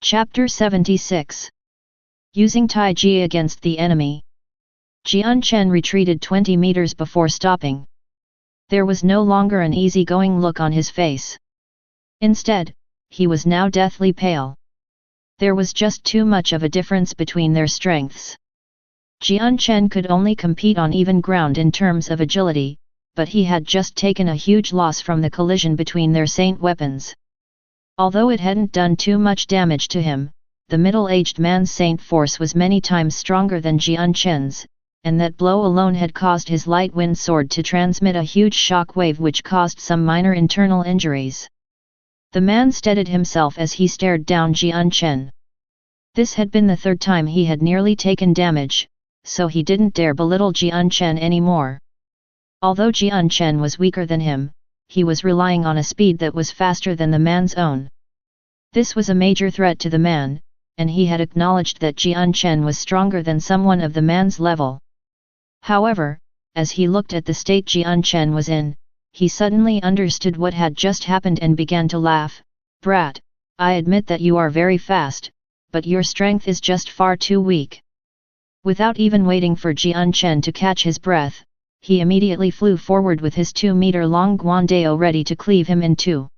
Chapter 76. Using Tai Chi against the enemy. Jian Chen retreated 20 meters before stopping. There was no longer an easygoing look on his face. Instead, he was now deathly pale. There was just too much of a difference between their strengths. Jian Chen could only compete on even ground in terms of agility, but he had just taken a huge loss from the collision between their saint weapons. Although it hadn't done too much damage to him, the middle-aged man's saint force was many times stronger than Jian Chen's, and that blow alone had caused his light wind sword to transmit a huge shock wave which caused some minor internal injuries. The man steadied himself as he stared down Jian Chen. This had been the third time he had nearly taken damage, so he didn't dare belittle Jian Chen anymore. Although Jian Chen was weaker than him, he was relying on a speed that was faster than the man's own. This was a major threat to the man, and he had acknowledged that Jian Chen was stronger than someone of the man's level. However, as he looked at the state Jian Chen was in, he suddenly understood what had just happened and began to laugh. "Brat, I admit that you are very fast, but your strength is just far too weak." Without even waiting for Jian Chen to catch his breath, he immediately flew forward with his 2-meter-long guandao ready to cleave him in two.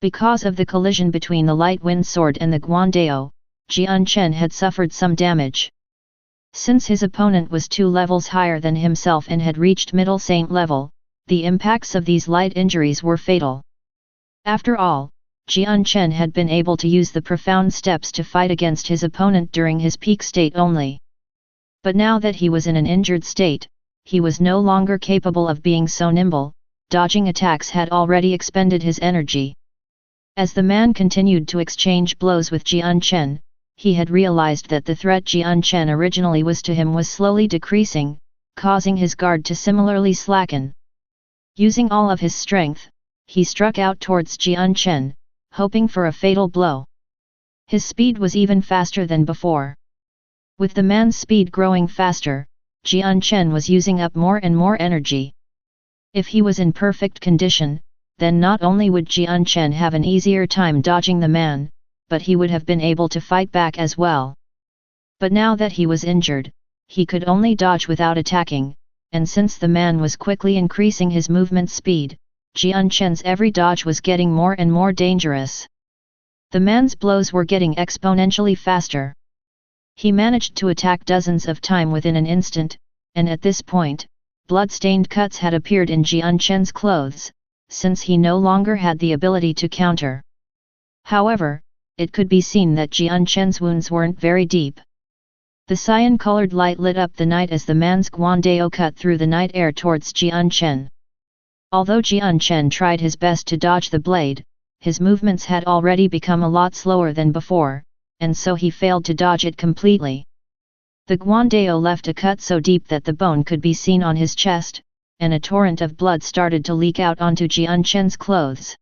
Because of the collision between the light wind sword and the guandao, Jian Chen had suffered some damage. Since his opponent was 2 levels higher than himself and had reached middle saint level, the impacts of these light injuries were fatal. After all, Jian Chen had been able to use the profound steps to fight against his opponent during his peak state only. But now that he was in an injured state, he was no longer capable of being so nimble. Dodging attacks had already expended his energy. As the man continued to exchange blows with Jian Chen, he had realized that the threat Jian Chen originally was to him was slowly decreasing, causing his guard to similarly slacken. Using all of his strength, he struck out towards Jian Chen, hoping for a fatal blow. His speed was even faster than before. With the man's speed growing faster, Jian Chen was using up more and more energy. If he was in perfect condition, then not only would Jian Chen have an easier time dodging the man, but he would have been able to fight back as well. But now that he was injured, he could only dodge without attacking, and since the man was quickly increasing his movement speed, Jian Chen's every dodge was getting more and more dangerous. The man's blows were getting exponentially faster. He managed to attack dozens of times within an instant, and at this point, blood-stained cuts had appeared in Jian Chen's clothes, since he no longer had the ability to counter. However, it could be seen that Jian Chen's wounds weren't very deep. The cyan-colored light lit up the night as the man's guandao cut through the night air towards Jian Chen. Although Jian Chen tried his best to dodge the blade, his movements had already become a lot slower than before, and so he failed to dodge it completely. The guandao left a cut so deep that the bone could be seen on his chest, and a torrent of blood started to leak out onto Jian Chen's clothes.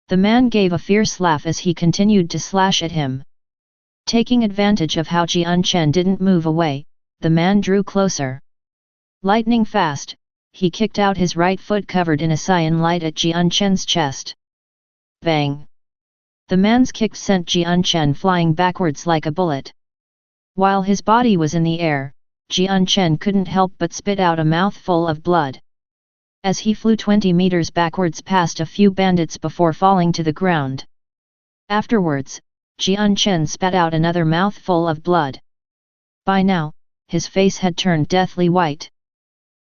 The man gave a fierce laugh as he continued to slash at him. Taking advantage of how Jian Chen didn't move away, the man drew closer. Lightning fast, he kicked out his right foot covered in a cyan light at Jian Chen's chest. Bang! The man's kick sent Jian Chen flying backwards like a bullet. While his body was in the air, Jian Chen couldn't help but spit out a mouthful of blood. As he flew 20 meters backwards past a few bandits before falling to the ground. Afterwards, Jian Chen spat out another mouthful of blood. By now, his face had turned deathly white.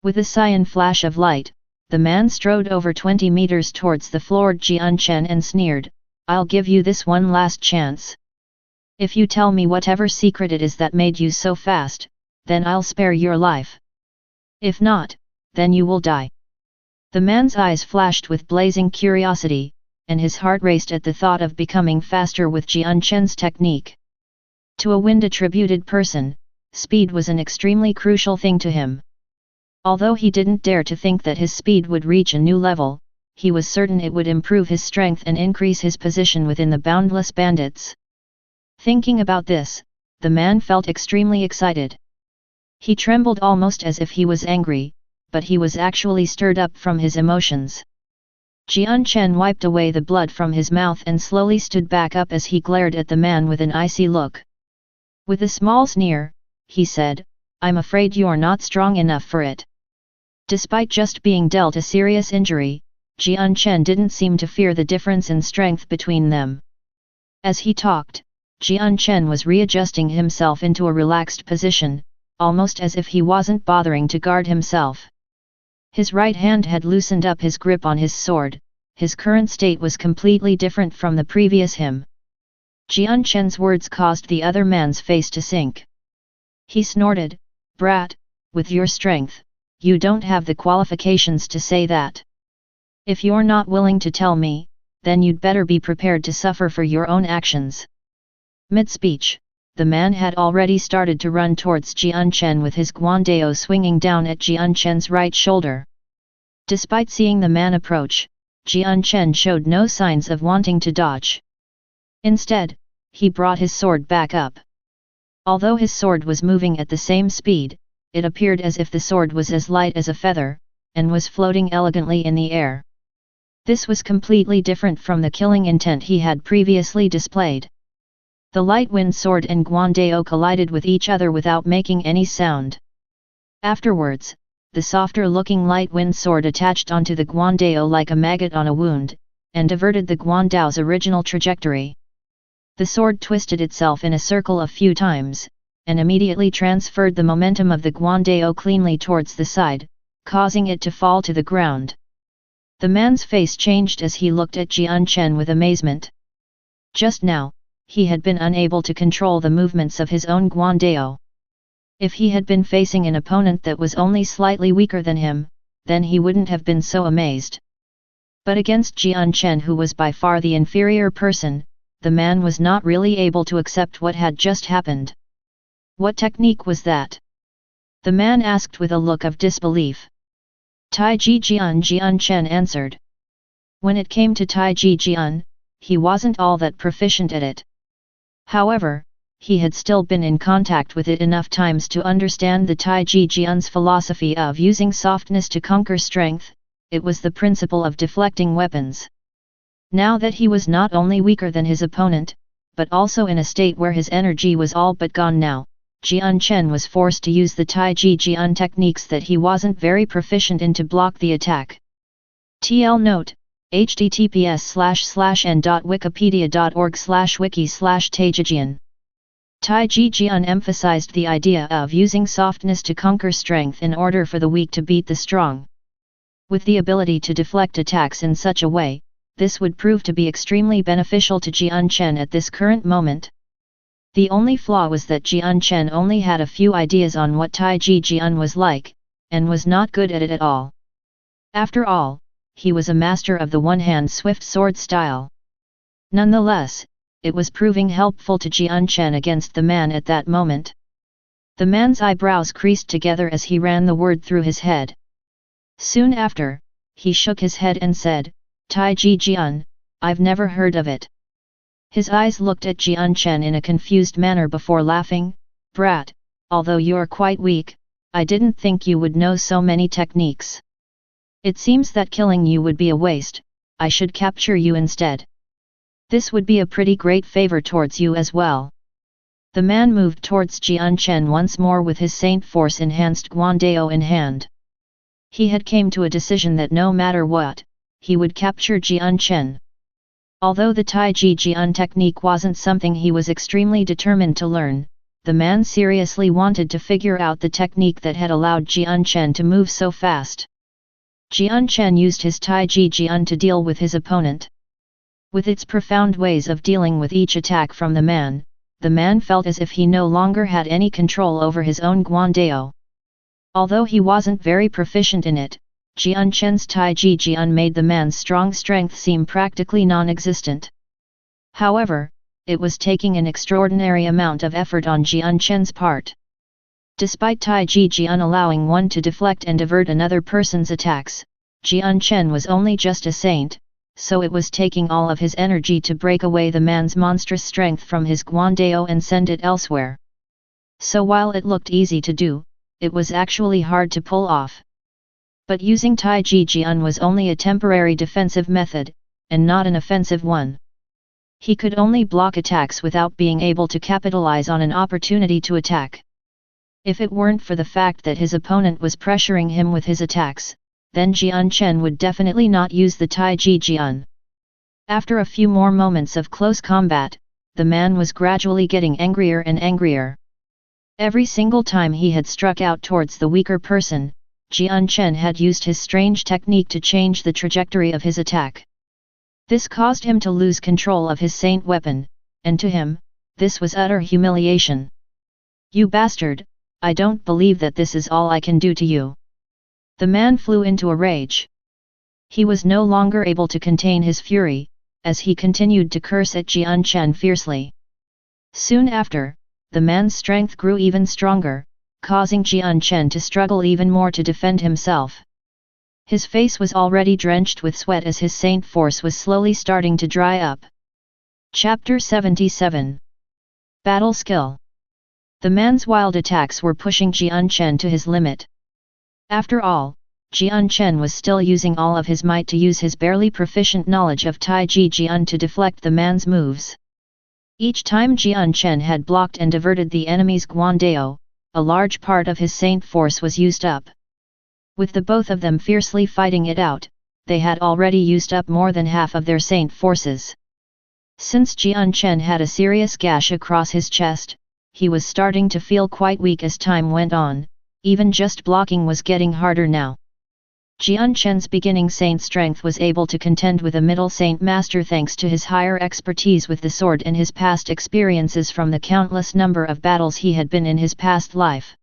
With a cyan flash of light, the man strode over 20 meters towards the floored Jian Chen and sneered, "I'll give you this one last chance. If you tell me whatever secret it is that made you so fast, then I'll spare your life. If not, then you will die." The man's eyes flashed with blazing curiosity, and his heart raced at the thought of becoming faster with Jian Chen's technique. To a wind-attributed person, speed was an extremely crucial thing to him. Although he didn't dare to think that his speed would reach a new level, he was certain it would improve his strength and increase his position within the boundless bandits. Thinking about this, the man felt extremely excited. He trembled almost as if he was angry, but he was actually stirred up from his emotions. Jian Chen wiped away the blood from his mouth and slowly stood back up as he glared at the man with an icy look. With a small sneer, he said, "I'm afraid you're not strong enough for it." Despite just being dealt a serious injury, Jian Chen didn't seem to fear the difference in strength between them. As he talked, Jian Chen was readjusting himself into a relaxed position, almost as if he wasn't bothering to guard himself. His right hand had loosened up his grip on his sword. His current state was completely different from the previous him. Jian Chen's words caused the other man's face to sink. He snorted, "Brat, with your strength, you don't have the qualifications to say that. If you're not willing to tell me, then you'd better be prepared to suffer for your own actions." Mid-speech, the man had already started to run towards Jian Chen with his guandao swinging down at Jian Chen's right shoulder. Despite seeing the man approach, Jian Chen showed no signs of wanting to dodge. Instead, he brought his sword back up. Although his sword was moving at the same speed, it appeared as if the sword was as light as a feather, and was floating elegantly in the air. This was completely different from the killing intent he had previously displayed. The light wind sword and guandao collided with each other without making any sound. Afterwards, the softer-looking light wind sword attached onto the guandao like a maggot on a wound, and diverted the guandao's original trajectory. The sword twisted itself in a circle a few times, and immediately transferred the momentum of the guandao cleanly towards the side, causing it to fall to the ground. The man's face changed as he looked at Jian Chen with amazement. Just now, he had been unable to control the movements of his own guandao. If he had been facing an opponent that was only slightly weaker than him, then he wouldn't have been so amazed. But against Jian Chen, who was by far the inferior person, the man was not really able to accept what had just happened. "What technique was that?" the man asked with a look of disbelief. "Tai Ji Jian," Jian Chen answered. When it came to Tai Ji Jian, he wasn't all that proficient at it. However, he had still been in contact with it enough times to understand the Tai Ji Jian's philosophy of using softness to conquer strength. It was the principle of deflecting weapons. Now that he was not only weaker than his opponent, but also in a state where his energy was all but gone now, Jian Chen was forced to use the Tai Ji Jian techniques that he wasn't very proficient in to block the attack. TL note: https://n.wikipedia.org/wiki/taijijian. Tai Ji Jian emphasized the idea of using softness to conquer strength in order for the weak to beat the strong. With the ability to deflect attacks in such a way, this would prove to be extremely beneficial to Jian Chen at this current moment. The only flaw was that Jian Chen only had a few ideas on what Tai Ji Jian was like, and was not good at it at all. After all, he was a master of the one-hand swift sword style. Nonetheless, it was proving helpful to Jian Chen against the man at that moment. The man's eyebrows creased together as he ran the word through his head. Soon after, he shook his head and said, "Tai Ji Jian, I've never heard of it." His eyes looked at Jian Chen in a confused manner before laughing, "Brat, although you're quite weak, I didn't think you would know so many techniques. It seems that killing you would be a waste. I should capture you instead. This would be a pretty great favor towards you as well." The man moved towards Jian Chen once more with his Saint Force enhanced guandao in hand. He had come to a decision that no matter what, he would capture Jian Chen. Although the Tai Ji Jian technique wasn't something he was extremely determined to learn, the man seriously wanted to figure out the technique that had allowed Jian Chen to move so fast. Jian Chen used his Tai Ji Jian to deal with his opponent. With its profound ways of dealing with each attack from the man felt as if he no longer had any control over his own guandao. Although he wasn't very proficient in it, Jian Chen's Tai Ji Jian made the man's strong strength seem practically non-existent. However, it was taking an extraordinary amount of effort on Jian Chen's part. Despite Tai Ji Jian allowing one to deflect and divert another person's attacks, Jian Chen was only just a saint, so it was taking all of his energy to break away the man's monstrous strength from his guandao and send it elsewhere. So while it looked easy to do, it was actually hard to pull off. But using Taiji Jian was only a temporary defensive method, and not an offensive one. He could only block attacks without being able to capitalize on an opportunity to attack. If it weren't for the fact that his opponent was pressuring him with his attacks, then Jian Chen would definitely not use the Taiji Jian. After a few more moments of close combat, the man was gradually getting angrier and angrier. Every single time he had struck out towards the weaker person, Jian Chen had used his strange technique to change the trajectory of his attack. This caused him to lose control of his saint weapon, and to him, this was utter humiliation. "You bastard, I don't believe that this is all I can do to you." The man flew into a rage. He was no longer able to contain his fury, as he continued to curse at Jian Chen fiercely. Soon after, the man's strength grew even stronger, causing Jian Chen to struggle even more to defend himself. His face was already drenched with sweat as his saint force was slowly starting to dry up. Chapter 77. Battle Skill. The man's wild attacks were pushing Jian Chen to his limit. After all, Jian Chen was still using all of his might to use his barely proficient knowledge of Taiji Jian to deflect the man's moves. Each time Jian Chen had blocked and diverted the enemy's Guandao, a large part of his saint force was used up. With the both of them fiercely fighting it out, they had already used up more than half of their saint forces. Since Jian Chen had a serious gash across his chest, he was starting to feel quite weak as time went on, even just blocking was getting harder now. Jian Chen's beginning saint strength was able to contend with a middle saint master thanks to his higher expertise with the sword and his past experiences from the countless number of battles he had been in his past life.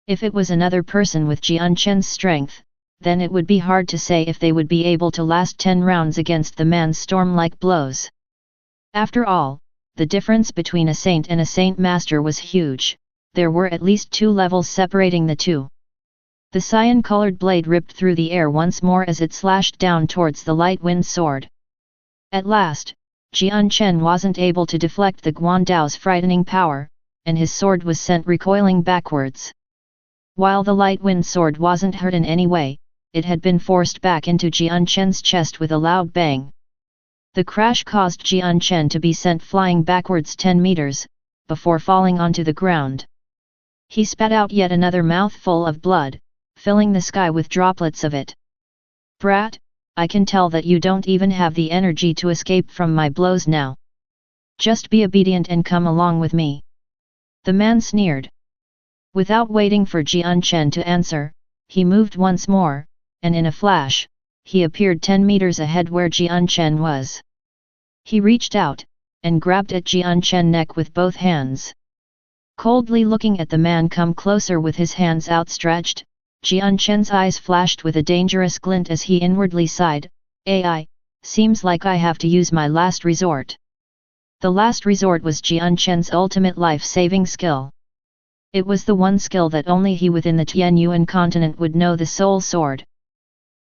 If it was another person with Jian Chen's strength, then it would be hard to say if they would be able to last 10 rounds against the man's storm-like blows. After all, the difference between a saint and a saint master was huge. There were at least 2 levels separating the two. The cyan-colored blade ripped through the air once more as it slashed down towards the light wind sword. At last, Jian Chen wasn't able to deflect the Guandao's frightening power, and his sword was sent recoiling backwards. While the light wind sword wasn't hurt in any way, it had been forced back into Jian Chen's chest with a loud bang. The crash caused Jian Chen to be sent flying backwards 10 meters, before falling onto the ground. He spat out yet another mouthful of blood, filling the sky with droplets of it. "Brat, I can tell that you don't even have the energy to escape from my blows now. Just be obedient and come along with me." The man sneered. Without waiting for Jian Chen to answer, he moved once more, and in a flash, he appeared 10 meters ahead where Jian Chen was. He reached out, and grabbed at Jian Chen's neck with both hands. Coldly looking at the man come closer with his hands outstretched, Jian Chen's eyes flashed with a dangerous glint as he inwardly sighed, "AI, seems like I have to use my last resort." The last resort was Jian Chen's ultimate life-saving skill. It was the one skill that only he within the Tianyuan continent would know, the Soul Sword.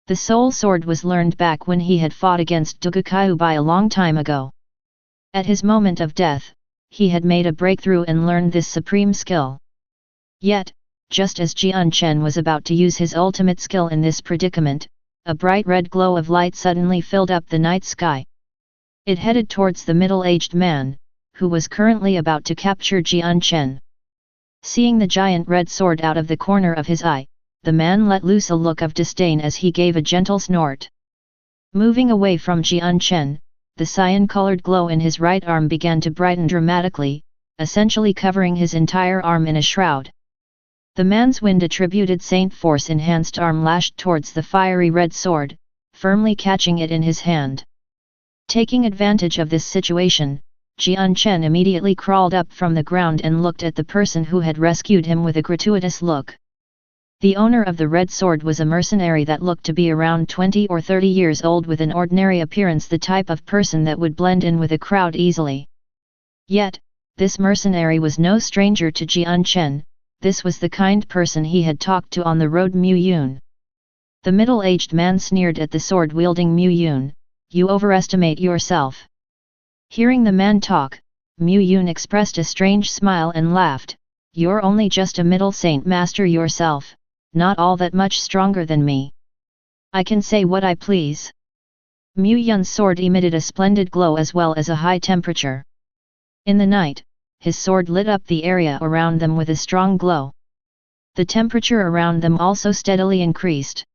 The Soul Sword was learned back when he had fought against Dugu Qiubai a long time ago. At his moment of death, he had made a breakthrough and learned this supreme skill. Yet, just as Jian Chen was about to use his ultimate skill in this predicament, a bright red glow of light suddenly filled up the night sky. It headed towards the middle-aged man, who was currently about to capture Jian Chen. Seeing the giant red sword out of the corner of his eye, the man let loose a look of disdain as he gave a gentle snort. Moving away from Jian Chen, the cyan-colored glow in his right arm began to brighten dramatically, essentially covering his entire arm in a shroud. The man's wind-attributed saint force-enhanced arm lashed towards the fiery red sword, firmly catching it in his hand. Taking advantage of this situation, Jian Chen immediately crawled up from the ground and looked at the person who had rescued him with a gratuitous look. The owner of the red sword was a mercenary that looked to be around 20 or 30 years old with an ordinary appearance, the type of person that would blend in with a crowd easily. Yet, this mercenary was no stranger to Jian Chen. This was the kind person he had talked to on the road. Mu Yun. The middle-aged man sneered at the sword-wielding Mu Yun. "You overestimate yourself." Hearing the man talk, Mu Yun expressed a strange smile and laughed. "You're only just a middle saint master yourself, not all that much stronger than me." I can say what I please. Mu Yun's sword emitted a splendid glow as well as a high temperature. In the night, his sword lit up the area around them with a strong glow. The temperature around them also steadily increased.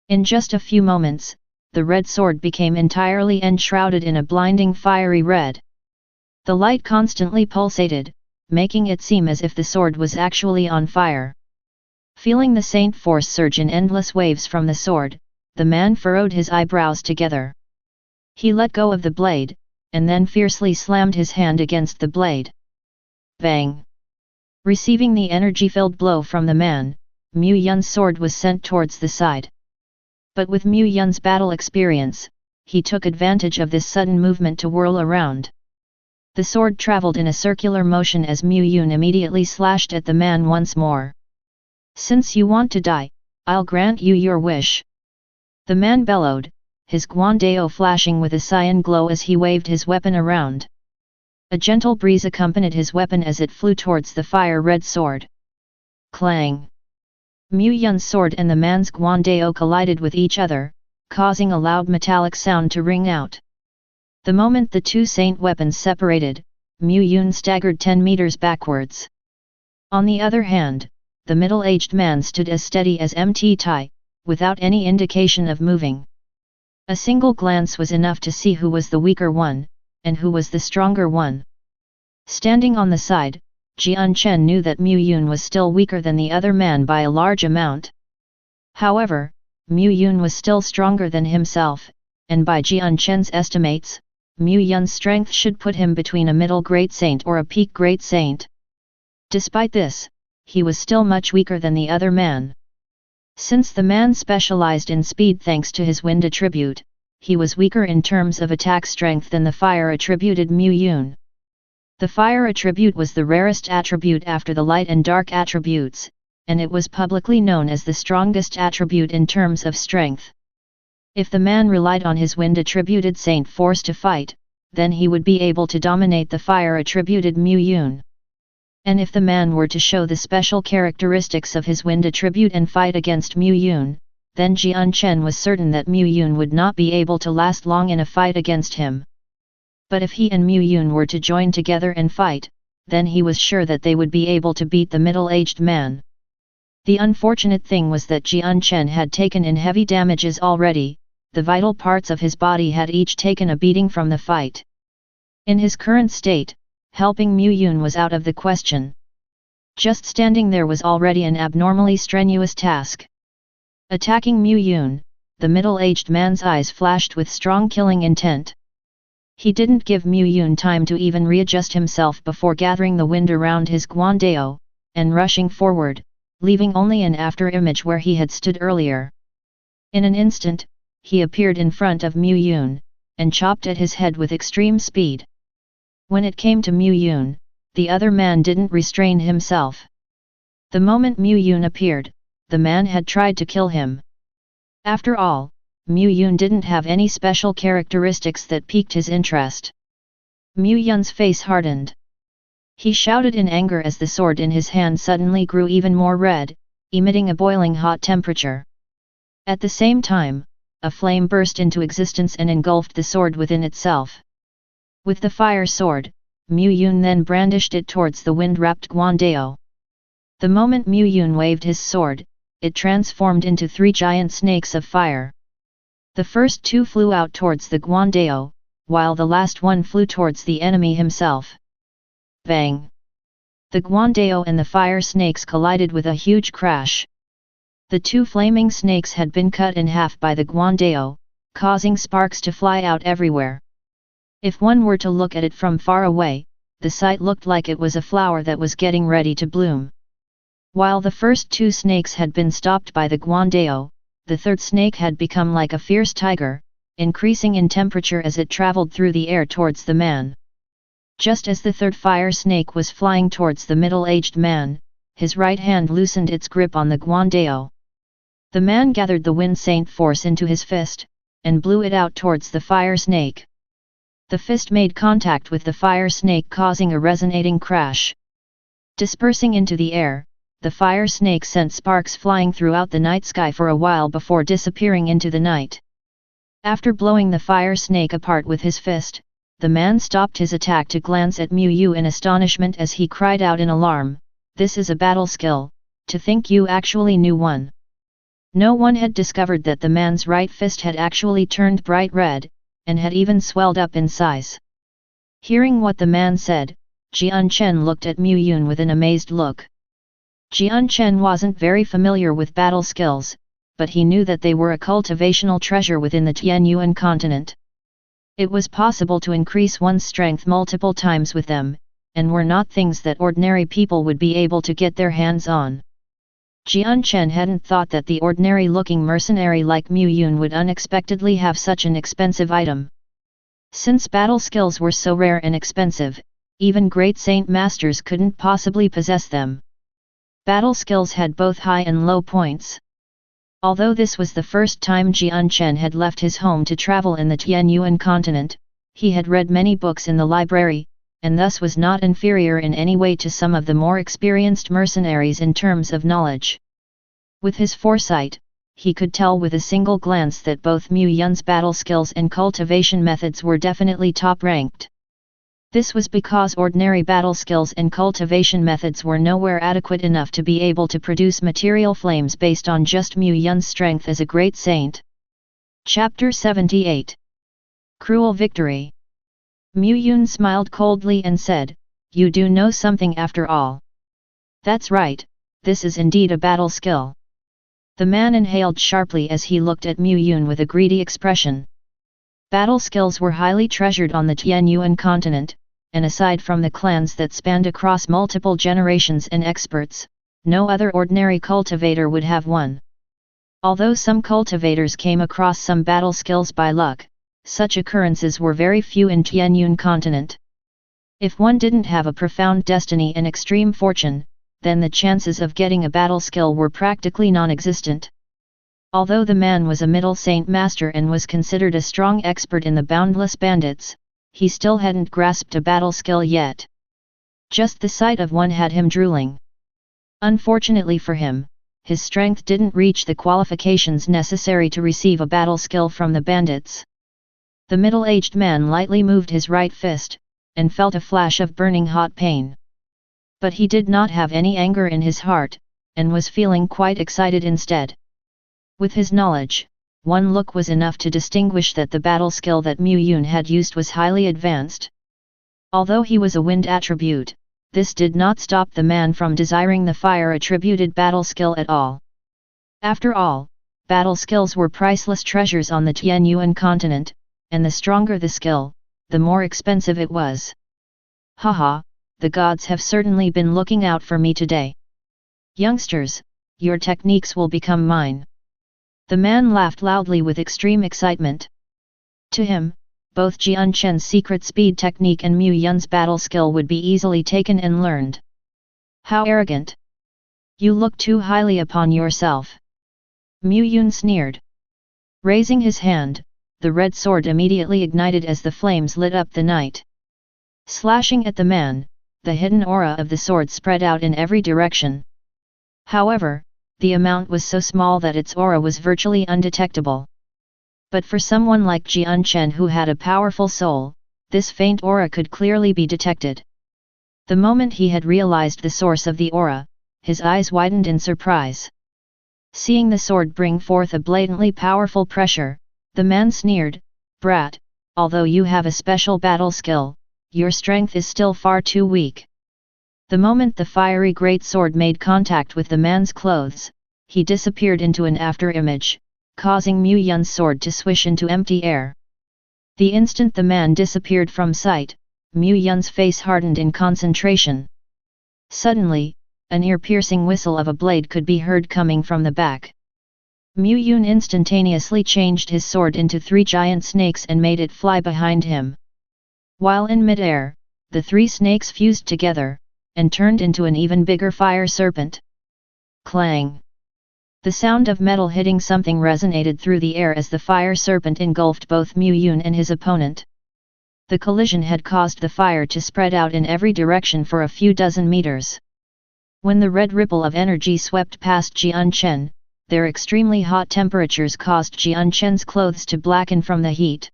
In just a few moments, the red sword became entirely enshrouded in a blinding fiery red. The light constantly pulsated, making it seem as if the sword was actually on fire. Feeling the saint force surge in endless waves from the sword, the man furrowed his eyebrows together. He let go of the blade, and then fiercely slammed his hand against the blade. Bang! Receiving the energy-filled blow from the man, Mu Yun's sword was sent towards the side. But with Mu Yun's battle experience, he took advantage of this sudden movement to whirl around. The sword traveled in a circular motion as Mu Yun immediately slashed at the man once more. Since you want to die, I'll grant you your wish. The man bellowed, his guandao flashing with a cyan glow as he waved his weapon around. A gentle breeze accompanied his weapon as it flew towards the fire-red sword. Clang! Mu Yun's sword and the man's guandao collided with each other, causing a loud metallic sound to ring out. The moment the two saint weapons separated, Mu Yun staggered 10 meters backwards. On the other hand, the middle-aged man stood as steady as Mt Tai, without any indication of moving. A single glance was enough to see who was the weaker one, and who was the stronger one. Standing on the side, Jian Chen knew that Mu Yun was still weaker than the other man by a large amount. However, Mu Yun was still stronger than himself, and by Jian Chen's estimates, Mu Yun's strength should put him between a middle great saint or a peak great saint. Despite this, he was still much weaker than the other man. Since the man specialized in speed thanks to his wind attribute, he was weaker in terms of attack strength than the fire attributed Mu Yun. The fire attribute was the rarest attribute after the light and dark attributes, and it was publicly known as the strongest attribute in terms of strength. If the man relied on his wind-attributed saint force to fight, then he would be able to dominate the fire-attributed Mu Yun. And if the man were to show the special characteristics of his wind attribute and fight against Mu Yun, then Jian Chen was certain that Mu Yun would not be able to last long in a fight against him. But if he and Mu Yun were to join together and fight, then he was sure that they would be able to beat the middle-aged man. The unfortunate thing was that Jian Chen had taken in heavy damages already. The vital parts of his body had each taken a beating from the fight. In his current state, helping Mu Yun was out of the question. Just standing there was already an abnormally strenuous task. Attacking Mu Yun, the middle-aged man's eyes flashed with strong killing intent. He didn't give Mu Yun time to even readjust himself before gathering the wind around his guandao, and rushing forward, leaving only an after-image where he had stood earlier. In an instant, he appeared in front of Mu Yun, and chopped at his head with extreme speed. When it came to Mu Yun, the other man didn't restrain himself. The moment Mu Yun appeared, the man had tried to kill him. After all, Mu Yun didn't have any special characteristics that piqued his interest. Mu Yun's face hardened. He shouted in anger as the sword in his hand suddenly grew even more red, emitting a boiling hot temperature. At the same time, a flame burst into existence and engulfed the sword within itself. With the fire sword, Mu Yun then brandished it towards the wind-wrapped guandao. The moment Mu Yun waved his sword, it transformed into 3 giant snakes of fire. The first 2 flew out towards the guandao, while the last one flew towards the enemy himself. Bang! The guandao and the fire snakes collided with a huge crash. The 2 flaming snakes had been cut in half by the guandao, causing sparks to fly out everywhere. If one were to look at it from far away, the sight looked like it was a flower that was getting ready to bloom. While the first 2 snakes had been stopped by the guandao, the third snake had become like a fierce tiger, increasing in temperature as it traveled through the air towards the man. Just as the third fire snake was flying towards the middle-aged man, his right hand loosened its grip on the guandao. The man gathered the wind saint force into his fist, and blew it out towards the fire snake. The fist made contact with the fire snake, causing a resonating crash. Dispersing into the air, the fire snake sent sparks flying throughout the night sky for a while before disappearing into the night. After blowing the fire snake apart with his fist, the man stopped his attack to glance at Mu Yu in astonishment as he cried out in alarm, "This is a battle skill, to think you actually knew one." No one had discovered that the man's right fist had actually turned bright red, and had even swelled up in size. Hearing what the man said, Jian Chen looked at Mu Yun with an amazed look. Jian Chen wasn't very familiar with battle skills, but he knew that they were a cultivational treasure within the Tianyuan continent. It was possible to increase one's strength multiple times with them, and were not things that ordinary people would be able to get their hands on. Jian Chen hadn't thought that the ordinary-looking mercenary like Mu Yun would unexpectedly have such an expensive item. Since battle skills were so rare and expensive, even great saint masters couldn't possibly possess them. Battle skills had both high and low points. Although this was the first time Jian Chen had left his home to travel in the Tianyuan continent, he had read many books in the library, and thus was not inferior in any way to some of the more experienced mercenaries in terms of knowledge. With his foresight, he could tell with a single glance that both Mu Yun's battle skills and cultivation methods were definitely top-ranked. This was because ordinary battle skills and cultivation methods were nowhere adequate enough to be able to produce material flames based on just Mu Yun's strength as a great saint. Chapter 78. Cruel Victory. Mu Yun smiled coldly and said, "You do know something after all." "That's right, this is indeed a battle skill." The man inhaled sharply as he looked at Mu Yun with a greedy expression. Battle skills were highly treasured on the Tianyuan continent, and aside from the clans that spanned across multiple generations and experts, no other ordinary cultivator would have one. Although some cultivators came across some battle skills by luck, such occurrences were very few in Tianyuan continent. If one didn't have a profound destiny and extreme fortune, then the chances of getting a battle skill were practically non-existent. Although the man was a middle saint master and was considered a strong expert in the boundless bandits, he still hadn't grasped a battle skill yet. Just the sight of one had him drooling. Unfortunately for him, his strength didn't reach the qualifications necessary to receive a battle skill from the bandits. The middle-aged man lightly moved his right fist, and felt a flash of burning hot pain. But he did not have any anger in his heart, and was feeling quite excited instead. With his knowledge, one look was enough to distinguish that the battle skill that Mu Yun had used was highly advanced. Although he was a wind attribute, this did not stop the man from desiring the fire-attributed battle skill at all. After all, battle skills were priceless treasures on the Tianyuan continent, and the stronger the skill, the more expensive it was. Haha, the gods have certainly been looking out for me today. Youngsters, your techniques will become mine. The man laughed loudly with extreme excitement. To him, both Jian Chen's secret speed technique and Mu Yun's battle skill would be easily taken and learned. How arrogant! You look too highly upon yourself. Mu Yun sneered. Raising his hand, the red sword immediately ignited as the flames lit up the night. Slashing at the man, the hidden aura of the sword spread out in every direction. However, the amount was so small that its aura was virtually undetectable. But for someone like Jian Chen who had a powerful soul, this faint aura could clearly be detected. The moment he had realized the source of the aura, his eyes widened in surprise. Seeing the sword bring forth a blatantly powerful pressure, the man sneered, "Brat, although you have a special battle skill, your strength is still far too weak." The moment the fiery great sword made contact with the man's clothes, he disappeared into an after-image, causing Mu Yun's sword to swish into empty air. The instant the man disappeared from sight, Mu Yun's face hardened in concentration. Suddenly, an ear-piercing whistle of a blade could be heard coming from the back. Mu Yun instantaneously changed his sword into 3 giant snakes and made it fly behind him. While in mid-air, the 3 snakes fused together, and turned into an even bigger fire serpent. Clang! The sound of metal hitting something resonated through the air as the fire serpent engulfed both Mu Yun and his opponent. The collision had caused the fire to spread out in every direction for a few dozen meters. When the red ripple of energy swept past Jian Chen, their extremely hot temperatures caused Jian Chen's clothes to blacken from the heat.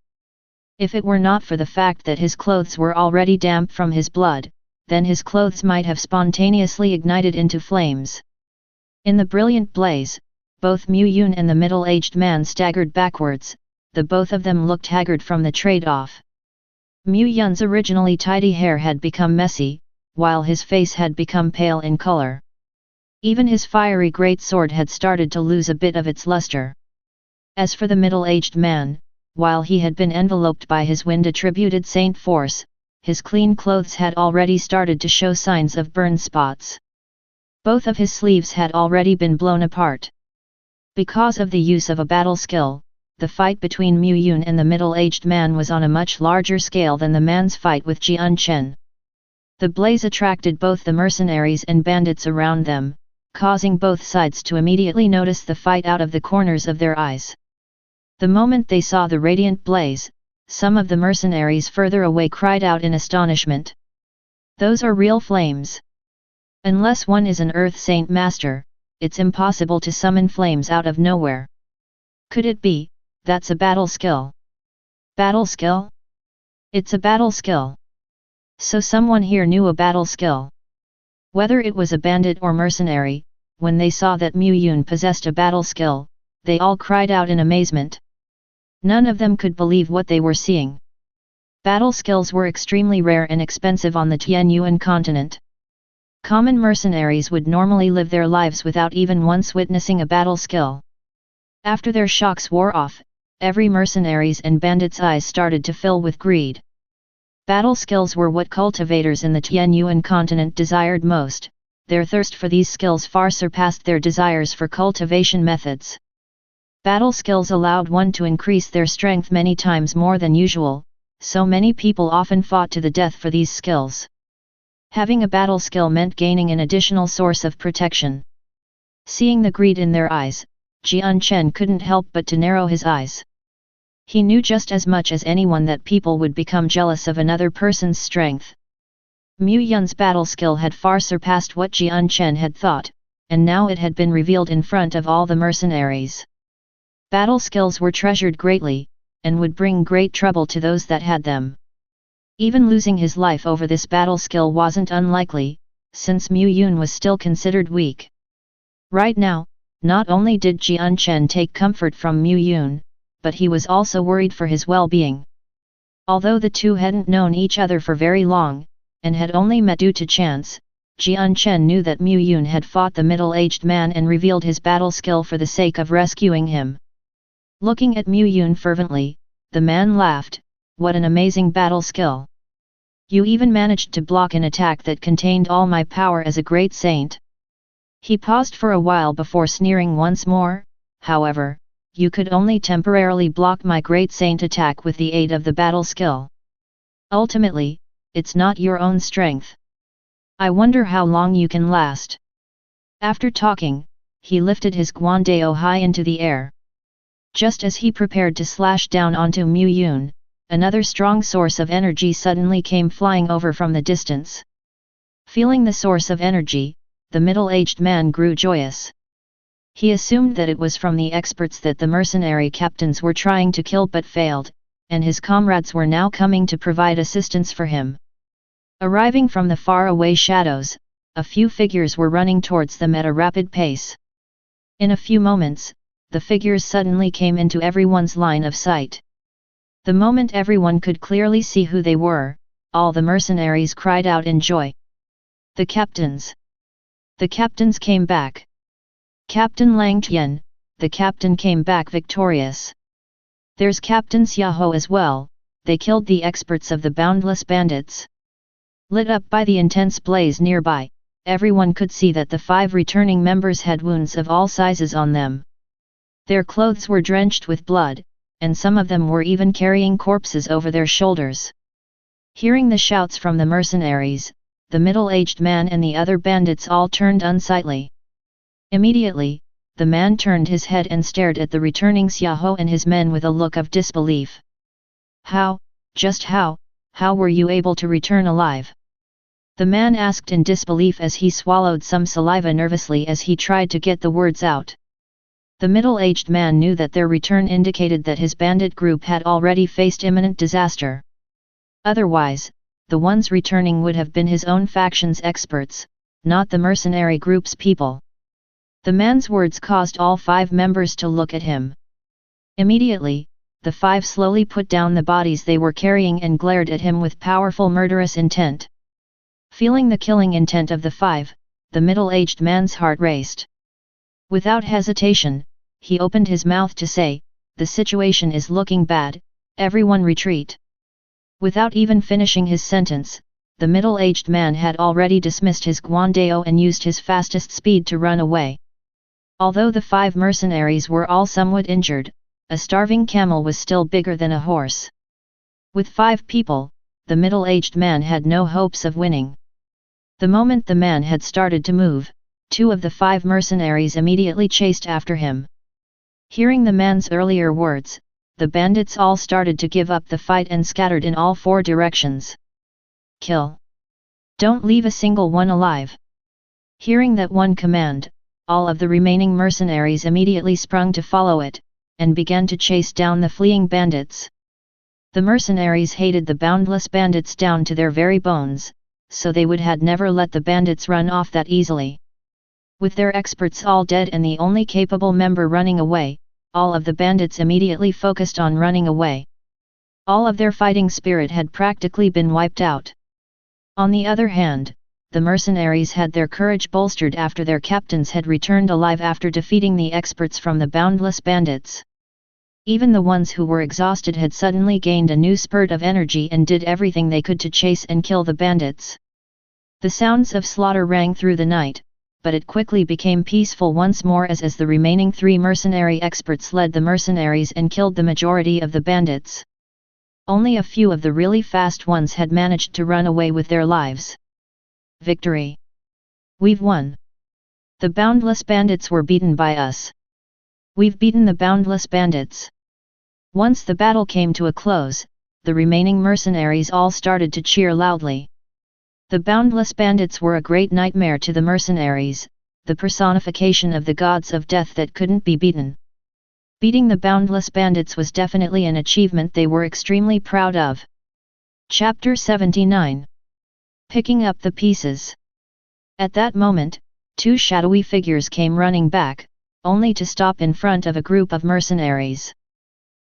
If it were not for the fact that his clothes were already damp from his blood, then his clothes might have spontaneously ignited into flames. In the brilliant blaze, both Mu Yun and the middle-aged man staggered backwards, the both of them looked haggard from the trade-off. Mu Yun's originally tidy hair had become messy, while his face had become pale in color. Even his fiery great sword had started to lose a bit of its luster. As for the middle-aged man, while he had been enveloped by his wind-attributed saint force, his clean clothes had already started to show signs of burn spots. Both of his sleeves had already been blown apart. Because of the use of a battle skill, the fight between Mu Yun and the middle-aged man was on a much larger scale than the man's fight with Jian Chen. The blaze attracted both the mercenaries and bandits around them, causing both sides to immediately notice the fight out of the corners of their eyes. The moment they saw the radiant blaze, some of the mercenaries further away cried out in astonishment. "Those are real flames! Unless one is an Earth Saint Master, it's impossible to summon flames out of nowhere. Could it be, that's a battle skill?" "Battle skill? It's a battle skill. So someone here knew a battle skill." Whether it was a bandit or mercenary, when they saw that Mu Yun possessed a battle skill, they all cried out in amazement. None of them could believe what they were seeing. Battle skills were extremely rare and expensive on the Tianyuan continent. Common mercenaries would normally live their lives without even once witnessing a battle skill. After their shocks wore off, every mercenary's and bandit's eyes started to fill with greed. Battle skills were what cultivators in the Tianyuan continent desired most. Their thirst for these skills far surpassed their desires for cultivation methods. Battle skills allowed one to increase their strength many times more than usual, so many people often fought to the death for these skills. Having a battle skill meant gaining an additional source of protection. Seeing the greed in their eyes, Jian Chen couldn't help but to narrow his eyes. He knew just as much as anyone that people would become jealous of another person's strength. Mu Yun's battle skill had far surpassed what Jian Chen had thought, and now it had been revealed in front of all the mercenaries. Battle skills were treasured greatly, and would bring great trouble to those that had them. Even losing his life over this battle skill wasn't unlikely, since Mu Yun was still considered weak. Right now, not only did Jian Chen take comfort from Mu Yun, but he was also worried for his well-being. Although the two hadn't known each other for very long, and had only met due to chance, Jian Chen knew that Mu Yun had fought the middle-aged man and revealed his battle skill for the sake of rescuing him. Looking at Mu Yun fervently, the man laughed. "What an amazing battle skill! You even managed to block an attack that contained all my power as a great saint." He paused for a while before sneering once more. "However, you could only temporarily block my great saint attack with the aid of the battle skill. Ultimately, it's not your own strength. I wonder how long you can last." After talking, he lifted his guandao high into the air. Just as he prepared to slash down onto Mu Yun, another strong source of energy suddenly came flying over from the distance. Feeling the source of energy, the middle-aged man grew joyous. He assumed that it was from the experts that the mercenary captains were trying to kill but failed, and his comrades were now coming to provide assistance for him. Arriving from the far-away shadows, a few figures were running towards them at a rapid pace. In a few moments, the figures suddenly came into everyone's line of sight. The moment everyone could clearly see who they were, all the mercenaries cried out in joy. "The captains! The captains came back! Captain Lang Tian, the captain came back victorious! There's Captain Xiao as well, they killed the experts of the boundless bandits." Lit up by the intense blaze nearby, everyone could see that the 5 returning members had wounds of all sizes on them. Their clothes were drenched with blood, and some of them were even carrying corpses over their shoulders. Hearing the shouts from the mercenaries, the middle-aged man and the other bandits all turned unsightly. Immediately, the man turned his head and stared at the returning Xiao and his men with a look of disbelief. Just how were you able to return alive?" The man asked in disbelief as he swallowed some saliva nervously as he tried to get the words out. The middle-aged man knew that their return indicated that his bandit group had already faced imminent disaster. Otherwise, the ones returning would have been his own faction's experts, not the mercenary group's people. The man's words caused all 5 members to look at him. Immediately, the 5 slowly put down the bodies they were carrying and glared at him with powerful murderous intent. Feeling the killing intent of the 5, the middle-aged man's heart raced. Without hesitation, he opened his mouth to say, "The situation is looking bad, everyone retreat." Without even finishing his sentence, the middle-aged man had already dismissed his guandao and used his fastest speed to run away. Although the 5 mercenaries were all somewhat injured, a starving camel was still bigger than a horse. With 5 people, the middle-aged man had no hopes of winning. The moment the man had started to move, 2 of the 5 mercenaries immediately chased after him. Hearing the man's earlier words, the bandits all started to give up the fight and scattered in all 4 directions. "Kill! Don't leave a single one alive!" Hearing that one command, all of the remaining mercenaries immediately sprung to follow it, and began to chase down the fleeing bandits. The mercenaries hated the boundless bandits down to their very bones, so they would had never let the bandits run off that easily. With their experts all dead and the only capable member running away, all of the bandits immediately focused on running away. All of their fighting spirit had practically been wiped out. On the other hand, the mercenaries had their courage bolstered after their captains had returned alive after defeating the experts from the boundless bandits. Even the ones who were exhausted had suddenly gained a new spurt of energy and did everything they could to chase and kill the bandits. The sounds of slaughter rang through the night, but it quickly became peaceful once more as the remaining 3 mercenary experts led the mercenaries and killed the majority of the bandits. Only a few of the really fast ones had managed to run away with their lives. Victory! We've won! The boundless bandits were beaten by us. We've beaten the boundless bandits. Once the battle came to a close, the remaining mercenaries all started to cheer loudly. The boundless bandits were a great nightmare to the mercenaries, the personification of the gods of death that couldn't be beaten. Beating the boundless bandits was definitely an achievement they were extremely proud of. Chapter 79. Picking up the pieces. At that moment, 2 shadowy figures came running back, only to stop in front of a group of mercenaries.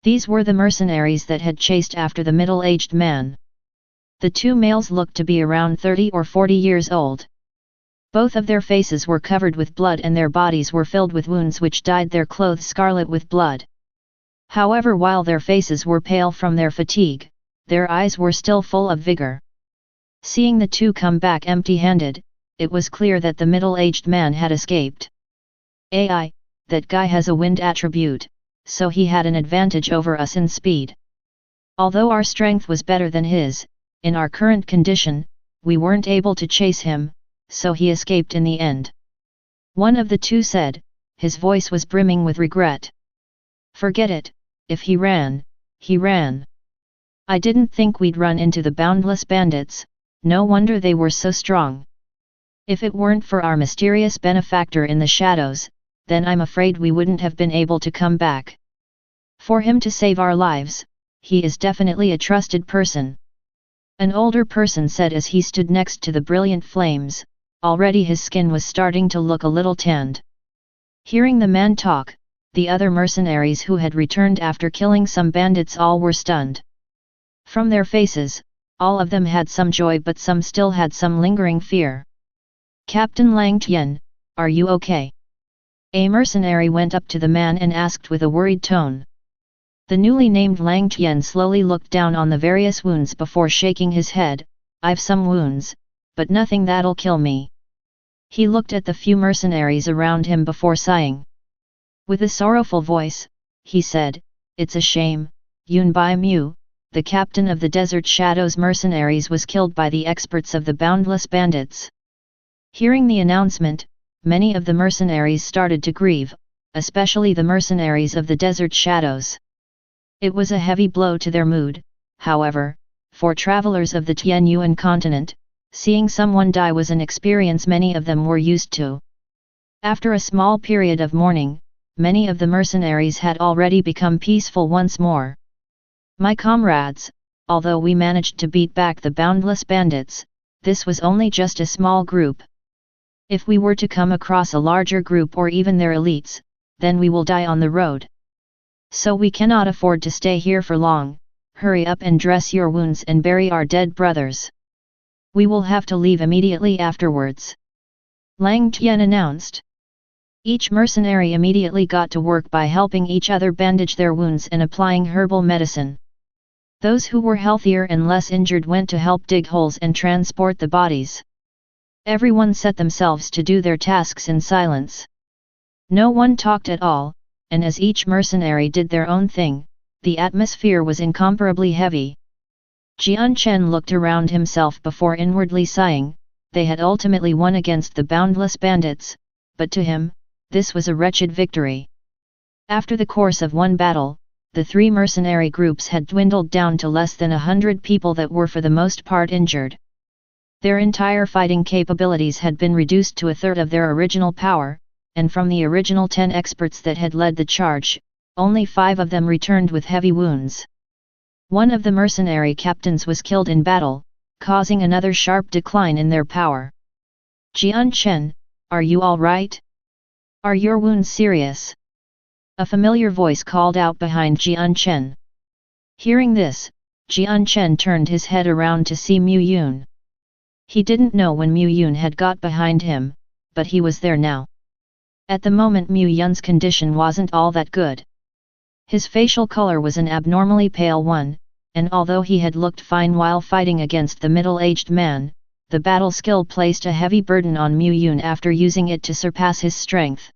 These were the mercenaries that had chased after the middle-aged man. The 2 males looked to be around 30 or 40 years old. Both of their faces were covered with blood and their bodies were filled with wounds which dyed their clothes scarlet with blood. However, while their faces were pale from their fatigue, their eyes were still full of vigor. Seeing the 2 come back empty-handed, it was clear that the middle-aged man had escaped. "AI, that guy has a wind attribute, so he had an advantage over us in speed. Although our strength was better than his, in our current condition, we weren't able to chase him, so he escaped in the end." One of the 2 said, his voice was brimming with regret. "Forget it, if he ran, he ran. I didn't think we'd run into the boundless bandits, no wonder they were so strong. If it weren't for our mysterious benefactor in the shadows, then I'm afraid we wouldn't have been able to come back. For him to save our lives, he is definitely a trusted person." An older person said as he stood next to the brilliant flames. Already his skin was starting to look a little tanned. Hearing the man talk, the other mercenaries who had returned after killing some bandits all were stunned. From their faces, all of them had some joy but some still had some lingering fear. "Captain Lang Tian, are you okay?" A mercenary went up to the man and asked with a worried tone. The newly named Lang Tian slowly looked down on the various wounds before shaking his head. "I've some wounds, but nothing that'll kill me." He looked at the few mercenaries around him before sighing. With a sorrowful voice, he said, "It's a shame, Yun Bai Mu, the captain of the Desert Shadows mercenaries was killed by the experts of the boundless bandits." Hearing the announcement, many of the mercenaries started to grieve, especially the mercenaries of the Desert Shadows. It was a heavy blow to their mood, however, for travelers of the Tianyuan continent, seeing someone die was an experience many of them were used to. After a small period of mourning, many of the mercenaries had already become peaceful once more. My comrades, although we managed to beat back the boundless bandits, this was only just a small group. If we were to come across a larger group or even their elites, then we will die on the road. So we cannot afford to stay here for long. Hurry up and dress your wounds and bury our dead brothers. We will have to leave immediately afterwards. Lang Tian announced. Each mercenary immediately got to work by helping each other bandage their wounds and applying herbal medicine. Those who were healthier and less injured went to help dig holes and transport the bodies. Everyone set themselves to do their tasks in silence. No one talked at all, and as each mercenary did their own thing, the atmosphere was incomparably heavy. Jian Chen looked around himself before inwardly sighing. They had ultimately won against the boundless bandits, but to him, this was a wretched victory. After the course of one battle, the three mercenary groups had dwindled down to less than 100 people that were for the most part injured. Their entire fighting capabilities had been reduced to a third of their original power, and from the original 10 experts that had led the charge, only 5 of them returned with heavy wounds. One of the mercenary captains was killed in battle, causing another sharp decline in their power. Jian Chen, are you all right? Are your wounds serious? A familiar voice called out behind Jian Chen. Hearing this, Jian Chen turned his head around to see Mu Yun. He didn't know when Mu Yun had got behind him, but he was there now. At the moment Mu Yun's condition wasn't all that good. His facial color was an abnormally pale one, and although he had looked fine while fighting against the middle-aged man, the battle skill placed a heavy burden on Mu Yun after using it to surpass his strength.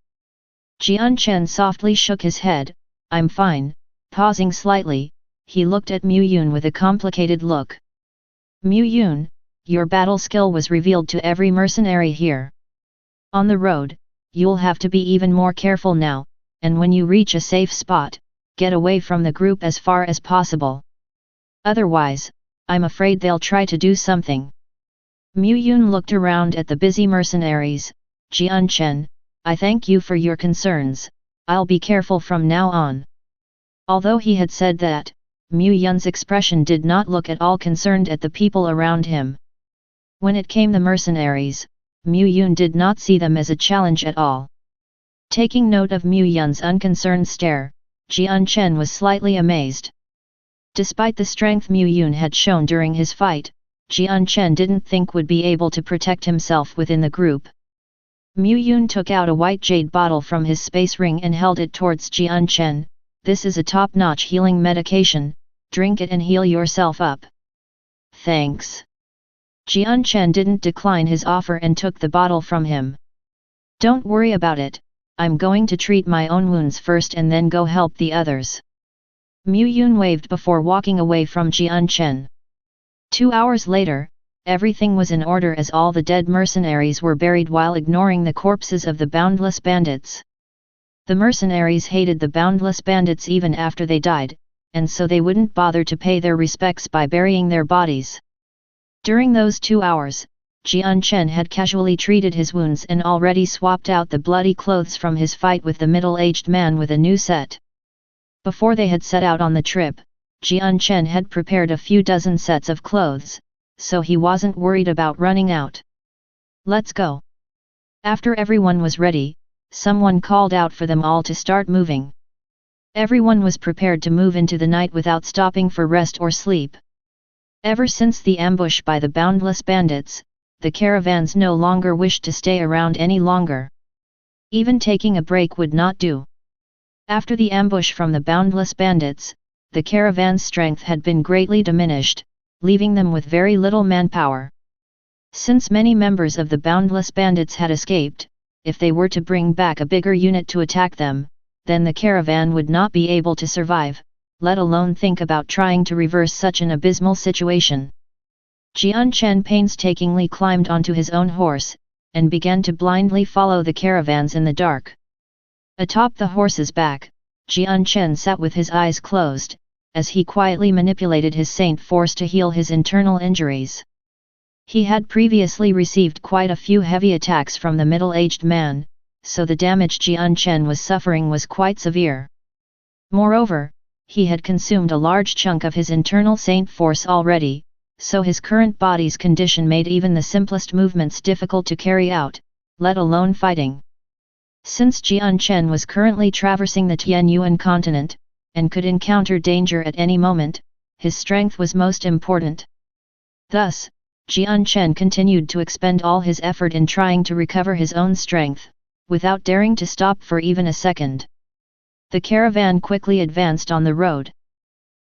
Jian Chen softly shook his head. I'm fine. Pausing slightly, he looked at Mu Yun with a complicated look. Mu Yun, your battle skill was revealed to every mercenary here. On the road, you'll have to be even more careful now, and when you reach a safe spot, get away from the group as far as possible. Otherwise, I'm afraid they'll try to do something. Mu Yun looked around at the busy mercenaries. Jian Chen, I thank you for your concerns. I'll be careful from now on. Although he had said that, Mu Yun's expression did not look at all concerned at the people around him. When it came the mercenaries, Mu Yun did not see them as a challenge at all. Taking note of Mu Yun's unconcerned stare, Jian Chen was slightly amazed. Despite the strength Mu Yun had shown during his fight, Jian Chen didn't think would be able to protect himself within the group. Mu Yun took out a white jade bottle from his space ring and held it towards Jian Chen. This is a top-notch healing medication, drink it and heal yourself up. Thanks. Jian Chen didn't decline his offer and took the bottle from him. Don't worry about it, I'm going to treat my own wounds first and then go help the others. Mu Yun waved before walking away from Jian Chen. 2 hours later, everything was in order as all the dead mercenaries were buried while ignoring the corpses of the boundless bandits. The mercenaries hated the boundless bandits even after they died, and so they wouldn't bother to pay their respects by burying their bodies. During those 2 hours, Jian Chen had casually treated his wounds and already swapped out the bloody clothes from his fight with the middle-aged man with a new set. Before they had set out on the trip, Jian Chen had prepared a few dozen sets of clothes, so he wasn't worried about running out. Let's go. After everyone was ready, someone called out for them all to start moving. Everyone was prepared to move into the night without stopping for rest or sleep. Ever since the ambush by the boundless bandits, the caravans no longer wished to stay around any longer. Even taking a break would not do. After the ambush from the boundless bandits, the caravan's strength had been greatly diminished, leaving them with very little manpower. Since many members of the boundless bandits had escaped, if they were to bring back a bigger unit to attack them, then the caravan would not be able to survive, let alone think about trying to reverse such an abysmal situation. Jian Chen painstakingly climbed onto his own horse, and began to blindly follow the caravans in the dark. Atop the horse's back, Jian Chen sat with his eyes closed, as he quietly manipulated his saint force to heal his internal injuries. He had previously received quite a few heavy attacks from the middle-aged man, so the damage Jian Chen was suffering was quite severe. Moreover, he had consumed a large chunk of his internal saint force already, so his current body's condition made even the simplest movements difficult to carry out, let alone fighting. Since Jian Chen was currently traversing the Tianyuan continent, and could encounter danger at any moment, his strength was most important. Thus, Jian Chen continued to expend all his effort in trying to recover his own strength, without daring to stop for even a second. The caravan quickly advanced on the road.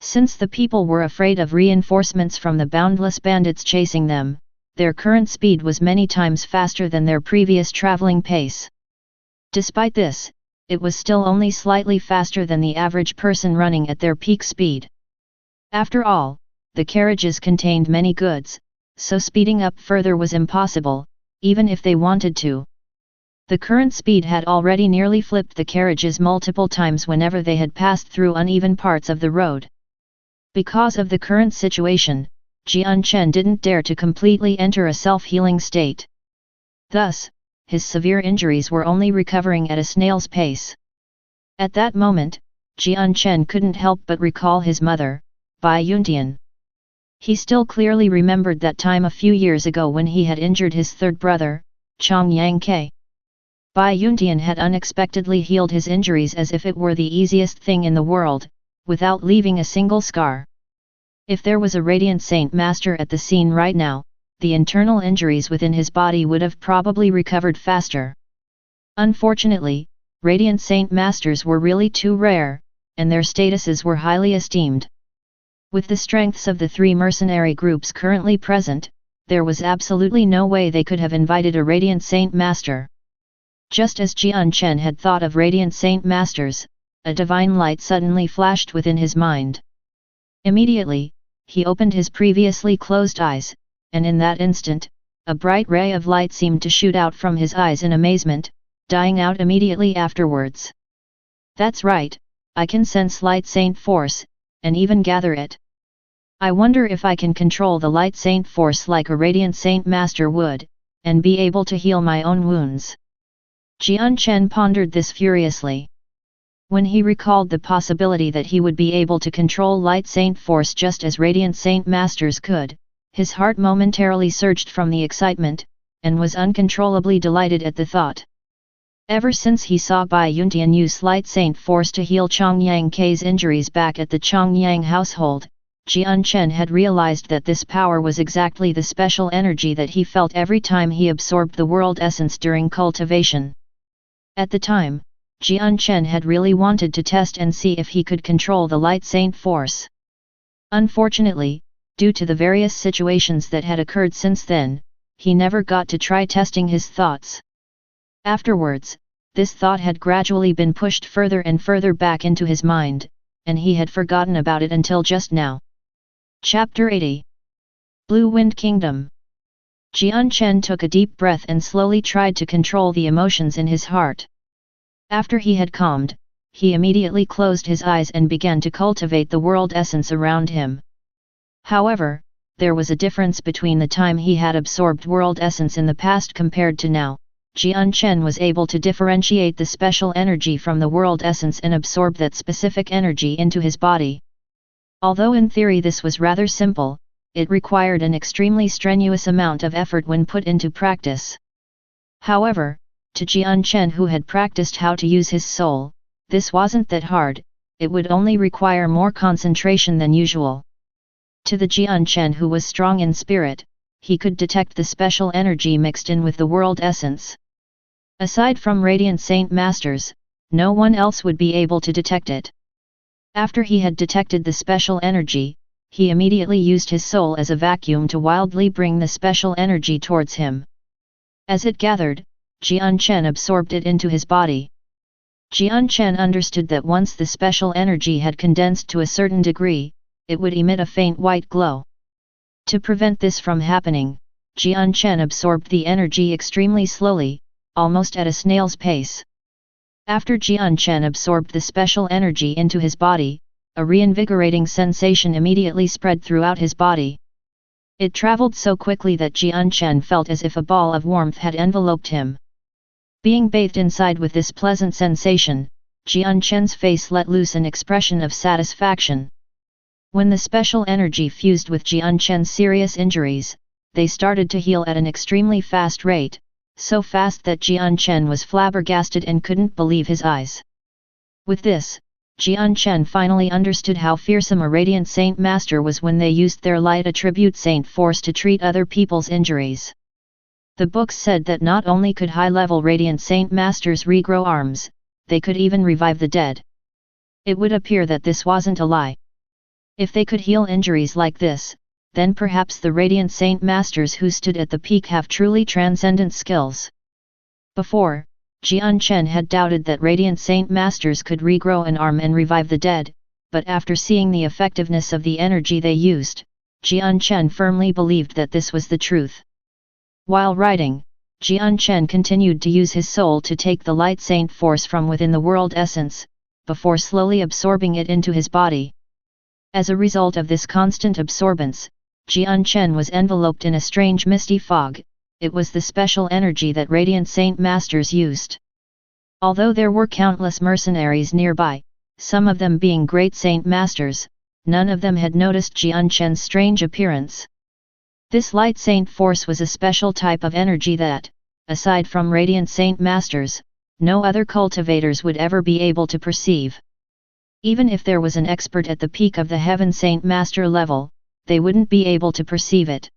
Since the people were afraid of reinforcements from the boundless bandits chasing them, their current speed was many times faster than their previous traveling pace. Despite this, it was still only slightly faster than the average person running at their peak speed. After all, the carriages contained many goods, so speeding up further was impossible, even if they wanted to. The current speed had already nearly flipped the carriages multiple times whenever they had passed through uneven parts of the road. Because of the current situation, Jian Chen didn't dare to completely enter a self-healing state. Thus, his severe injuries were only recovering at a snail's pace. At that moment, Jian Chen couldn't help but recall his mother, Bai Yuntian. He still clearly remembered that time a few years ago when he had injured his third brother, Chong Yang. Bai Yuntian had unexpectedly healed his injuries as if it were the easiest thing in the world, without leaving a single scar. If there was a Radiant Saint Master at the scene right now, the internal injuries within his body would have probably recovered faster. Unfortunately, Radiant Saint Masters were really too rare, and their statuses were highly esteemed. With the strengths of the three mercenary groups currently present, there was absolutely no way they could have invited a Radiant Saint Master. Just as Jian Chen had thought of Radiant Saint Masters, a divine light suddenly flashed within his mind. Immediately, he opened his previously closed eyes, and in that instant, a bright ray of light seemed to shoot out from his eyes in amazement, dying out immediately afterwards. That's right, I can sense light saint force, and even gather it. I wonder if I can control the light saint force like a Radiant Saint Master would, and be able to heal my own wounds. Jian Chen pondered this furiously. When he recalled the possibility that he would be able to control light saint force just as Radiant Saint Masters could, his heart momentarily surged from the excitement, and was uncontrollably delighted at the thought. Ever since he saw Bai Yuntian use light saint force to heal Chong Yang-K's injuries back at the Chong Yang household, Jian Chen had realized that this power was exactly the special energy that he felt every time he absorbed the world essence during cultivation. At the time, Jian Chen had really wanted to test and see if he could control the light saint force. Unfortunately, due to the various situations that had occurred since then, he never got to try testing his thoughts. Afterwards, this thought had gradually been pushed further and further back into his mind, and he had forgotten about it until just now. Chapter 80. Blue Wind Kingdom. Jian Chen took a deep breath and slowly tried to control the emotions in his heart. After he had calmed, he immediately closed his eyes and began to cultivate the world essence around him. However, there was a difference between the time he had absorbed world essence in the past compared to now. Jian Chen was able to differentiate the special energy from the world essence and absorb that specific energy into his body. Although in theory this was rather simple, it required an extremely strenuous amount of effort when put into practice. However, to Jian Chen who had practiced how to use his soul, this wasn't that hard, it would only require more concentration than usual. To the Jian Chen who was strong in spirit, he could detect the special energy mixed in with the world essence. Aside from Radiant Saint Masters, no one else would be able to detect it. After he had detected the special energy, he immediately used his soul as a vacuum to wildly bring the special energy towards him. As it gathered, Jian Chen absorbed it into his body. Jian Chen understood that once the special energy had condensed to a certain degree, it would emit a faint white glow. To prevent this from happening, Jian Chen absorbed the energy extremely slowly, almost at a snail's pace. After Jian Chen absorbed the special energy into his body, a reinvigorating sensation immediately spread throughout his body. It traveled so quickly that Jian Chen felt as if a ball of warmth had enveloped him. Being bathed inside with this pleasant sensation, Jian Chen's face let loose an expression of satisfaction. When the special energy fused with Jian Chen's serious injuries, they started to heal at an extremely fast rate, so fast that Jian Chen was flabbergasted and couldn't believe his eyes. With this, Jian Chen finally understood how fearsome a Radiant Saint Master was when they used their light attribute Saint Force to treat other people's injuries. The books said that not only could high-level Radiant Saint Masters regrow arms, they could even revive the dead. It would appear that this wasn't a lie. If they could heal injuries like this, then perhaps the Radiant Saint Masters who stood at the peak have truly transcendent skills. Before, Jian Chen had doubted that Radiant Saint Masters could regrow an arm and revive the dead, but after seeing the effectiveness of the energy they used, Jian Chen firmly believed that this was the truth. While writing, Jian Chen continued to use his soul to take the light saint force from within the world essence, before slowly absorbing it into his body. As a result of this constant absorbance, Jian Chen was enveloped in a strange misty fog. It was the special energy that Radiant Saint Masters used. Although there were countless mercenaries nearby, some of them being great Saint Masters, none of them had noticed Jian Chen's strange appearance. This light saint force was a special type of energy that, aside from Radiant Saint Masters, no other cultivators would ever be able to perceive. Even if there was an expert at the peak of the Heaven Saint Master level, they wouldn't be able to perceive it.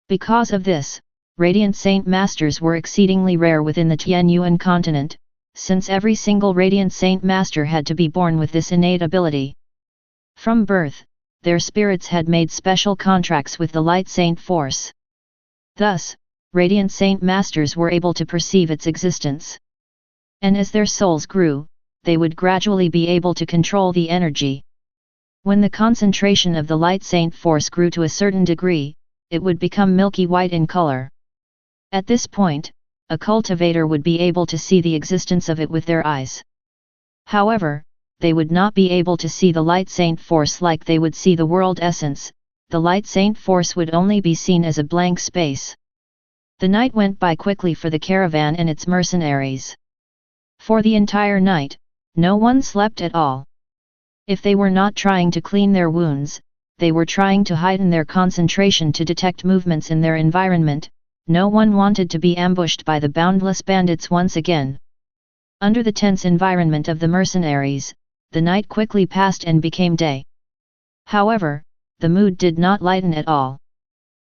Because of this, Radiant Saint Masters were exceedingly rare within the Tianyuan continent, since every single Radiant Saint Master had to be born with this innate ability. From birth, their spirits had made special contracts with the Light Saint Force. Thus, Radiant Saint Masters were able to perceive its existence. And as their souls grew, they would gradually be able to control the energy. When the concentration of the Light Saint Force grew to a certain degree, it would become milky white in color. At this point, a cultivator would be able to see the existence of it with their eyes. However, they would not be able to see the Light Saint Force like they would see the world essence. The Light Saint Force would only be seen as a blank space. The night went by quickly for the caravan and its mercenaries. For the entire night, no one slept at all. If they were not trying to clean their wounds, they were trying to heighten their concentration to detect movements in their environment. No one wanted to be ambushed by the boundless bandits once again. Under the tense environment of the mercenaries, the night quickly passed and became day. However, the mood did not lighten at all.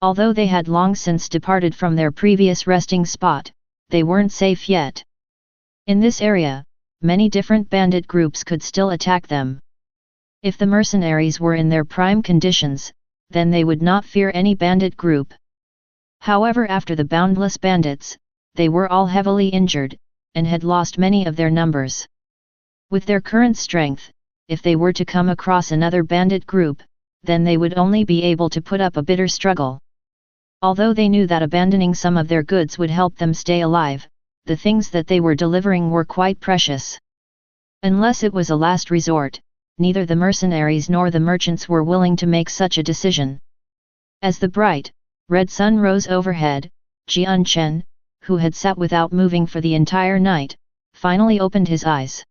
Although they had long since departed from their previous resting spot, they weren't safe yet. In this area, many different bandit groups could still attack them. If the mercenaries were in their prime conditions, then they would not fear any bandit group. However, after the boundless bandits, they were all heavily injured, and had lost many of their numbers. With their current strength, if they were to come across another bandit group, then they would only be able to put up a bitter struggle. Although they knew that abandoning some of their goods would help them stay alive, the things that they were delivering were quite precious. Unless it was a last resort, neither the mercenaries nor the merchants were willing to make such a decision. As the bright, red sun rose overhead, Jian Chen, who had sat without moving for the entire night, finally opened his eyes.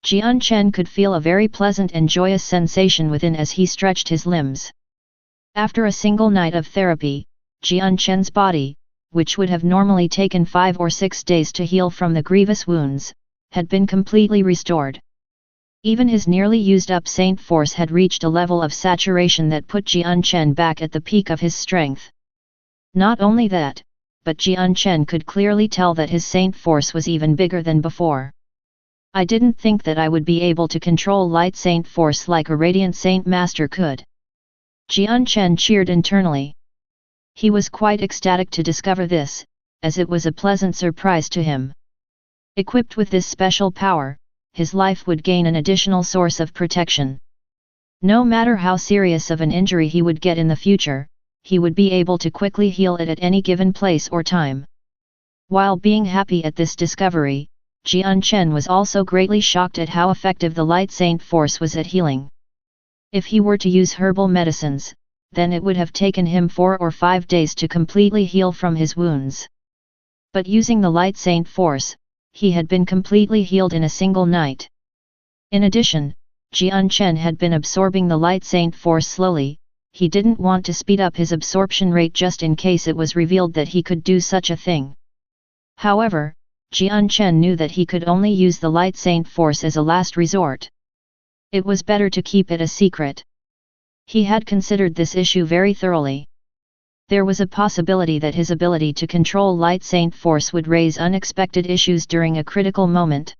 Jian Chen could feel a very pleasant and joyous sensation within as he stretched his limbs. After a single night of therapy, Jian Chen's body, which would have normally taken 5 or 6 days to heal from the grievous wounds, had been completely restored. Even his nearly used-up Saint Force had reached a level of saturation that put Jian Chen back at the peak of his strength. Not only that, but Jian Chen could clearly tell that his Saint Force was even bigger than before. I didn't think that I would be able to control Light Saint Force like a Radiant Saint Master could. Jian Chen cheered internally. He was quite ecstatic to discover this, as it was a pleasant surprise to him. Equipped with this special power, his life would gain an additional source of protection. No matter how serious of an injury he would get in the future, he would be able to quickly heal it at any given place or time. While being happy at this discovery, Jian Chen was also greatly shocked at how effective the Light Saint Force was at healing. If he were to use herbal medicines, then it would have taken him 4 or 5 days to completely heal from his wounds. But using the light saint force, he had been completely healed in a single night. In addition, Jian Chen had been absorbing the light saint force slowly. He didn't want to speed up his absorption rate just in case it was revealed that he could do such a thing. However, Jian Chen knew that he could only use the light saint force as a last resort. It was better to keep it a secret. He had considered this issue very thoroughly. There was a possibility that his ability to control light saint force would raise unexpected issues during a critical moment.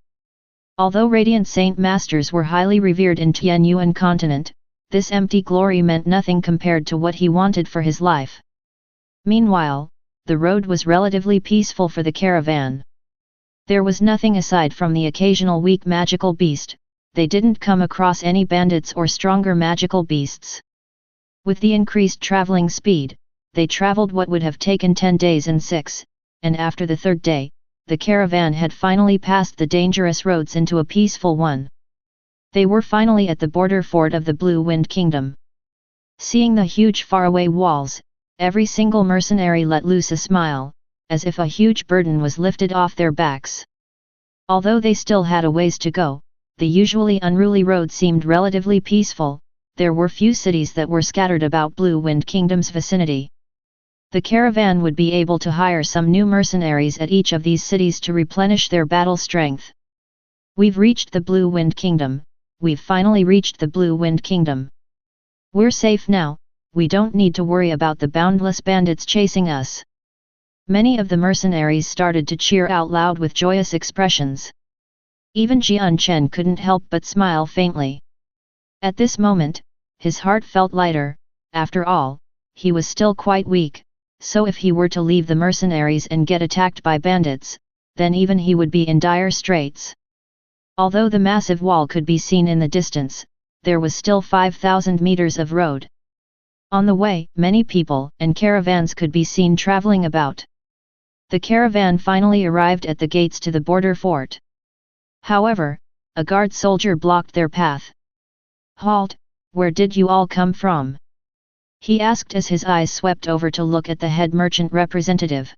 Although radiant saint masters were highly revered in Tianyuan continent, this empty glory meant nothing compared to what he wanted for his life. Meanwhile, the road was relatively peaceful for the caravan. There was nothing aside from the occasional weak magical beast. They didn't come across any bandits or stronger magical beasts. With the increased traveling speed, they traveled what would have taken 10 days and 6, and after the 3rd day, the caravan had finally passed the dangerous roads into a peaceful one. They were finally at the border fort of the Blue Wind Kingdom. Seeing the huge faraway walls, every single mercenary let loose a smile, as if a huge burden was lifted off their backs. Although they still had a ways to go, the usually unruly road seemed relatively peaceful. There were few cities that were scattered about Blue Wind Kingdom's vicinity. The caravan would be able to hire some new mercenaries at each of these cities to replenish their battle strength. We've reached the Blue Wind Kingdom. We've finally reached the Blue Wind Kingdom. We're safe now, we don't need to worry about the boundless bandits chasing us. Many of the mercenaries started to cheer out loud with joyous expressions. Even Jian Chen couldn't help but smile faintly. At this moment, his heart felt lighter. After all, he was still quite weak, so if he were to leave the mercenaries and get attacked by bandits, then even he would be in dire straits. Although the massive wall could be seen in the distance, there was still 5,000 meters of road. On the way, many people and caravans could be seen traveling about. The caravan finally arrived at the gates to the border fort. However, a guard soldier blocked their path. "Halt, where did you all come from?" he asked as his eyes swept over to look at the head merchant representative.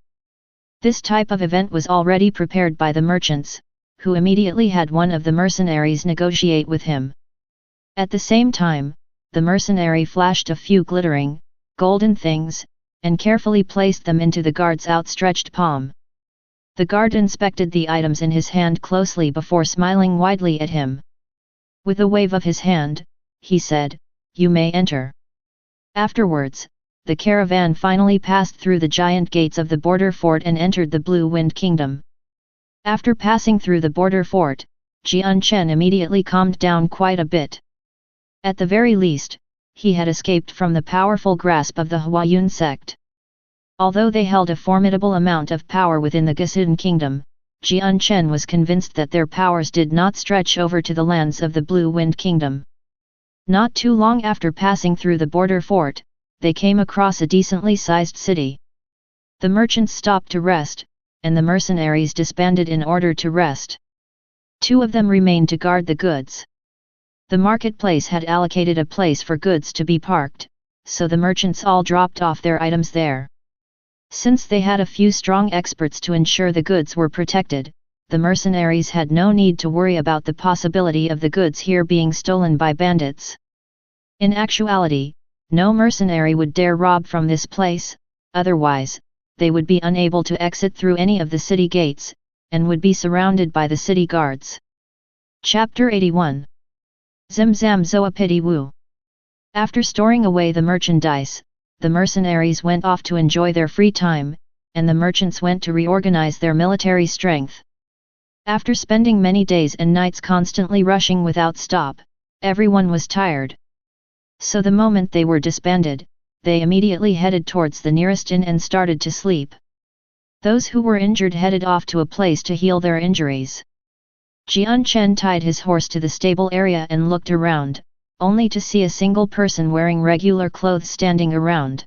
This type of event was already prepared by the merchants, who immediately had one of the mercenaries negotiate with him. At the same time, the mercenary flashed a few glittering, golden things, and carefully placed them into the guard's outstretched palm. The guard inspected the items in his hand closely before smiling widely at him. With a wave of his hand, he said, "You may enter." Afterwards, the caravan finally passed through the giant gates of the border fort and entered the Blue Wind Kingdom. After passing through the border fort, Jian Chen immediately calmed down quite a bit. At the very least, he had escaped from the powerful grasp of the Huayun sect. Although they held a formidable amount of power within the Guisin Kingdom, Jian Chen was convinced that their powers did not stretch over to the lands of the Blue Wind Kingdom. Not too long after passing through the border fort, they came across a decently sized city. The merchants stopped to rest, and the mercenaries disbanded in order to rest. 2 of them remained to guard the goods. The marketplace had allocated a place for goods to be parked, so the merchants all dropped off their items there. Since they had a few strong experts to ensure the goods were protected, the mercenaries had no need to worry about the possibility of the goods here being stolen by bandits. In actuality, no mercenary would dare rob from this place, otherwise, they would be unable to exit through any of the city gates, and would be surrounded by the city guards. Chapter 81. Zimzam Zoa Pity Wu. After storing away the merchandise, the mercenaries went off to enjoy their free time, and the merchants went to reorganize their military strength. After spending many days and nights constantly rushing without stop, everyone was tired. So the moment they were disbanded, they immediately headed towards the nearest inn and started to sleep. Those who were injured headed off to a place to heal their injuries. Jian Chen tied his horse to the stable area and looked around, only to see a single person wearing regular clothes standing around.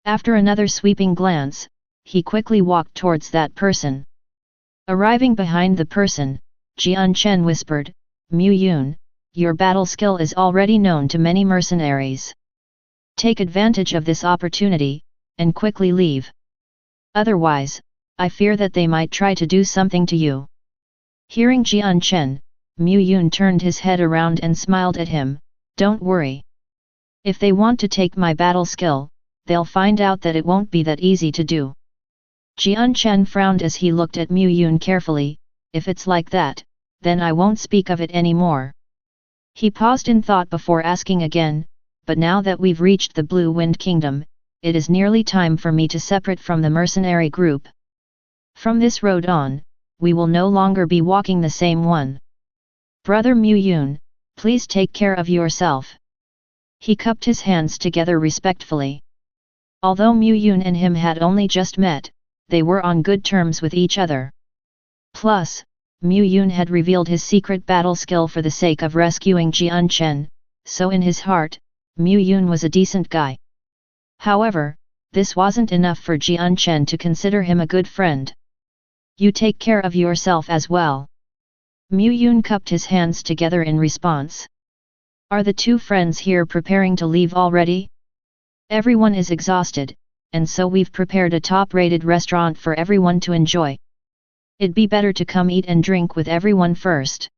After another sweeping glance, he quickly walked towards that person. Arriving behind the person, Jian Chen whispered, "Mu Yun, your battle skill is already known to many mercenaries. Take advantage of this opportunity, and quickly leave. Otherwise, I fear that they might try to do something to you." Hearing Jian Chen, Mu Yun turned his head around and smiled at him. "Don't worry. If they want to take my battle skill, they'll find out that it won't be that easy to do." Jian Chen frowned as he looked at Mu Yun carefully. "If it's like that, then I won't speak of it anymore." He paused in thought before asking again, "But now that we've reached the Blue Wind Kingdom, it is nearly time for me to separate from the mercenary group. From this road on, we will no longer be walking the same one. Brother Mu Yun, please take care of yourself." He cupped his hands together respectfully. Although Mu Yun and him had only just met, they were on good terms with each other. Plus, Mu Yun had revealed his secret battle skill for the sake of rescuing Jian Chen, so in his heart, Mu Yun was a decent guy. However, this wasn't enough for Jian Chen to consider him a good friend. "You take care of yourself as well." Mu Yun cupped his hands together in response. "Are the two friends here preparing to leave already?" "Everyone is exhausted, and so we've prepared a top-rated restaurant for everyone to enjoy. It'd be better to come eat and drink with everyone first."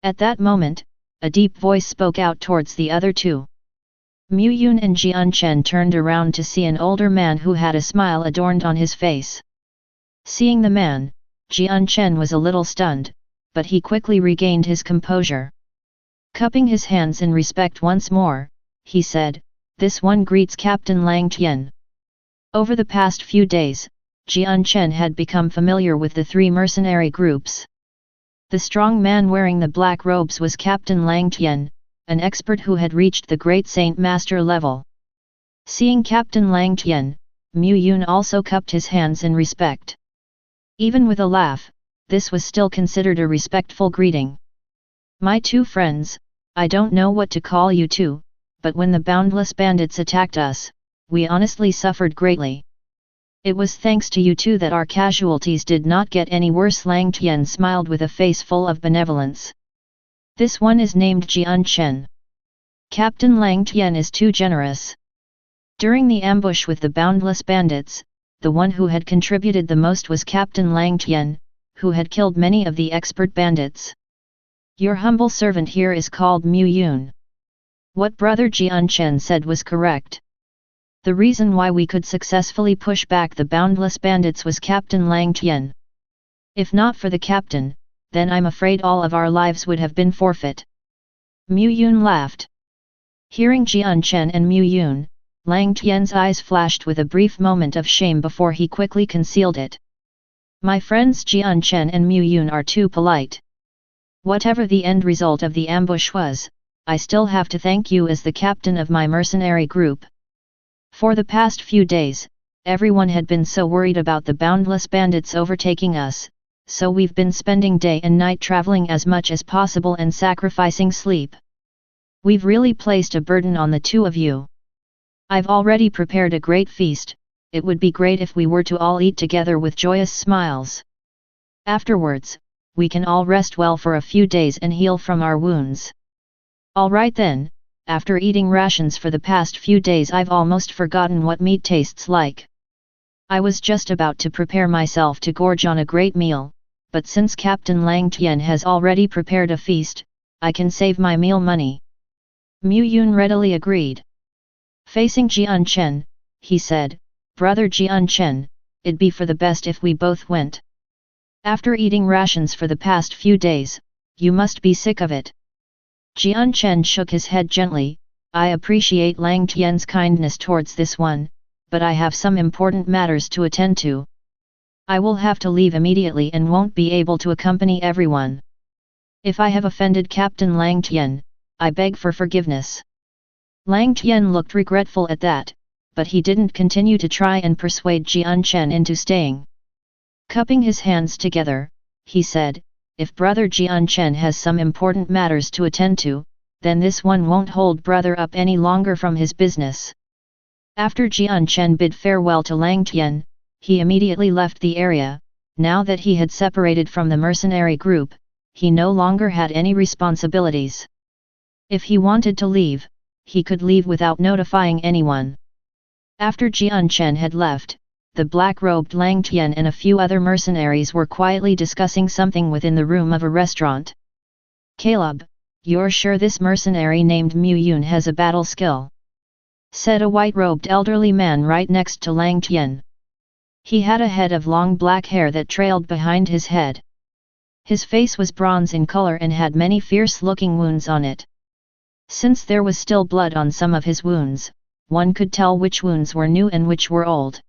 At that moment, a deep voice spoke out towards the other two. Mu Yun and Jian Chen turned around to see an older man who had a smile adorned on his face. Seeing the man, Jian Chen was a little stunned, but he quickly regained his composure. Cupping his hands in respect once more, he said, "This one greets Captain Lang Tian." Over the past few days, Jian Chen had become familiar with the three mercenary groups. The strong man wearing the black robes was Captain Lang Tian, an expert who had reached the Great Saint Master level. Seeing Captain Lang Tian, Mu Yun also cupped his hands in respect. Even with a laugh, this was still considered a respectful greeting. "My two friends, I don't know what to call you two, but when the boundless bandits attacked us, we honestly suffered greatly. It was thanks to you two that our casualties did not get any worse." Lang Tian smiled with a face full of benevolence. "This one is named Jian Chen. Captain Lang Tian is too generous." During the ambush with the boundless bandits, the one who had contributed the most was Captain Lang Tian, who had killed many of the expert bandits. "Your humble servant here is called Mu Yun." What Brother Jian Chen said was correct. The reason why we could successfully push back the boundless bandits was Captain Lang Tian. If not for the captain, then I'm afraid all of our lives would have been forfeit. Mu Yun laughed. Hearing Jian Chen and Mu Yun, Lang Tian's eyes flashed with a brief moment of shame before he quickly concealed it. "My friends Jian Chen and Mu Yun are too polite. Whatever the end result of the ambush was, I still have to thank you as the captain of my mercenary group. For the past few days, everyone had been so worried about the boundless bandits overtaking us, so we've been spending day and night traveling as much as possible and sacrificing sleep. We've really placed a burden on the two of you. I've already prepared a great feast. It would be great if we were to all eat together with joyous smiles. Afterwards, we can all rest well for a few days and heal from our wounds." "Alright then, after eating rations for the past few days I've almost forgotten what meat tastes like. I was just about to prepare myself to gorge on a great meal, but since Captain Lang Tian has already prepared a feast, I can save my meal money." Mu Yun readily agreed. Facing Jian Chen, he said, "Brother Jian Chen, it'd be for the best if we both went. After eating rations for the past few days, you must be sick of it." Jian Chen shook his head gently. "I appreciate Lang Tian's kindness towards this one, but I have some important matters to attend to. I will have to leave immediately and won't be able to accompany everyone. If I have offended Captain Lang Tian, I beg for forgiveness." Lang Tian looked regretful at that, but he didn't continue to try and persuade Jian Chen into staying. Cupping his hands together, he said, "If Brother Jian Chen has some important matters to attend to, then this one won't hold brother up any longer from his business." After Jian Chen bid farewell to Lang Tian, he immediately left the area. Now that he had separated from the mercenary group, he no longer had any responsibilities. If he wanted to leave, he could leave without notifying anyone. After Jian Chen had left, the black-robed Lang Tian and a few other mercenaries were quietly discussing something within the room of a restaurant. "Caleb, you're sure this mercenary named Mu Yun has a battle skill?" said a white-robed elderly man right next to Lang Tian. He had a head of long black hair that trailed behind his head. His face was bronze in color and had many fierce-looking wounds on it. Since there was still blood on some of his wounds, one could tell which wounds were new and which were old.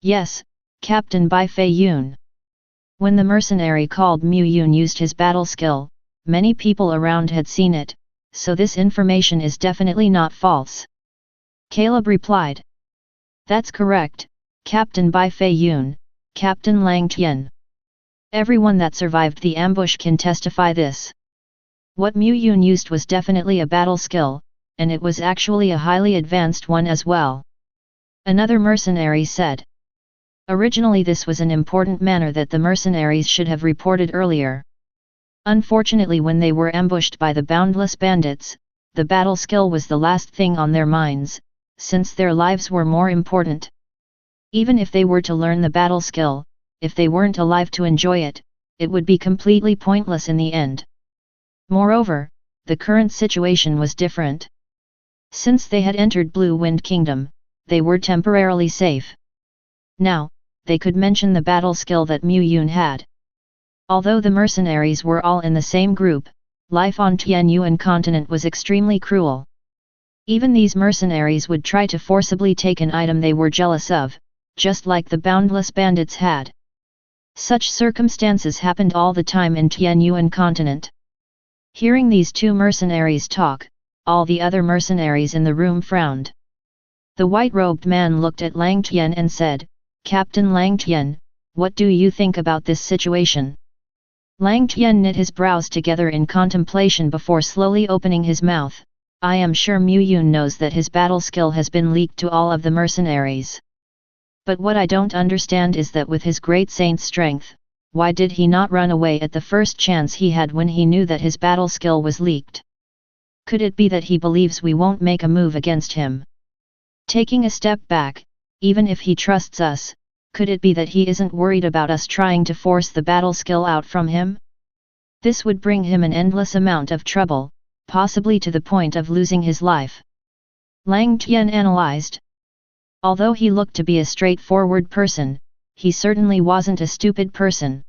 "Yes, Captain Bai Fei Yun." When the mercenary called Mu Yun used his battle skill, many people around had seen it, so this information is definitely not false. Caleb replied. "That's correct, Captain Bai Fei Yun, Captain Lang Tian. Everyone that survived the ambush can testify this. What Mu Yun used was definitely a battle skill, and it was actually a highly advanced one as well," another mercenary said. Originally this was an important matter that the mercenaries should have reported earlier. Unfortunately, when they were ambushed by the boundless bandits, the battle skill was the last thing on their minds, since their lives were more important. Even if they were to learn the battle skill, if they weren't alive to enjoy it, it would be completely pointless in the end. Moreover, the current situation was different. Since they had entered Blue Wind Kingdom, they were temporarily safe. Now, they could mention the battle skill that Mu Yun had. Although the mercenaries were all in the same group, life on Tianyuan continent was extremely cruel. Even these mercenaries would try to forcibly take an item they were jealous of, just like the boundless bandits had. Such circumstances happened all the time in Tianyuan continent. Hearing these two mercenaries talk, all the other mercenaries in the room frowned. The white-robed man looked at Lang Tian and said, "Captain Lang Tian, what do you think about this situation?" Lang Tian knit his brows together in contemplation before slowly opening his mouth. "I am sure Mu Yun knows that his battle skill has been leaked to all of the mercenaries. But what I don't understand is that with his great saint's strength, why did he not run away at the first chance he had when he knew that his battle skill was leaked? Could it be that he believes we won't make a move against him? Taking a step back, even if he trusts us, could it be that he isn't worried about us trying to force the battle skill out from him? This would bring him an endless amount of trouble, possibly to the point of losing his life." Lang Tian analyzed. Although he looked to be a straightforward person, he certainly wasn't a stupid person.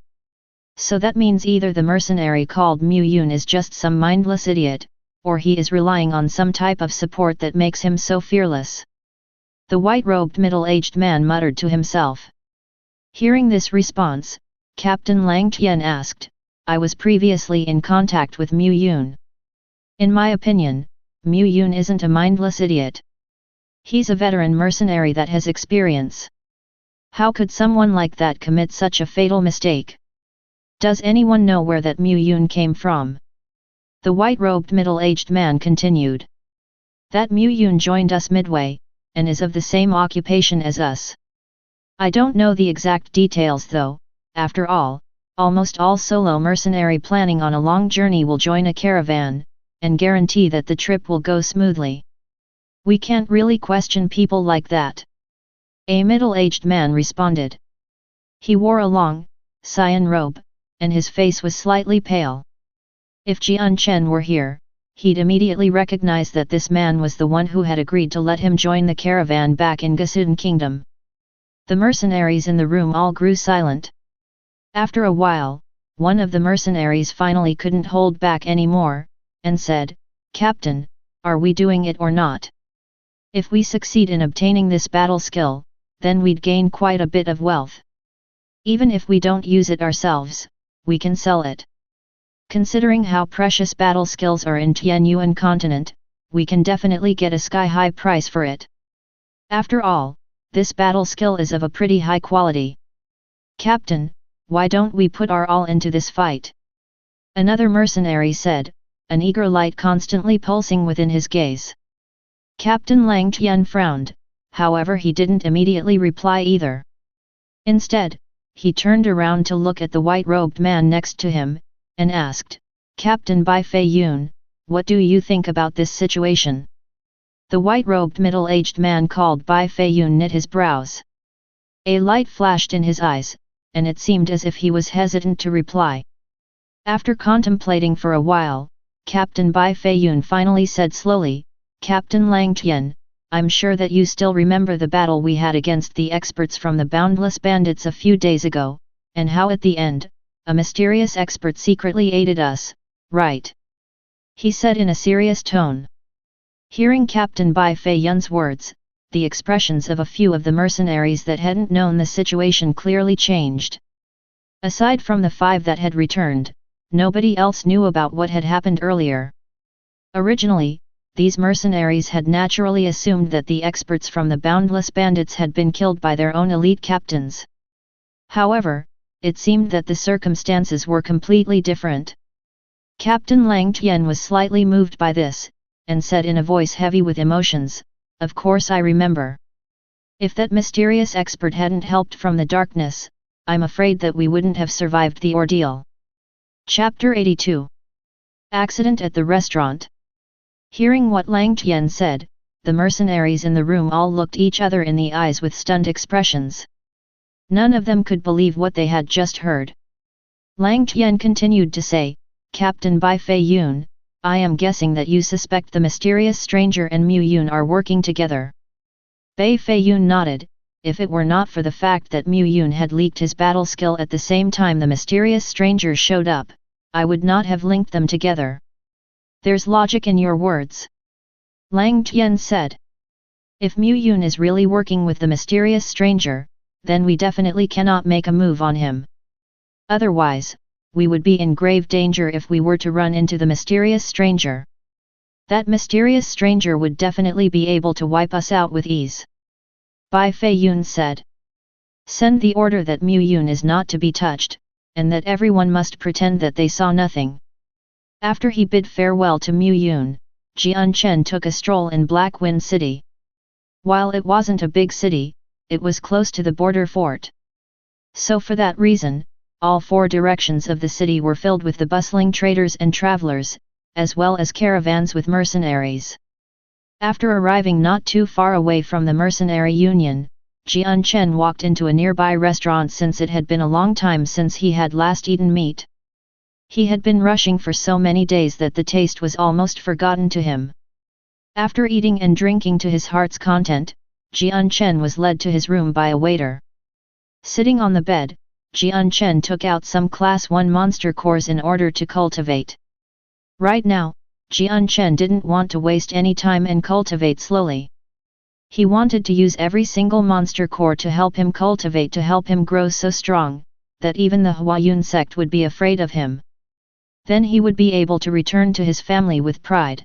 So that means either the mercenary called Mu Yun is just some mindless idiot, or he is relying on some type of support that makes him so fearless. The white-robed middle-aged man muttered to himself. Hearing this response, Captain Lang Tian asked, "I was previously in contact with Mu Yun. In my opinion, Mu Yun isn't a mindless idiot. He's a veteran mercenary that has experience. How could someone like that commit such a fatal mistake? Does anyone know where that Mu Yun came from?" The white-robed middle-aged man continued. "That Mu Yun joined us midway, and is of the same occupation as us. I don't know the exact details though. After all, almost all solo mercenary planning on a long journey will join a caravan, and guarantee that the trip will go smoothly. We can't really question people like that," a middle-aged man responded. He wore a long, cyan robe, and his face was slightly pale. If Jian Chen were here, he'd immediately recognize that this man was the one who had agreed to let him join the caravan back in Gusun Kingdom. The mercenaries in the room all grew silent. After a while, one of the mercenaries finally couldn't hold back anymore, and said, "Captain, are we doing it or not? If we succeed in obtaining this battle skill, then we'd gain quite a bit of wealth. Even if we don't use it ourselves, we can sell it. Considering how precious battle skills are in Tianyuan continent, we can definitely get a sky-high price for it. After all, this battle skill is of a pretty high quality. Captain, why don't we put our all into this fight?" Another mercenary said, an eager light constantly pulsing within his gaze. Captain Lang Tian frowned, however he didn't immediately reply either. Instead, he turned around to look at the white-robed man next to him, and asked, "Captain Bai Fei Yun, what do you think about this situation?" The white-robed middle-aged man called Bai Feiyun knit his brows. A light flashed in his eyes, and it seemed as if he was hesitant to reply. After contemplating for a while, Captain Bai Feiyun finally said slowly, "Captain Lang Tian, I'm sure that you still remember the battle we had against the experts from the Boundless Bandits a few days ago, and how at the end, a mysterious expert secretly aided us, right?" he said in a serious tone. Hearing Captain Bai Feiyun's words, the expressions of a few of the mercenaries that hadn't known the situation clearly changed. Aside from the 5 that had returned, nobody else knew about what had happened earlier. Originally, these mercenaries had naturally assumed that the experts from the Boundless Bandits had been killed by their own elite captains. However, it seemed that the circumstances were completely different. Captain Lang Tian was slightly moved by this, and said in a voice heavy with emotions, "Of course I remember. If that mysterious expert hadn't helped from the darkness, I'm afraid that we wouldn't have survived the ordeal." Chapter 82. Accident at the Restaurant. Hearing what Lang Tian said, the mercenaries in the room all looked each other in the eyes with stunned expressions. None of them could believe what they had just heard. Lang Tian continued to say, "Captain Bai Feiyun, I am guessing that you suspect the mysterious stranger and Mu Yun are working together." Bai Feiyun nodded. If it were not for the fact that Mu Yun had leaked his battle skill at the same time the mysterious stranger showed up, I would not have linked them together. "There's logic in your words," Lang Tian said. "If Mu Yun is really working with the mysterious stranger, then we definitely cannot make a move on him. Otherwise, we would be in grave danger if we were to run into the mysterious stranger. That mysterious stranger would definitely be able to wipe us out with ease." Bai Feiyun said. "Send the order that Mu Yun is not to be touched, and that everyone must pretend that they saw nothing." After he bid farewell to Mu Yun, Jian Chen took a stroll in Black Wind City. While it wasn't a big city, it was close to the border fort. So for that reason, all 4 directions of the city were filled with the bustling traders and travelers, as well as caravans with mercenaries. After arriving not too far away from the mercenary union, Jian Chen walked into a nearby restaurant since it had been a long time since he had last eaten meat. He had been rushing for so many days that the taste was almost forgotten to him. After eating and drinking to his heart's content, Jian Chen was led to his room by a waiter. Sitting on the bed, Jian Chen took out some Class 1 monster cores in order to cultivate. Right now, Jian Chen didn't want to waste any time and cultivate slowly. He wanted to use every single monster core to help him cultivate, to help him grow so strong, that even the Huayun sect would be afraid of him. Then he would be able to return to his family with pride.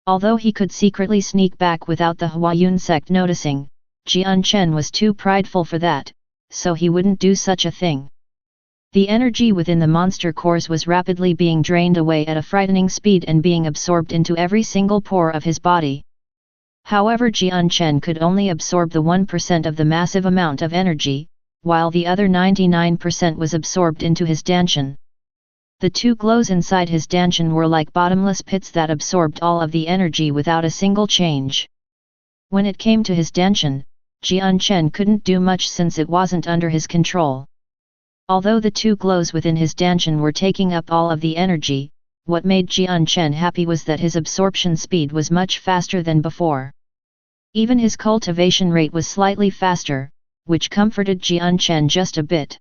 Although he could secretly sneak back without the Huayun sect noticing, Jian Chen was too prideful for that, so he wouldn't do such a thing. The energy within the monster cores was rapidly being drained away at a frightening speed and being absorbed into every single pore of his body. However, Jian Chen could only absorb the 1% of the massive amount of energy, while the other 99% was absorbed into his danshan. The 2 glows inside his danshan were like bottomless pits that absorbed all of the energy without a single change. When it came to his danshan, Jian Chen couldn't do much since it wasn't under his control. Although the 2 glows within his danshan were taking up all of the energy, what made Jian Chen happy was that his absorption speed was much faster than before. Even his cultivation rate was slightly faster, which comforted Jian Chen just a bit.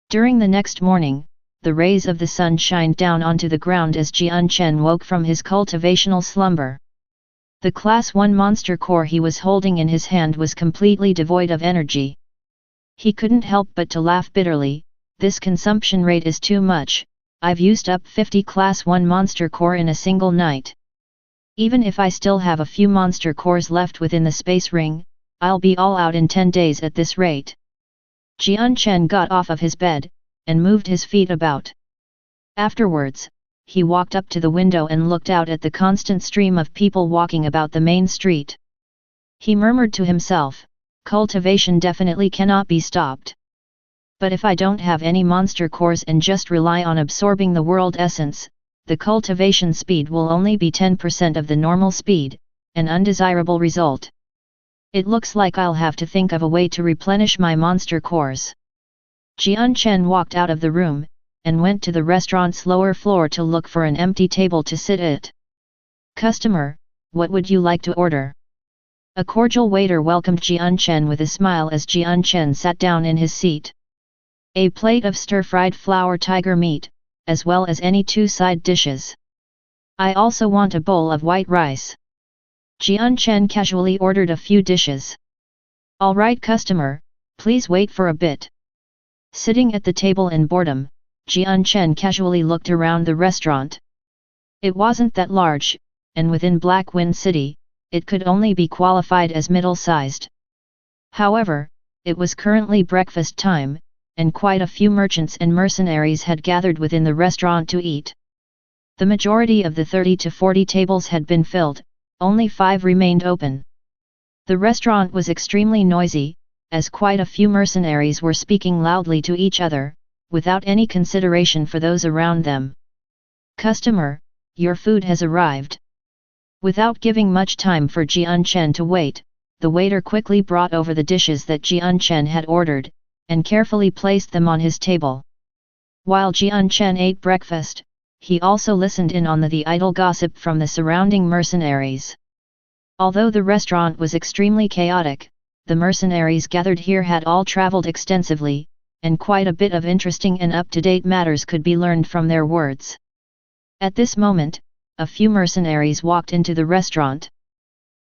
During the next morning, the rays of the sun shined down onto the ground as Jian Chen woke from his cultivational slumber. The Class 1 monster core he was holding in his hand was completely devoid of energy. He couldn't help but to laugh bitterly. "This consumption rate is too much. I've used up 50 Class 1 monster core in a single night. Even if I still have a few monster cores left within the space ring, I'll be all out in 10 days at this rate." Jian Chen got off of his bed, and moved his feet about. Afterwards, he walked up to the window and looked out at the constant stream of people walking about the main street. He murmured to himself, "Cultivation definitely cannot be stopped. But if I don't have any monster cores and just rely on absorbing the world essence, the cultivation speed will only be 10% of the normal speed, an undesirable result. It looks like I'll have to think of a way to replenish my monster cores. Jian Chen walked out of the room, and went to the restaurant's lower floor to look for an empty table to sit at. "Customer, what would you like to order?" A cordial waiter welcomed Jian Chen with a smile as Jian Chen sat down in his seat. "A plate of stir-fried flour tiger meat, as well as any 2 side dishes. I also want a bowl of white rice." Jian Chen casually ordered a few dishes. "All right customer, please wait for a bit." Sitting at the table in boredom, Jian Chen casually looked around the restaurant. It wasn't that large, and within Black Wind City, it could only be qualified as middle-sized. However, it was currently breakfast time, and quite a few merchants and mercenaries had gathered within the restaurant to eat. The majority of the 30 to 40 tables had been filled, only 5 remained open. The restaurant was extremely noisy, as quite a few mercenaries were speaking loudly to each other, without any consideration for those around them. "Customer, your food has arrived." Without giving much time for Jian Chen to wait, the waiter quickly brought over the dishes that Jian Chen had ordered, and carefully placed them on his table. While Jian Chen ate breakfast, he also listened in on the idle gossip from the surrounding mercenaries. Although the restaurant was extremely chaotic, the mercenaries gathered here had all traveled extensively, and quite a bit of interesting and up-to-date matters could be learned from their words. At this moment, a few mercenaries walked into the restaurant.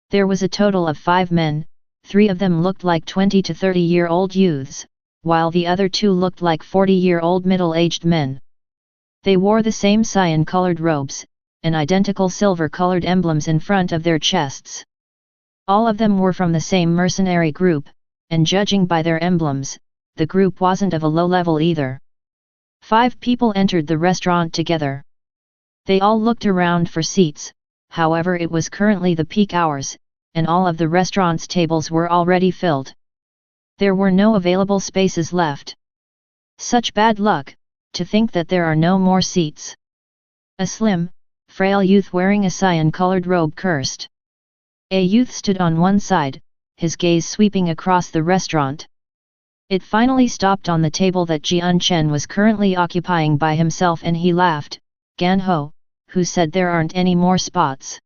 There was a total of 5 men, 3 of them looked like 20 to 30-year-old youths, while the other 2 looked like 40-year-old middle-aged men. They wore the same cyan-colored robes, and identical silver-colored emblems in front of their chests. All of them were from the same mercenary group, and judging by their emblems, the group wasn't of a low level either. 5 people entered the restaurant together. They all looked around for seats, however it was currently the peak hours, and all of the restaurant's tables were already filled. There were no available spaces left. Such bad luck, to think that there are no more seats. A slim, frail youth wearing a cyan-colored robe cursed. A youth stood on one side, his gaze sweeping across the restaurant. It finally stopped on the table that Jian Chen was currently occupying by himself and he laughed. "Jianghu, who said there aren't any more spots?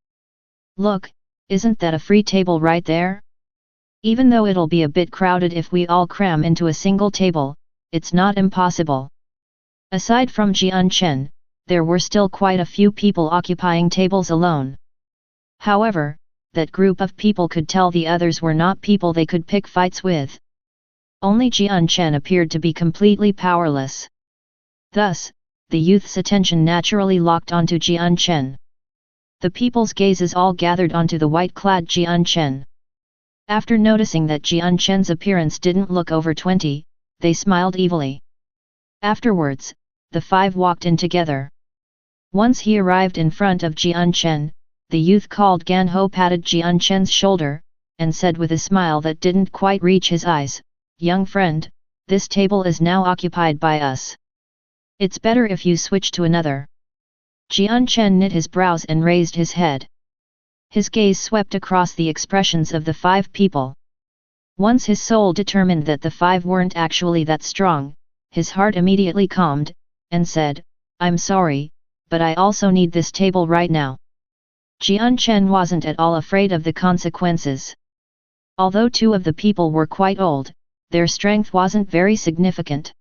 Look, isn't that a free table right there? Even though it'll be a bit crowded if we all cram into a single table, it's not impossible." Aside from Jian Chen, there were still quite a few people occupying tables alone. However, that group of people could tell the others were not people they could pick fights with. Only Jian Chen appeared to be completely powerless. Thus, the youth's attention naturally locked onto Jian Chen. The people's gazes all gathered onto the white-clad Jian Chen. After noticing that Jian Chen's appearance didn't look over 20, they smiled evilly. Afterwards, the 5 walked in together. Once he arrived in front of Jian Chen, the youth called Jianghu patted Jian Chen's shoulder, and said with a smile that didn't quite reach his eyes, "Young friend, this table is now occupied by us. It's better if you switch to another." Jian Chen knit his brows and raised his head. His gaze swept across the expressions of the 5 people. Once his soul determined that the 5 weren't actually that strong, his heart immediately calmed, and said, "I'm sorry, but I also need this table right now." Jian Chen wasn't at all afraid of the consequences. Although 2 of the people were quite old, their strength wasn't very significant.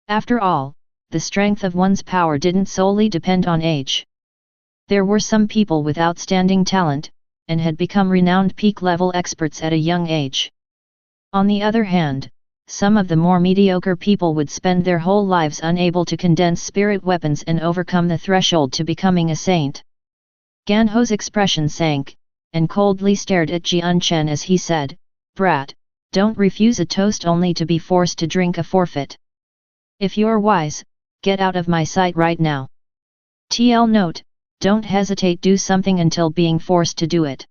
After all, the strength of one's power didn't solely depend on age. There were some people with outstanding talent, and had become renowned peak-level experts at a young age. On the other hand, some of the more mediocre people would spend their whole lives unable to condense spirit weapons and overcome the threshold to becoming a saint. Jianghu's expression sank, and coldly stared at Jian Chen as he said, "Brat, don't refuse a toast only to be forced to drink a forfeit. If you're wise, get out of my sight right now. TL note, don't hesitate, do something until being forced to do it."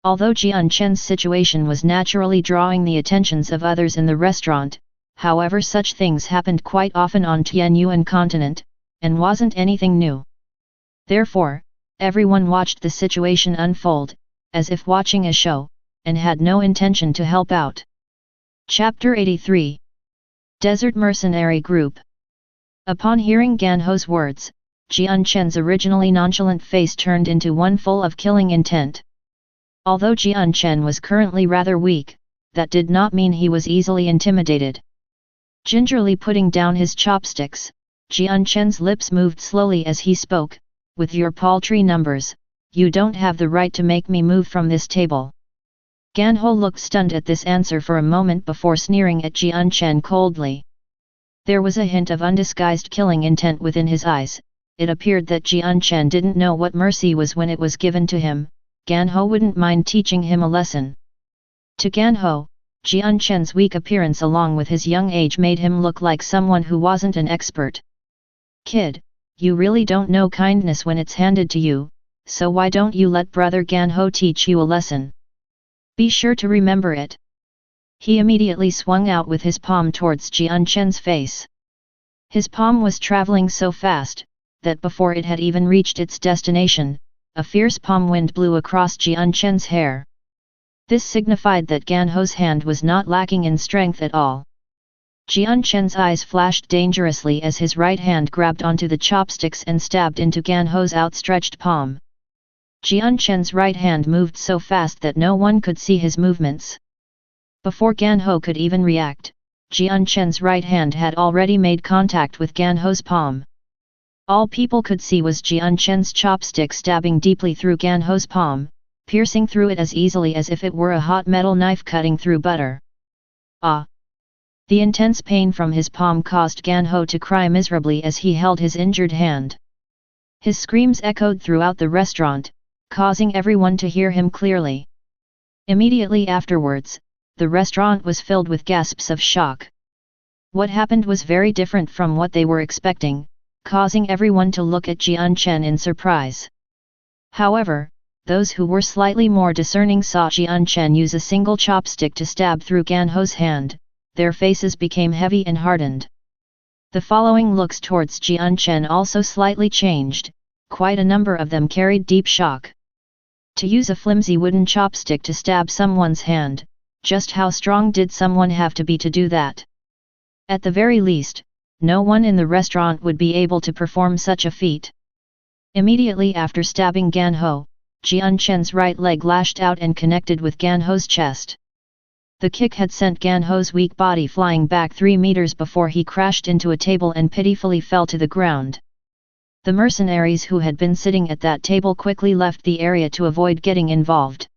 Although Jian Chen's situation was naturally drawing the attentions of others in the restaurant, however such things happened quite often on Tianyuan continent, and wasn't anything new. Therefore, everyone watched the situation unfold, as if watching a show, and had no intention to help out. Chapter 83. Desert Mercenary Group. Upon hearing Ganho's words, Jian Chen's originally nonchalant face turned into one full of killing intent. Although Jian Chen was currently rather weak, that did not mean he was easily intimidated. Gingerly putting down his chopsticks, Jian Chen's lips moved slowly as he spoke, "With your paltry numbers, you don't have the right to make me move from this table." Ganho looked stunned at this answer for a moment before sneering at Jian Chen coldly. There was a hint of undisguised killing intent within his eyes. It appeared that Jian Chen didn't know what mercy was when it was given to him. Ganho wouldn't mind teaching him a lesson. To Ganho, Jian Chen's weak appearance along with his young age made him look like someone who wasn't an expert. "Kid, you really don't know kindness when it's handed to you, so why don't you let brother Ganho teach you a lesson? Be sure to remember it." He immediately swung out with his palm towards Jian Chen's face. His palm was traveling so fast, that before it had even reached its destination, a fierce palm wind blew across Jian Chen's hair. This signified that Ganho's hand was not lacking in strength at all. Jian Chen's eyes flashed dangerously as his right hand grabbed onto the chopsticks and stabbed into Ganho's outstretched palm. Jian Chen's right hand moved so fast that no one could see his movements. Before Ganho could even react, Jian Chen's right hand had already made contact with Ganho's palm. All people could see was Jian Chen's chopstick stabbing deeply through Ganho's palm, piercing through it as easily as if it were a hot metal knife cutting through butter. "Ah!" The intense pain from his palm caused Ganho to cry miserably as he held his injured hand. His screams echoed throughout the restaurant, causing everyone to hear him clearly. Immediately afterwards, the restaurant was filled with gasps of shock. What happened was very different from what they were expecting, causing everyone to look at Jian Chen in surprise. However, those who were slightly more discerning saw Jian Chen use a single chopstick to stab through Ganho's hand. Their faces became heavy and hardened. The following looks towards Jian Chen also slightly changed. Quite a number of them carried deep shock. To use a flimsy wooden chopstick to stab someone's hand, just how strong did someone have to be to do that? At the very least, no one in the restaurant would be able to perform such a feat. Immediately after stabbing Ganho, Jian Chen's right leg lashed out and connected with Ganho's chest. The kick had sent Ganho's weak body flying back 3 meters before he crashed into a table and pitifully fell to the ground. The mercenaries who had been sitting at that table quickly left the area to avoid getting involved.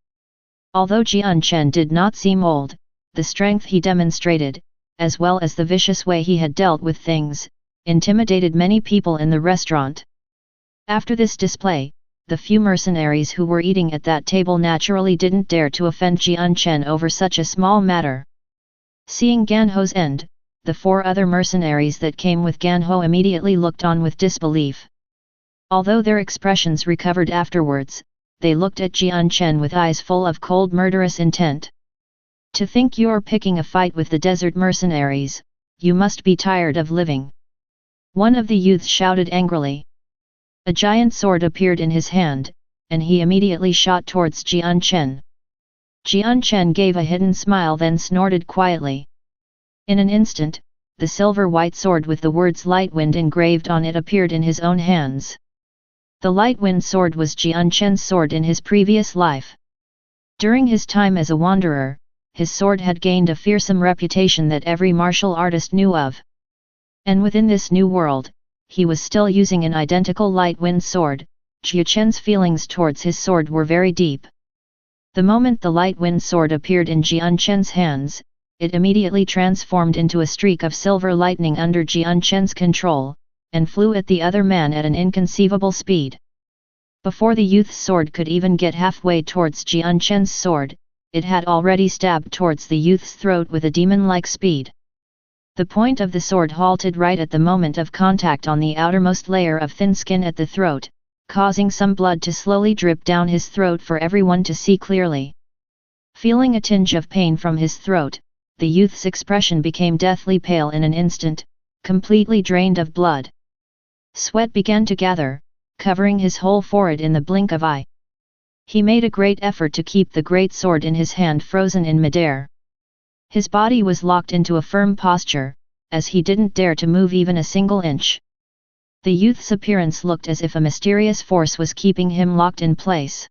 Although Jian Chen did not seem old, the strength he demonstrated, as well as the vicious way he had dealt with things, intimidated many people in the restaurant. After this display, the few mercenaries who were eating at that table naturally didn't dare to offend Jian Chen over such a small matter. Seeing Ganho's end, the 4 other mercenaries that came with Ganho immediately looked on with disbelief. Although their expressions recovered afterwards, they looked at Jian Chen with eyes full of cold murderous intent. "To think you're picking a fight with the desert mercenaries, you must be tired of living," one of the youths shouted angrily. A giant sword appeared in his hand, and he immediately shot towards Jian Chen. Jian Chen gave a hidden smile then snorted quietly. In an instant, the silver-white sword with the words Lightwind engraved on it appeared in his own hands. The Lightwind sword was Jian Chen's sword in his previous life. During his time as a wanderer, his sword had gained a fearsome reputation that every martial artist knew of. And within this new world, he was still using an identical Lightwind sword. Jian Chen's feelings towards his sword were very deep. The moment the Lightwind sword appeared in Jian Chen's hands, it immediately transformed into a streak of silver lightning under Jian Chen's control, and flew at the other man at an inconceivable speed. Before the youth's sword could even get halfway towards Jian Chen's sword, it had already stabbed towards the youth's throat with a demon-like speed. The point of the sword halted right at the moment of contact on the outermost layer of thin skin at the throat, causing some blood to slowly drip down his throat for everyone to see clearly. Feeling a tinge of pain from his throat, the youth's expression became deathly pale in an instant, completely drained of blood. Sweat began to gather, covering his whole forehead in the blink of an eye. He made a great effort to keep the great sword in his hand frozen in midair. His body was locked into a firm posture, as he didn't dare to move even a single inch. The youth's appearance looked as if a mysterious force was keeping him locked in place.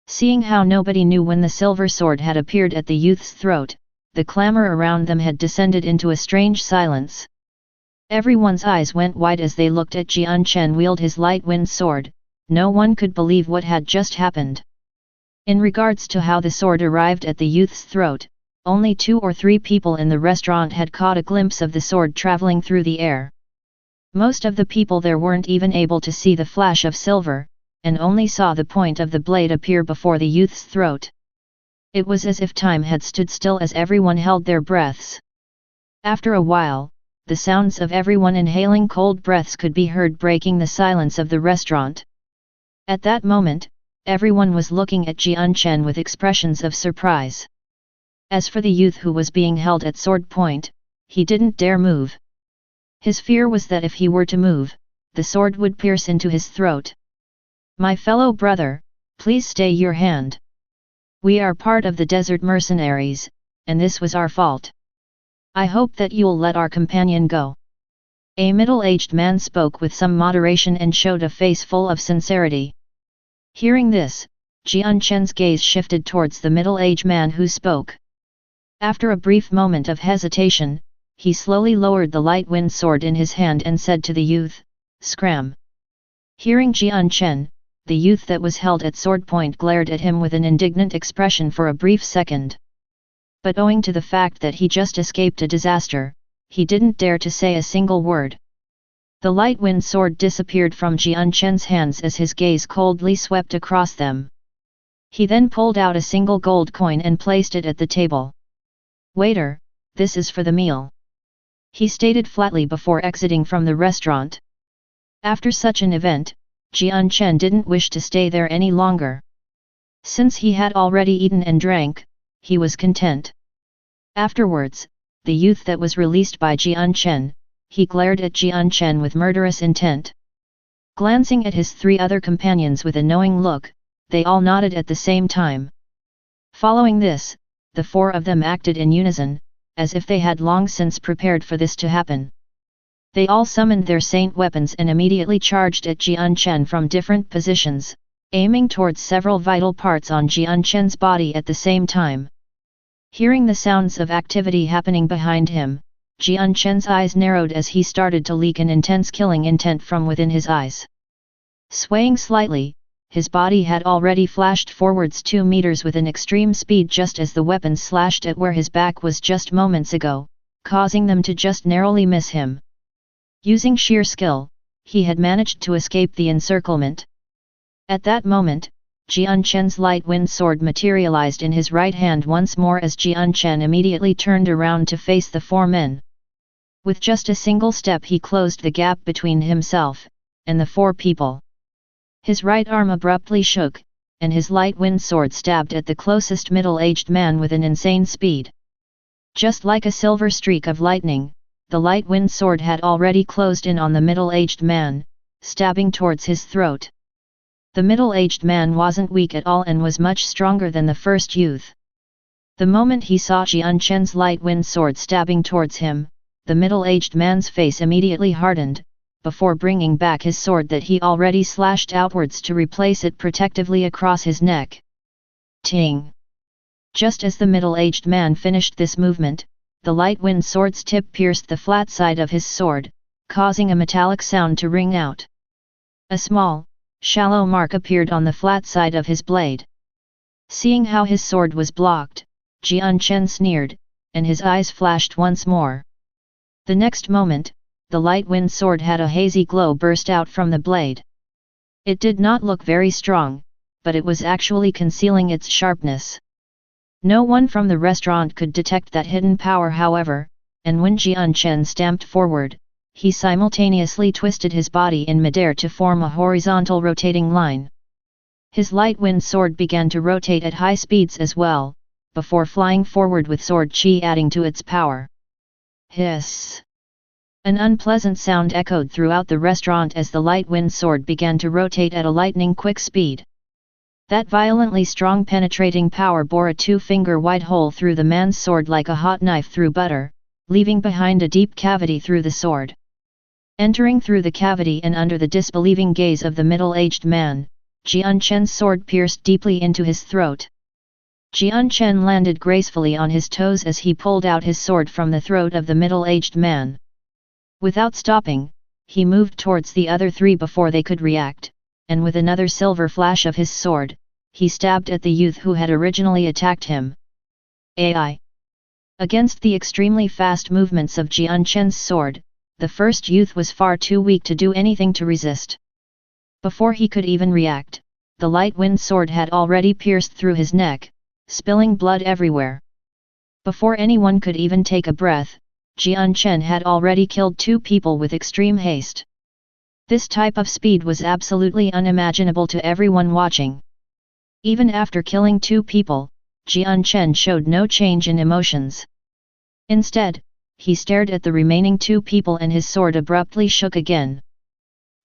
Seeing how nobody knew when the silver sword had appeared at the youth's throat, the clamor around them had descended into a strange silence. Everyone's eyes went wide as they looked at Jian Chen wield his light wind sword. No one could believe what had just happened. In regards to how the sword arrived at the youth's throat, only 2 or 3 people in the restaurant had caught a glimpse of the sword traveling through the air. Most of the people there weren't even able to see the flash of silver, and only saw the point of the blade appear before the youth's throat. It was as if time had stood still as everyone held their breaths. After a while, the sounds of everyone inhaling cold breaths could be heard breaking the silence of the restaurant. At that moment, everyone was looking at Jian Chen with expressions of surprise. As for the youth who was being held at sword point, he didn't dare move. His fear was that if he were to move, the sword would pierce into his throat. "My fellow brother, please stay your hand. We are part of the desert mercenaries, and this was our fault. I hope that you'll let our companion go." A middle-aged man spoke with some moderation and showed a face full of sincerity. Hearing this, Jian Chen's gaze shifted towards the middle-aged man who spoke. After a brief moment of hesitation, he slowly lowered the light wind sword in his hand and said to the youth, "Scram." Hearing Jian Chen, the youth that was held at sword point glared at him with an indignant expression for a brief second. But owing to the fact that he just escaped a disaster, he didn't dare to say a single word. The light wind sword disappeared from Jian Chen's hands as his gaze coldly swept across them. He then pulled out a single gold coin and placed it at the table. "Waiter, this is for the meal," he stated flatly before exiting from the restaurant. After such an event, Jian Chen didn't wish to stay there any longer. Since he had already eaten and drank, he was content. Afterwards, the youth that was released by Jian Chen, he glared at Jian Chen with murderous intent. Glancing at his 3 other companions with a knowing look, they all nodded at the same time. Following this, the 4 of them acted in unison, as if they had long since prepared for this to happen. They all summoned their saint weapons and immediately charged at Jian Chen from different positions, aiming towards several vital parts on Jian Chen's body at the same time. Hearing the sounds of activity happening behind him, Jian Chen's eyes narrowed as he started to leak an intense killing intent from within his eyes. Swaying slightly, his body had already flashed forwards 2 meters with an extreme speed just as the weapons slashed at where his back was just moments ago, causing them to just narrowly miss him. Using sheer skill, he had managed to escape the encirclement. At that moment, Jian Chen's light wind sword materialized in his right hand once more as Jian Chen immediately turned around to face the 4 men. With just a single step he closed the gap between himself and the 4 people. His right arm abruptly shook, and his light wind sword stabbed at the closest middle-aged man with an insane speed. Just like a silver streak of lightning, the light wind sword had already closed in on the middle-aged man, stabbing towards his throat. The middle-aged man wasn't weak at all and was much stronger than the first youth. The moment he saw Jian Chen's light wind sword stabbing towards him, the middle-aged man's face immediately hardened, before bringing back his sword that he already slashed outwards to replace it protectively across his neck. Ting! Just as the middle-aged man finished this movement, the light wind sword's tip pierced the flat side of his sword, causing a metallic sound to ring out. A small, shallow mark appeared on the flat side of his blade. Seeing how his sword was blocked, Jian Chen sneered, and his eyes flashed once more. The next moment, the light wind sword had a hazy glow burst out from the blade. It did not look very strong, but it was actually concealing its sharpness. No one from the restaurant could detect that hidden power however, and when Jian Chen stamped forward, he simultaneously twisted his body in midair to form a horizontal rotating line. His light wind sword began to rotate at high speeds as well, before flying forward with sword chi adding to its power. Hiss! An unpleasant sound echoed throughout the restaurant as the light wind sword began to rotate at a lightning-quick speed. That violently strong penetrating power bore a 2-finger wide hole through the man's sword like a hot knife through butter, leaving behind a deep cavity through the sword. Entering through the cavity and under the disbelieving gaze of the middle-aged man, Jian Chen's sword pierced deeply into his throat. Jian Chen landed gracefully on his toes as he pulled out his sword from the throat of the middle-aged man. Without stopping, he moved towards the other 3 before they could react, and with another silver flash of his sword, he stabbed at the youth who had originally attacked him. AI. Against the extremely fast movements of Jian Chen's sword, the first youth was far too weak to do anything to resist. Before he could even react, the light wind sword had already pierced through his neck, spilling blood everywhere. Before anyone could even take a breath, Jian Chen had already killed 2 people with extreme haste. This type of speed was absolutely unimaginable to everyone watching. Even after killing 2 people, Jian Chen showed no change in emotions. Instead, he stared at the remaining 2 people and his sword abruptly shook again.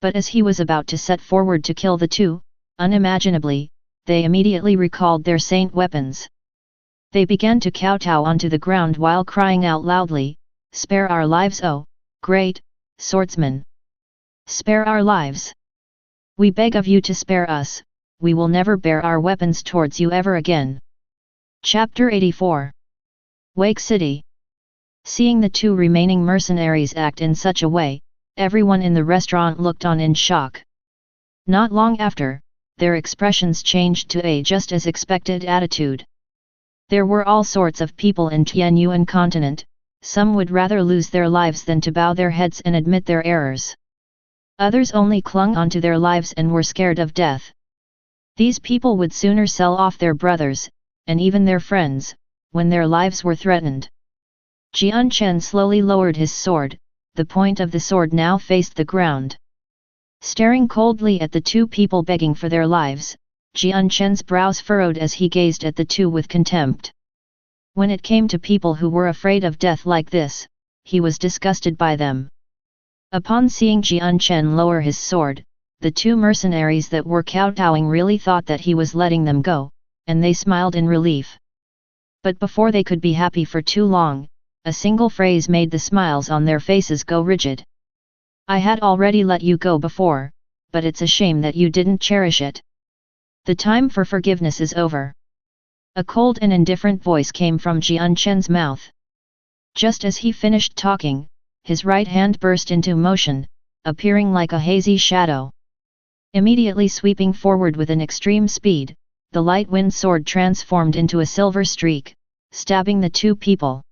But as he was about to set forward to kill the 2, unimaginably, they immediately recalled their saint weapons. They began to kowtow onto the ground while crying out loudly, "Spare our lives, oh, great swordsman! Spare our lives! We beg of you to spare us, we will never bear our weapons towards you ever again." Chapter 84. Wake City. Seeing the 2 remaining mercenaries act in such a way, everyone in the restaurant looked on in shock. Not long after, their expressions changed to a just as expected attitude. There were all sorts of people in Tianyuan continent. Some would rather lose their lives than to bow their heads and admit their errors. Others only clung onto their lives and were scared of death. These people would sooner sell off their brothers, and even their friends, when their lives were threatened. Jian Chen slowly lowered his sword, the point of the sword now faced the ground. Staring coldly at the 2 people begging for their lives, Jian Chen's brows furrowed as he gazed at the 2 with contempt. When it came to people who were afraid of death like this, he was disgusted by them. Upon seeing Jian Chen lower his sword, the 2 mercenaries that were kowtowing really thought that he was letting them go, and they smiled in relief. But before they could be happy for too long, a single phrase made the smiles on their faces go rigid. "I had already let you go before, but it's a shame that you didn't cherish it. The time for forgiveness is over." A cold and indifferent voice came from Jian Chen's mouth. Just as he finished talking, his right hand burst into motion, appearing like a hazy shadow. Immediately sweeping forward with an extreme speed, the light wind sword transformed into a silver streak, stabbing the 2 people.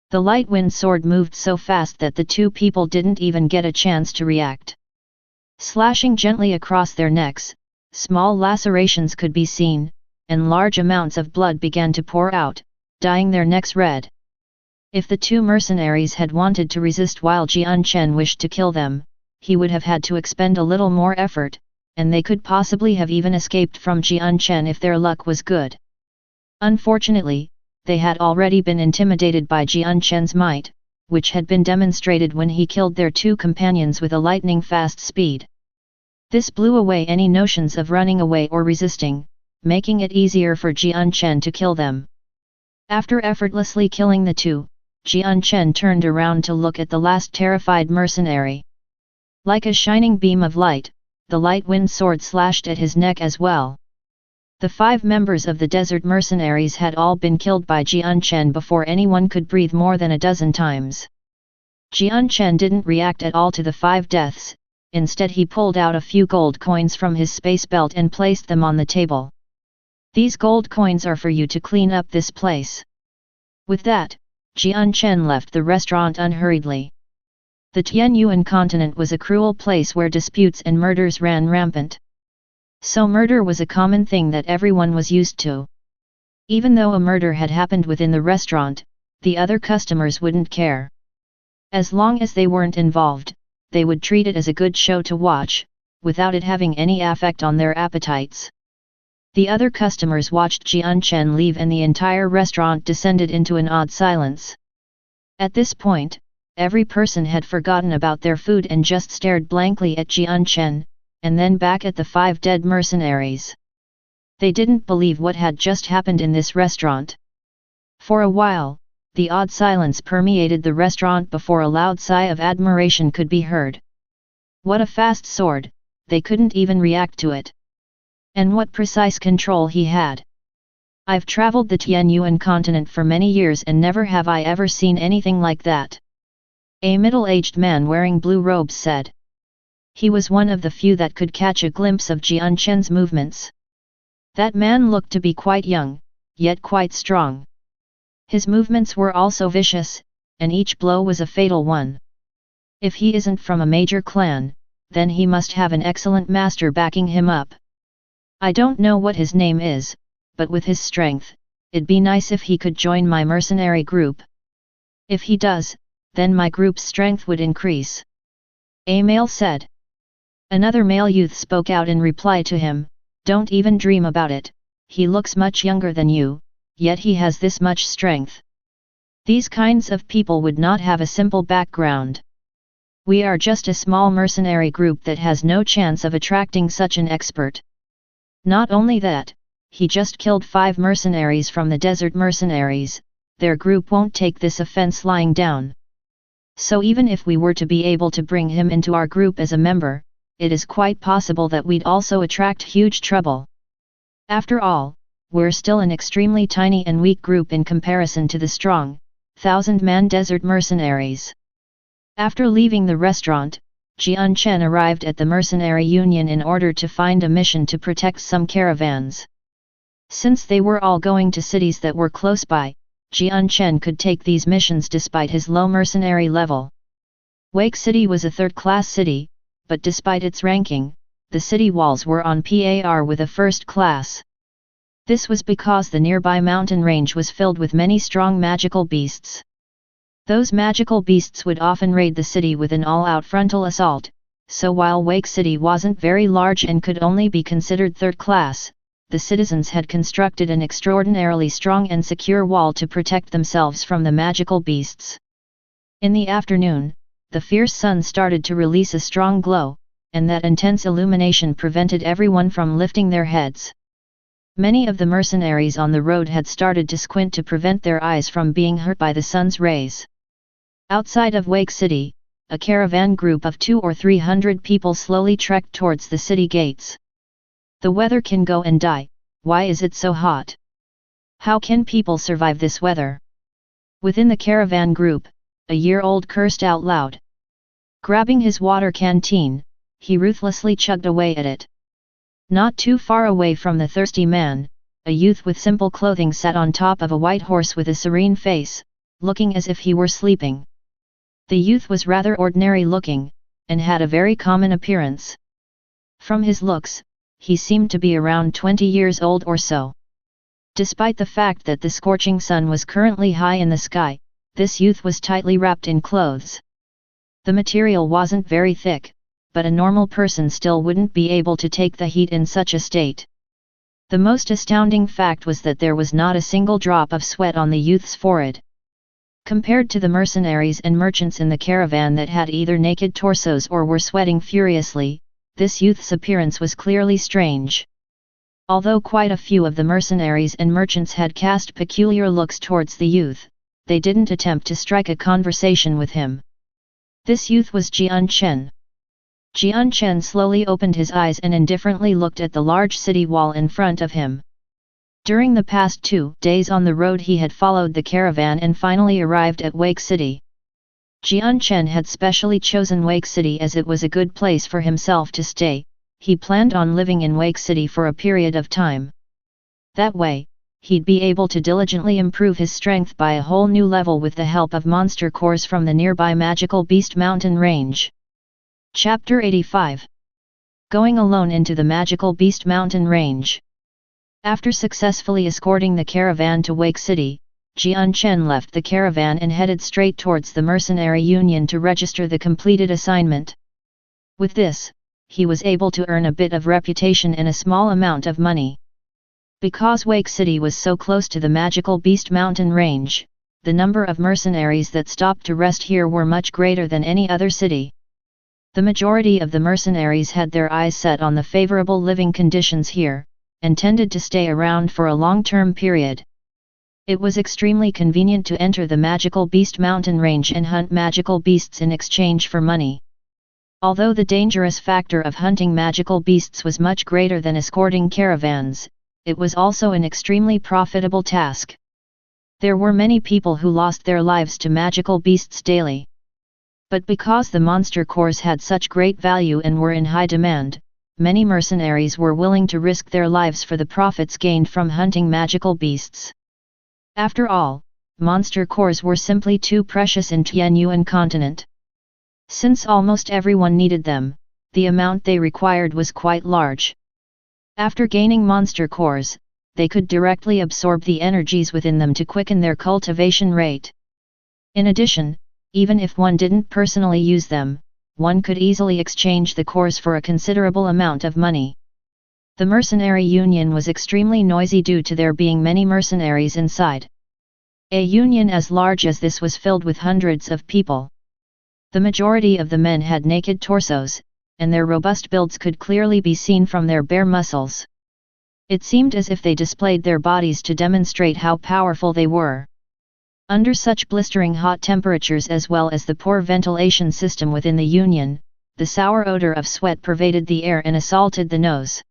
The light wind sword moved so fast that the 2 people didn't even get a chance to react. Slashing gently across their necks, small lacerations could be seen, and large amounts of blood began to pour out, dyeing their necks red. If the 2 mercenaries had wanted to resist while Jian Chen wished to kill them, he would have had to expend a little more effort, and they could possibly have even escaped from Jian Chen if their luck was good. Unfortunately, they had already been intimidated by Jian Chen's might, which had been demonstrated when he killed their 2 companions with a lightning-fast speed. This blew away any notions of running away or resisting, making it easier for Jian Chen to kill them. After effortlessly killing the 2, Jian Chen turned around to look at the last terrified mercenary. Like a shining beam of light, the light wind sword slashed at his neck as well. The 5 members of the desert mercenaries had all been killed by Jian Chen before anyone could breathe more than a dozen times. Jian Chen didn't react at all to the 5 deaths, instead he pulled out a few gold coins from his space belt and placed them on the table. "These gold coins are for you to clean up this place." With that, Jian Chen left the restaurant unhurriedly. The Tianyuan continent was a cruel place where disputes and murders ran rampant. So murder was a common thing that everyone was used to. Even though a murder had happened within the restaurant, the other customers wouldn't care. As long as they weren't involved, they would treat it as a good show to watch, without it having any effect on their appetites. The other customers watched Jian Chen leave and the entire restaurant descended into an odd silence. At this point, every person had forgotten about their food and just stared blankly at Jian Chen, and then back at the 5 dead mercenaries. They didn't believe what had just happened in this restaurant. For a while, the odd silence permeated the restaurant before a loud sigh of admiration could be heard. What a fast sword, they couldn't even react to it. And what precise control he had. I've traveled the Tianyuan continent for many years and never have I ever seen anything like that. A middle-aged man wearing blue robes said. He was one of the few that could catch a glimpse of Jian Chen's movements. That man looked to be quite young, yet quite strong. His movements were also vicious, and each blow was a fatal one. If he isn't from a major clan, then he must have an excellent master backing him up. I don't know what his name is, but with his strength, it'd be nice if he could join my mercenary group. If he does, then my group's strength would increase. A male said. Another male youth spoke out in reply to him, don't even dream about it, he looks much younger than you, yet he has this much strength. These kinds of people would not have a simple background. We are just a small mercenary group that has no chance of attracting such an expert. Not only that, he just killed 5 mercenaries from the desert mercenaries, their group won't take this offense lying down. So even if we were to be able to bring him into our group as a member, it is quite possible that we'd also attract huge trouble. After all, we're still an extremely tiny and weak group in comparison to the strong, 1,000-man desert mercenaries. After leaving the restaurant, Jian Chen arrived at the mercenary union in order to find a mission to protect some caravans. Since they were all going to cities that were close by, Jian Chen could take these missions despite his low mercenary level. Wake City was a third-class city, but despite its ranking, the city walls were on par with a first class. This was because the nearby mountain range was filled with many strong magical beasts. Those magical beasts would often raid the city with an all-out frontal assault, so while Wake City wasn't very large and could only be considered third class, the citizens had constructed an extraordinarily strong and secure wall to protect themselves from the magical beasts. In the afternoon, the fierce sun started to release a strong glow, and that intense illumination prevented everyone from lifting their heads. Many of the mercenaries on the road had started to squint to prevent their eyes from being hurt by the sun's rays. Outside of Wake City, a caravan group of 200 or 300 people slowly trekked towards the city gates. The weather can go and die, why is it so hot? How can people survive this weather? Within the caravan group, a year-old cursed out loud. Grabbing his water canteen, he ruthlessly chugged away at it. Not too far away from the thirsty man, a youth with simple clothing sat on top of a white horse with a serene face, looking as if he were sleeping. The youth was rather ordinary looking, and had a very common appearance. From his looks, he seemed to be around 20 years old or so. Despite the fact that the scorching sun was currently high in the sky, this youth was tightly wrapped in clothes. The material wasn't very thick, but a normal person still wouldn't be able to take the heat in such a state. The most astounding fact was that there was not a single drop of sweat on the youth's forehead. Compared to the mercenaries and merchants in the caravan that had either naked torsos or were sweating furiously, this youth's appearance was clearly strange. Although quite a few of the mercenaries and merchants had cast peculiar looks towards the youth, they didn't attempt to strike a conversation with him. This youth was Jian Chen. Jian Chen slowly opened his eyes and indifferently looked at the large city wall in front of him. During the past 2 days on the road he had followed the caravan and finally arrived at Wake City. Jian Chen had specially chosen Wake City as it was a good place for himself to stay. He planned on living in Wake City for a period of time. That way, he'd be able to diligently improve his strength by a whole new level with the help of monster cores from the nearby magical beast mountain range. Chapter 85. Going alone into the magical beast mountain range. After successfully escorting the caravan to Wake City, Jian Chen left the caravan and headed straight towards the mercenary union to register the completed assignment. With this, he was able to earn a bit of reputation and a small amount of money. Because Wake City was so close to the magical beast mountain range, the number of mercenaries that stopped to rest here were much greater than any other city. The majority of the mercenaries had their eyes set on the favorable living conditions here, and tended to stay around for a long-term period. It was extremely convenient to enter the Magical Beast Mountain Range and hunt magical beasts in exchange for money. Although the dangerous factor of hunting magical beasts was much greater than escorting caravans, it was also an extremely profitable task. There were many people who lost their lives to magical beasts daily. But because the monster cores had such great value and were in high demand, many mercenaries were willing to risk their lives for the profits gained from hunting magical beasts. After all, monster cores were simply too precious in Tianyuan continent. Since almost everyone needed them, the amount they required was quite large. After gaining monster cores, they could directly absorb the energies within them to quicken their cultivation rate. In addition, even if one didn't personally use them, one could easily exchange the cores for a considerable amount of money. The mercenary union was extremely noisy due to there being many mercenaries inside. A union as large as this was filled with hundreds of people. The majority of the men had naked torsos, and their robust builds could clearly be seen from their bare muscles. It seemed as if they displayed their bodies to demonstrate how powerful they were. Under such blistering hot temperatures as well as the poor ventilation system within the union, the sour odor of sweat pervaded the air and assaulted the nose.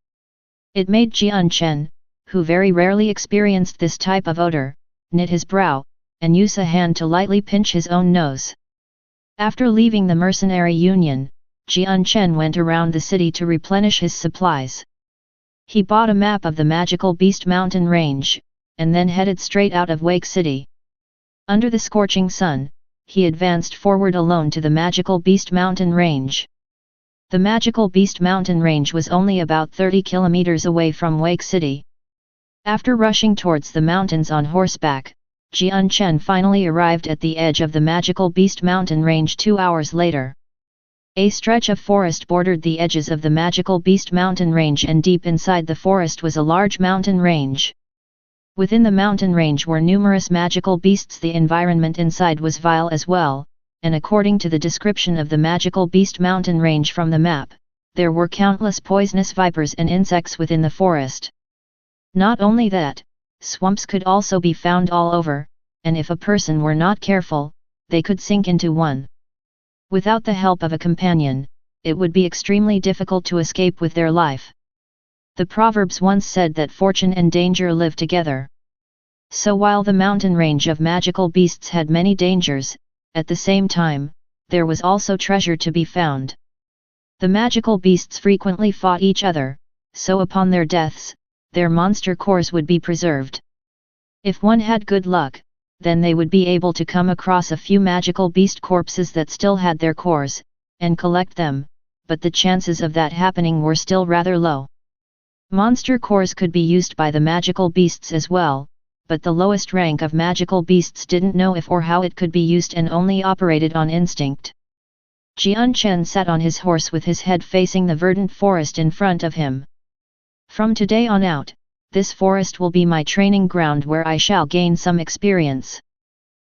It made Jian Chen, who very rarely experienced this type of odor, knit his brow, and use a hand to lightly pinch his own nose. After leaving the mercenary union, Jian Chen went around the city to replenish his supplies. He bought a map of the Magical Beast Mountain Range, and then headed straight out of Wake City. Under the scorching sun, he advanced forward alone to the Magical Beast Mountain Range. The Magical Beast Mountain Range was only about 30 kilometers away from Wake City. After rushing towards the mountains on horseback, Jian Chen finally arrived at the edge of the Magical Beast Mountain Range 2 hours later. A stretch of forest bordered the edges of the Magical Beast Mountain Range, and deep inside the forest was a large mountain range. Within the mountain range were numerous magical beasts. The environment inside was vile as well, and according to the description of the Magical Beast Mountain Range from the map, there were countless poisonous vipers and insects within the forest. Not only that, swamps could also be found all over, and if a person were not careful, they could sink into one. Without the help of a companion, it would be extremely difficult to escape with their life. The proverbs once said that fortune and danger live together. So while the mountain range of magical beasts had many dangers, at the same time, there was also treasure to be found. The magical beasts frequently fought each other, so upon their deaths, their monster cores would be preserved. If one had good luck, then they would be able to come across a few magical beast corpses that still had their cores, and collect them, but the chances of that happening were still rather low. Monster cores could be used by the magical beasts as well, but the lowest rank of magical beasts didn't know if or how it could be used and only operated on instinct. Jian Chen sat on his horse with his head facing the verdant forest in front of him. From today on out, this forest will be my training ground where I shall gain some experience.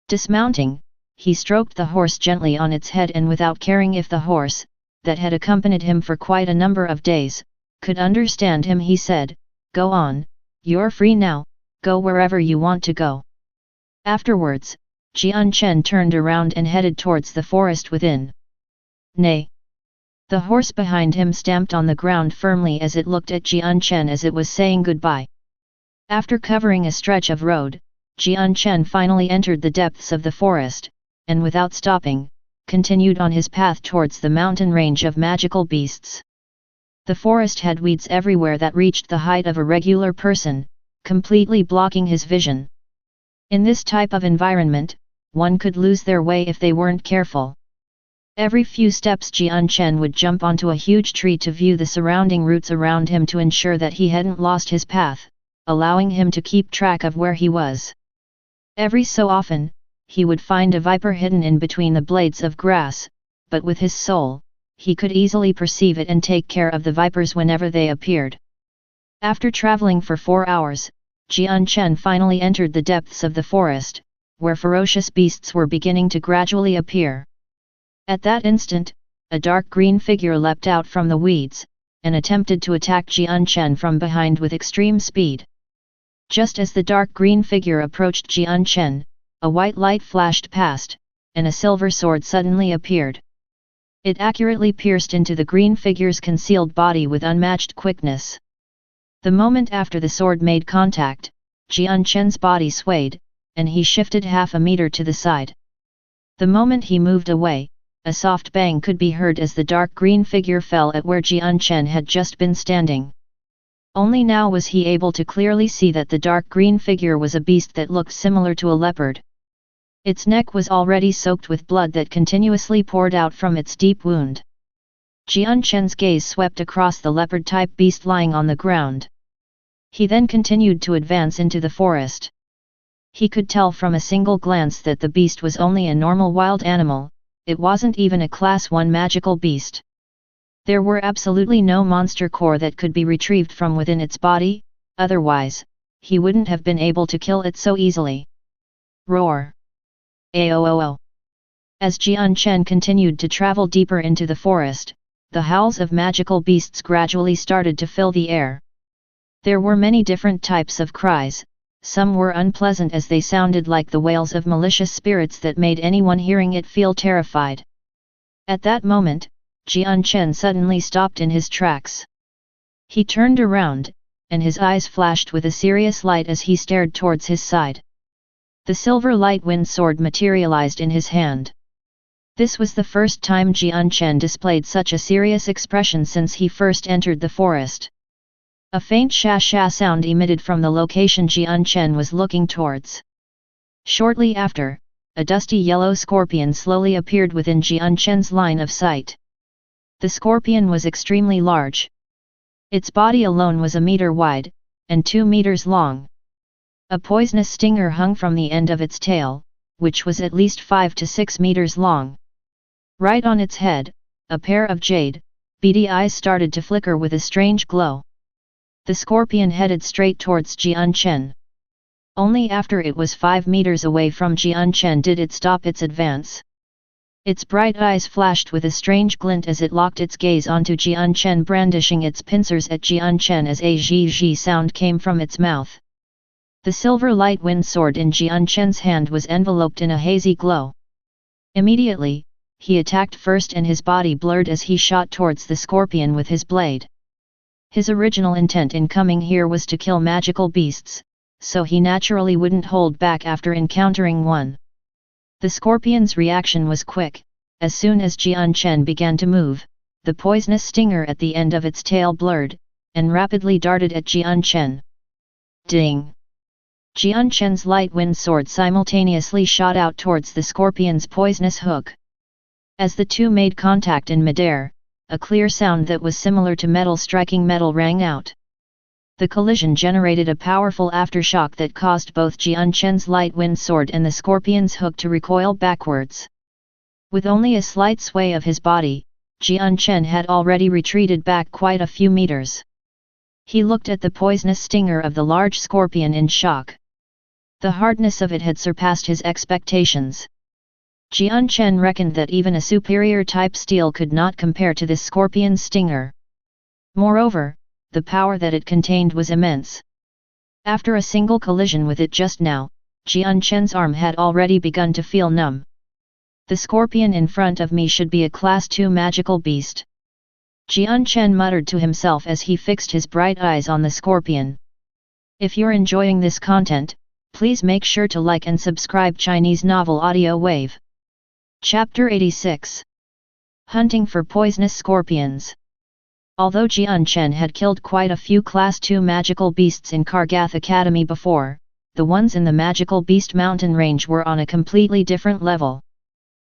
Dismounting, he stroked the horse gently on its head, and without caring if the horse, that had accompanied him for quite a number of days, could understand him, he said, "Go on, you're free now, go wherever you want to go." Afterwards, Jian Chen turned around and headed towards the forest within. Nay! The horse behind him stamped on the ground firmly as it looked at Jian Chen as it was saying goodbye. After covering a stretch of road, Jian Chen finally entered the depths of the forest, and without stopping, continued on his path towards the mountain range of magical beasts. The forest had weeds everywhere that reached the height of a regular person, completely blocking his vision. In this type of environment, one could lose their way if they weren't careful. Every few steps Jian Chen would jump onto a huge tree to view the surrounding roots around him to ensure that he hadn't lost his path, allowing him to keep track of where he was. Every so often, he would find a viper hidden in between the blades of grass, but with his soul, he could easily perceive it and take care of the vipers whenever they appeared. After traveling for 4 hours, Jian Chen finally entered the depths of the forest, where ferocious beasts were beginning to gradually appear. At that instant, a dark green figure leapt out from the weeds, and attempted to attack Jian Chen from behind with extreme speed. Just as the dark green figure approached Jian Chen, a white light flashed past, and a silver sword suddenly appeared. It accurately pierced into the green figure's concealed body with unmatched quickness. The moment after the sword made contact, Jian Chen's body swayed, and he shifted half a meter to the side. The moment he moved away, a soft bang could be heard as the dark green figure fell at where Jian Chen had just been standing. Only now was he able to clearly see that the dark green figure was a beast that looked similar to a leopard. Its neck was already soaked with blood that continuously poured out from its deep wound. Jian Chen's gaze swept across the leopard-type beast lying on the ground. He then continued to advance into the forest. He could tell from a single glance that the beast was only a normal wild animal, it wasn't even a Class 1 magical beast. There were absolutely no monster core that could be retrieved from within its body, otherwise, he wouldn't have been able to kill it so easily. Roar! Aooo! As Jian Chen continued to travel deeper into the forest, the howls of magical beasts gradually started to fill the air. There were many different types of cries, some were unpleasant as they sounded like the wails of malicious spirits that made anyone hearing it feel terrified. At that moment, Jian Chen suddenly stopped in his tracks. He turned around, and his eyes flashed with a serious light as he stared towards his side. The silver light wind sword materialized in his hand. This was the first time Jian Chen displayed such a serious expression since he first entered the forest. A faint sha-sha sound emitted from the location Jian Chen was looking towards. Shortly after, a dusty yellow scorpion slowly appeared within Jian Chen's line of sight. The scorpion was extremely large. Its body alone was a meter wide, and 2 meters long. A poisonous stinger hung from the end of its tail, which was at least 5 to 6 meters long. Right on its head, a pair of jade, beady eyes started to flicker with a strange glow. The scorpion headed straight towards Jian Chen. Only after it was 5 meters away from Jian Chen did it stop its advance. Its bright eyes flashed with a strange glint as it locked its gaze onto Jian Chen, brandishing its pincers at Jian Chen as a zhi-zhi sound came from its mouth. The silver light wind sword in Jian Chen's hand was enveloped in a hazy glow. Immediately, he attacked first and his body blurred as he shot towards the scorpion with his blade. His original intent in coming here was to kill magical beasts, so he naturally wouldn't hold back after encountering one. The scorpion's reaction was quick. As soon as Jian Chen began to move, the poisonous stinger at the end of its tail blurred, and rapidly darted at Jian Chen. Ding! Jian Chen's light wind sword simultaneously shot out towards the scorpion's poisonous hook. As the two made contact in midair, a clear sound that was similar to metal striking metal rang out. The collision generated a powerful aftershock that caused both Jian Chen's light wind sword and the scorpion's hook to recoil backwards. With only a slight sway of his body, Jian Chen had already retreated back quite a few meters. He looked at the poisonous stinger of the large scorpion in shock. The hardness of it had surpassed his expectations. Jian Chen reckoned that even a superior type steel could not compare to this scorpion's stinger. Moreover, the power that it contained was immense. After a single collision with it just now, Jian Chen's arm had already begun to feel numb. The scorpion in front of me should be a Class 2 magical beast. Jian Chen muttered to himself as he fixed his bright eyes on the scorpion. If you're enjoying this content, please make sure to like and subscribe Chinese Novel Audiowave. Chapter 86. Hunting for Poisonous Scorpions. Although Jian Chen had killed quite a few Class 2 magical beasts in Kargath Academy before, the ones in the Magical Beast Mountain Range were on a completely different level.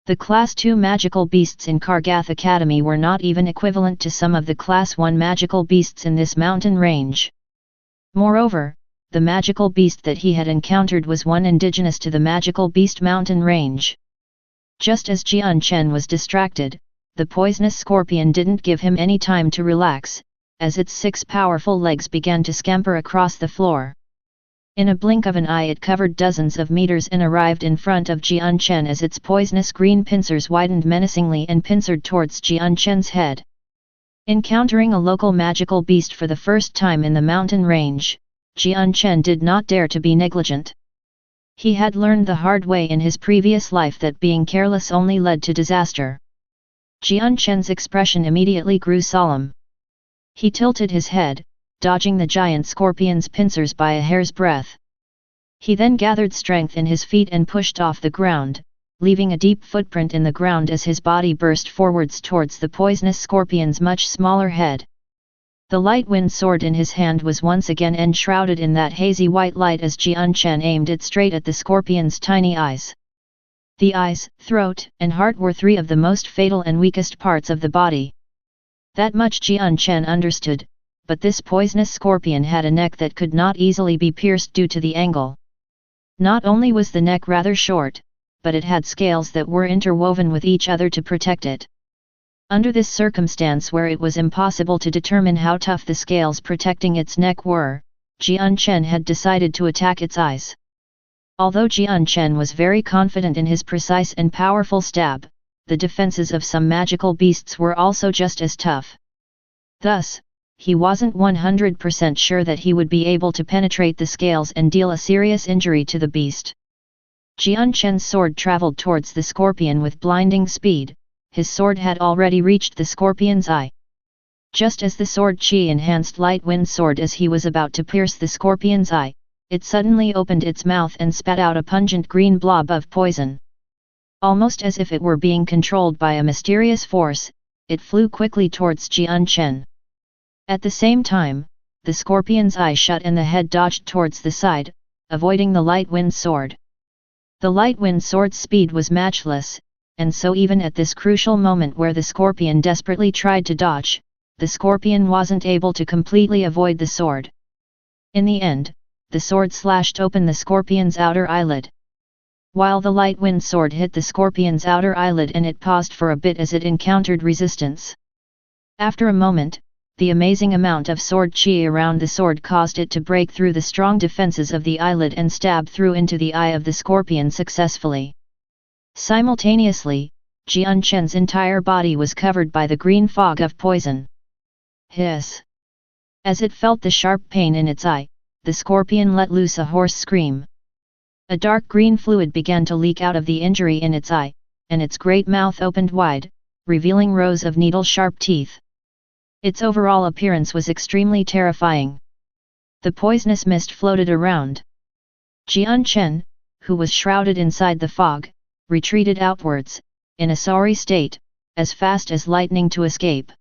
The Class 2 magical beasts in Kargath Academy were not even equivalent to some of the Class 1 magical beasts in this mountain range. Moreover, the magical beast that he had encountered was one indigenous to the Magical Beast Mountain Range. Just as Jian Chen was distracted, the poisonous scorpion didn't give him any time to relax, as its 6 powerful legs began to scamper across the floor. In a blink of an eye it covered dozens of meters and arrived in front of Jian Chen as its poisonous green pincers widened menacingly and pincered towards Jian Chen's head. Encountering a local magical beast for the first time in the mountain range, Jian Chen did not dare to be negligent. He had learned the hard way in his previous life that being careless only led to disaster. Jian Chen's expression immediately grew solemn. He tilted his head, dodging the giant scorpion's pincers by a hair's breadth. He then gathered strength in his feet and pushed off the ground, leaving a deep footprint in the ground as his body burst forwards towards the poisonous scorpion's much smaller head. The light wind sword in his hand was once again enshrouded in that hazy white light as Jian Chen aimed it straight at the scorpion's tiny eyes. The eyes, throat, and heart were three of the most fatal and weakest parts of the body. That much Jian Chen understood, but this poisonous scorpion had a neck that could not easily be pierced due to the angle. Not only was the neck rather short, but it had scales that were interwoven with each other to protect it. Under this circumstance where it was impossible to determine how tough the scales protecting its neck were, Jian Chen had decided to attack its eyes. Although Jian Chen was very confident in his precise and powerful stab, the defenses of some magical beasts were also just as tough. Thus, he wasn't 100% sure that he would be able to penetrate the scales and deal a serious injury to the beast. Jian Chen's sword traveled towards the scorpion with blinding speed. His sword had already reached the scorpion's eye. Just as the sword qi enhanced light wind sword as he was about to pierce the scorpion's eye, it suddenly opened its mouth and spat out a pungent green blob of poison. Almost as if it were being controlled by a mysterious force, it flew quickly towards Jian Chen. At the same time, the scorpion's eye shut and the head dodged towards the side, avoiding the light wind sword. The light wind sword's speed was matchless, and so even at this crucial moment where the scorpion desperately tried to dodge, the scorpion wasn't able to completely avoid the sword. In the end, the sword slashed open the scorpion's outer eyelid. While the light wind sword hit the scorpion's outer eyelid and it paused for a bit as it encountered resistance. After a moment, the amazing amount of sword qi around the sword caused it to break through the strong defenses of the eyelid and stab through into the eye of the scorpion successfully. Simultaneously, Jian Chen's entire body was covered by the green fog of poison. Hiss! As it felt the sharp pain in its eye, the scorpion let loose a hoarse scream. A dark green fluid began to leak out of the injury in its eye, and its great mouth opened wide, revealing rows of needle-sharp teeth. Its overall appearance was extremely terrifying. The poisonous mist floated around. Jian Chen, who was shrouded inside the fog, retreated outwards, in a sorry state, as fast as lightning to escape.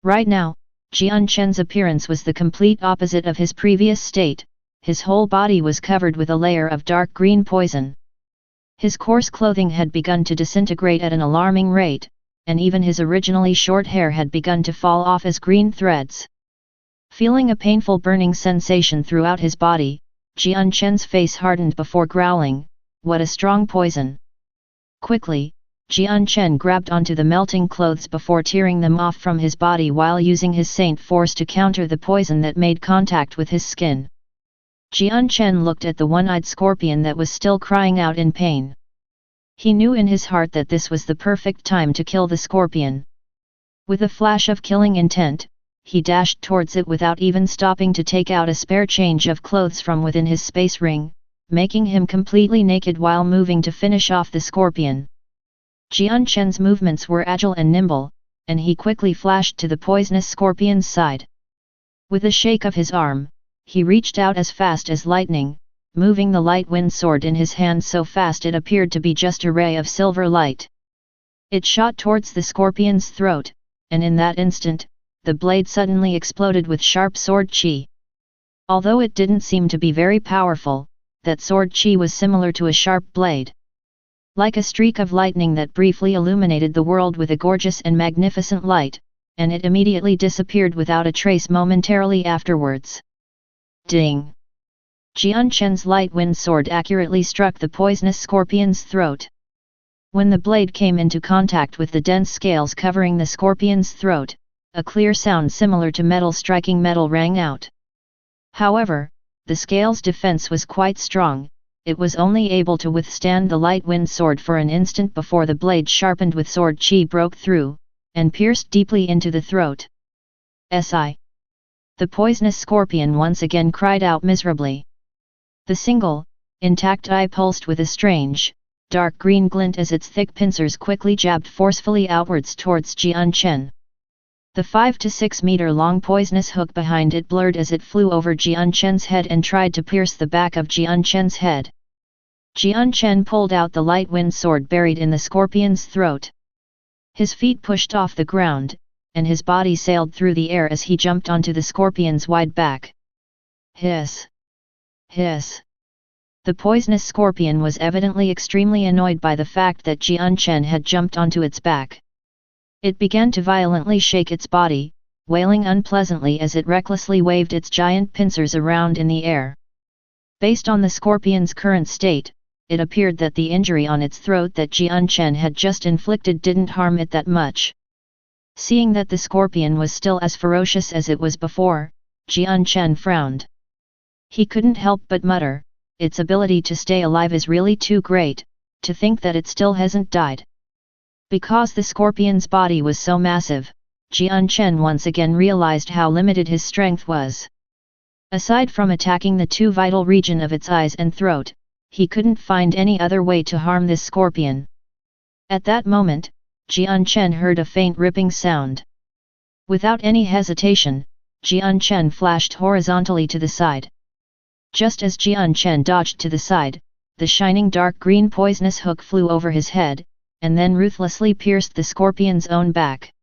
Right now, Jian Chen's appearance was the complete opposite of his previous state. His whole body was covered with a layer of dark green poison. His coarse clothing had begun to disintegrate at an alarming rate, and even his originally short hair had begun to fall off as green threads. Feeling a painful burning sensation throughout his body, Jian Chen's face hardened before growling, "What a strong poison!" Quickly, Jian Chen grabbed onto the melting clothes before tearing them off from his body while using his saint force to counter the poison that made contact with his skin. Jian Chen looked at the one-eyed scorpion that was still crying out in pain. He knew in his heart that this was the perfect time to kill the scorpion. With a flash of killing intent, he dashed towards it without even stopping to take out a spare change of clothes from within his space ring, making him completely naked while moving to finish off the scorpion. Jian Chen's movements were agile and nimble, and he quickly flashed to the poisonous scorpion's side. With a shake of his arm, he reached out as fast as lightning, moving the light wind sword in his hand so fast it appeared to be just a ray of silver light. It shot towards the scorpion's throat, and in that instant, the blade suddenly exploded with sharp sword qi. Although it didn't seem to be very powerful, that sword qi was similar to a sharp blade. Like a streak of lightning that briefly illuminated the world with a gorgeous and magnificent light, and it immediately disappeared without a trace momentarily afterwards. Ding! Jian Chen's light wind sword accurately struck the poisonous scorpion's throat. When the blade came into contact with the dense scales covering the scorpion's throat, a clear sound similar to metal striking metal rang out. However, the scale's defense was quite strong. It was only able to withstand the light wind sword for an instant before the blade sharpened with sword qi broke through, and pierced deeply into the throat. Si. The poisonous scorpion once again cried out miserably. The single, intact eye pulsed with a strange, dark green glint as its thick pincers quickly jabbed forcefully outwards towards Jian Chen. The 5 to 6 meter long poisonous hook behind it blurred as it flew over Jian Chen's head and tried to pierce the back of Jian Chen's head. Jian Chen pulled out the light wind sword buried in the scorpion's throat. His feet pushed off the ground, and his body sailed through the air as he jumped onto the scorpion's wide back. Hiss! Hiss! The poisonous scorpion was evidently extremely annoyed by the fact that Jian Chen had jumped onto its back. It began to violently shake its body, wailing unpleasantly as it recklessly waved its giant pincers around in the air. Based on the scorpion's current state, it appeared that the injury on its throat that Jian Chen had just inflicted didn't harm it that much. Seeing that the scorpion was still as ferocious as it was before, Jian Chen frowned. He couldn't help but mutter, its ability to stay alive is really too great, to think that it still hasn't died. Because the scorpion's body was so massive, Jian Chen once again realized how limited his strength was. Aside from attacking the two vital regions of its eyes and throat, he couldn't find any other way to harm this scorpion. At that moment, Jian Chen heard a faint ripping sound. Without any hesitation, Jian Chen flashed horizontally to the side. Just as Jian Chen dodged to the side, the shining dark green poisonous hook flew over his head, and then ruthlessly pierced the scorpion's own back.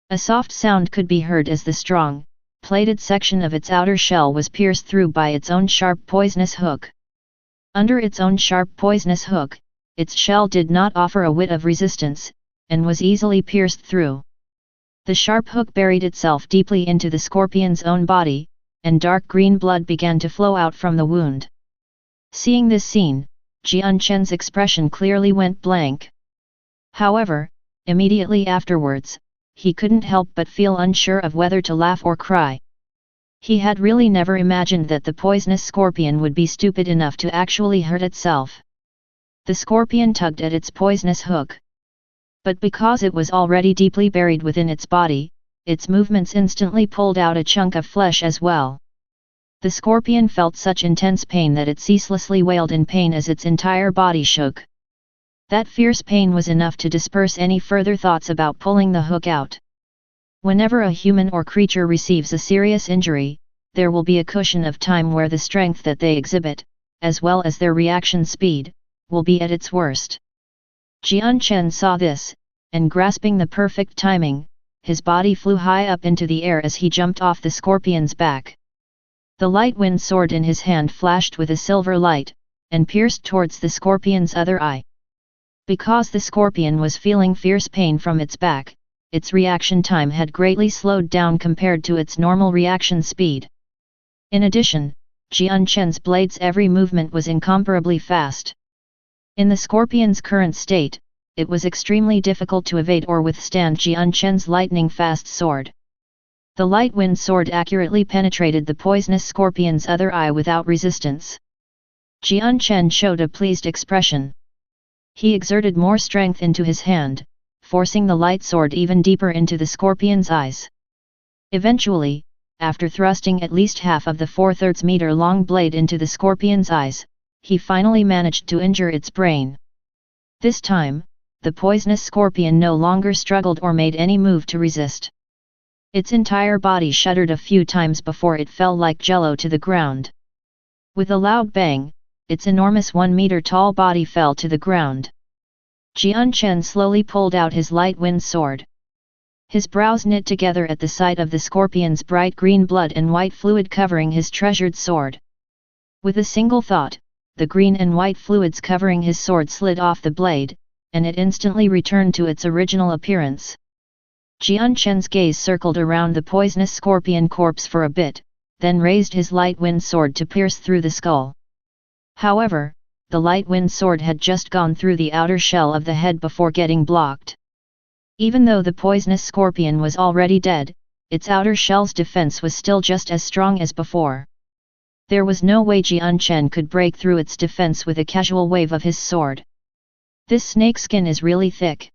A soft sound could be heard as the strong, plated section of its outer shell was pierced through by its own sharp poisonous hook. Under its own sharp poisonous hook, its shell did not offer a whit of resistance, and was easily pierced through. The sharp hook buried itself deeply into the scorpion's own body, and dark green blood began to flow out from the wound. Seeing this scene, Jian Chen's expression clearly went blank. However, immediately afterwards, he couldn't help but feel unsure of whether to laugh or cry. He had really never imagined that the poisonous scorpion would be stupid enough to actually hurt itself. The scorpion tugged at its poisonous hook. But because it was already deeply buried within its body, its movements instantly pulled out a chunk of flesh as well. The scorpion felt such intense pain that it ceaselessly wailed in pain as its entire body shook. That fierce pain was enough to disperse any further thoughts about pulling the hook out. Whenever a human or creature receives a serious injury, there will be a cushion of time where the strength that they exhibit, as well as their reaction speed, will be at its worst. Jian Chen saw this, and grasping the perfect timing, his body flew high up into the air as he jumped off the scorpion's back. The light wind sword in his hand flashed with a silver light, and pierced towards the scorpion's other eye. Because the scorpion was feeling fierce pain from its back, its reaction time had greatly slowed down compared to its normal reaction speed. In addition, Jian Chen's blade's every movement was incomparably fast. In the scorpion's current state, it was extremely difficult to evade or withstand Jian Chen's lightning-fast sword. The light wind sword accurately penetrated the poisonous scorpion's other eye without resistance. Jian Chen showed a pleased expression. He exerted more strength into his hand, forcing the light sword even deeper into the scorpion's eyes. Eventually, after thrusting at least half of the 4/3 meter long blade into the scorpion's eyes, he finally managed to injure its brain. This time, the poisonous scorpion no longer struggled or made any move to resist. Its entire body shuddered a few times before it fell like jello to the ground. With a loud bang, its enormous 1 meter tall body fell to the ground. Jian Chen slowly pulled out his light wind sword. His brows knit together at the sight of the scorpion's bright green blood and white fluid covering his treasured sword. With a single thought, the green and white fluids covering his sword slid off the blade, and it instantly returned to its original appearance. Jian Chen's gaze circled around the poisonous scorpion corpse for a bit, then raised his light wind sword to pierce through the skull. However, the light wind sword had just gone through the outer shell of the head before getting blocked. Even though the poisonous scorpion was already dead, its outer shell's defense was still just as strong as before. There was no way Jian Chen could break through its defense with a casual wave of his sword. This snakeskin is really thick.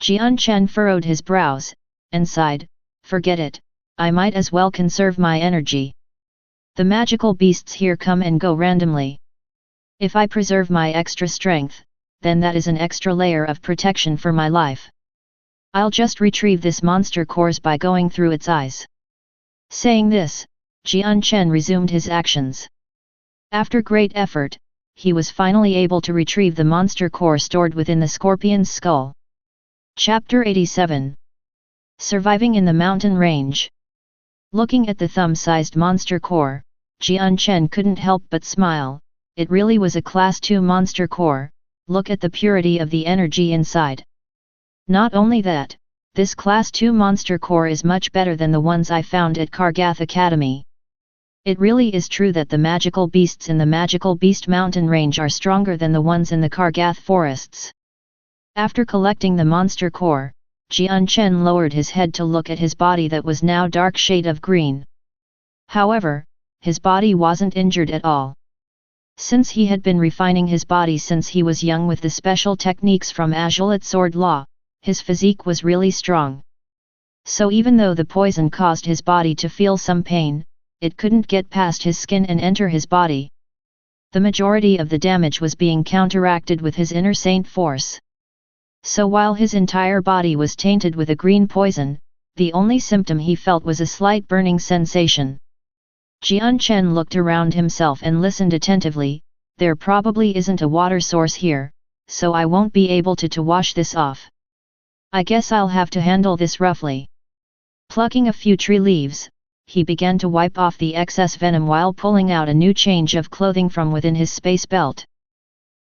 Jian Chen furrowed his brows, and sighed, "Forget it, I might as well conserve my energy. The magical beasts here come and go randomly. If I preserve my extra strength, then that is an extra layer of protection for my life. I'll just retrieve this monster cores by going through its eyes. Saying this, Jian Chen resumed his actions. After great effort, he was finally able to retrieve the monster core stored within the scorpion's skull. Chapter 87. Surviving in the Mountain Range. Looking at the thumb-sized monster core, Jian Chen couldn't help but smile. It really was a Class 2 monster core. Look at the purity of the energy inside. Not only that, this Class 2 monster core is much better than the ones I found at Kargath Academy. It really is true that the magical beasts in the Magical Beast Mountain Range are stronger than the ones in the Kargath forests. After collecting the monster core, Jian Chen lowered his head to look at his body that was now dark shade of green. However, his body wasn't injured at all. Since he had been refining his body since he was young with the special techniques from Azulite Sword Law, his physique was really strong. So even though the poison caused his body to feel some pain, it couldn't get past his skin and enter his body. The majority of the damage was being counteracted with his inner saint force. So while his entire body was tainted with a green poison, the only symptom he felt was a slight burning sensation. Jian Chen looked around himself and listened attentively. There probably isn't a water source here, so I won't be able to wash this off. I guess I'll have to handle this roughly. Plucking a few tree leaves, he began to wipe off the excess venom while pulling out a new change of clothing from within his space belt.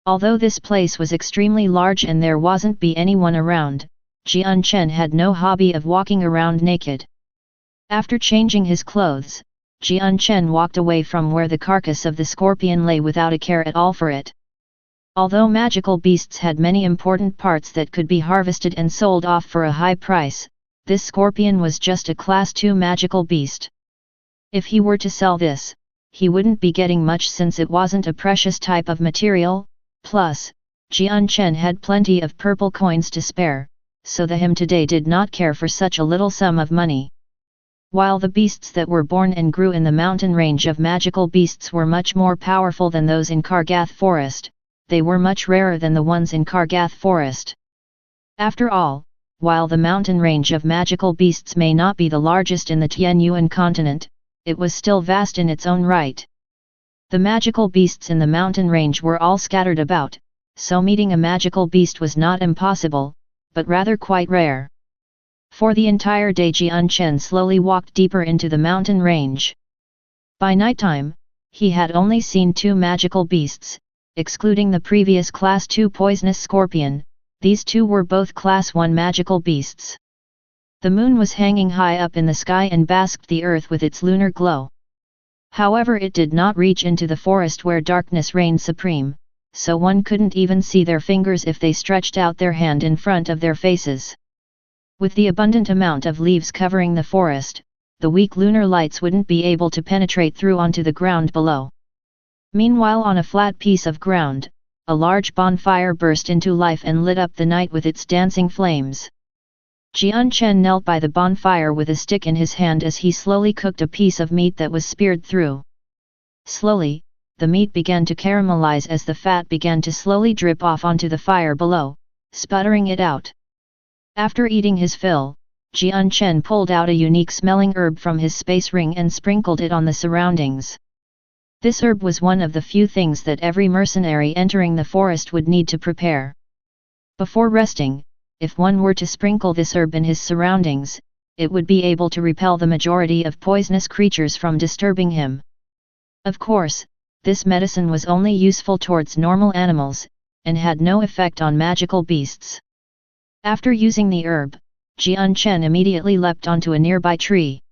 Although this place was extremely large and there wasn't anyone around, Jian Chen had no hobby of walking around naked. After changing his clothes, Jian Chen walked away from where the carcass of the scorpion lay without a care at all for it. Although magical beasts had many important parts that could be harvested and sold off for a high price, this scorpion was just a Class 2 magical beast. If he were to sell this, he wouldn't be getting much since it wasn't a precious type of material. Plus, Jian Chen had plenty of purple coins to spare, so the him today did not care for such a little sum of money. While the beasts that were born and grew in the mountain range of magical beasts were much more powerful than those in Kargath Forest, they were much rarer than the ones in Kargath Forest. After all, while the mountain range of magical beasts may not be the largest in the Tianyuan continent, it was still vast in its own right. The magical beasts in the mountain range were all scattered about, so meeting a magical beast was not impossible, but rather quite rare. For the entire day Jian Chen slowly walked deeper into the mountain range. By nighttime, he had only seen 2 magical beasts, excluding the previous Class 2 poisonous scorpion. These 2 were both Class 1 magical beasts. The moon was hanging high up in the sky and basked the earth with its lunar glow. However, it did not reach into the forest where darkness reigned supreme, so one couldn't even see their fingers if they stretched out their hand in front of their faces. With the abundant amount of leaves covering the forest, the weak lunar lights wouldn't be able to penetrate through onto the ground below. Meanwhile, on a flat piece of ground, a large bonfire burst into life and lit up the night with its dancing flames. Jian Chen knelt by the bonfire with a stick in his hand as he slowly cooked a piece of meat that was speared through. Slowly, the meat began to caramelize as the fat began to slowly drip off onto the fire below, sputtering it out. After eating his fill, Jian Chen pulled out a unique smelling herb from his space ring and sprinkled it on the surroundings. This herb was one of the few things that every mercenary entering the forest would need to prepare. Before resting, if one were to sprinkle this herb in his surroundings, it would be able to repel the majority of poisonous creatures from disturbing him. Of course, this medicine was only useful towards normal animals, and had no effect on magical beasts. After using the herb, Jian Chen immediately leapt onto a nearby tree.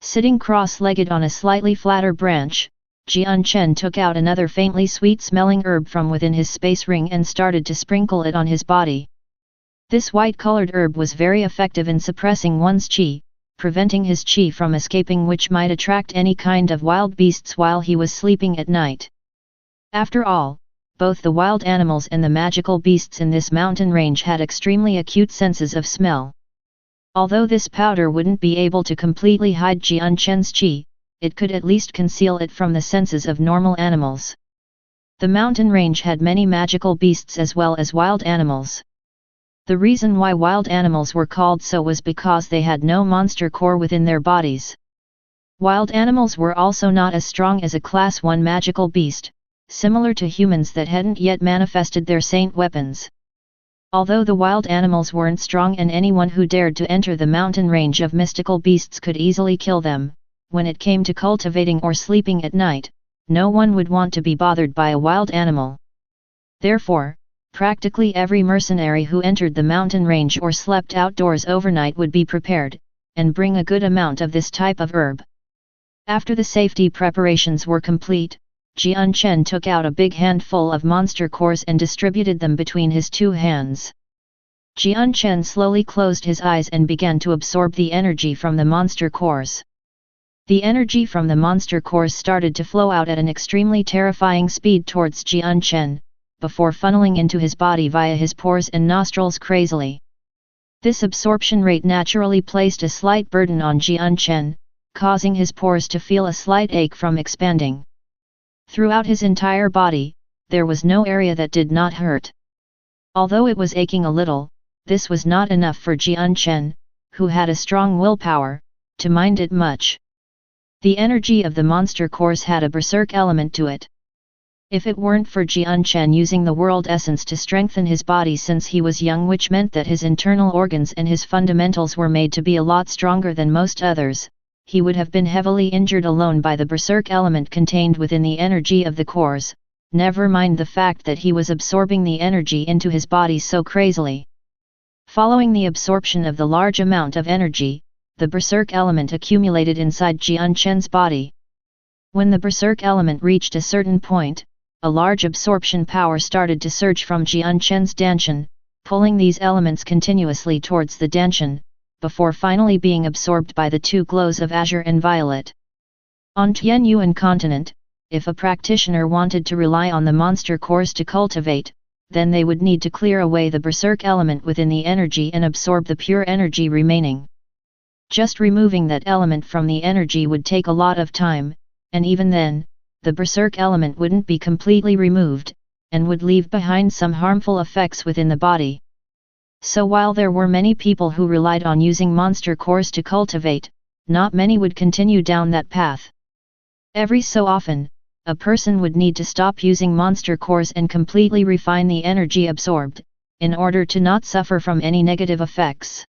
Sitting cross-legged on a slightly flatter branch, Jian Chen took out another faintly sweet-smelling herb from within his space ring and started to sprinkle it on his body. This white-colored herb was very effective in suppressing one's qi, preventing his qi from escaping, which might attract any kind of wild beasts while he was sleeping at night. After all, both the wild animals and the magical beasts in this mountain range had extremely acute senses of smell. Although this powder wouldn't be able to completely hide Jian Chen's qi, it could at least conceal it from the senses of normal animals. The mountain range had many magical beasts as well as wild animals. The reason why wild animals were called so was because they had no monster core within their bodies. Wild animals were also not as strong as a Class 1 magical beast, similar to humans that hadn't yet manifested their saint weapons. Although the wild animals weren't strong and anyone who dared to enter the mountain range of mystical beasts could easily kill them, when it came to cultivating or sleeping at night, no one would want to be bothered by a wild animal. Therefore, practically every mercenary who entered the mountain range or slept outdoors overnight would be prepared, and bring a good amount of this type of herb. After the safety preparations were complete, Jian Chen took out a big handful of monster cores and distributed them between his two hands. Jian Chen slowly closed his eyes and began to absorb the energy from the monster cores. The energy from the monster cores started to flow out at an extremely terrifying speed towards Jian Chen, before funneling into his body via his pores and nostrils crazily. This absorption rate naturally placed a slight burden on Jian Chen, causing his pores to feel a slight ache from expanding. Throughout his entire body, there was no area that did not hurt. Although it was aching a little, this was not enough for Jian Chen, who had a strong willpower, to mind it much. The energy of the monster cores had a berserk element to it. If it weren't for Jian Chen using the world essence to strengthen his body since he was young, which meant that his internal organs and his fundamentals were made to be a lot stronger than most others, he would have been heavily injured alone by the berserk element contained within the energy of the cores, never mind the fact that he was absorbing the energy into his body so crazily. Following the absorption of the large amount of energy, the berserk element accumulated inside Jian Chen's body. When the berserk element reached a certain point, a large absorption power started to surge from Jian Chen's Danshan, pulling these elements continuously towards the Danshan, before finally being absorbed by the two glows of azure and violet. On Tianyuan continent, if a practitioner wanted to rely on the monster cores to cultivate, then they would need to clear away the berserk element within the energy and absorb the pure energy remaining. Just removing that element from the energy would take a lot of time, and even then, the berserk element wouldn't be completely removed, and would leave behind some harmful effects within the body. So while there were many people who relied on using monster cores to cultivate, not many would continue down that path. Every so often, a person would need to stop using monster cores and completely refine the energy absorbed, in order to not suffer from any negative effects.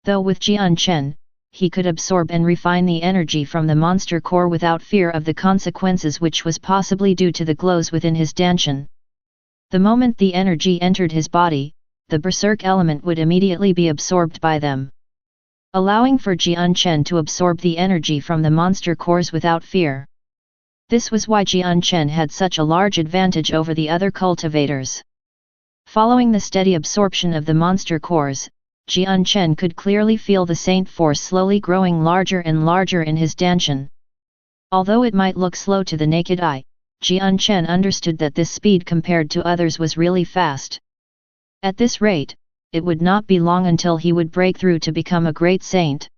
Though with Jian Chen, he could absorb and refine the energy from the monster core without fear of the consequences, which was possibly due to the glows within his Danshan. The moment the energy entered his body, the berserk element would immediately be absorbed by them, allowing for Jian Chen to absorb the energy from the monster cores without fear. This was why Jian Chen had such a large advantage over the other cultivators. Following the steady absorption of the monster cores, Jian Chen could clearly feel the saint force slowly growing larger and larger in his Danshan. Although it might look slow to the naked eye, Jian Chen understood that this speed compared to others was really fast. At this rate, it would not be long until he would break through to become a great saint.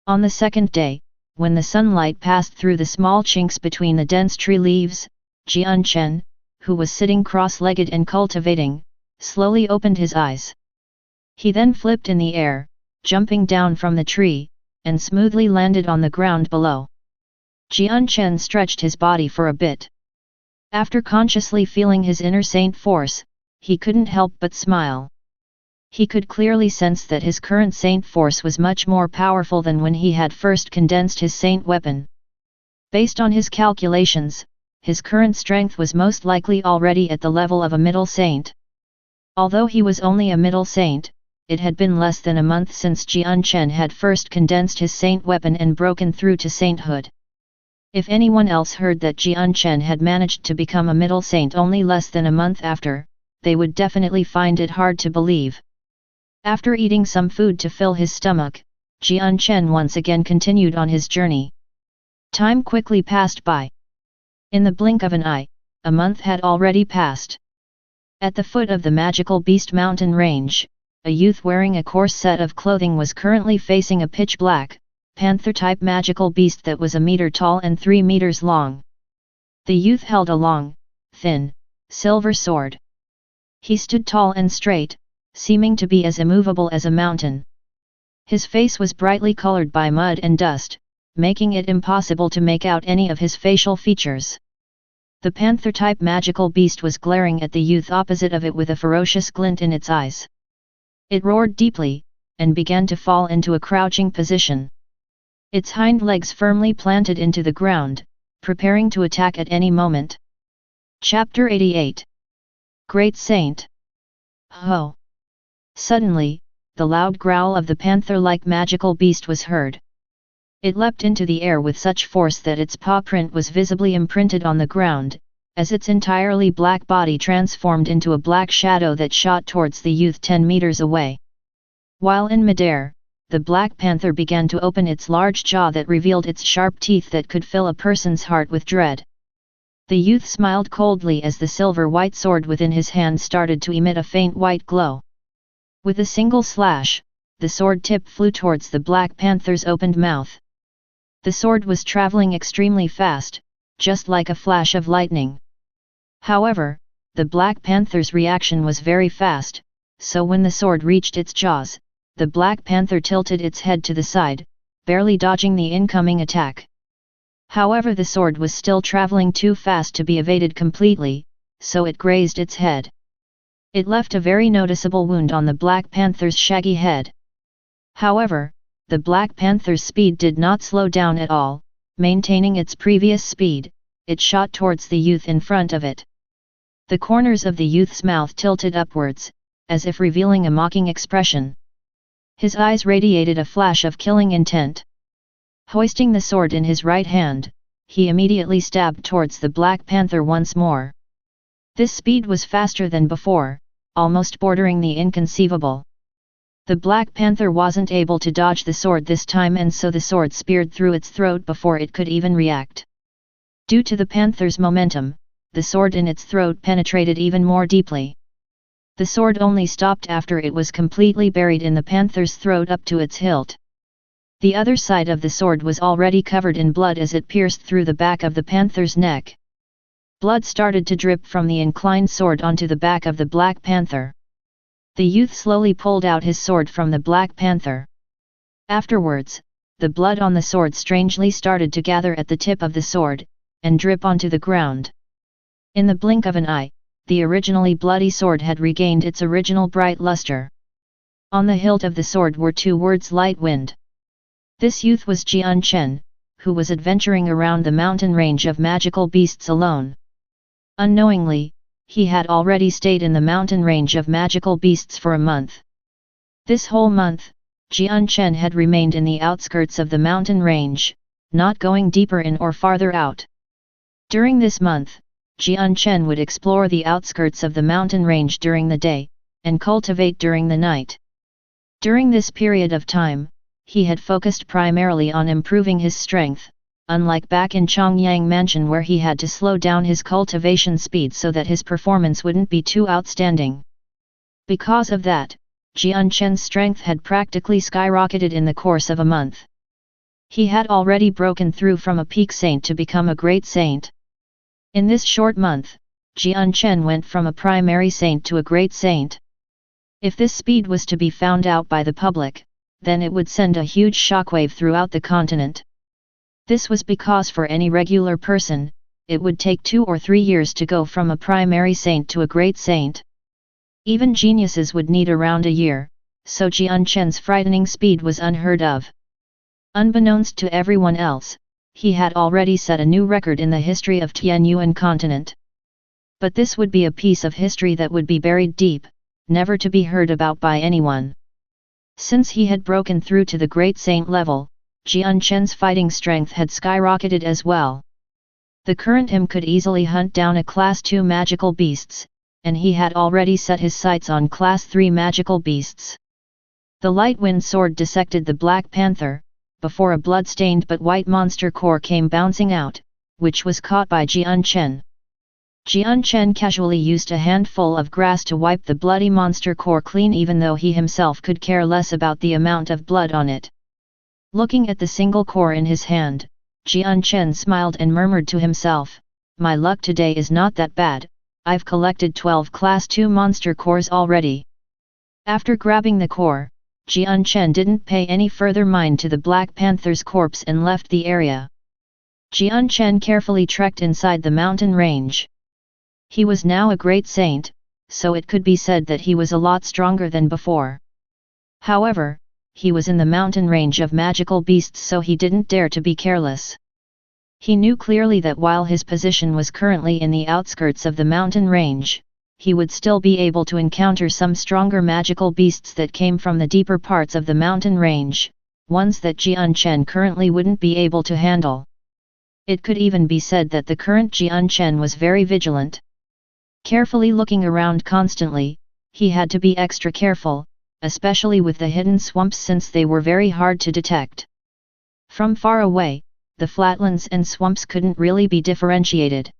On the second day, when the sunlight passed through the small chinks between the dense tree leaves, Jian Chen, who was sitting cross-legged and cultivating, slowly opened his eyes. He then flipped in the air, jumping down from the tree, and smoothly landed on the ground below. Jian Chen stretched his body for a bit. After consciously feeling his inner saint force, he couldn't help but smile. He could clearly sense that his current saint force was much more powerful than when he had first condensed his saint weapon. Based on his calculations, his current strength was most likely already at the level of a middle saint. Although he was only a middle saint, it had been less than a month since Jian Chen had first condensed his saint weapon and broken through to sainthood. If anyone else heard that Jian Chen had managed to become a middle saint only less than a month after, they would definitely find it hard to believe. After eating some food to fill his stomach, Jian Chen once again continued on his journey. Time quickly passed by. In the blink of an eye, a month had already passed. At the foot of the magical beast mountain range, a youth wearing a coarse set of clothing was currently facing a pitch-black, panther-type magical beast that was a meter tall and 3 meters long. The youth held a long, thin, silver sword. He stood tall and straight, seeming to be as immovable as a mountain. His face was brightly colored by mud and dust, making it impossible to make out any of his facial features. The panther-type magical beast was glaring at the youth opposite of it with a ferocious glint in its eyes. It roared deeply, and began to fall into a crouching position. Its hind legs firmly planted into the ground, preparing to attack at any moment. Chapter 88. Great Saint. Ho! Suddenly, the loud growl of the panther-like magical beast was heard. It leapt into the air with such force that its paw print was visibly imprinted on the ground, as its entirely black body transformed into a black shadow that shot towards the youth 10 meters away. While in midair, the black panther began to open its large jaw that revealed its sharp teeth that could fill a person's heart with dread. The youth smiled coldly as the silver-white sword within his hand started to emit a faint white glow. With a single slash, the sword tip flew towards the black panther's opened mouth. The sword was traveling extremely fast, just like a flash of lightning. However, the black panther's reaction was very fast, so when the sword reached its jaws, the black panther tilted its head to the side, barely dodging the incoming attack. However, the sword was still traveling too fast to be evaded completely, so it grazed its head. It left a very noticeable wound on the black panther's shaggy head. However, the black panther's speed did not slow down at all. Maintaining its previous speed, it shot towards the youth in front of it. The corners of the youth's mouth tilted upwards, as if revealing a mocking expression. His eyes radiated a flash of killing intent. Hoisting the sword in his right hand, he immediately stabbed towards the black panther once more. This speed was faster than before, almost bordering the inconceivable. The black panther wasn't able to dodge the sword this time, and so the sword speared through its throat before it could even react. Due to the panther's momentum, the sword in its throat penetrated even more deeply. The sword only stopped after it was completely buried in the panther's throat up to its hilt. The other side of the sword was already covered in blood as it pierced through the back of the panther's neck. Blood started to drip from the inclined sword onto the back of the black panther. The youth slowly pulled out his sword from the black panther. Afterwards, the blood on the sword strangely started to gather at the tip of the sword, and drip onto the ground. In the blink of an eye, the originally bloody sword had regained its original bright luster. On the hilt of the sword were 2 words: light wind. This youth was Jian Chen, who was adventuring around the mountain range of magical beasts alone. Unknowingly, he had already stayed in the mountain range of magical beasts for a month. This whole month, Jian Chen had remained in the outskirts of the mountain range, not going deeper in or farther out. During this month, Jian Chen would explore the outskirts of the mountain range during the day, and cultivate during the night. During this period of time, he had focused primarily on improving his strength, unlike back in Chongyang Mansion where he had to slow down his cultivation speed so that his performance wouldn't be too outstanding. Because of that, Jian Chen's strength had practically skyrocketed in the course of a month. He had already broken through from a peak saint to become a great saint. In this short month, Jian Chen went from a primary saint to a great saint. If this speed was to be found out by the public, then it would send a huge shockwave throughout the continent. This was because for any regular person, it would take 2 or 3 years to go from a primary saint to a great saint. Even geniuses would need around a year, so Jian Chen's frightening speed was unheard of. Unbeknownst to everyone else, he had already set a new record in the history of Tianyuan continent. But this would be a piece of history that would be buried deep, never to be heard about by anyone. Since he had broken through to the great saint level, Jian Chen's fighting strength had skyrocketed as well. The current him could easily hunt down a Class 2 magical beasts, and he had already set his sights on Class 3 magical beasts. The light wind sword dissected the black panther, before a blood-stained but white monster core came bouncing out, which was caught by Jian Chen. Jian Chen casually used a handful of grass to wipe the bloody monster core clean, even though he himself could care less about the amount of blood on it. Looking at the single core in his hand, Jian Chen smiled and murmured to himself, "My luck today is not that bad, I've collected 12 Class 2 monster cores already." After grabbing the core, Jian Chen didn't pay any further mind to the Black Panther's corpse and left the area. Jian Chen carefully trekked inside the mountain range. He was now a great saint, so it could be said that he was a lot stronger than before. However, he was in the mountain range of magical beasts, so he didn't dare to be careless. He knew clearly that while his position was currently in the outskirts of the mountain range, he would still be able to encounter some stronger magical beasts that came from the deeper parts of the mountain range, ones that Jian Chen currently wouldn't be able to handle. It could even be said that the current Jian Chen was very vigilant. Carefully looking around constantly, he had to be extra careful, especially with the hidden swamps since they were very hard to detect. From far away, the flatlands and swamps couldn't really be differentiated.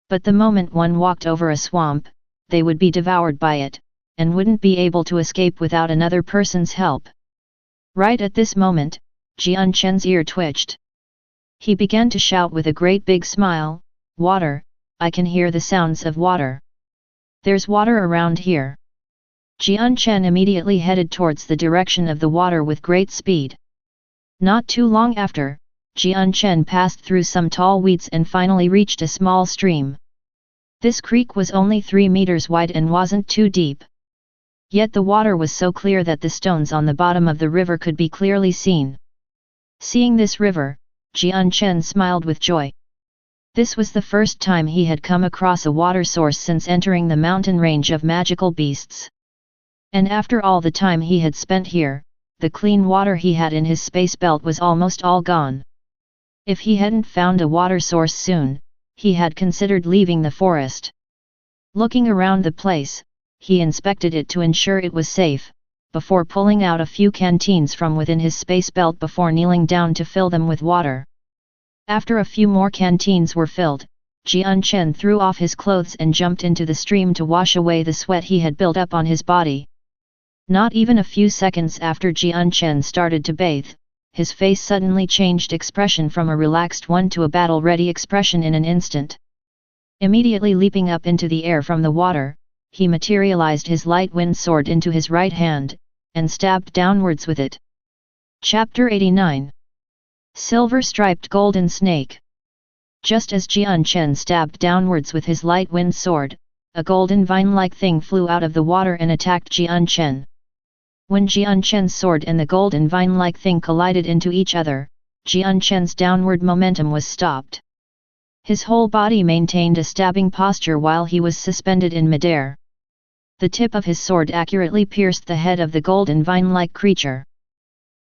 But the moment one walked over a swamp, they would be devoured by it, and wouldn't be able to escape without another person's help. Right at this moment, Jian Chen's ear twitched. He began to shout with a great big smile, "Water! I can hear the sounds of water. There's water around here." Jian Chen immediately headed towards the direction of the water with great speed. Not too long after, Jian Chen passed through some tall weeds and finally reached a small stream. This creek was only 3 meters wide and wasn't too deep. Yet the water was so clear that the stones on the bottom of the river could be clearly seen. Seeing this river, Jian Chen smiled with joy. This was the first time he had come across a water source since entering the mountain range of magical beasts. And after all the time he had spent here, the clean water he had in his space belt was almost all gone. If he hadn't found a water source soon, he had considered leaving the forest. Looking around the place, he inspected it to ensure it was safe, before pulling out a few canteens from within his space belt before kneeling down to fill them with water. After a few more canteens were filled, Jian Chen threw off his clothes and jumped into the stream to wash away the sweat he had built up on his body. Not even a few seconds after Jian Chen started to bathe, his face suddenly changed expression from a relaxed one to a battle-ready expression in an instant. Immediately leaping up into the air from the water, he materialized his light wind sword into his right hand, and stabbed downwards with it. Chapter 89. Silver-striped golden snake. Just as Jian Chen stabbed downwards with his light wind sword, a golden vine-like thing flew out of the water and attacked Jian Chen. When Jian Chen's sword and the golden vine-like thing collided into each other, Jian Chen's downward momentum was stopped. His whole body maintained a stabbing posture while he was suspended in midair. The tip of his sword accurately pierced the head of the golden vine-like creature.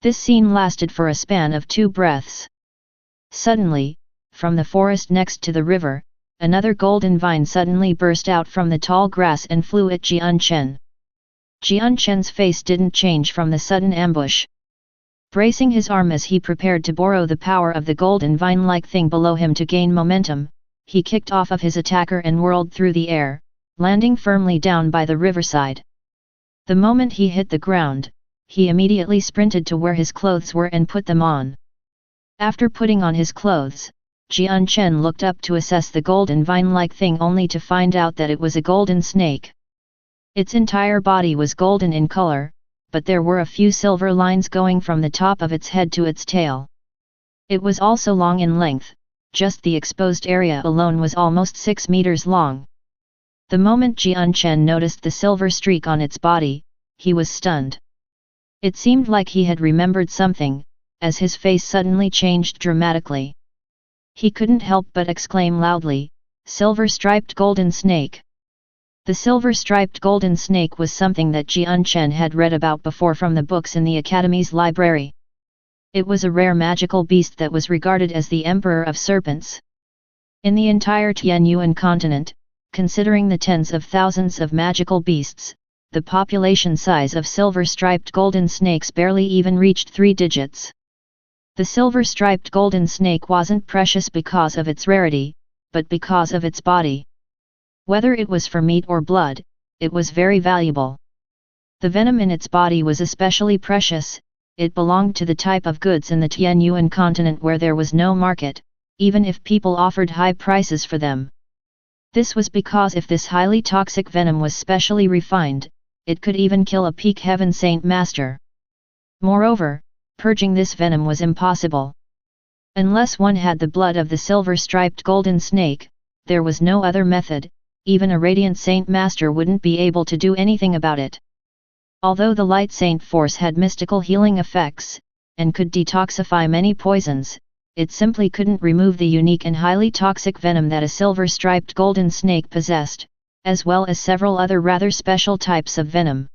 This scene lasted for a span of 2 breaths. Suddenly, from the forest next to the river, another golden vine suddenly burst out from the tall grass and flew at Jian Chen. Jian Chen's face didn't change from the sudden ambush. Bracing his arm as he prepared to borrow the power of the golden vine-like thing below him to gain momentum, he kicked off of his attacker and whirled through the air, landing firmly down by the riverside. The moment he hit the ground, he immediately sprinted to where his clothes were and put them on. After putting on his clothes, Jian Chen looked up to assess the golden vine-like thing only to find out that it was a golden snake. Its entire body was golden in color, but there were a few silver lines going from the top of its head to its tail. It was also long in length, just the exposed area alone was almost 6 meters long. The moment Jian Chen noticed the silver streak on its body, he was stunned. It seemed like he had remembered something, as his face suddenly changed dramatically. He couldn't help but exclaim loudly, "Silver-striped golden snake!" The silver-striped golden snake was something that Jian Chen had read about before from the books in the Academy's library. It was a rare magical beast that was regarded as the Emperor of Serpents. In the entire Tianyuan continent, considering the tens of thousands of magical beasts, the population size of silver-striped golden snakes barely even reached 3 digits. The silver-striped golden snake wasn't precious because of its rarity, but because of its body. Whether it was for meat or blood, it was very valuable. The venom in its body was especially precious. It belonged to the type of goods in the Tianyuan continent where there was no market, even if people offered high prices for them. This was because if this highly toxic venom was specially refined, it could even kill a peak heaven saint master. Moreover, purging this venom was impossible. Unless one had the blood of the silver-striped golden snake, there was no other method. Even a radiant saint master wouldn't be able to do anything about it. Although the light saint force had mystical healing effects, and could detoxify many poisons, it simply couldn't remove the unique and highly toxic venom that a silver-striped golden snake possessed, as well as several other rather special types of venom.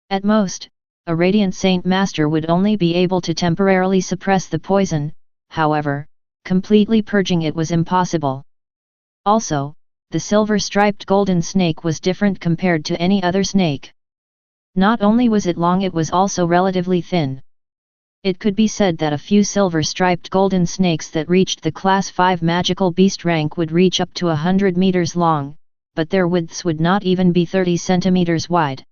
At most, a radiant saint master would only be able to temporarily suppress the poison. However, completely purging it was impossible. Also, the silver-striped golden snake was different compared to any other snake. Not only was it long, it was also relatively thin. It could be said that a few silver-striped golden snakes that reached the Class 5 magical beast rank would reach up to 100 meters long, but their widths would not even be 30 centimeters wide.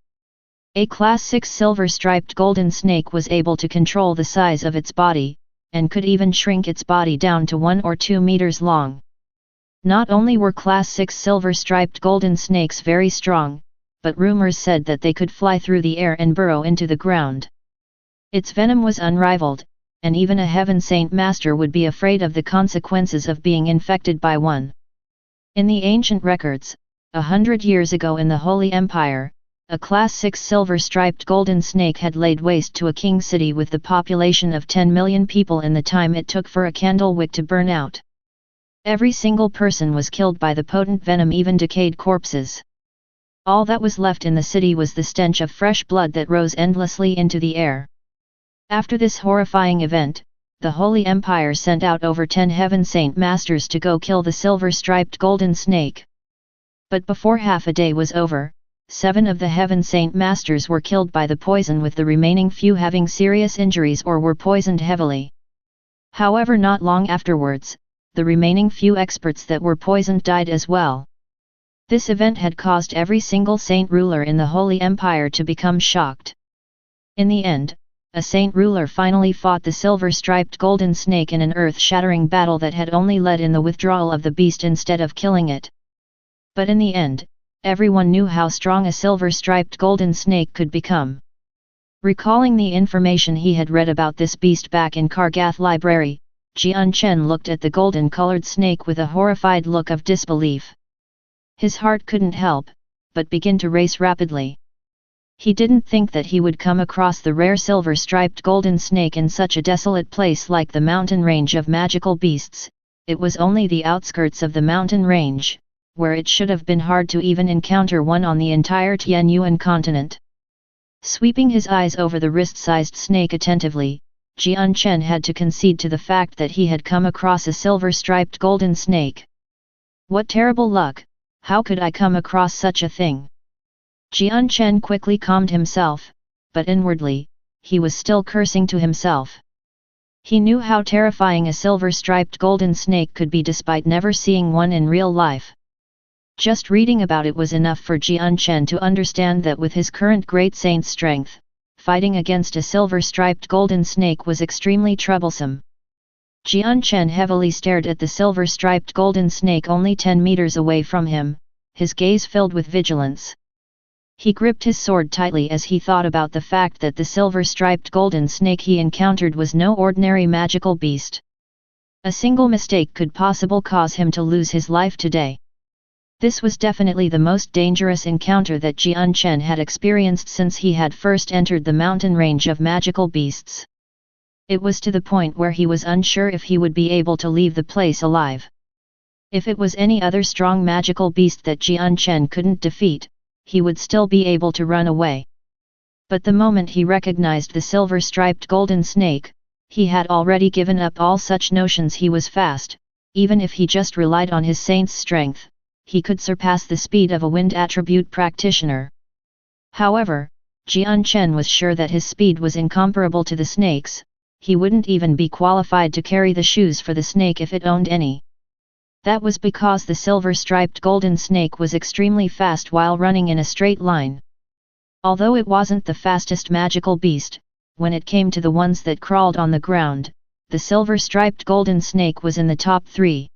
A Class 6 silver-striped golden snake was able to control the size of its body, and could even shrink its body down to 1 or 2 meters long. Not only were Class 6 silver-striped golden snakes very strong, but rumors said that they could fly through the air and burrow into the ground. Its venom was unrivaled, and even a heaven saint master would be afraid of the consequences of being infected by one. In the ancient records, 100 years ago in the Holy Empire, a Class 6 silver-striped golden snake had laid waste to a king city with the population of 10 million people in the time it took for a candle wick to burn out. Every single person was killed by the potent venom, even decayed corpses. All that was left in the city was the stench of fresh blood that rose endlessly into the air. After this horrifying event, the Holy Empire sent out over 10 heaven saint masters to go kill the silver-striped golden snake. But before half a day was over, 7 of the heaven saint masters were killed by the poison, with the remaining few having serious injuries or were poisoned heavily. However, not long afterwards, the remaining few experts that were poisoned died as well. This event had caused every single saint ruler in the Holy Empire to become shocked. In the end, a saint ruler finally fought the silver-striped golden snake in an earth-shattering battle that had only led in the withdrawal of the beast instead of killing it. But in the end, everyone knew how strong a silver-striped golden snake could become. Recalling the information he had read about this beast back in Kargath Library, Jian Chen looked at the golden-colored snake with a horrified look of disbelief. His heart couldn't help but begin to race rapidly. He didn't think that he would come across the rare silver-striped golden snake in such a desolate place like the mountain range of magical beasts. It was only the outskirts of the mountain range, where it should have been hard to even encounter one on the entire Tianyuan continent. Sweeping his eyes over the wrist-sized snake attentively, Jian Chen had to concede to the fact that he had come across a silver-striped golden snake. What terrible luck! How could I come across such a thing? Jian Chen quickly calmed himself, but inwardly, he was still cursing to himself. He knew how terrifying a silver-striped golden snake could be despite never seeing one in real life. Just reading about it was enough for Jian Chen to understand that with his current great saint's strength, fighting against a silver-striped golden snake was extremely troublesome. Jian Chen heavily stared at the silver-striped golden snake only 10 meters away from him, his gaze filled with vigilance. He gripped his sword tightly as he thought about the fact that the silver-striped golden snake he encountered was no ordinary magical beast. A single mistake could possibly cause him to lose his life today. This was definitely the most dangerous encounter that Jian Chen had experienced since he had first entered the mountain range of magical beasts. It was to the point where he was unsure if he would be able to leave the place alive. If it was any other strong magical beast that Jian Chen couldn't defeat, he would still be able to run away. But the moment he recognized the silver-striped golden snake, he had already given up all such notions. He was fast. Even if he just relied on his saint's strength, he could surpass the speed of a wind attribute practitioner. However, Jian Chen was sure that his speed was incomparable to the snake's. He wouldn't even be qualified to carry the shoes for the snake if it owned any. That was because the silver-striped golden snake was extremely fast while running in a straight line. Although it wasn't the fastest magical beast, when it came to the ones that crawled on the ground, the silver-striped golden snake was in the top 3.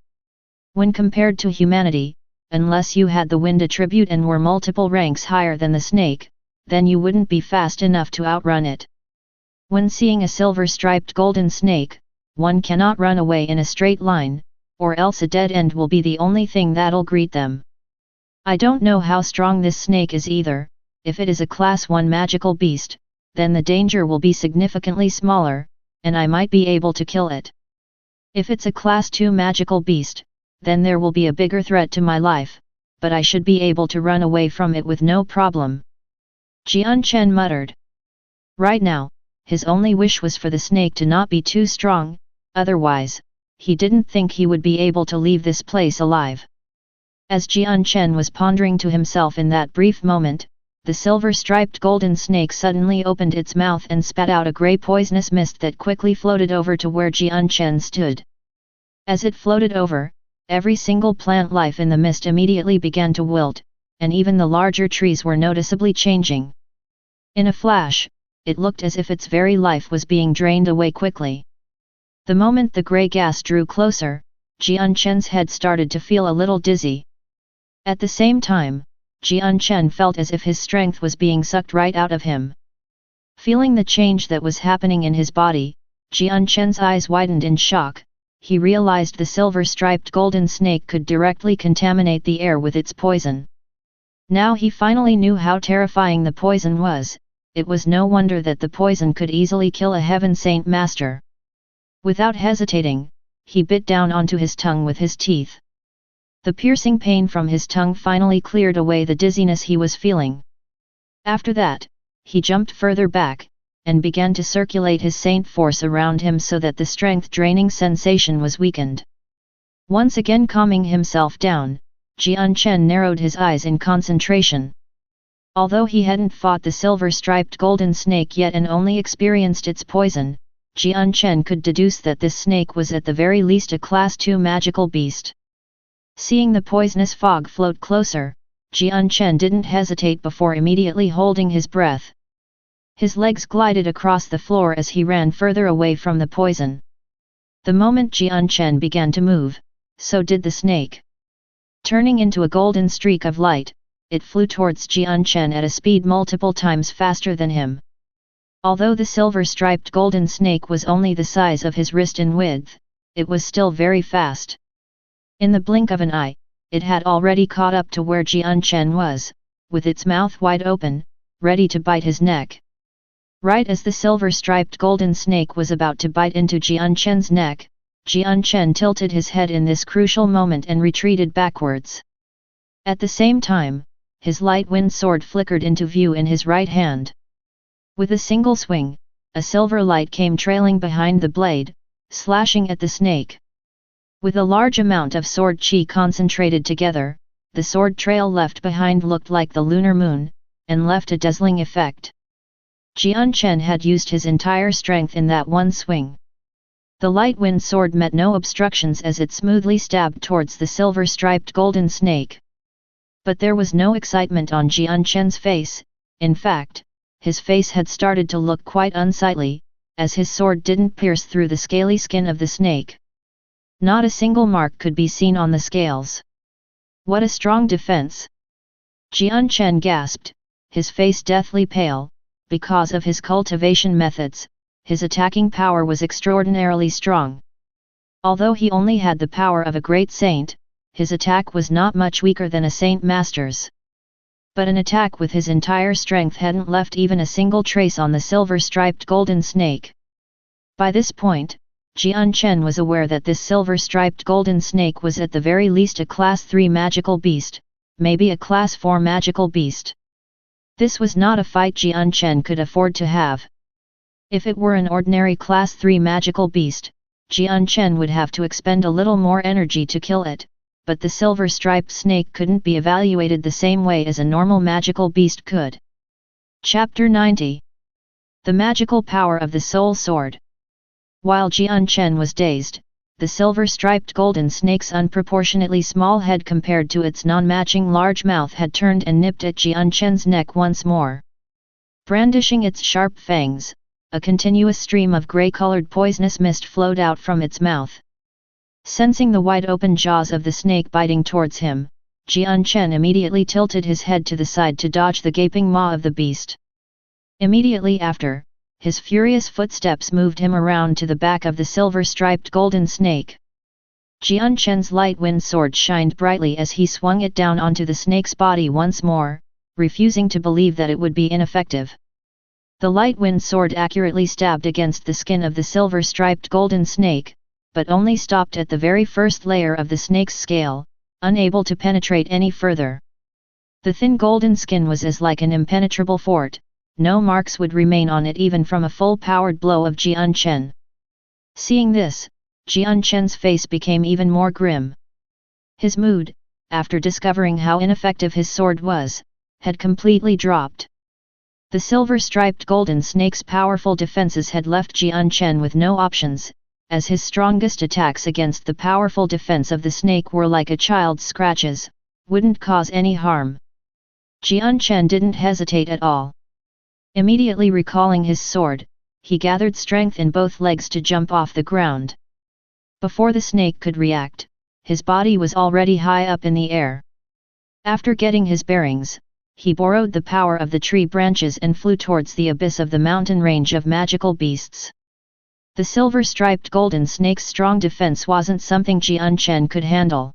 When compared to humanity, unless you had the wind attribute and were multiple ranks higher than the snake, then you wouldn't be fast enough to outrun it. When seeing a silver-striped golden snake, one cannot run away in a straight line, or else a dead end will be the only thing that'll greet them. I don't know how strong this snake is either. If it is a class 1 magical beast, then the danger will be significantly smaller, and I might be able to kill it. If it's a class 2 magical beast, then there will be a bigger threat to my life, but I should be able to run away from it with no problem. Jian Chen muttered. Right now, his only wish was for the snake to not be too strong, otherwise, he didn't think he would be able to leave this place alive. As Jian Chen was pondering to himself in that brief moment, the silver-striped golden snake suddenly opened its mouth and spat out a grey poisonous mist that quickly floated over to where Jian Chen stood. As it floated over, every single plant life in the mist immediately began to wilt, and even the larger trees were noticeably changing. In a flash, it looked as if its very life was being drained away quickly. The moment the grey gas drew closer, Jian Chen's head started to feel a little dizzy. At the same time, Jian Chen felt as if his strength was being sucked right out of him. Feeling the change that was happening in his body, Jian Chen's eyes widened in shock. He realized the silver-striped golden snake could directly contaminate the air with its poison. Now he finally knew how terrifying the poison was. It was no wonder that the poison could easily kill a Heaven Saint Master. Without hesitating, he bit down onto his tongue with his teeth. The piercing pain from his tongue finally cleared away the dizziness he was feeling. After that, he jumped further back, and began to circulate his saint force around him so that the strength-draining sensation was weakened. Once again calming himself down, Jian Chen narrowed his eyes in concentration. Although he hadn't fought the silver-striped golden snake yet and only experienced its poison, Jian Chen could deduce that this snake was at the very least a class 2 magical beast. Seeing the poisonous fog float closer, Jian Chen didn't hesitate before immediately holding his breath. His legs glided across the floor as he ran further away from the poison. The moment Jian Chen began to move, so did the snake. Turning into a golden streak of light, it flew towards Jian Chen at a speed multiple times faster than him. Although the silver-striped golden snake was only the size of his wrist in width, it was still very fast. In the blink of an eye, it had already caught up to where Jian Chen was, with its mouth wide open, ready to bite his neck. Right as the silver-striped golden snake was about to bite into Jian Chen's neck, Jian Chen tilted his head in this crucial moment and retreated backwards. At the same time, his light wind sword flickered into view in his right hand. With a single swing, a silver light came trailing behind the blade, slashing at the snake. With a large amount of sword chi concentrated together, the sword trail left behind looked like the lunar moon, and left a dazzling effect. Jian Chen had used his entire strength in that one swing. The light wind sword met no obstructions as it smoothly stabbed towards the silver-striped golden snake. But there was no excitement on Jian Chen's face. In fact, his face had started to look quite unsightly, as his sword didn't pierce through the scaly skin of the snake. Not a single mark could be seen on the scales. What a strong defense! Jian Chen gasped, his face deathly pale. Because of his cultivation methods, his attacking power was extraordinarily strong. Although he only had the power of a great saint, his attack was not much weaker than a saint master's. But an attack with his entire strength hadn't left even a single trace on the silver-striped golden snake. By this point, Jian Chen was aware that this silver-striped golden snake was at the very least a class 3 magical beast, maybe a class 4 magical beast. This was not a fight Jian Chen could afford to have. If it were an ordinary class 3 magical beast, Jian Chen would have to expend a little more energy to kill it, but the silver-striped snake couldn't be evaluated the same way as a normal magical beast could. Chapter 90. The Magical Power of the Soul Sword. While Jian Chen was dazed, the silver-striped golden snake's unproportionately small head compared to its non-matching large mouth had turned and nipped at Jian Chen's neck once more. Brandishing its sharp fangs, a continuous stream of grey-colored poisonous mist flowed out from its mouth. Sensing the wide-open jaws of the snake biting towards him, Jian Chen immediately tilted his head to the side to dodge the gaping maw of the beast. Immediately after, his furious footsteps moved him around to the back of the silver-striped golden snake. Jian Chen's light wind sword shined brightly as he swung it down onto the snake's body once more, refusing to believe that it would be ineffective. The light wind sword accurately stabbed against the skin of the silver-striped golden snake, but only stopped at the very first layer of the snake's scale, unable to penetrate any further. The thin golden skin was as like an impenetrable fort. No marks would remain on it even from a full-powered blow of Jian Chen. Seeing this, Jian Chen's face became even more grim. His mood, after discovering how ineffective his sword was, had completely dropped. The silver-striped golden snake's powerful defenses had left Jian Chen with no options, as his strongest attacks against the powerful defense of the snake were like a child's scratches, wouldn't cause any harm. Jian Chen didn't hesitate at all. Immediately recalling his sword, he gathered strength in both legs to jump off the ground. Before the snake could react, his body was already high up in the air. After getting his bearings, he borrowed the power of the tree branches and flew towards the abyss of the mountain range of magical beasts. The silver-striped golden snake's strong defense wasn't something Jian Chen could handle.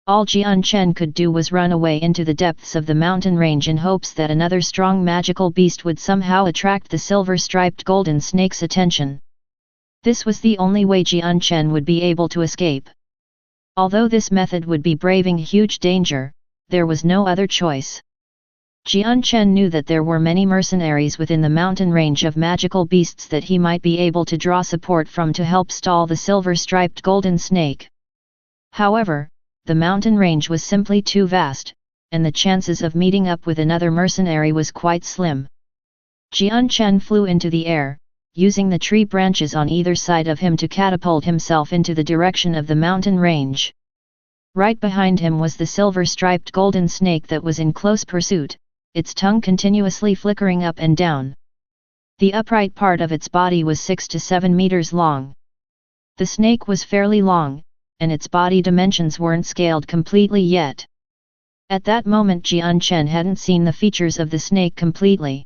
All Jian Chen could do was run away into the depths of the mountain range in hopes that another strong magical beast would somehow attract the silver-striped golden snake's attention. This was the only way Jian Chen would be able to escape. Although this method would be braving huge danger, there was no other choice. Jian Chen knew that there were many mercenaries within the mountain range of magical beasts that he might be able to draw support from to help stall the silver-striped golden snake. However, the mountain range was simply too vast, and the chances of meeting up with another mercenary was quite slim. Jian Chen flew into the air, using the tree branches on either side of him to catapult himself into the direction of the mountain range. Right behind him was the silver-striped golden snake that was in close pursuit, its tongue continuously flickering up and down. The upright part of its body was 6 to 7 meters long. The snake was fairly long, and its body dimensions weren't scaled completely yet. At that moment Jian Chen hadn't seen the features of the snake completely.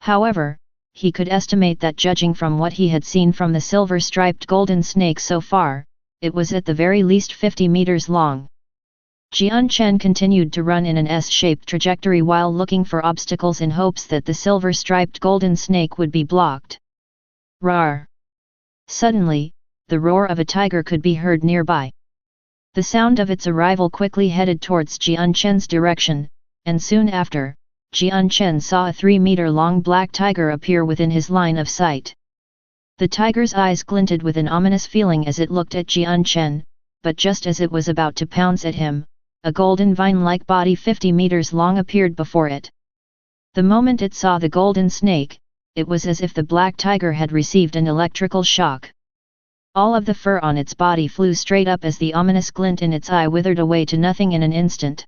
However, he could estimate that judging from what he had seen from the silver-striped golden snake so far, it was at the very least 50 meters long. Jian Chen continued to run in an S-shaped trajectory while looking for obstacles in hopes that the silver-striped golden snake would be blocked. Roar! Suddenly, the roar of a tiger could be heard nearby. The sound of its arrival quickly headed towards Jian Chen's direction, and soon after, Jian Chen saw a 3-meter-long black tiger appear within his line of sight. The tiger's eyes glinted with an ominous feeling as it looked at Jian Chen, but just as it was about to pounce at him, a golden vine-like body 50 meters long appeared before it. The moment it saw the golden snake, it was as if the black tiger had received an electrical shock. All of the fur on its body flew straight up as the ominous glint in its eye withered away to nothing in an instant.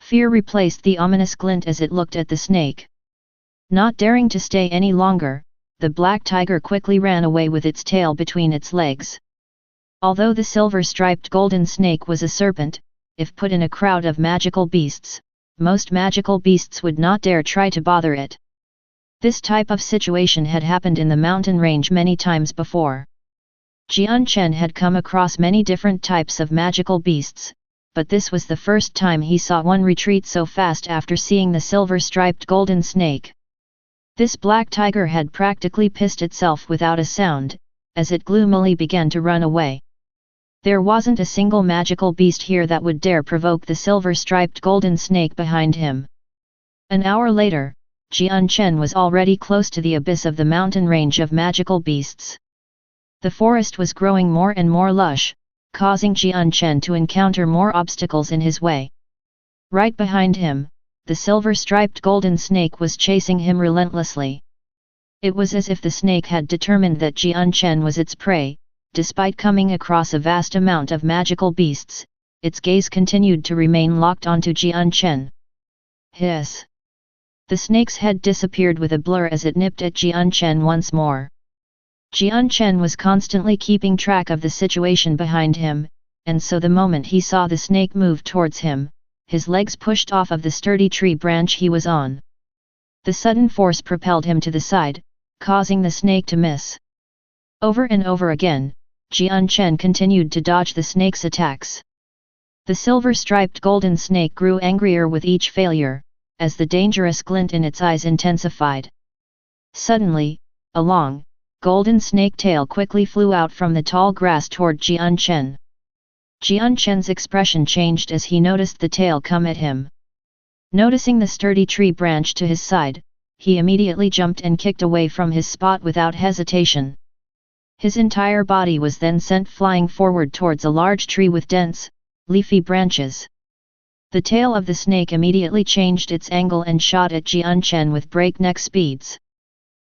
Fear replaced the ominous glint as it looked at the snake. Not daring to stay any longer, the black tiger quickly ran away with its tail between its legs. Although the silver-striped golden snake was a serpent, if put in a crowd of magical beasts, most magical beasts would not dare try to bother it. This type of situation had happened in the mountain range many times before. Jian Chen had come across many different types of magical beasts, but this was the first time he saw one retreat so fast after seeing the silver-striped golden snake. This black tiger had practically pissed itself without a sound, as it gloomily began to run away. There wasn't a single magical beast here that would dare provoke the silver-striped golden snake behind him. An hour later, Jian Chen was already close to the abyss of the mountain range of magical beasts. The forest was growing more and more lush, causing Jian Chen to encounter more obstacles in his way. Right behind him, the silver-striped golden snake was chasing him relentlessly. It was as if the snake had determined that Jian Chen was its prey, despite coming across a vast amount of magical beasts, its gaze continued to remain locked onto Jian Chen. Hiss! The snake's head disappeared with a blur as it nipped at Jian Chen once more. Jian Chen was constantly keeping track of the situation behind him, and so the moment he saw the snake move towards him, his legs pushed off of the sturdy tree branch he was on. The sudden force propelled him to the side, causing the snake to miss. Over and over again, Jian Chen continued to dodge the snake's attacks. The silver-striped golden snake grew angrier with each failure, as the dangerous glint in its eyes intensified. Suddenly, a long, golden snake tail quickly flew out from the tall grass toward Jian Chen. Jian Chen's expression changed as he noticed the tail come at him. Noticing the sturdy tree branch to his side, he immediately jumped and kicked away from his spot without hesitation. His entire body was then sent flying forward towards a large tree with dense, leafy branches. The tail of the snake immediately changed its angle and shot at Jian Chen with breakneck speeds.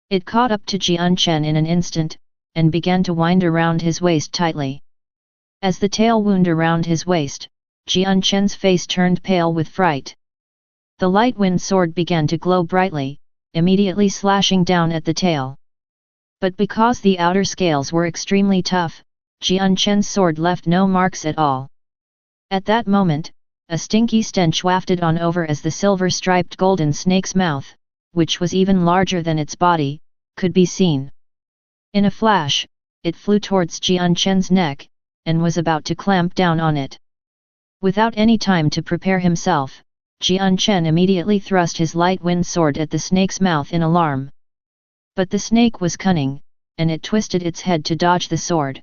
It caught up to Jian Chen in an instant, and began to wind around his waist tightly. As the tail wound around his waist, Jian Chen's face turned pale with fright. The light wind sword began to glow brightly, immediately slashing down at the tail. But because the outer scales were extremely tough, Jian Chen's sword left no marks at all. At that moment, a stinky stench wafted on over as the silver-striped golden snake's mouth, which was even larger than its body, could be seen. In a flash, it flew towards Jian Chen's neck, and was about to clamp down on it. Without any time to prepare himself, Jian Chen immediately thrust his light wind sword at the snake's mouth in alarm. But the snake was cunning, and it twisted its head to dodge the sword.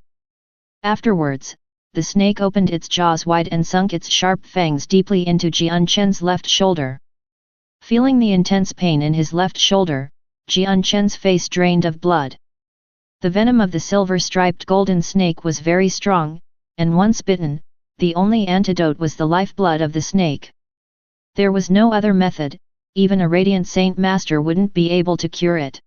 Afterwards, the snake opened its jaws wide and sunk its sharp fangs deeply into Jian Chen's left shoulder. Feeling the intense pain in his left shoulder, Jian Chen's face drained of blood. The venom of the silver-striped golden snake was very strong, and once bitten, the only antidote was the lifeblood of the snake. There was no other method, even a radiant saint master wouldn't be able to cure it.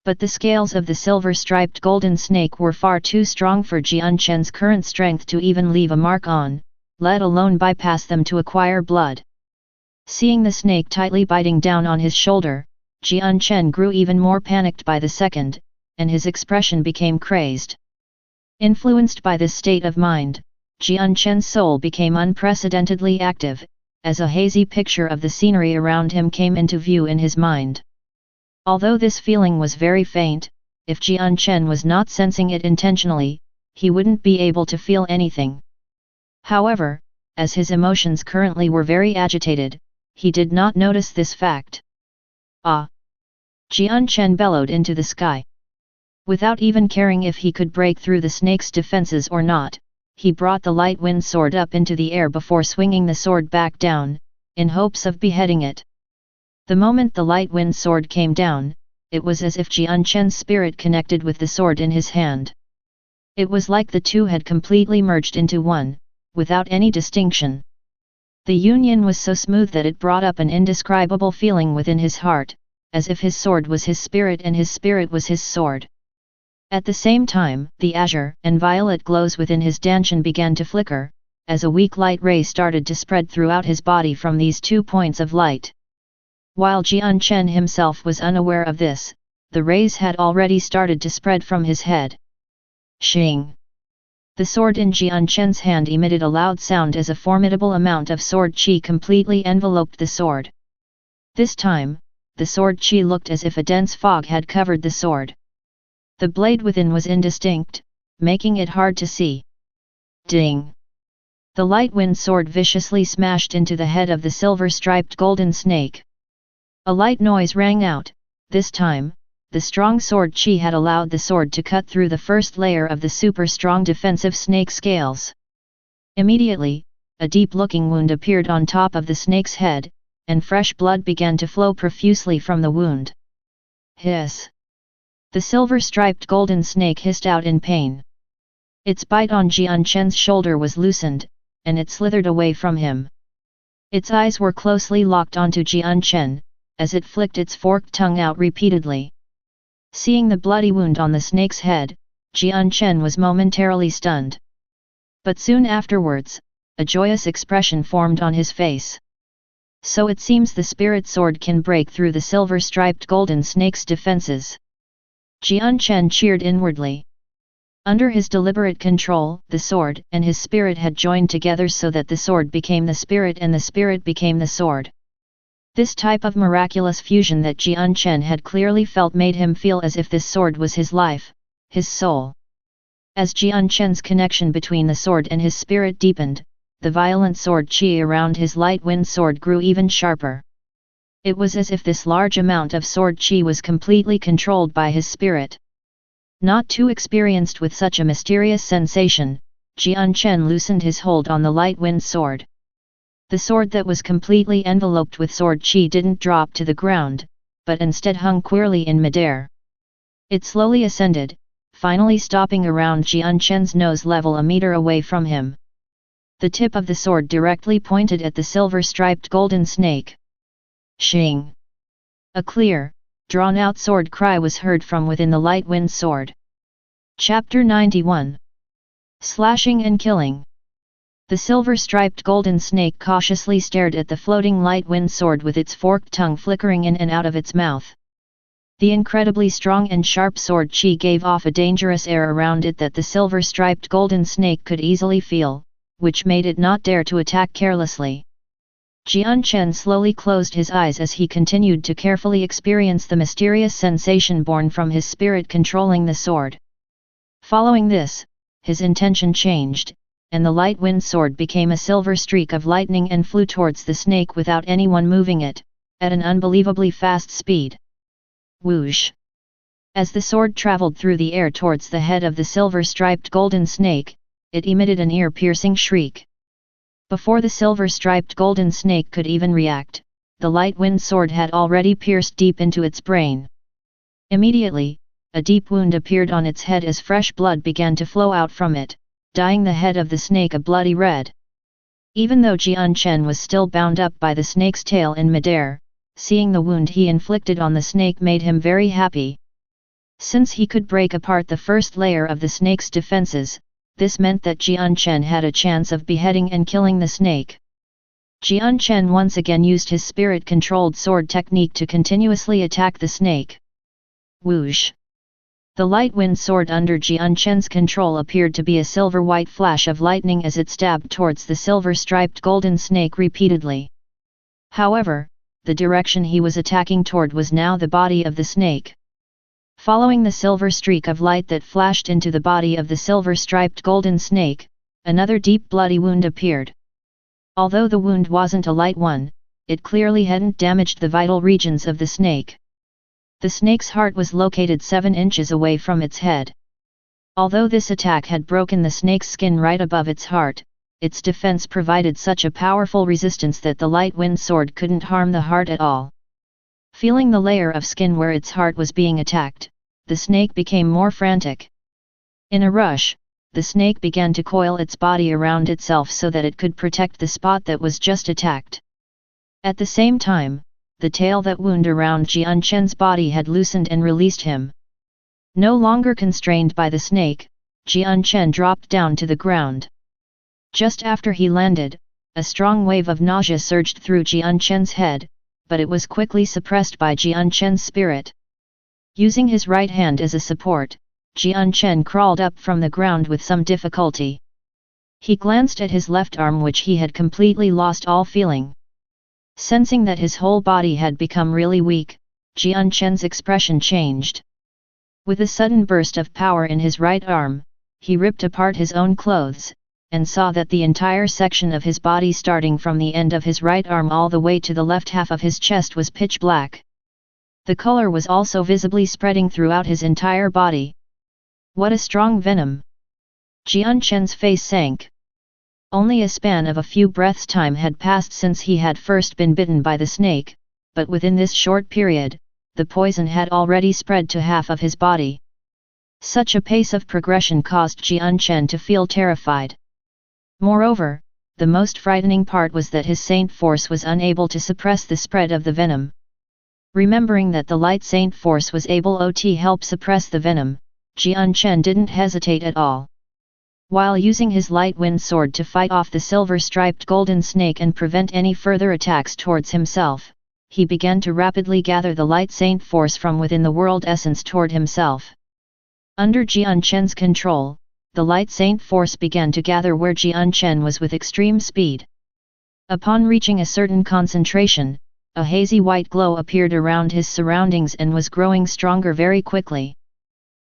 But the scales of the silver-striped golden snake were far too strong for Jian Chen's current strength to even leave a mark on, let alone bypass them to acquire blood. Seeing the snake tightly biting down on his shoulder, Jian Chen grew even more panicked by the second, and his expression became crazed. Influenced by this state of mind, Jian Chen's soul became unprecedentedly active, as a hazy picture of the scenery around him came into view in his mind. Although this feeling was very faint, if Jian Chen was not sensing it intentionally, he wouldn't be able to feel anything. However, as his emotions currently were very agitated, he did not notice this fact. Ah! Jian Chen bellowed into the sky. Without even caring if he could break through the snake's defenses or not, he brought the light wind sword up into the air before swinging the sword back down, in hopes of beheading it. The moment the light wind sword came down, it was as if Jian Chen's spirit connected with the sword in his hand. It was like the two had completely merged into one, without any distinction. The union was so smooth that it brought up an indescribable feeling within his heart, as if his sword was his spirit and his spirit was his sword. At the same time, the azure and violet glows within his dantian began to flicker, as a weak light ray started to spread throughout his body from these 2 points of light. While Jian Chen himself was unaware of this, the rays had already started to spread from his head. Xing! The sword in Jian Chen's hand emitted a loud sound as a formidable amount of sword qi completely enveloped the sword. This time, the sword qi looked as if a dense fog had covered the sword. The blade within was indistinct, making it hard to see. Ding! The light wind sword viciously smashed into the head of the silver-striped golden snake. A light noise rang out. This time, the strong sword qi had allowed the sword to cut through the first layer of the super-strong defensive snake scales. Immediately, a deep-looking wound appeared on top of the snake's head, and fresh blood began to flow profusely from the wound. Hiss! The silver-striped golden snake hissed out in pain. Its bite on Jian Chen's shoulder was loosened, and it slithered away from him. Its eyes were closely locked onto Jian Chen, as it flicked its forked tongue out repeatedly. Seeing the bloody wound on the snake's head, Jian Chen was momentarily stunned. But soon afterwards, a joyous expression formed on his face. So it seems the spirit sword can break through the silver-striped golden snake's defenses. Jian Chen cheered inwardly. Under his deliberate control, the sword and his spirit had joined together so that the sword became the spirit and the spirit became the sword. This type of miraculous fusion that Jian Chen had clearly felt made him feel as if this sword was his life, his soul. As Jian Chen's connection between the sword and his spirit deepened, the violent sword qi around his light wind sword grew even sharper. It was as if this large amount of sword qi was completely controlled by his spirit. Not too experienced with such a mysterious sensation, Jian Chen loosened his hold on the light wind sword. The sword that was completely enveloped with sword qi didn't drop to the ground, but instead hung queerly in midair. It slowly ascended, finally stopping around Jian Chen's nose level a meter away from him. The tip of the sword directly pointed at the silver-striped golden snake. Xing! A clear, drawn-out sword cry was heard from within the light wind sword. Chapter 91. Slashing and Killing. The silver-striped golden snake cautiously stared at the floating light wind sword with its forked tongue flickering in and out of its mouth. The incredibly strong and sharp sword qi gave off a dangerous air around it that the silver-striped golden snake could easily feel, which made it not dare to attack carelessly. Jian Chen slowly closed his eyes as he continued to carefully experience the mysterious sensation born from his spirit controlling the sword. Following this, his intention changed, and the light wind sword became a silver streak of lightning and flew towards the snake without anyone moving it, at an unbelievably fast speed. Whoosh! As the sword traveled through the air towards the head of the silver-striped golden snake, it emitted an ear-piercing shriek. Before the silver-striped golden snake could even react, the light wind sword had already pierced deep into its brain. Immediately, a deep wound appeared on its head as fresh blood began to flow out from it, dyeing the head of the snake a bloody red. Even though Jian Chen was still bound up by the snake's tail in midair, seeing the wound he inflicted on the snake made him very happy. Since he could break apart the first layer of the snake's defenses, this meant that Jian Chen had a chance of beheading and killing the snake. Jian Chen once again used his spirit-controlled sword technique to continuously attack the snake. Whoosh! The light wind sword under Jian Chen's control appeared to be a silver-white flash of lightning as it stabbed towards the silver-striped golden snake repeatedly. However, the direction he was attacking toward was now the body of the snake. Following the silver streak of light that flashed into the body of the silver-striped golden snake, another deep bloody wound appeared. Although the wound wasn't a light one, it clearly hadn't damaged the vital regions of the snake. The snake's heart was located 7 inches away from its head. Although this attack had broken the snake's skin right above its heart, its defense provided such a powerful resistance that the light wind sword couldn't harm the heart at all. Feeling the layer of skin where its heart was being attacked, the snake became more frantic. In a rush, the snake began to coil its body around itself so that it could protect the spot that was just attacked. At the same time, the tail that wound around Jian Chen's body had loosened and released him. No longer constrained by the snake, Jian Chen dropped down to the ground. Just after he landed, a strong wave of nausea surged through Jian Chen's head, but it was quickly suppressed by Jian Chen's spirit. Using his right hand as a support, Jian Chen crawled up from the ground with some difficulty. He glanced at his left arm, which he had completely lost all feeling. Sensing that his whole body had become really weak, Jian Chen's expression changed. With a sudden burst of power in his right arm, he ripped apart his own clothes, and saw that the entire section of his body starting from the end of his right arm all the way to the left half of his chest was pitch black. The color was also visibly spreading throughout his entire body. What a strong venom! Jian Chen's face sank. Only a span of a few breaths' time had passed since he had first been bitten by the snake, but within this short period, the poison had already spread to half of his body. Such a pace of progression caused Jian Chen to feel terrified. Moreover, the most frightening part was that his saint force was unable to suppress the spread of the venom. Remembering that the light saint force was able to help suppress the venom, Jian Chen didn't hesitate at all. While using his light wind sword to fight off the silver-striped golden snake and prevent any further attacks towards himself, he began to rapidly gather the light saint force from within the world essence toward himself. Under Jian Chen's control, the light saint force began to gather where Jian Chen was with extreme speed. Upon reaching a certain concentration, a hazy white glow appeared around his surroundings and was growing stronger very quickly.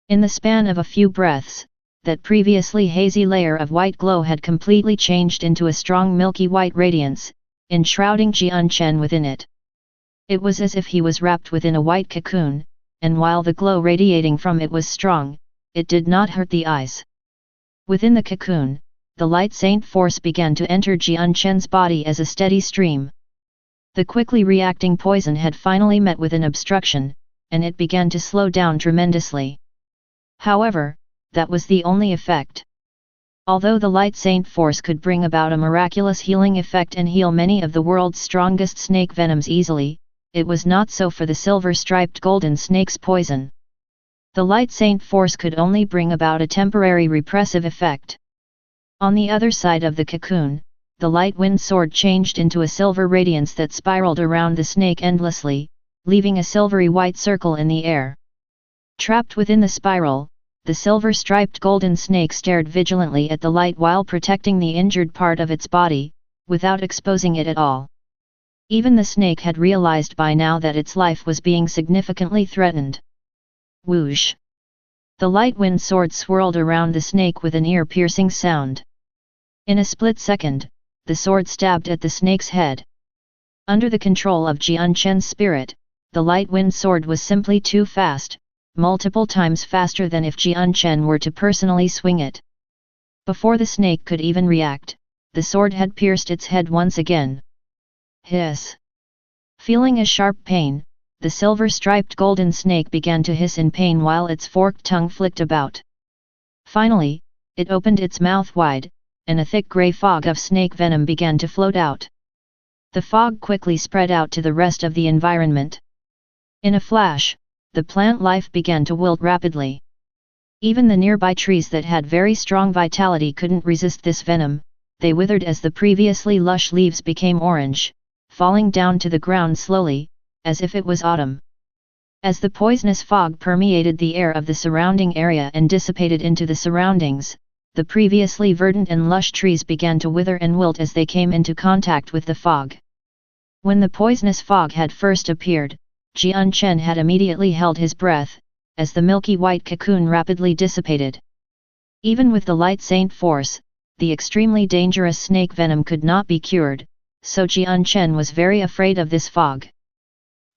In the span of a few breaths, that previously hazy layer of white glow had completely changed into a strong milky white radiance, enshrouding Jian Chen within it. It was as if he was wrapped within a white cocoon, and while the glow radiating from it was strong, it did not hurt the eyes. Within the cocoon, the light saint force began to enter Jian Chen's body as a steady stream. The quickly reacting poison had finally met with an obstruction, and it began to slow down tremendously. However, that was the only effect. Although the light saint force could bring about a miraculous healing effect and heal many of the world's strongest snake venoms easily, it was not so for the silver-striped golden snake's poison. The light saint force could only bring about a temporary repressive effect. On the other side of the cocoon, the light wind sword changed into a silver radiance that spiraled around the snake endlessly, leaving a silvery white circle in the air. Trapped within the spiral, the silver-striped golden snake stared vigilantly at the light while protecting the injured part of its body, without exposing it at all. Even the snake had realized by now that its life was being significantly threatened. Whoosh! The light wind sword swirled around the snake with an ear-piercing sound. In a split second, the sword stabbed at the snake's head. Under the control of Jian Chen's spirit, the light wind sword was simply too fast, multiple times faster than if Jian Chen were to personally swing it. Before the snake could even react, the sword had pierced its head once again. Hiss! Feeling a sharp pain, the silver-striped golden snake began to hiss in pain while its forked tongue flicked about. Finally, it opened its mouth wide, and a thick grey fog of snake venom began to float out. The fog quickly spread out to the rest of the environment. In a flash, the plant life began to wilt rapidly. Even the nearby trees that had very strong vitality couldn't resist this venom, they withered as the previously lush leaves became orange, falling down to the ground slowly, as if it was autumn. As the poisonous fog permeated the air of the surrounding area and dissipated into the surroundings, the previously verdant and lush trees began to wither and wilt as they came into contact with the fog. When the poisonous fog had first appeared, Jian Chen had immediately held his breath, as the milky white cocoon rapidly dissipated. Even with the light saint force, the extremely dangerous snake venom could not be cured, so Jian Chen was very afraid of this fog.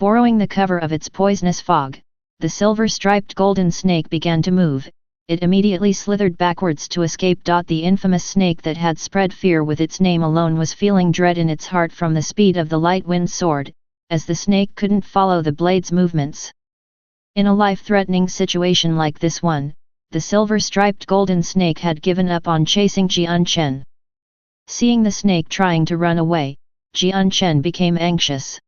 Borrowing the cover of its poisonous fog, the silver-striped golden snake began to move. It immediately slithered backwards to escape. The infamous snake that had spread fear with its name alone was feeling dread in its heart from the speed of the light wind sword, as the snake couldn't follow the blade's movements. In a life-threatening situation like this one, the silver-striped golden snake had given up on chasing Jian Chen. Seeing the snake trying to run away, Jian Chen became anxious.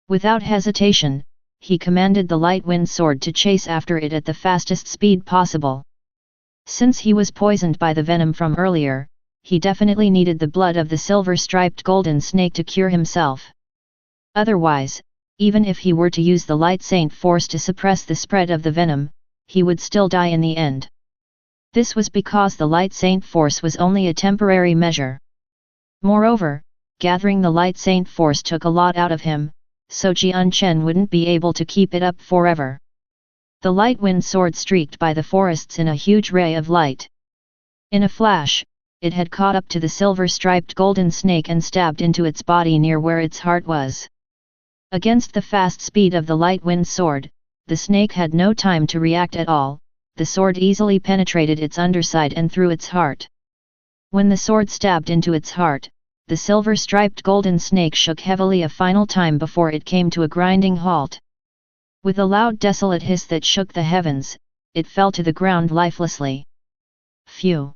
Without hesitation, he commanded the light wind sword to chase after it at the fastest speed possible. Since he was poisoned by the venom from earlier, he definitely needed the blood of the silver-striped golden snake to cure himself. Otherwise, even if he were to use the light saint force to suppress the spread of the venom, he would still die in the end. This was because the light saint force was only a temporary measure. Moreover, gathering the light saint force took a lot out of him, so Jian Chen wouldn't be able to keep it up forever. The light wind sword streaked by the forests in a huge ray of light. In a flash, it had caught up to the silver-striped golden snake and stabbed into its body near where its heart was. Against the fast speed of the light wind sword, the snake had no time to react at all. The sword easily penetrated its underside and through its heart. When the sword stabbed into its heart, the silver-striped golden snake shook heavily a final time before it came to a grinding halt. With a loud desolate hiss that shook the heavens, it fell to the ground lifelessly. Phew!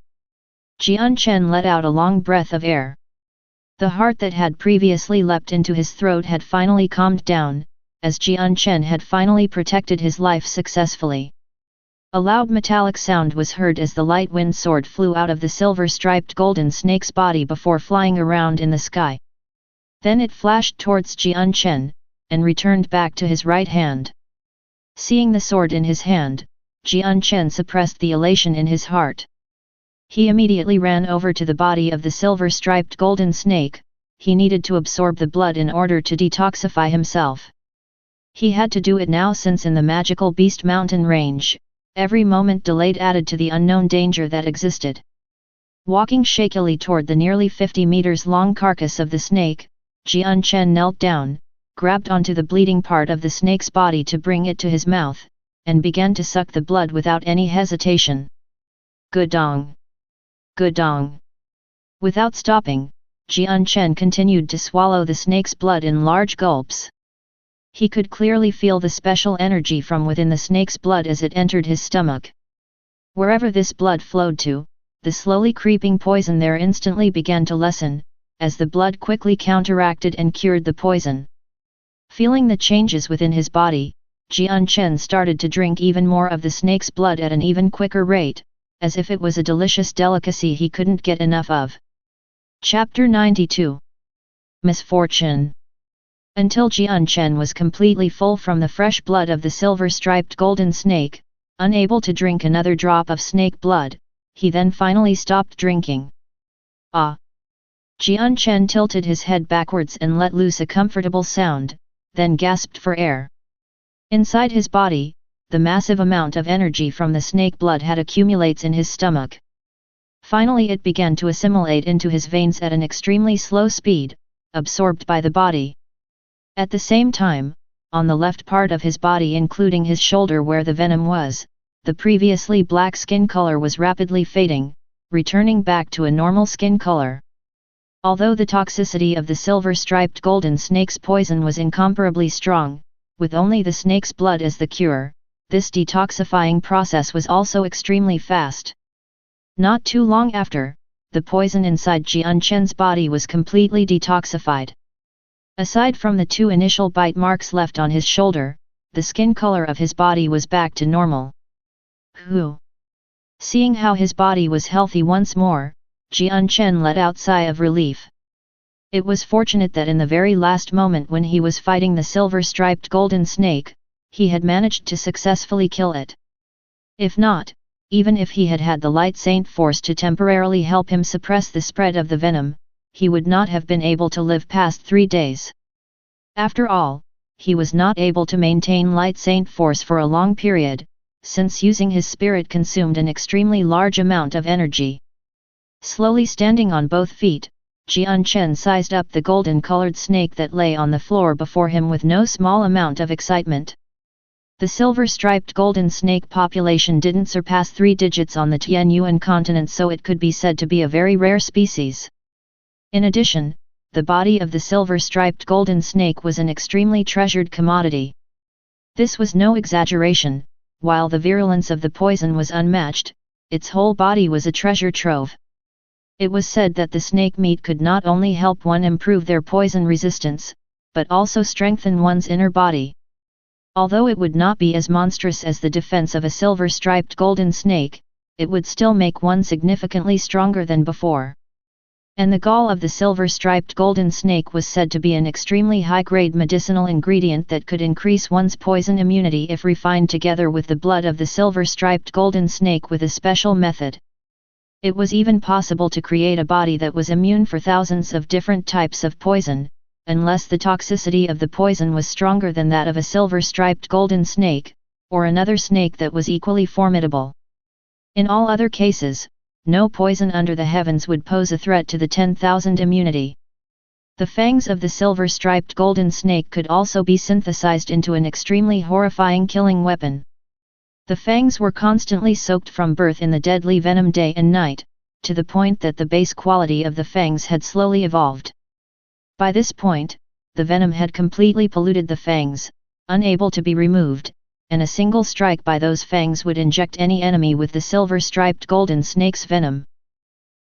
Jian Chen let out a long breath of air. The heart that had previously leapt into his throat had finally calmed down, as Jian Chen had finally protected his life successfully. A loud metallic sound was heard as the light wind sword flew out of the silver-striped golden snake's body before flying around in the sky. Then it flashed towards Jian Chen, and returned back to his right hand. Seeing the sword in his hand, Jian Chen suppressed the elation in his heart. He immediately ran over to the body of the silver-striped golden snake. He needed to absorb the blood in order to detoxify himself. He had to do it now since in the magical beast mountain range, every moment delayed added to the unknown danger that existed. Walking shakily toward the nearly 50 meters long carcass of the snake, Jian Chen knelt down, grabbed onto the bleeding part of the snake's body to bring it to his mouth, and began to suck the blood without any hesitation. Gudong! Gudong! Without stopping, Jian Chen continued to swallow the snake's blood in large gulps. He could clearly feel the special energy from within the snake's blood as it entered his stomach. Wherever this blood flowed to, the slowly creeping poison there instantly began to lessen, as the blood quickly counteracted and cured the poison. Feeling the changes within his body, Jian Chen started to drink even more of the snake's blood at an even quicker rate, as if it was a delicious delicacy he couldn't get enough of. Chapter 92. Misfortune. Until Jian Chen was completely full from the fresh blood of the silver-striped golden snake, unable to drink another drop of snake blood, he then finally stopped drinking. Ah! Jian Chen tilted his head backwards and let loose a comfortable sound, then gasped for air. Inside his body, the massive amount of energy from the snake blood had accumulates in his stomach. Finally it began to assimilate into his veins at an extremely slow speed, absorbed by the body. At the same time, on the left part of his body including his shoulder where the venom was, the previously black skin color was rapidly fading, returning back to a normal skin color. Although the toxicity of the silver-striped golden snake's poison was incomparably strong, with only the snake's blood as the cure, this detoxifying process was also extremely fast. Not too long after, the poison inside Jian Chen's body was completely detoxified. Aside from the 2 initial bite marks left on his shoulder, the skin color of his body was back to normal. Seeing how his body was healthy once more, Jian Chen let out a sigh of relief. It was fortunate that in the very last moment when he was fighting the silver-striped golden snake, he had managed to successfully kill it. If not, even if he had had the light saint force to temporarily help him suppress the spread of the venom, he would not have been able to live past 3 days. After all, he was not able to maintain light saint force for a long period, since using his spirit consumed an extremely large amount of energy. Slowly standing on both feet, Jian Chen sized up the golden-colored snake that lay on the floor before him with no small amount of excitement. The silver-striped golden snake population didn't surpass 3 digits on the Tianyuan continent, so it could be said to be a very rare species. In addition, the body of the silver-striped golden snake was an extremely treasured commodity. This was no exaggeration, while the virulence of the poison was unmatched, its whole body was a treasure trove. It was said that the snake meat could not only help one improve their poison resistance, but also strengthen one's inner body. Although it would not be as monstrous as the defense of a silver-striped golden snake, it would still make one significantly stronger than before. And the gall of the silver-striped golden snake was said to be an extremely high-grade medicinal ingredient that could increase one's poison immunity if refined together with the blood of the silver-striped golden snake with a special method. It was even possible to create a body that was immune for thousands of different types of poison, unless the toxicity of the poison was stronger than that of a silver-striped golden snake, or another snake that was equally formidable. In all other cases, no poison under the heavens would pose a threat to the 10,000 immunity. The fangs of the silver-striped golden snake could also be synthesized into an extremely horrifying killing weapon. The fangs were constantly soaked from birth in the deadly venom day and night, to the point that the base quality of the fangs had slowly evolved. By this point, the venom had completely polluted the fangs, unable to be removed, and a single strike by those fangs would inject any enemy with the silver-striped golden snake's venom.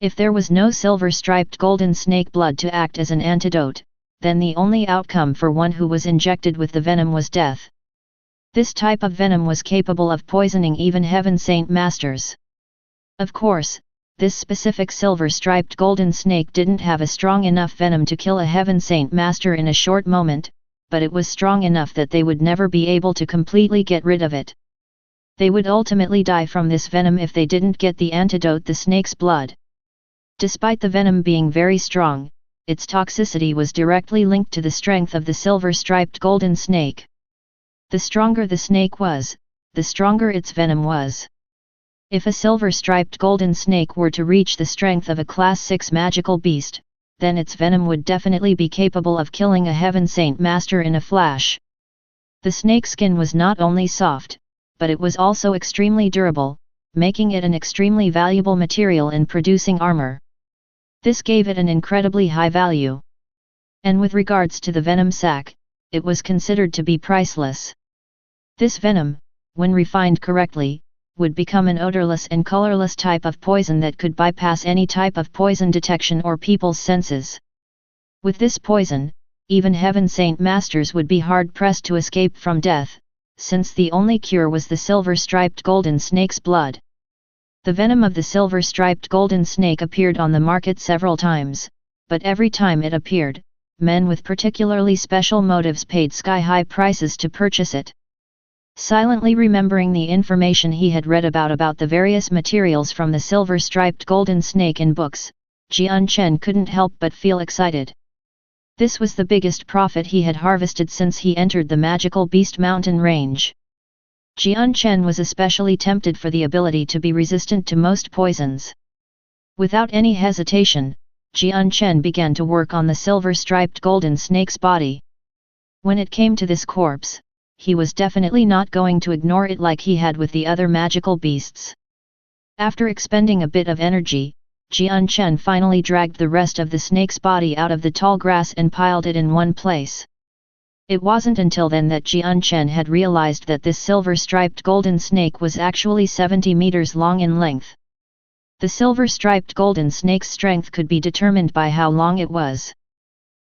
If there was no silver-striped golden snake blood to act as an antidote, then the only outcome for one who was injected with the venom was death. This type of venom was capable of poisoning even Heaven Saint Masters. Of course, this specific silver-striped golden snake didn't have a strong enough venom to kill a Heaven Saint Master in a short moment, but it was strong enough that they would never be able to completely get rid of it. They would ultimately die from this venom if they didn't get the antidote, the snake's blood. Despite the venom being very strong, its toxicity was directly linked to the strength of the silver-striped golden snake. The stronger the snake was, the stronger its venom was. If a silver-striped golden snake were to reach the strength of a Class 6 magical beast, then its venom would definitely be capable of killing a Heaven Saint Master in a flash. The snake skin was not only soft, but it was also extremely durable, making it an extremely valuable material in producing armor. This gave it an incredibly high value. And with regards to the venom sac, it was considered to be priceless. This venom, when refined correctly, would become an odorless and colorless type of poison that could bypass any type of poison detection or people's senses. With this poison, even Heaven Saint Masters would be hard-pressed to escape from death, since the only cure was the silver-striped golden snake's blood. The venom of the silver-striped golden snake appeared on the market several times, but every time it appeared, men with particularly special motives paid sky-high prices to purchase it. Silently remembering the information he had read about the various materials from the silver-striped golden snake in books, Jian Chen couldn't help but feel excited. This was the biggest profit he had harvested since he entered the magical beast mountain range. Jian Chen was especially tempted for the ability to be resistant to most poisons. Without any hesitation, Jian Chen began to work on the silver-striped golden snake's body. When it came to this corpse, he was definitely not going to ignore it like he had with the other magical beasts. After expending a bit of energy, Jian Chen finally dragged the rest of the snake's body out of the tall grass and piled it in one place. It wasn't until then that Jian Chen had realized that this silver-striped golden snake was actually 70 meters long in length. The silver-striped golden snake's strength could be determined by how long it was.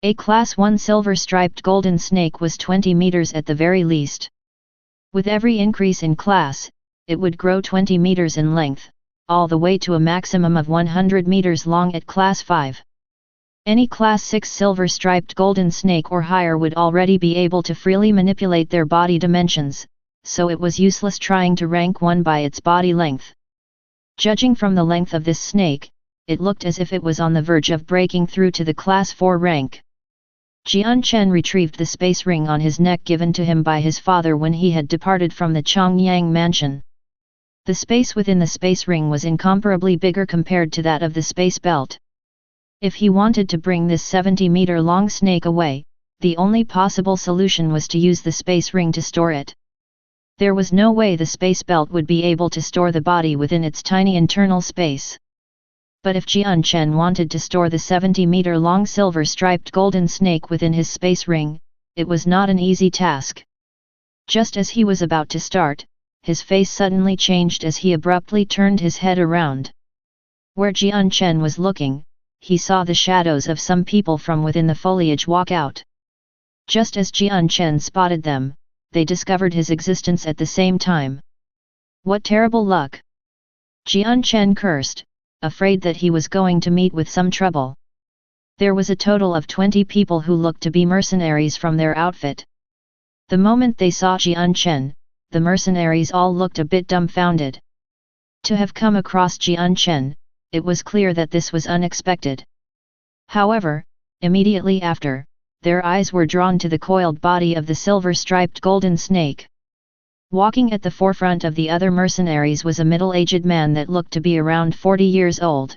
A Class 1 silver-striped golden snake was 20 meters at the very least. With every increase in class, it would grow 20 meters in length, all the way to a maximum of 100 meters long at Class 5. Any Class 6 silver-striped golden snake or higher would already be able to freely manipulate their body dimensions, so it was useless trying to rank one by its body length. Judging from the length of this snake, it looked as if it was on the verge of breaking through to the Class 4 rank. Jian Chen retrieved the space ring on his neck given to him by his father when he had departed from the Chongyang mansion. The space within the space ring was incomparably bigger compared to that of the space belt. If he wanted to bring this 70-meter-long snake away, the only possible solution was to use the space ring to store it. There was no way the space belt would be able to store the body within its tiny internal space. But if Jian Chen wanted to store the 70-meter-long silver-striped golden snake within his space ring, it was not an easy task. Just as he was about to start, his face suddenly changed as he abruptly turned his head around. Where Jian Chen was looking, he saw the shadows of some people from within the foliage walk out. Just as Jian Chen spotted them, they discovered his existence at the same time. What terrible luck! Jian Chen cursed, afraid that he was going to meet with some trouble. There was a total of 20 people who looked to be mercenaries from their outfit. The moment they saw Jian Chen, the mercenaries all looked a bit dumbfounded. To have come across Jian Chen, it was clear that this was unexpected. However, immediately after, their eyes were drawn to the coiled body of the silver-striped golden snake. Walking at the forefront of the other mercenaries was a middle-aged man that looked to be around 40 years old.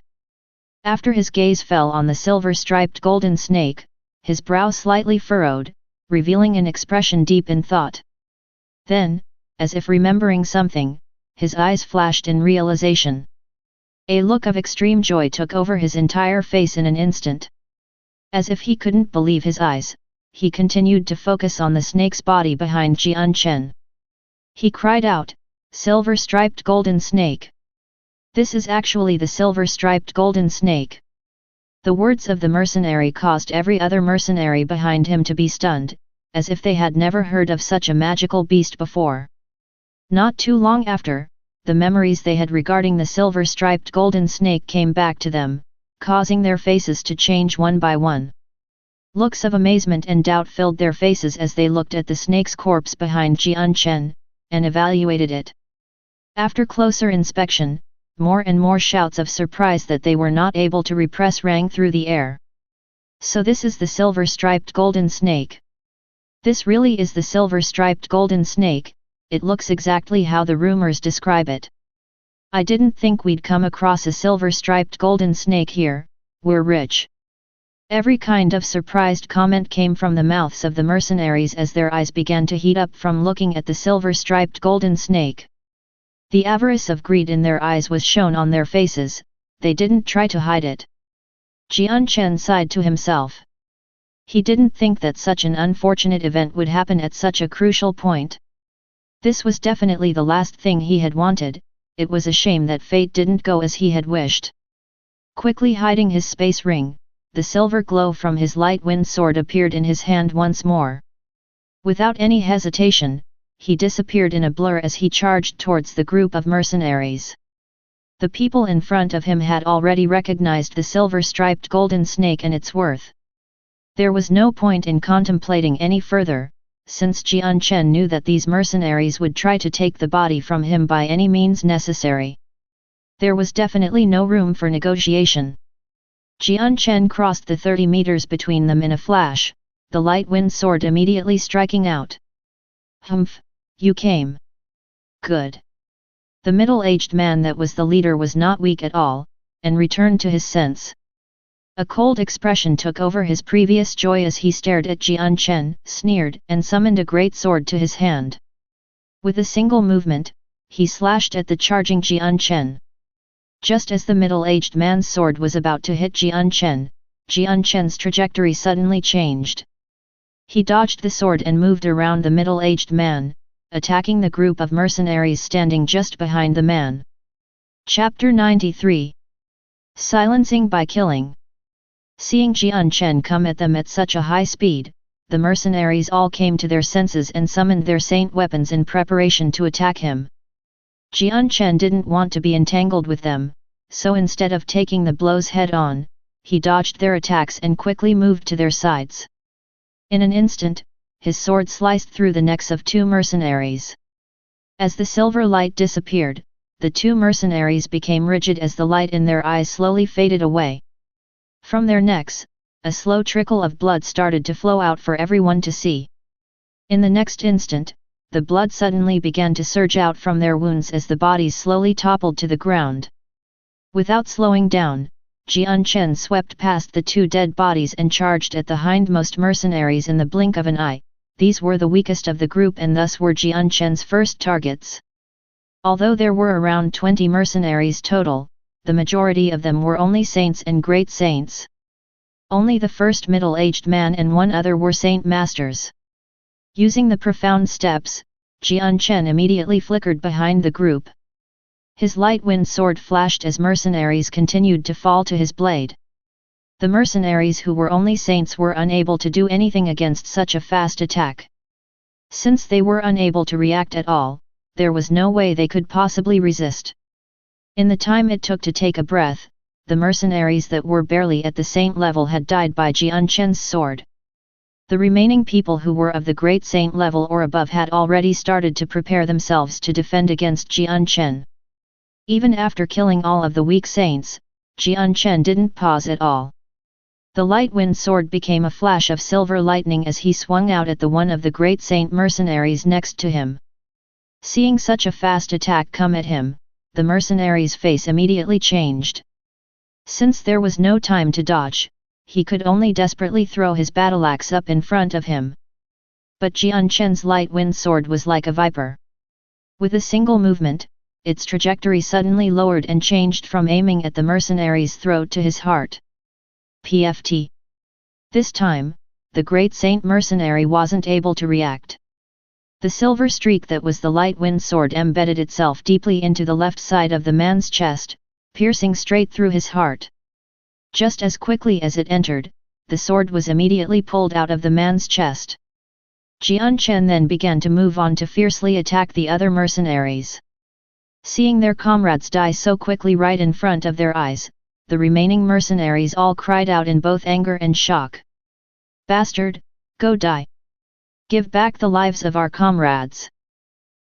After his gaze fell on the silver-striped golden snake, his brow slightly furrowed, revealing an expression deep in thought. Then, as if remembering something, his eyes flashed in realization. A look of extreme joy took over his entire face in an instant. As if he couldn't believe his eyes, he continued to focus on the snake's body behind Jian Chen. He cried out, "Silver-striped golden snake! This is actually the silver-striped golden snake!" The words of the mercenary caused every other mercenary behind him to be stunned, as if they had never heard of such a magical beast before. Not too long after, the memories they had regarding the silver-striped golden snake came back to them, causing their faces to change one by one. Looks of amazement and doubt filled their faces as they looked at the snake's corpse behind Jian Chen, and evaluated it. After closer inspection, more and more shouts of surprise that they were not able to repress rang through the air. So this is the silver-striped golden snake. This really is the silver-striped golden snake, it looks exactly how the rumors describe it. I didn't think we'd come across a silver-striped golden snake here, we're rich. Every kind of surprised comment came from the mouths of the mercenaries as their eyes began to heat up from looking at the silver-striped golden snake. The avarice of greed in their eyes was shown on their faces, they didn't try to hide it. Jian Chen sighed to himself. He didn't think that such an unfortunate event would happen at such a crucial point. This was definitely the last thing he had wanted, it was a shame that fate didn't go as he had wished. Quickly hiding his space ring, the silver glow from his light wind sword appeared in his hand once more. Without any hesitation, he disappeared in a blur as he charged towards the group of mercenaries. The people in front of him had already recognized the silver-striped golden snake and its worth. There was no point in contemplating any further, since Jian Chen knew that these mercenaries would try to take the body from him by any means necessary. There was definitely no room for negotiation. Jian Chen crossed the 30 meters between them in a flash, the light wind sword immediately striking out. Humph, you came. Good. The middle-aged man that was the leader was not weak at all, and returned to his sense. A cold expression took over his previous joy as he stared at Jian Chen, sneered, and summoned a great sword to his hand. With a single movement, he slashed at the charging Jian Chen. Just as the middle-aged man's sword was about to hit Jian Chen's trajectory suddenly changed. He dodged the sword and moved around the middle-aged man, attacking the group of mercenaries standing just behind the man. Chapter 93. Silencing by Killing. Seeing Jian Chen come at them at such a high speed, the mercenaries all came to their senses and summoned their saint weapons in preparation to attack him. Jian Chen didn't want to be entangled with them, so instead of taking the blows head-on, he dodged their attacks and quickly moved to their sides. In an instant, his sword sliced through the necks of two mercenaries. As the silver light disappeared, the two mercenaries became rigid as the light in their eyes slowly faded away. From their necks, a slow trickle of blood started to flow out for everyone to see. In the next instant, the blood suddenly began to surge out from their wounds as the bodies slowly toppled to the ground. Without slowing down, Jian Chen swept past the two dead bodies and charged at the hindmost mercenaries in the blink of an eye. These were the weakest of the group and thus were Jian Chen's first targets. Although there were around 20 mercenaries total, the majority of them were only saints and great saints. Only the first middle-aged man and one other were saint masters. Using the profound steps, Jian Chen immediately flickered behind the group. His light wind sword flashed as mercenaries continued to fall to his blade. The mercenaries who were only saints were unable to do anything against such a fast attack. Since they were unable to react at all, there was no way they could possibly resist. In the time it took to take a breath, the mercenaries that were barely at the saint level had died by Jian Chen's sword. The remaining people who were of the great saint level or above had already started to prepare themselves to defend against Jian Chen. Even after killing all of the weak saints, Jian Chen didn't pause at all. The light wind sword became a flash of silver lightning as he swung out at the one of the great saint mercenaries next to him. Seeing such a fast attack come at him, the mercenary's face immediately changed. Since there was no time to dodge, he could only desperately throw his battle-axe up in front of him. But Jian Chen's light wind sword was like a viper. With a single movement, its trajectory suddenly lowered and changed from aiming at the mercenary's throat to his heart. PFT. This time, the great saint mercenary wasn't able to react. The silver streak that was the light wind sword embedded itself deeply into the left side of the man's chest, piercing straight through his heart. Just as quickly as it entered, the sword was immediately pulled out of the man's chest. Jian Chen then began to move on to fiercely attack the other mercenaries. Seeing their comrades die so quickly right in front of their eyes, the remaining mercenaries all cried out in both anger and shock. "Bastard, go die! Give back the lives of our comrades!"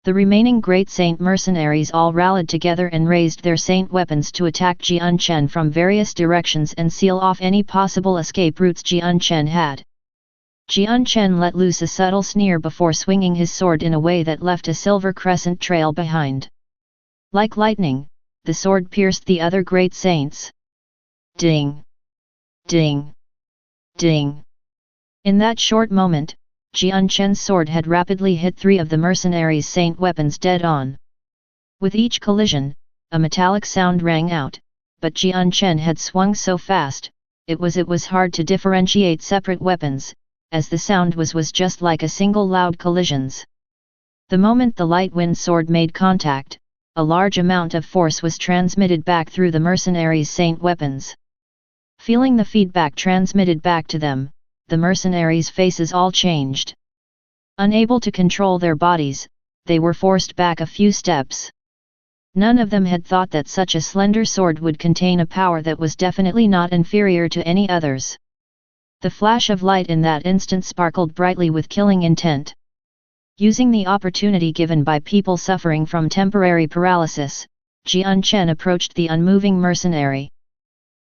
The remaining great saint mercenaries all rallied together and raised their saint weapons to attack Jian Chen from various directions and seal off any possible escape routes Jian Chen had. Jian Chen let loose a subtle sneer before swinging his sword in a way that left a silver crescent trail behind. Like lightning, the sword pierced the other great saints. Ding! Ding! Ding! In that short moment, Jian Chen's sword had rapidly hit 3 of the mercenaries' saint weapons dead on. With each collision, a metallic sound rang out, but Jian Chen had swung so fast, it was hard to differentiate separate weapons, as the sound was just like a single loud collisions. The moment the light wind sword made contact, a large amount of force was transmitted back through the mercenaries' saint weapons. Feeling the feedback transmitted back to them, the mercenaries' faces all changed. Unable to control their bodies, they were forced back a few steps. None of them had thought that such a slender sword would contain a power that was definitely not inferior to any others. The flash of light in that instant sparkled brightly with killing intent. Using the opportunity given by people suffering from temporary paralysis, Jian Chen approached the unmoving mercenary.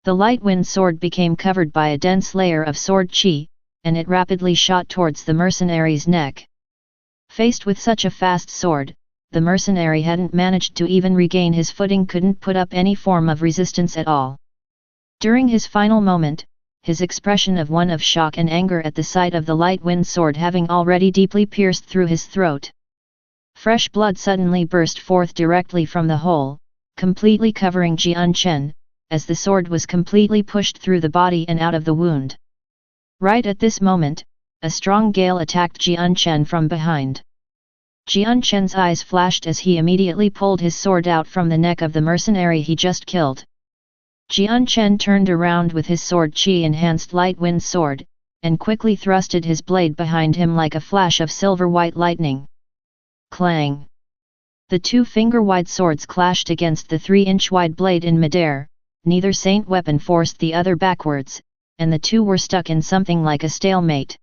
The light wind sword became covered by a dense layer of sword qi, and it rapidly shot towards the mercenary's neck. Faced with such a fast sword, the mercenary hadn't managed to even regain his footing, couldn't put up any form of resistance at all. During his final moment, his expression of one of shock and anger at the sight of the light wind sword having already deeply pierced through his throat. Fresh blood suddenly burst forth directly from the hole, completely covering Jian Chen, as the sword was completely pushed through the body and out of the wound. Right at this moment, a strong gale attacked Jian Chen from behind. Jian Chen's eyes flashed as he immediately pulled his sword out from the neck of the mercenary he just killed. Jian Chen turned around with his sword qi-enhanced light wind sword, and quickly thrusted his blade behind him like a flash of silver-white lightning. Clang! The 2 finger-wide swords clashed against the 3-inch-wide blade in midair. Neither saint weapon forced the other backwards, and the 2 were stuck in something like a stalemate.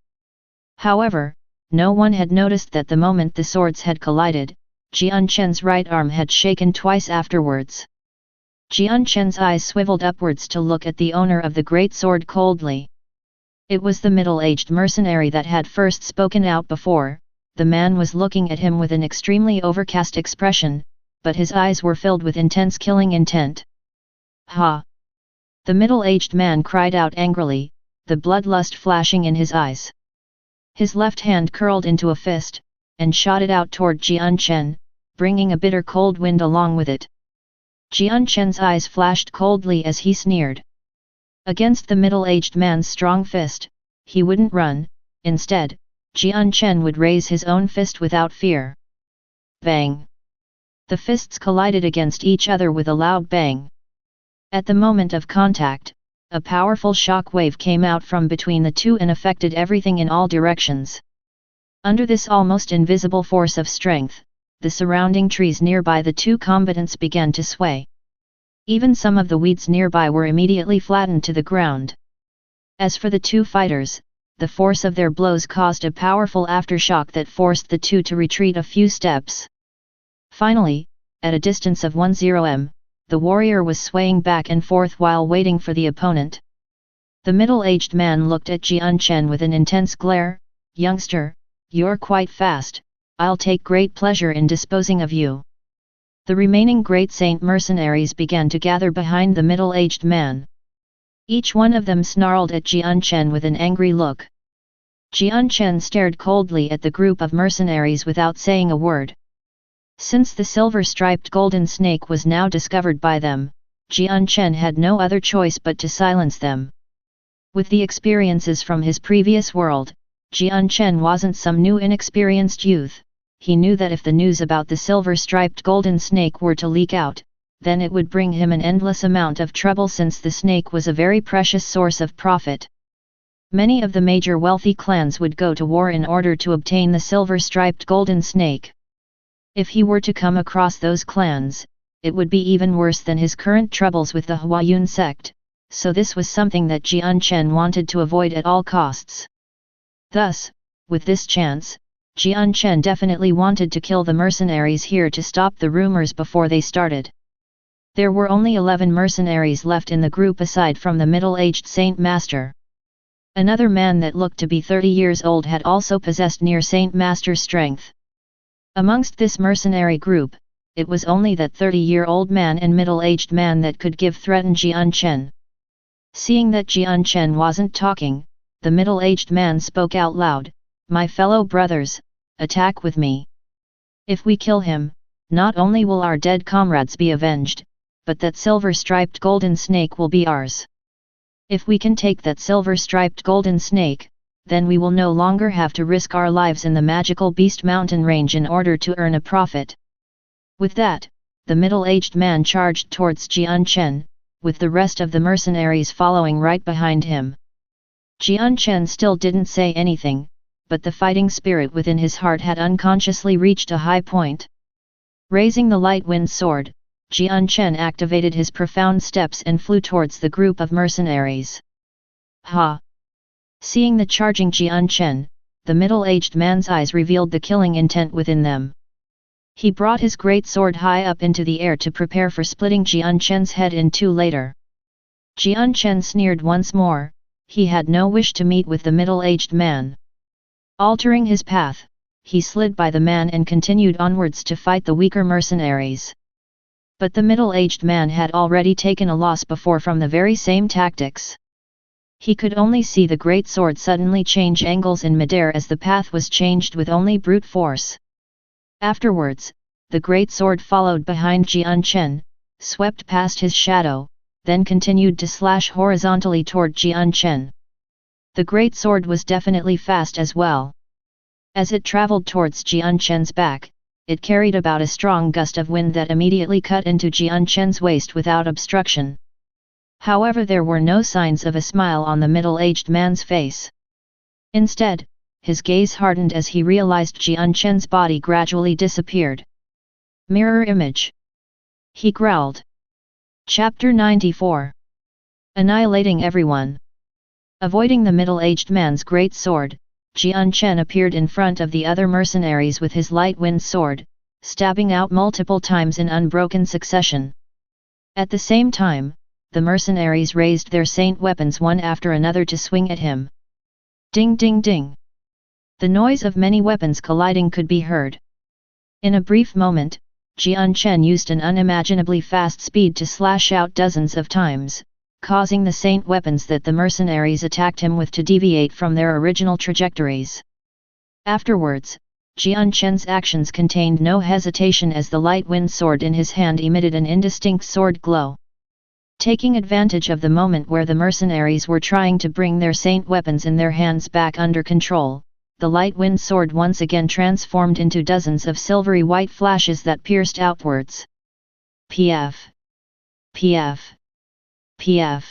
However, no one had noticed that the moment the swords had collided, Jian Chen's right arm had shaken twice afterwards. Jian Chen's eyes swiveled upwards to look at the owner of the great sword coldly. It was the middle-aged mercenary that had first spoken out before. The man was looking at him with an extremely overcast expression, but his eyes were filled with intense killing intent. Ha! The middle-aged man cried out angrily, the bloodlust flashing in his eyes. His left hand curled into a fist, and shot it out toward Jian Chen, bringing a bitter cold wind along with it. Jian Chen's eyes flashed coldly as he sneered. Against the middle-aged man's strong fist, he wouldn't run. Instead, Jian Chen would raise his own fist without fear. Bang! The fists collided against each other with a loud bang. At the moment of contact, a powerful shock wave came out from between the 2 and affected everything in all directions. Under this almost invisible force of strength, the surrounding trees nearby the 2 combatants began to sway. Even some of the weeds nearby were immediately flattened to the ground. As for the 2 fighters, the force of their blows caused a powerful aftershock that forced the 2 to retreat a few steps. Finally, at a distance of 10 m, the warrior was swaying back and forth while waiting for the opponent. The middle-aged man looked at Jian Chen with an intense glare. "Youngster, you're quite fast, I'll take great pleasure in disposing of you." The remaining great saint mercenaries began to gather behind the middle-aged man. Each one of them snarled at Jian Chen with an angry look. Jian Chen stared coldly at the group of mercenaries without saying a word. Since the silver-striped golden snake was now discovered by them, Jian Chen had no other choice but to silence them. With the experiences from his previous world, Jian Chen wasn't some new inexperienced youth. He knew that if the news about the silver-striped golden snake were to leak out, then it would bring him an endless amount of trouble since the snake was a very precious source of profit. Many of the major wealthy clans would go to war in order to obtain the silver-striped golden snake. If he were to come across those clans, it would be even worse than his current troubles with the Huayun sect, so this was something that Jian Chen wanted to avoid at all costs. Thus, with this chance, Jian Chen definitely wanted to kill the mercenaries here to stop the rumors before they started. There were only 11 mercenaries left in the group aside from the middle-aged Saint Master. Another man that looked to be 30 years old had also possessed near Saint Master's strength. Amongst this mercenary group, it was only that 30-year-old man and middle-aged man that could threaten Jian Chen. Seeing that Jian Chen wasn't talking, the middle-aged man spoke out loud, "My fellow brothers, attack with me. If we kill him, not only will our dead comrades be avenged, but that silver-striped golden snake will be ours. If we can take that silver-striped golden snake, then we will no longer have to risk our lives in the magical beast mountain range in order to earn a profit." With that, the middle-aged man charged towards Jian Chen, with the rest of the mercenaries following right behind him. Jian Chen still didn't say anything, but the fighting spirit within his heart had unconsciously reached a high point. Raising the light wind sword, Jian Chen activated his profound steps and flew towards the group of mercenaries. Ha! Seeing the charging Jian Chen, the middle-aged man's eyes revealed the killing intent within them. He brought his great sword high up into the air to prepare for splitting Jian Chen's head in two later. Jian Chen sneered once more, he had no wish to meet with the middle-aged man. Altering his path, he slid by the man and continued onwards to fight the weaker mercenaries. But the middle-aged man had already taken a loss before from the very same tactics. He could only see the great sword suddenly change angles in midair as the path was changed with only brute force. Afterwards, the great sword followed behind Jian Chen, swept past his shadow, then continued to slash horizontally toward Jian Chen. The great sword was definitely fast as well. As it traveled towards Jian Chen's back, it carried about a strong gust of wind that immediately cut into Jian Chen's waist without obstruction. However, there were no signs of a smile on the middle-aged man's face. Instead, his gaze hardened as he realized Jian Chen's body gradually disappeared. Mirror image. He growled. Chapter 94. Annihilating everyone. Avoiding the middle-aged man's great sword, Jian Chen appeared in front of the other mercenaries with his light wind sword, stabbing out multiple times in unbroken succession. At the same time, the mercenaries raised their saint weapons one after another to swing at him. Ding ding ding. The noise of many weapons colliding could be heard. In a brief moment, Jian Chen used an unimaginably fast speed to slash out dozens of times, causing the saint weapons that the mercenaries attacked him with to deviate from their original trajectories. Afterwards, Jian Chen's actions contained no hesitation as the light wind sword in his hand emitted an indistinct sword glow. Taking advantage of the moment where the mercenaries were trying to bring their saint weapons in their hands back under control, the light wind sword once again transformed into dozens of silvery white flashes that pierced outwards. PF. PF. PF.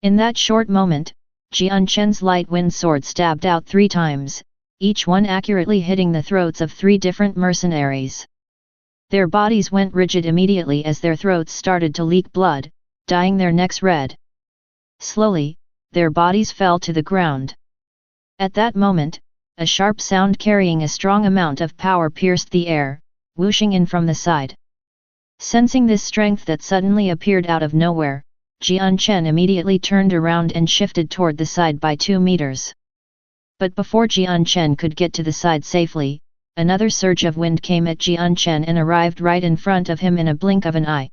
In that short moment, Jian Chen's light wind sword stabbed out 3 times, each one accurately hitting the throats of 3 different mercenaries. Their bodies went rigid immediately as their throats started to leak blood, dyeing their necks red. Slowly, their bodies fell to the ground. At that moment, a sharp sound carrying a strong amount of power pierced the air, whooshing in from the side. Sensing this strength that suddenly appeared out of nowhere, Jian Chen immediately turned around and shifted toward the side by 2 meters. But before Jian Chen could get to the side safely, another surge of wind came at Jian Chen and arrived right in front of him in a blink of an eye.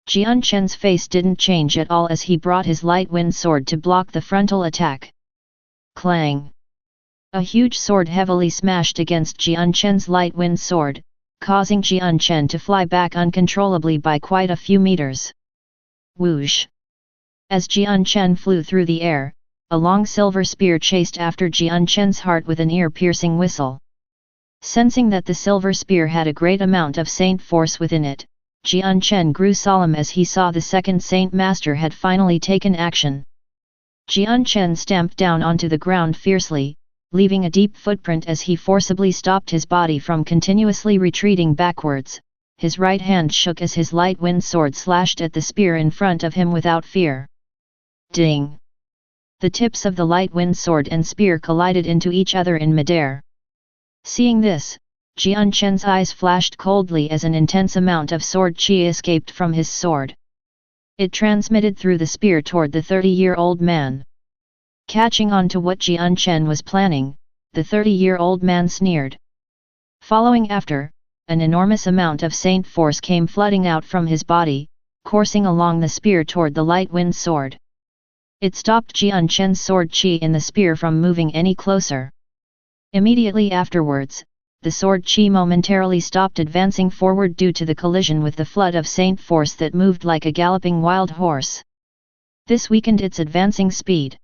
Jian Chen's face didn't change at all as he brought his light wind sword to block the frontal attack. Clang! A huge sword heavily smashed against Jian Chen's light wind sword, causing Jian Chen to fly back uncontrollably by quite a few meters. Whoosh! As Jian Chen flew through the air, a long silver spear chased after Jian Chen's heart with an ear-piercing whistle. Sensing that the silver spear had a great amount of saint force within it, Jian Chen grew solemn as he saw the second Saint Master had finally taken action. Jian Chen stamped down onto the ground fiercely, leaving a deep footprint as he forcibly stopped his body from continuously retreating backwards. His right hand shook as his light wind sword slashed at the spear in front of him without fear. Ding! The tips of the light wind sword and spear collided into each other in midair. Seeing this, Jian Chen's eyes flashed coldly as an intense amount of sword qi escaped from his sword. It transmitted through the spear toward the 30-year-old man. Catching on to what Jian Chen was planning, the 30-year-old man sneered. Following after, an enormous amount of saint force came flooding out from his body, coursing along the spear toward the light wind sword. It stopped Jian Chen's sword qi in the spear from moving any closer. Immediately afterwards, the sword qi momentarily stopped advancing forward due to the collision with the flood of saint force that moved like a galloping wild horse. This weakened its advancing speed.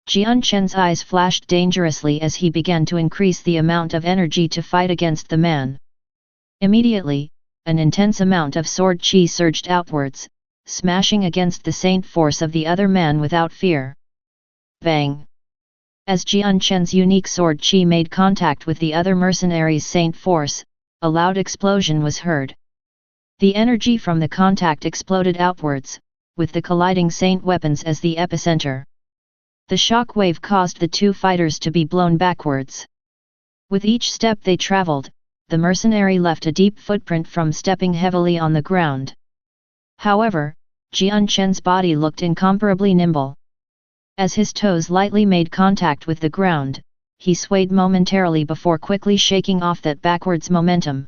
Jian Chen's eyes flashed dangerously as he began to increase the amount of energy to fight against the man. Immediately, an intense amount of sword qi surged outwards, smashing against the saint force of the other man without fear. Bang! As Jian Chen's unique sword qi made contact with the other mercenary's saint force, a loud explosion was heard. The energy from the contact exploded outwards, with the colliding saint weapons as the epicenter. The shock wave caused the two fighters to be blown backwards. With each step they traveled, the mercenary left a deep footprint from stepping heavily on the ground. However, Jian Chen's body looked incomparably nimble. As his toes lightly made contact with the ground, he swayed momentarily before quickly shaking off that backwards momentum.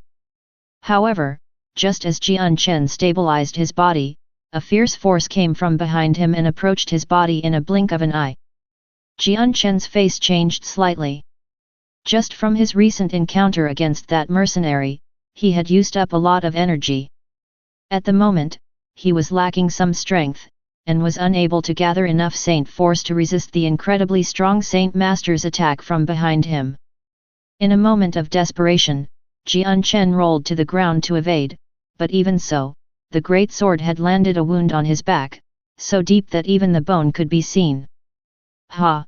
However, just as Jian Chen stabilized his body, a fierce force came from behind him and approached his body in a blink of an eye. Jian Chen's face changed slightly. Just from his recent encounter against that mercenary, he had used up a lot of energy. At the moment, he was lacking some strength, and was unable to gather enough saint force to resist the incredibly strong Saint Master's attack from behind him. In a moment of desperation, Jian Chen rolled to the ground to evade, but even so, the great sword had landed a wound on his back, so deep that even the bone could be seen. Ha!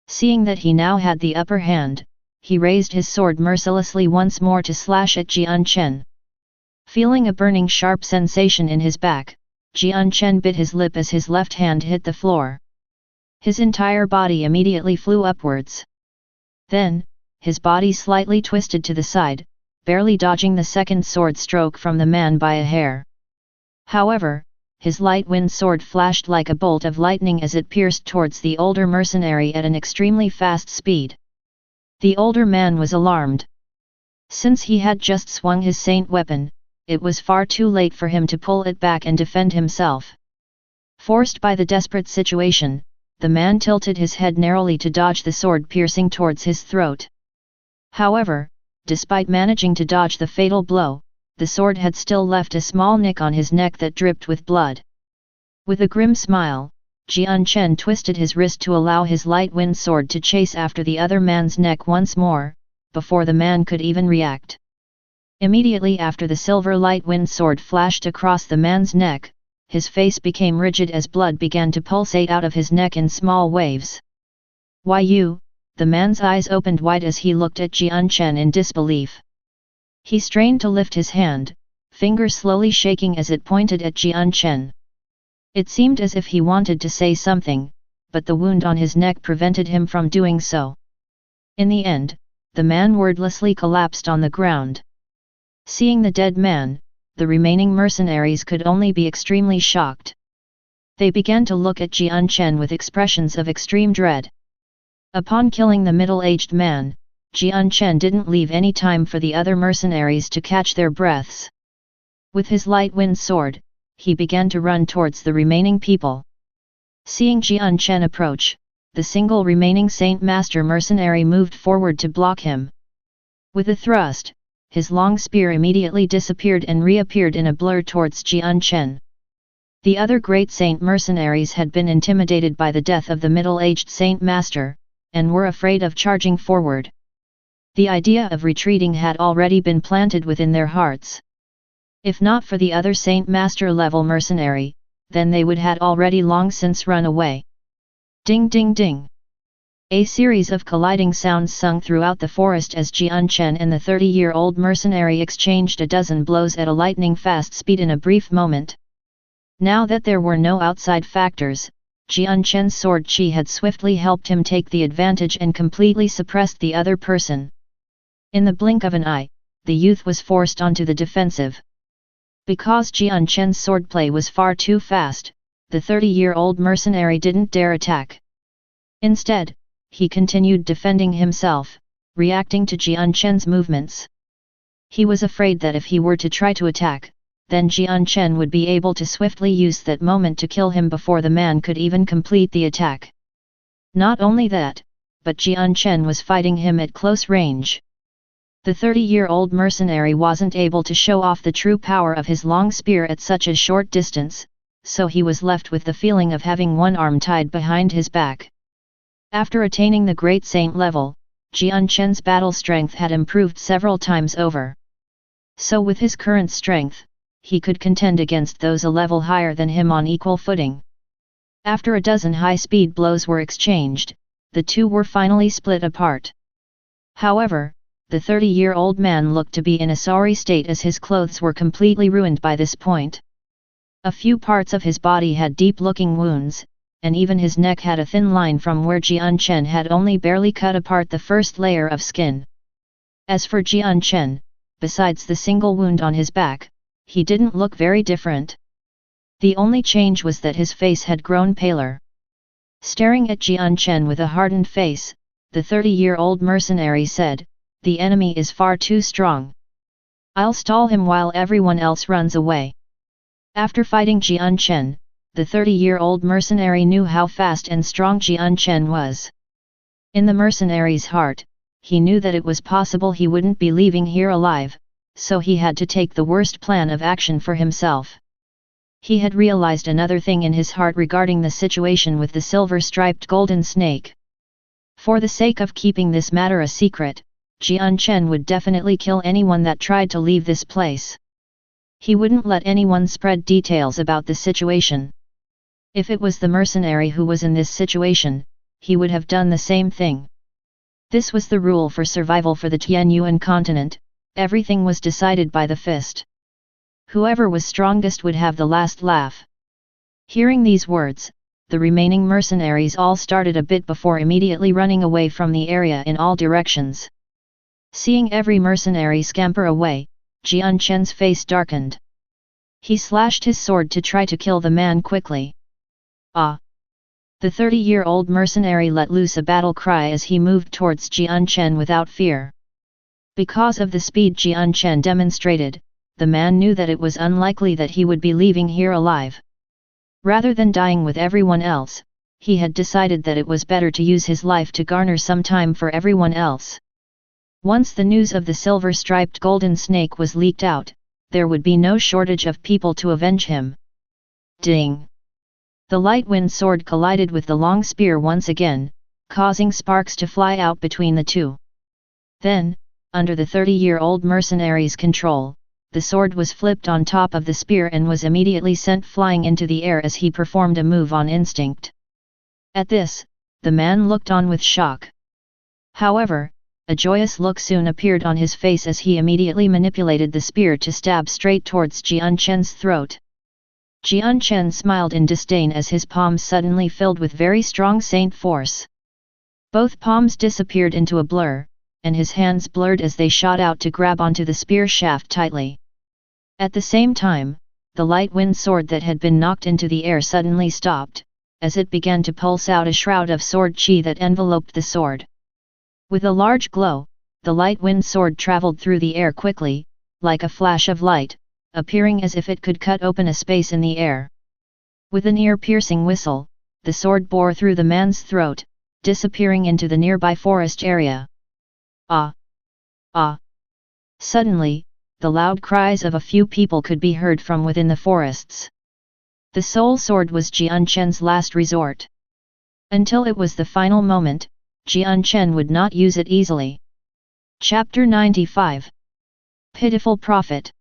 Seeing that he now had the upper hand, he raised his sword mercilessly once more to slash at Jian Chen. Feeling a burning sharp sensation in his back, Jian Chen bit his lip as his left hand hit the floor. His entire body immediately flew upwards. Then, his body slightly twisted to the side, barely dodging the second sword stroke from the man by a hair. However, his light wind sword flashed like a bolt of lightning as it pierced towards the older mercenary at an extremely fast speed. The older man was alarmed. Since he had just swung his saint weapon, it was far too late for him to pull it back and defend himself. Forced by the desperate situation, the man tilted his head narrowly to dodge the sword piercing towards his throat. However, despite managing to dodge the fatal blow, the sword had still left a small nick on his neck that dripped with blood. With a grim smile, Jian Chen twisted his wrist to allow his light wind sword to chase after the other man's neck once more, before the man could even react. Immediately after the silver light wind sword flashed across the man's neck, his face became rigid as blood began to pulsate out of his neck in small waves. "Why you?" The man's eyes opened wide as he looked at Jian Chen in disbelief. He strained to lift his hand, finger slowly shaking as it pointed at Jian Chen. It seemed as if he wanted to say something, but the wound on his neck prevented him from doing so. In the end, the man wordlessly collapsed on the ground. Seeing the dead man, the remaining mercenaries could only be extremely shocked. They began to look at Jian Chen with expressions of extreme dread. Upon killing the middle-aged man, Jian Chen didn't leave any time for the other mercenaries to catch their breaths. With his light wind sword, he began to run towards the remaining people. Seeing Jian Chen approach, the single remaining Saint Master mercenary moved forward to block him. With a thrust, his long spear immediately disappeared and reappeared in a blur towards Jian Chen. The other great Saint mercenaries had been intimidated by the death of the middle-aged Saint Master, and were afraid of charging forward. The idea of retreating had already been planted within their hearts. If not for the other Saint Master level mercenary, then they would had already long since run away. Ding ding ding. A series of colliding sounds sung throughout the forest as Jian Chen and the 30-year-old mercenary exchanged a dozen blows at a lightning-fast speed in a brief moment. Now that there were no outside factors, Jian Chen's sword chi had swiftly helped him take the advantage and completely suppressed the other person. In the blink of an eye, the youth was forced onto the defensive. Because Jian Chen's swordplay was far too fast, the 30-year-old mercenary didn't dare attack. Instead, he continued defending himself, reacting to Jian Chen's movements. He was afraid that if he were to try to attack, then Jian Chen would be able to swiftly use that moment to kill him before the man could even complete the attack. Not only that, but Jian Chen was fighting him at close range. The 30-year-old mercenary wasn't able to show off the true power of his long spear at such a short distance, so he was left with the feeling of having one arm tied behind his back. After attaining the Great Saint level, Jian Chen's battle strength had improved several times over. So with his current strength, he could contend against those a level higher than him on equal footing. After a dozen high-speed blows were exchanged, the two were finally split apart. However, the 30-year-old man looked to be in a sorry state as his clothes were completely ruined by this point. A few parts of his body had deep-looking wounds, and even his neck had a thin line from where Jian Chen had only barely cut apart the first layer of skin. As for Jian Chen, besides the single wound on his back, he didn't look very different. The only change was that his face had grown paler. Staring at Jian Chen with a hardened face, the 30-year-old mercenary said, "The enemy is far too strong. I'll stall him while everyone else runs away." After fighting Jian Chen, the 30-year-old mercenary knew how fast and strong Jian Chen was. In the mercenary's heart, he knew that it was possible he wouldn't be leaving here alive, so he had to take the worst plan of action for himself. He had realized another thing in his heart regarding the situation with the silver-striped golden snake. For the sake of keeping this matter a secret, Jian Chen would definitely kill anyone that tried to leave this place. He wouldn't let anyone spread details about the situation. If it was the mercenary who was in this situation, he would have done the same thing. This was the rule for survival for the Tianyuan continent. Everything was decided by the fist. Whoever was strongest would have the last laugh. Hearing these words, the remaining mercenaries all started a bit before immediately running away from the area in all directions. Seeing every mercenary scamper away, Jian Chen's face darkened. He slashed his sword to try to kill the man quickly. Ah! The 30-year-old mercenary let loose a battle cry as he moved towards Jian Chen without fear. Because of the speed Jian Chen demonstrated, the man knew that it was unlikely that he would be leaving here alive. Rather than dying with everyone else, he had decided that it was better to use his life to garner some time for everyone else. Once the news of the silver-striped golden snake was leaked out, there would be no shortage of people to avenge him. Ding! The light wind sword collided with the long spear once again, causing sparks to fly out between the two. Then, under the 30-year-old mercenary's control, the sword was flipped on top of the spear and was immediately sent flying into the air as he performed a move on instinct. At this, the man looked on with shock. However, a joyous look soon appeared on his face as he immediately manipulated the spear to stab straight towards Jian Chen's throat. Jian Chen smiled in disdain as his palms suddenly filled with very strong saint force. Both palms disappeared into a blur, and his hands blurred as they shot out to grab onto the spear shaft tightly. At the same time, the light wind sword that had been knocked into the air suddenly stopped, as it began to pulse out a shroud of sword chi that enveloped the sword. With a large glow, the light wind sword traveled through the air quickly, like a flash of light, appearing as if it could cut open a space in the air. With an ear-piercing whistle, the sword bore through the man's throat, disappearing into the nearby forest area. Ah! Ah! Suddenly, the loud cries of a few people could be heard from within the forests. The soul sword was Jian Chen's last resort. Until it was the final moment, Jian Chen would not use it easily. Chapter 95. Pitiful Prophet.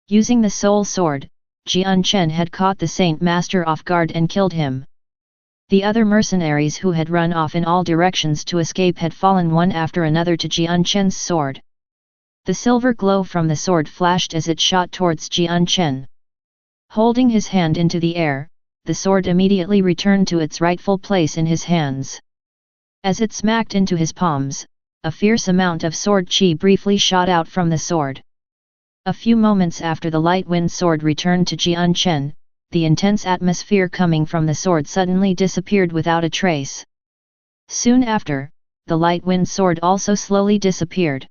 Using the soul sword, Jian Chen had caught the Saint Master off guard and killed him. The other mercenaries who had run off in all directions to escape had fallen one after another to Jian Chen's sword. The silver glow from the sword flashed as it shot towards Jian Chen. Holding his hand into the air, the sword immediately returned to its rightful place in his hands. As it smacked into his palms, a fierce amount of sword chi briefly shot out from the sword. A few moments after the light wind sword returned to Jian Chen, the intense atmosphere coming from the sword suddenly disappeared without a trace. Soon after, the light wind sword also slowly disappeared.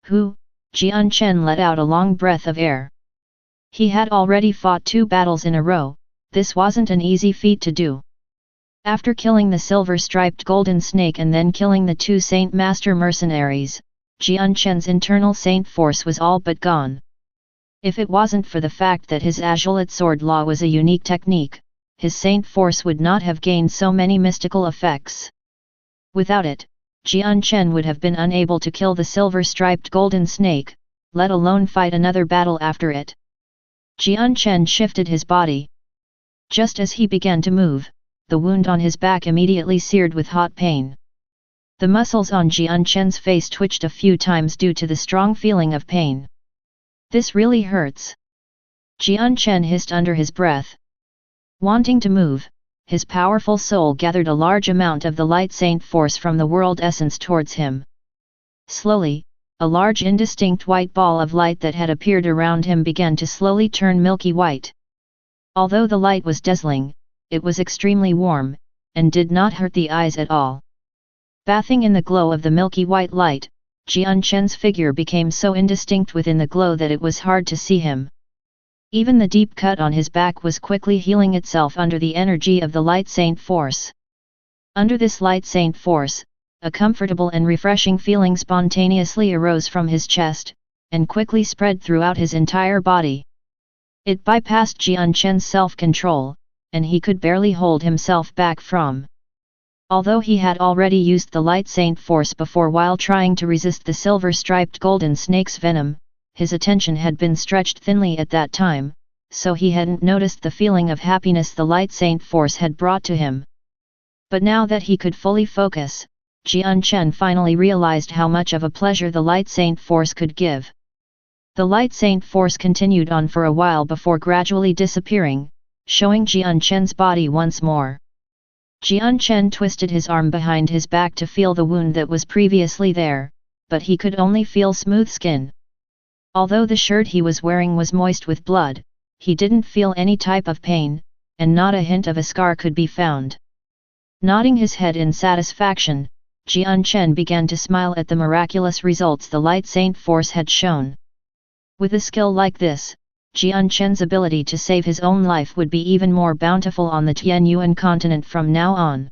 Jian Chen let out a long breath of air. He had already fought 2 battles in a row. This wasn't an easy feat to do. After killing the silver-striped golden snake and then killing the 2 Saint Master mercenaries, Jian Chen's internal saint force was all but gone. If it wasn't for the fact that his Azulate sword law was a unique technique, his saint force would not have gained so many mystical effects. Without it, Jian Chen would have been unable to kill the silver-striped golden snake, let alone fight another battle after it. Jian Chen shifted his body. Just as he began to move, the wound on his back immediately seared with hot pain. The muscles on Jian Chen's face twitched a few times due to the strong feeling of pain. This really hurts. Jian Chen hissed under his breath. Wanting to move, his powerful soul gathered a large amount of the light saint force from the world essence towards him. Slowly, a large indistinct white ball of light that had appeared around him began to slowly turn milky white. Although the light was dazzling, it was extremely warm, and did not hurt the eyes at all. Bathing in the glow of the milky white light, Jian Chen's figure became so indistinct within the glow that it was hard to see him. Even the deep cut on his back was quickly healing itself under the energy of the light saint force. Under this light saint force, a comfortable and refreshing feeling spontaneously arose from his chest, and quickly spread throughout his entire body. It bypassed Jian Chen's self-control, and he could barely hold himself back from. Although he had already used the light saint force before while trying to resist the silver-striped golden snake's venom, his attention had been stretched thinly at that time, so he hadn't noticed the feeling of happiness the light saint force had brought to him. But now that he could fully focus, Jian Chen finally realized how much of a pleasure the light saint force could give. The light saint force continued on for a while before gradually disappearing, showing Jian Chen's body once more. Jian Chen twisted his arm behind his back to feel the wound that was previously there, but he could only feel smooth skin. Although the shirt he was wearing was moist with blood, he didn't feel any type of pain, and not a hint of a scar could be found. Nodding his head in satisfaction, Jian Chen began to smile at the miraculous results the light saint force had shown. With a skill like this, Jian Chen's ability to save his own life would be even more bountiful on the Tianyuan continent from now on.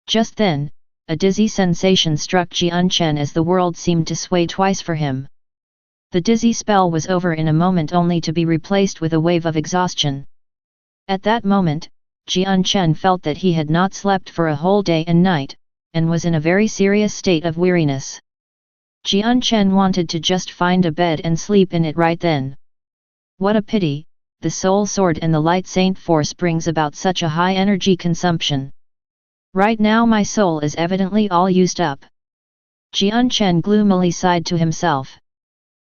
Just then, a dizzy sensation struck Jian Chen as the world seemed to sway twice for him. The dizzy spell was over in a moment only to be replaced with a wave of exhaustion. At that moment, Jian Chen felt that he had not slept for a whole day and night, and was in a very serious state of weariness. Jian Chen wanted to just find a bed and sleep in it right then. What a pity, the soul sword and the light saint force brings about such a high energy consumption. Right now my soul is evidently all used up. Jian Chen gloomily sighed to himself.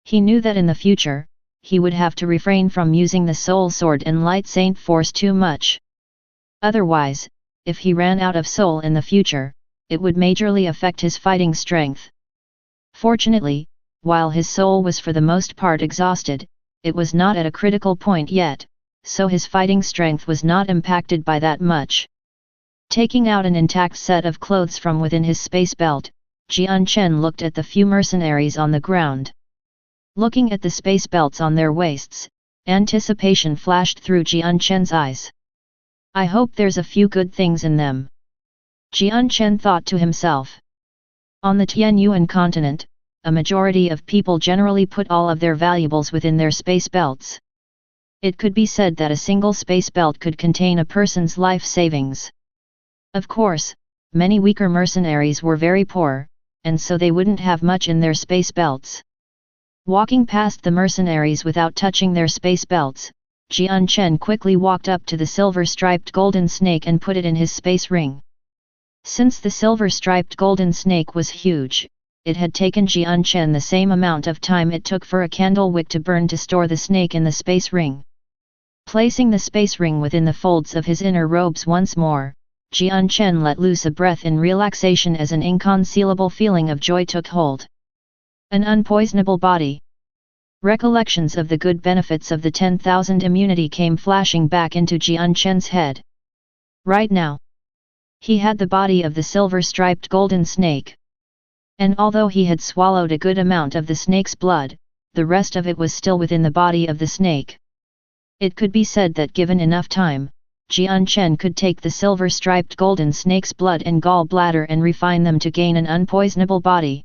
He knew that in the future, he would have to refrain from using the soul sword and light saint force too much. Otherwise, if he ran out of soul in the future, it would majorly affect his fighting strength. Fortunately, while his soul was for the most part exhausted, it was not at a critical point yet, so his fighting strength was not impacted by that much. Taking out an intact set of clothes from within his space belt, Jian Chen looked at the few mercenaries on the ground. Looking at the space belts on their waists, anticipation flashed through Jian Chen's eyes. I hope there's a few good things in them. Jian Chen thought to himself. On the Tianyuan continent, a majority of people generally put all of their valuables within their space belts. It could be said that a single space belt could contain a person's life savings. Of course, many weaker mercenaries were very poor, and so they wouldn't have much in their space belts. Walking past the mercenaries without touching their space belts, Jian Chen quickly walked up to the silver-striped golden snake and put it in his space ring. Since the silver-striped golden snake was huge, it had taken Jian Chen the same amount of time it took for a candle wick to burn to store the snake in the space ring. Placing the space ring within the folds of his inner robes once more, Jian Chen let loose a breath in relaxation as an inconcealable feeling of joy took hold. An unpoisonable body. Recollections of the good benefits of the 10,000 immunity came flashing back into Jian Chen's head. Right now, he had the body of the silver-striped golden snake. And although he had swallowed a good amount of the snake's blood, the rest of it was still within the body of the snake. It could be said that given enough time, Jian Chen could take the silver-striped golden snake's blood and gallbladder and refine them to gain an unpoisonable body.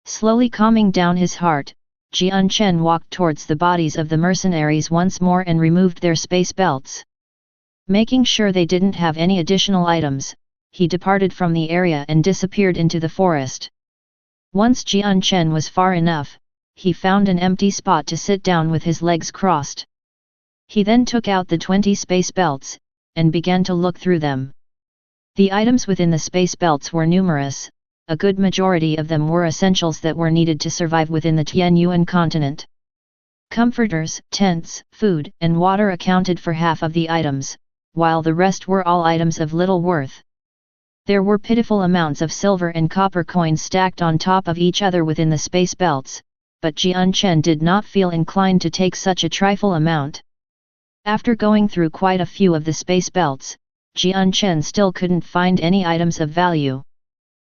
Slowly calming down his heart, Jian Chen walked towards the bodies of the mercenaries once more and removed their space belts. Making sure they didn't have any additional items, he departed from the area and disappeared into the forest. Once Jian Chen was far enough, he found an empty spot to sit down with his legs crossed. He then took out the 20 space belts, and began to look through them. The items within the space belts were numerous. A good majority of them were essentials that were needed to survive within the Tianyuan continent. Comforters, tents, food, and water accounted for half of the items, while the rest were all items of little worth. There were pitiful amounts of silver and copper coins stacked on top of each other within the space belts, but Jian Chen did not feel inclined to take such a trifle amount. After going through quite a few of the space belts, Jian Chen still couldn't find any items of value.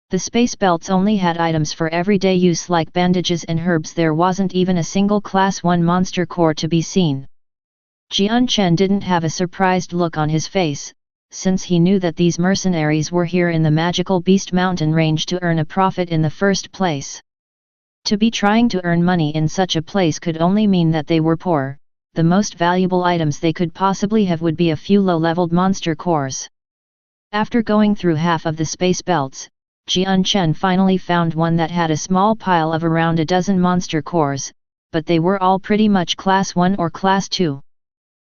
The space belts only had items for everyday use like bandages and herbs. There wasn't even a single Class 1 monster core to be seen. Jian Chen didn't have a surprised look on his face, since he knew that these mercenaries were here in the magical beast mountain range to earn a profit in the first place. To be trying to earn money in such a place could only mean that they were poor. The most valuable items they could possibly have would be a few low-leveled monster cores. After going through half of the space belts, Jian Chen finally found one that had a small pile of around a dozen monster cores, but they were all pretty much Class 1 or Class 2.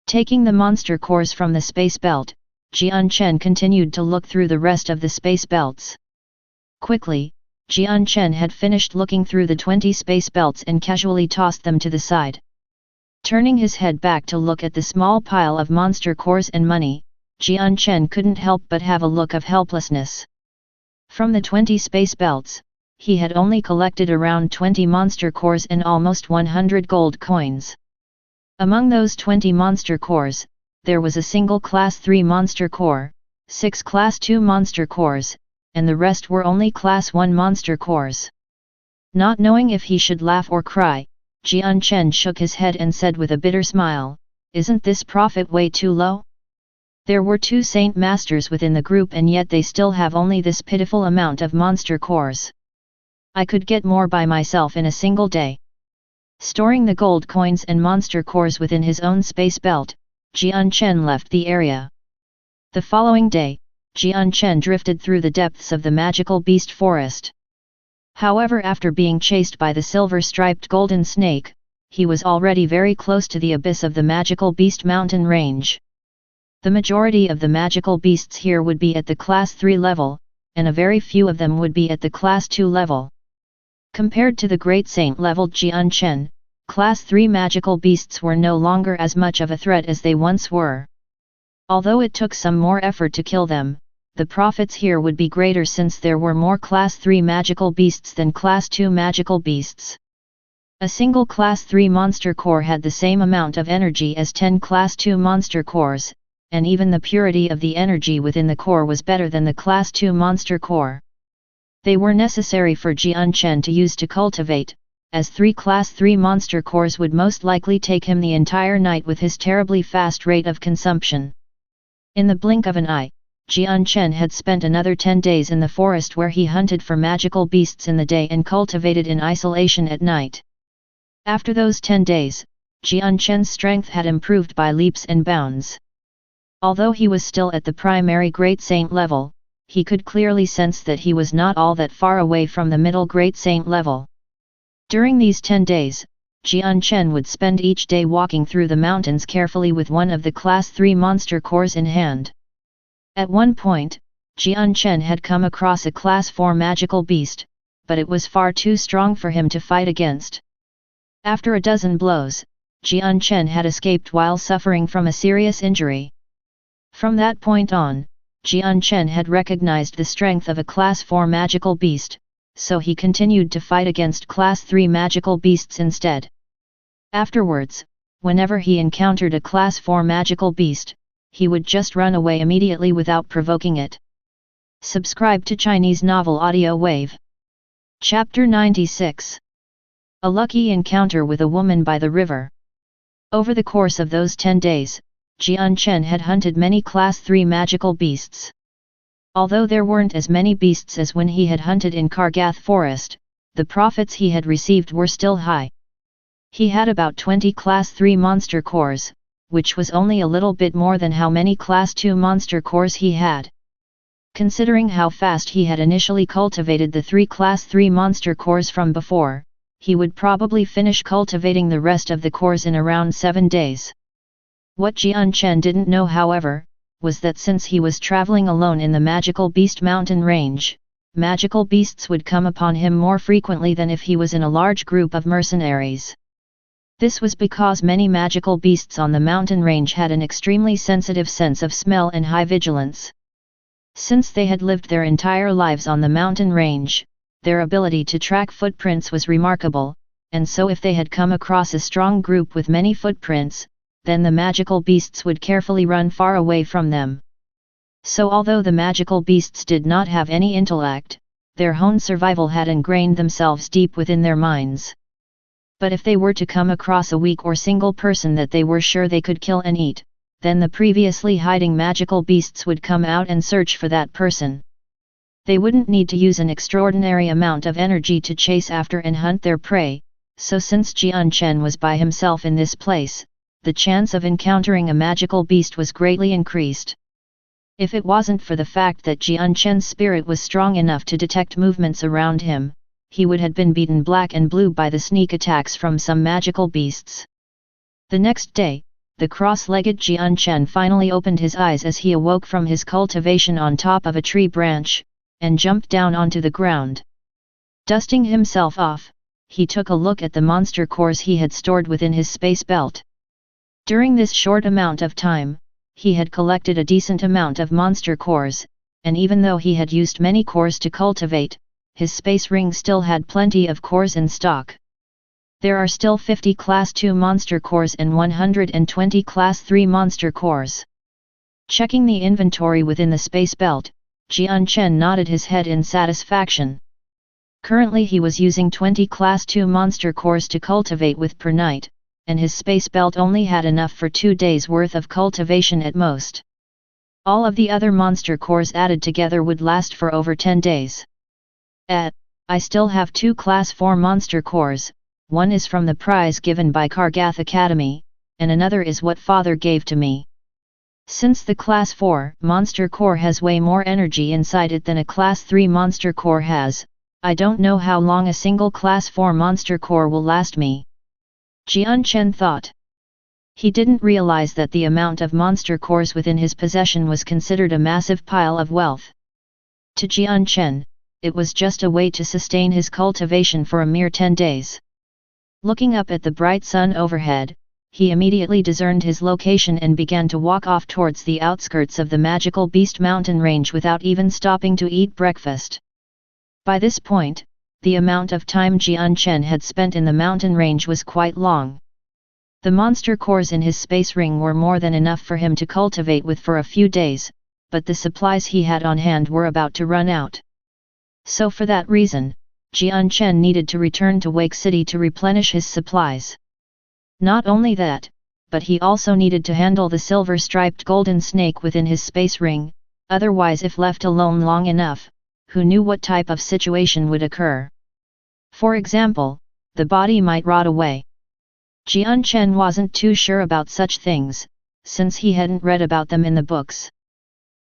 Taking the monster cores from the space belt, Jian Chen continued to look through the rest of the space belts. Quickly, Jian Chen had finished looking through the 20 space belts and casually tossed them to the side. Turning his head back to look at the small pile of monster cores and money, Jian Chen couldn't help but have a look of helplessness. From the 20 space belts, he had only collected around 20 monster cores and almost 100 gold coins. Among those 20 monster cores, there was a single Class 3 monster core, 6 Class 2 monster cores, and the rest were only Class 1 monster cores. Not knowing if he should laugh or cry, Jian Chen shook his head and said with a bitter smile, "Isn't this profit way too low? There were 2 Saint Masters within the group and yet they still have only this pitiful amount of monster cores. I could get more by myself in a single day." Storing the gold coins and monster cores within his own space belt, Jian Chen left the area. The following day, Jian Chen drifted through the depths of the magical beast forest. However, after being chased by the silver-striped golden snake, he was already very close to the abyss of the magical beast mountain range. The majority of the magical beasts here would be at the Class 3 level, and a very few of them would be at the Class 2 level. Compared to the Great Saint-leveled Jian Chen, Class 3 magical beasts were no longer as much of a threat as they once were. Although it took some more effort to kill them, the profits here would be greater since there were more Class 3 magical beasts than Class 2 magical beasts. A single Class 3 monster core had the same amount of energy as 10 Class 2 monster cores, and even the purity of the energy within the core was better than the Class 2 monster core. They were necessary for Jian Chen to use to cultivate, as 3 Class 3 monster cores would most likely take him the entire night with his terribly fast rate of consumption. In the blink of an eye, Jian Chen had spent another 10 days in the forest where he hunted for magical beasts in the day and cultivated in isolation at night. After those 10 days, Jian Chen's strength had improved by leaps and bounds. Although he was still at the primary Great Saint level, he could clearly sense that he was not all that far away from the middle Great Saint level. During these 10 days, Jian Chen would spend each day walking through the mountains carefully with one of the Class 3 monster cores in hand. At one point, Jian Chen had come across a Class 4 magical beast, but it was far too strong for him to fight against. After a dozen blows, Jian Chen had escaped while suffering from a serious injury. From that point on, Jian Chen had recognized the strength of a Class 4 magical beast, so he continued to fight against Class 3 magical beasts instead. Afterwards, whenever he encountered a Class 4 magical beast, he would just run away immediately without provoking it. Subscribe to Chinese Novel Audiowave. Chapter 96. A lucky encounter with a woman by the river. Over the course of those 10 days, Jian Chen had hunted many Class 3 magical beasts. Although there weren't as many beasts as when he had hunted in Kargath Forest, the profits he had received were still high. He had about 20 Class 3 monster cores, which was only a little bit more than how many Class 2 monster cores he had. Considering how fast he had initially cultivated the 3 Class 3 monster cores from before, he would probably finish cultivating the rest of the cores in around 7 days. What Jian Chen didn't know, however, was that since he was traveling alone in the Magical Beast mountain range, magical beasts would come upon him more frequently than if he was in a large group of mercenaries. This was because many magical beasts on the mountain range had an extremely sensitive sense of smell and high vigilance. Since they had lived their entire lives on the mountain range, their ability to track footprints was remarkable, and so if they had come across a strong group with many footprints, then the magical beasts would carefully run far away from them. So although the magical beasts did not have any intellect, their own survival had ingrained themselves deep within their minds. But if they were to come across a weak or single person that they were sure they could kill and eat, then the previously hiding magical beasts would come out and search for that person. They wouldn't need to use an extraordinary amount of energy to chase after and hunt their prey, so since Jian Chen was by himself in this place, the chance of encountering a magical beast was greatly increased. If it wasn't for the fact that Jian Chen's spirit was strong enough to detect movements around him, he would have been beaten black and blue by the sneak attacks from some magical beasts. The next day, the cross-legged Jian Chen finally opened his eyes as he awoke from his cultivation on top of a tree branch, and jumped down onto the ground. Dusting himself off, he took a look at the monster cores he had stored within his space belt. During this short amount of time, he had collected a decent amount of monster cores, and even though he had used many cores to cultivate, his space ring still had plenty of cores in stock. There are still 50 Class 2 monster cores and 120 Class 3 monster cores. Checking the inventory within the space belt, Jian Chen nodded his head in satisfaction. Currently he was using 20 Class 2 monster cores to cultivate with per night, and his space belt only had enough for 2 days' worth of cultivation at most. All of the other monster cores added together would last for over 10 days. I still have 2 Class 4 monster cores, one is from the prize given by Kargath Academy, and another is what father gave to me. Since the Class 4 monster core has way more energy inside it than a Class 3 monster core has, I don't know how long a single Class 4 monster core will last me. Jian Chen thought. He didn't realize that the amount of monster cores within his possession was considered a massive pile of wealth. To Jian Chen, it was just a way to sustain his cultivation for a mere 10 days. Looking up at the bright sun overhead, he immediately discerned his location and began to walk off towards the outskirts of the Magical Beast mountain range without even stopping to eat breakfast. By this point, the amount of time Jian Chen had spent in the mountain range was quite long. The monster cores in his space ring were more than enough for him to cultivate with for a few days, but the supplies he had on hand were about to run out. So for that reason, Jian Chen needed to return to Wake City to replenish his supplies. Not only that, but he also needed to handle the silver-striped golden snake within his space ring, otherwise if left alone long enough, who knew what type of situation would occur. For example, the body might rot away. Jian Chen wasn't too sure about such things, since he hadn't read about them in the books.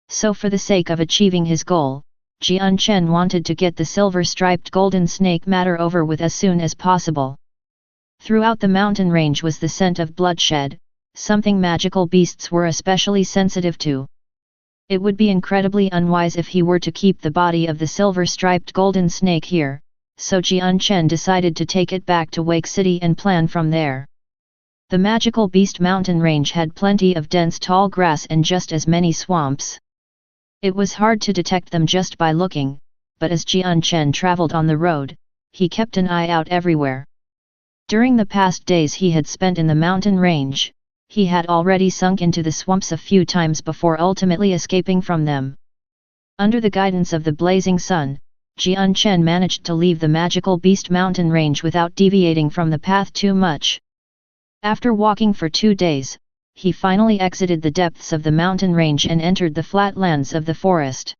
So for the sake of achieving his goal, Jian Chen wanted to get the silver-striped golden snake matter over with as soon as possible. Throughout the mountain range was the scent of bloodshed, something magical beasts were especially sensitive to. It would be incredibly unwise if he were to keep the body of the silver-striped golden snake here, so Jian Chen decided to take it back to Wake City and plan from there. The magical beast mountain range had plenty of dense tall grass and just as many swamps. It was hard to detect them just by looking, but as Jian Chen traveled on the road, he kept an eye out everywhere. During the past days he had spent in the mountain range, he had already sunk into the swamps a few times before ultimately escaping from them. Under the guidance of the blazing sun, Jian Chen managed to leave the magical beast mountain range without deviating from the path too much. After walking for 2 days, he finally exited the depths of the mountain range and entered the flatlands of the forest.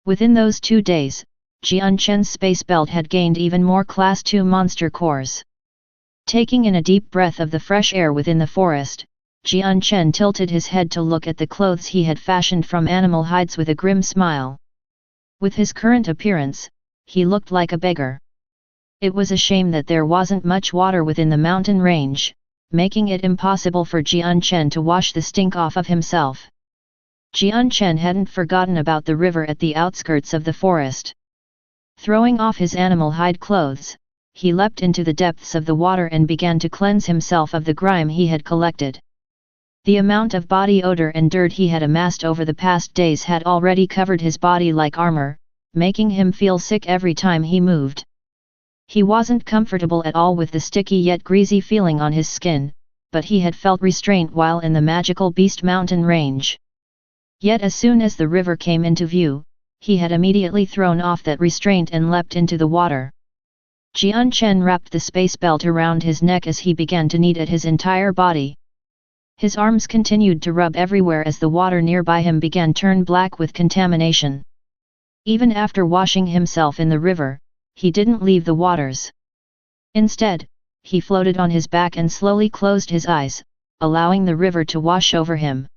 Within those 2 days, Jian Chen's space belt had gained even more Class 2 monster cores. Taking in a deep breath of the fresh air within the forest, Jian Chen tilted his head to look at the clothes he had fashioned from animal hides with a grim smile. With his current appearance, he looked like a beggar. It was a shame that there wasn't much water within the mountain range, making it impossible for Jian Chen to wash the stink off of himself. Jian Chen hadn't forgotten about the river at the outskirts of the forest. Throwing off his animal hide clothes, he leapt into the depths of the water and began to cleanse himself of the grime he had collected. The amount of body odor and dirt he had amassed over the past days had already covered his body like armor, making him feel sick every time he moved. He wasn't comfortable at all with the sticky yet greasy feeling on his skin, but he had felt restraint while in the magical beast mountain range. Yet as soon as the river came into view, he had immediately thrown off that restraint and leapt into the water. Jian Chen wrapped the space belt around his neck as he began to knead at his entire body. His arms continued to rub everywhere as the water nearby him began to turn black with contamination. Even after washing himself in the river, he didn't leave the waters. Instead, he floated on his back and slowly closed his eyes, allowing the river to wash over him.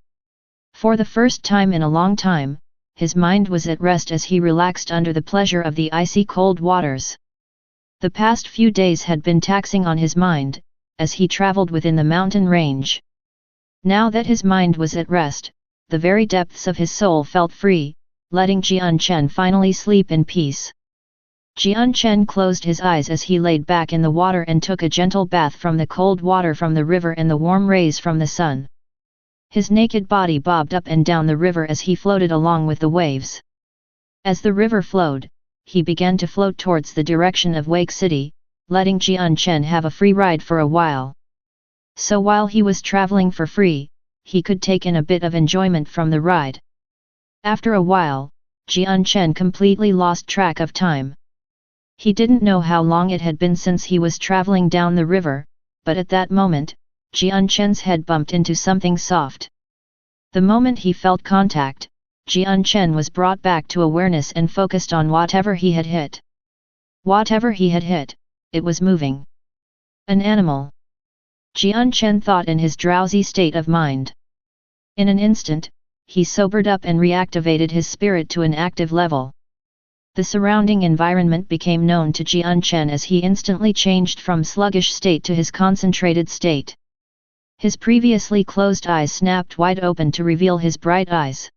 For the first time in a long time, his mind was at rest as he relaxed under the pleasure of the icy cold waters. The past few days had been taxing on his mind, as he traveled within the mountain range. Now that his mind was at rest, the very depths of his soul felt free, letting Jian Chen finally sleep in peace. Jian Chen closed his eyes as he laid back in the water and took a gentle bath from the cold water from the river and the warm rays from the sun. His naked body bobbed up and down the river as he floated along with the waves. As the river flowed, he began to float towards the direction of Wake City, letting Jian Chen have a free ride for a while. So while he was traveling for free, he could take in a bit of enjoyment from the ride. After a while, Jian Chen completely lost track of time. He didn't know how long it had been since he was traveling down the river, but at that moment, Jian Chen's head bumped into something soft. The moment he felt contact, Jian Chen was brought back to awareness and focused on whatever he had hit. Whatever he had hit, it was moving. An animal. Jian Chen thought in his drowsy state of mind. In an instant, he sobered up and reactivated his spirit to an active level. The surrounding environment became known to Jian Chen as he instantly changed from sluggish state to his concentrated state. His previously closed eyes snapped wide open to reveal his bright eyes.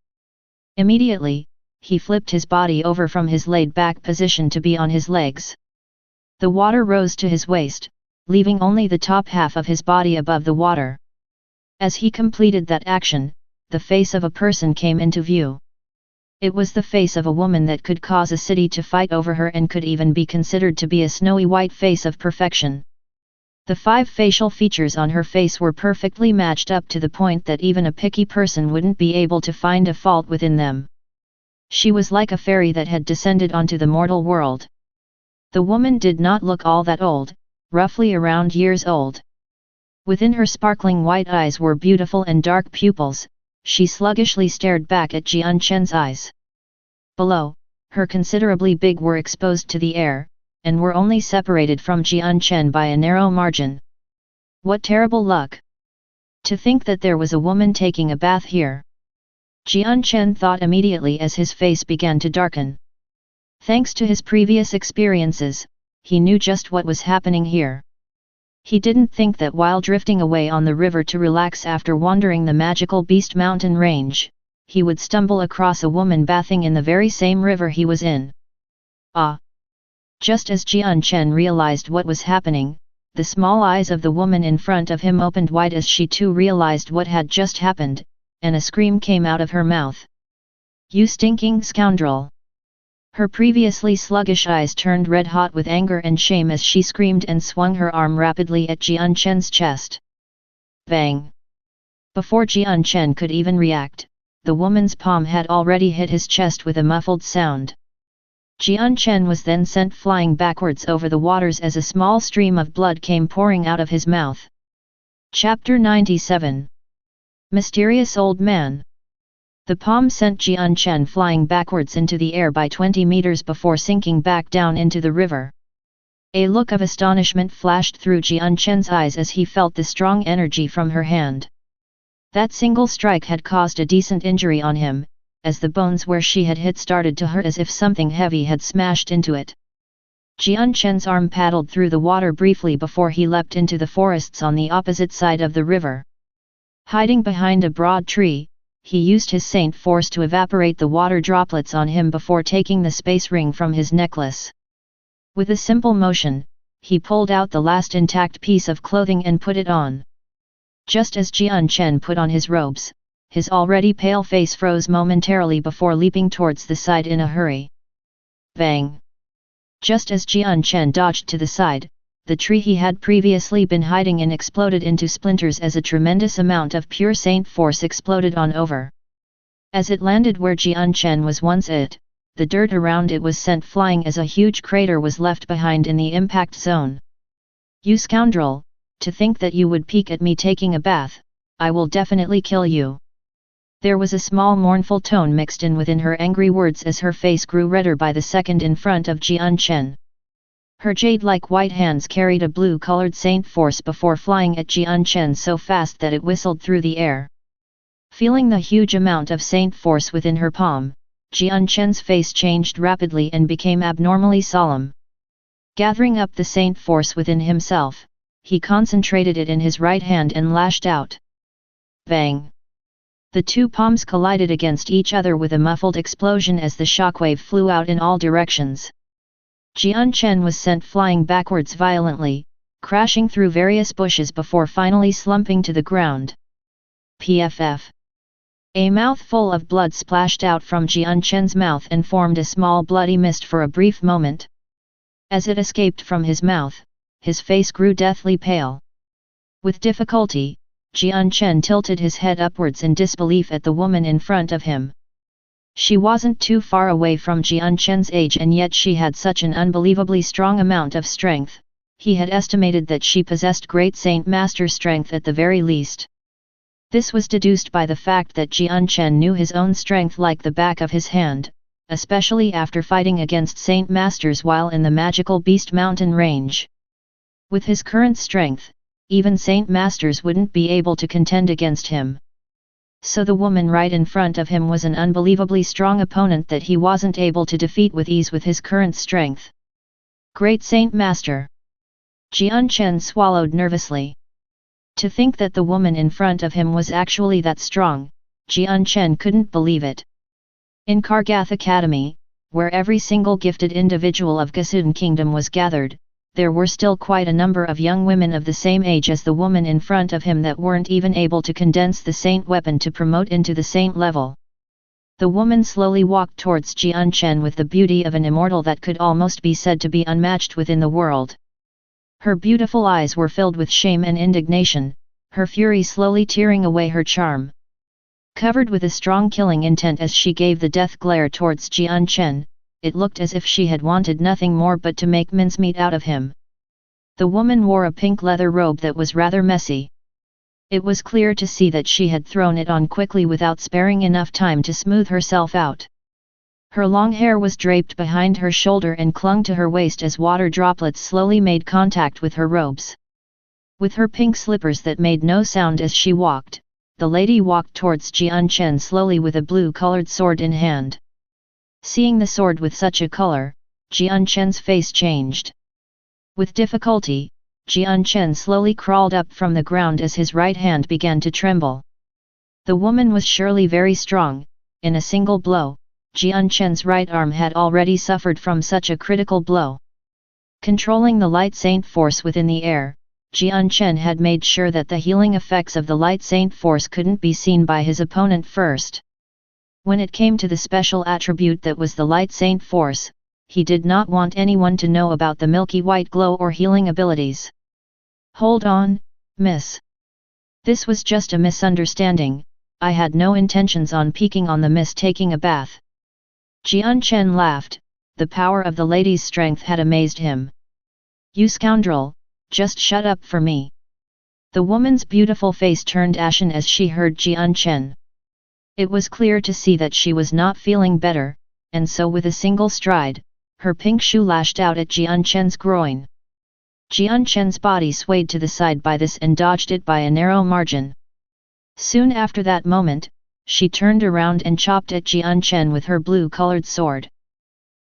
Immediately, he flipped his body over from his laid-back position to be on his legs. The water rose to his waist, leaving only the top half of his body above the water. As he completed that action, the face of a person came into view. It was the face of a woman that could cause a city to fight over her and could even be considered to be a snowy white face of perfection. The 5 facial features on her face were perfectly matched up to the point that even a picky person wouldn't be able to find a fault within them. She was like a fairy that had descended onto the mortal world. The woman did not look all that old, roughly around years old. Within her sparkling white eyes were beautiful and dark pupils. She sluggishly stared back at Jian Chen's eyes. Below, her considerably big were exposed to the air, and were only separated from Jian Chen by a narrow margin. What terrible luck! To think that there was a woman taking a bath here. Jian Chen thought immediately as his face began to darken. Thanks to his previous experiences, he knew just what was happening here. He didn't think that while drifting away on the river to relax after wandering the magical beast mountain range, he would stumble across a woman bathing in the very same river he was in. Ah! Just as Jian Chen realized what was happening, the small eyes of the woman in front of him opened wide as she too realized what had just happened, and a scream came out of her mouth. "You stinking scoundrel!" Her previously sluggish eyes turned red-hot with anger and shame as she screamed and swung her arm rapidly at Jian Chen's chest. Bang! Before Jian Chen could even react, the woman's palm had already hit his chest with a muffled sound. Jian Chen was then sent flying backwards over the waters as a small stream of blood came pouring out of his mouth. Chapter 97. Mysterious Old Man. The palm sent Jian Chen flying backwards into the air by 20 meters before sinking back down into the river. A look of astonishment flashed through Jian Chen's eyes as he felt the strong energy from her hand. That single strike had caused a decent injury on him, as the bones where she had hit started to hurt as if something heavy had smashed into it. Jian Chen's arm paddled through the water briefly before he leapt into the forests on the opposite side of the river. Hiding behind a broad tree, he used his Saint Force to evaporate the water droplets on him before taking the space ring from his necklace. With a simple motion, he pulled out the last intact piece of clothing and put it on. Just as Jian Chen put on his robes, his already pale face froze momentarily before leaping towards the side in a hurry. Bang! Just as Jian Chen dodged to the side, the tree he had previously been hiding in exploded into splinters as a tremendous amount of pure Saint Force exploded on over. As it landed where Jian Chen was once at, the dirt around it was sent flying as a huge crater was left behind in the impact zone. "You scoundrel, to think that you would peek at me taking a bath, I will definitely kill you." There was a small mournful tone mixed in within her angry words as her face grew redder by the second in front of Jian Chen. Her jade-like white hands carried a blue-colored Saint Force before flying at Jian Chen so fast that it whistled through the air. Feeling the huge amount of Saint Force within her palm, Jian Chen's face changed rapidly and became abnormally solemn. Gathering up the Saint Force within himself, he concentrated it in his right hand and lashed out. Bang! The two palms collided against each other with a muffled explosion as the shockwave flew out in all directions. Jian Chen was sent flying backwards violently, crashing through various bushes before finally slumping to the ground. PFF. A mouthful of blood splashed out from Jian Chen's mouth and formed a small bloody mist for a brief moment. As it escaped from his mouth, his face grew deathly pale. With difficulty, Jian Chen tilted his head upwards in disbelief at the woman in front of him. She wasn't too far away from Jian Chen's age and yet she had such an unbelievably strong amount of strength. He had estimated that she possessed great Saint Master strength at the very least. This was deduced by the fact that Jian Chen knew his own strength like the back of his hand, especially after fighting against Saint Masters while in the magical Beast Mountain range. With his current strength, even Saint Masters wouldn't be able to contend against him. So the woman right in front of him was an unbelievably strong opponent that he wasn't able to defeat with ease with his current strength. Great Saint Master! Jian Chen swallowed nervously. To think that the woman in front of him was actually that strong, Jian Chen couldn't believe it. In Kargath Academy, where every single gifted individual of Gasudin Kingdom was gathered, there were still quite a number of young women of the same age as the woman in front of him that weren't even able to condense the saint weapon to promote into the saint level. The woman slowly walked towards Jian Chen with the beauty of an immortal that could almost be said to be unmatched within the world. Her beautiful eyes were filled with shame and indignation, her fury slowly tearing away her charm. Covered with a strong killing intent as she gave the death glare towards Jian Chen, it looked as if she had wanted nothing more but to make mincemeat out of him. The woman wore a pink leather robe that was rather messy. It was clear to see that she had thrown it on quickly without sparing enough time to smooth herself out. Her long hair was draped behind her shoulder and clung to her waist as water droplets slowly made contact with her robes. With her pink slippers that made no sound as she walked, the lady walked towards Jian Chen slowly with a blue-colored sword in hand. Seeing the sword with such a color, Jian Chen's face changed. With difficulty, Jian Chen slowly crawled up from the ground as his right hand began to tremble. The woman was surely very strong. In a single blow, Jian Chen's right arm had already suffered from such a critical blow. Controlling the light saint force within the air, Jian Chen had made sure that the healing effects of the light saint force couldn't be seen by his opponent first. When it came to the special attribute that was the light saint force, he did not want anyone to know about the milky white glow or healing abilities. "Hold on, miss. This was just a misunderstanding. I had no intentions on peeking on the miss taking a bath." Jian Chen laughed. The power of the lady's strength had amazed him. "You scoundrel, just shut up for me." The woman's beautiful face turned ashen as she heard Jian Chen. It was clear to see that she was not feeling better, and so with a single stride, her pink shoe lashed out at Jian Chen's groin. Jian Chen's body swayed to the side by this and dodged it by a narrow margin. Soon after that moment, she turned around and chopped at Jian Chen with her blue-colored sword.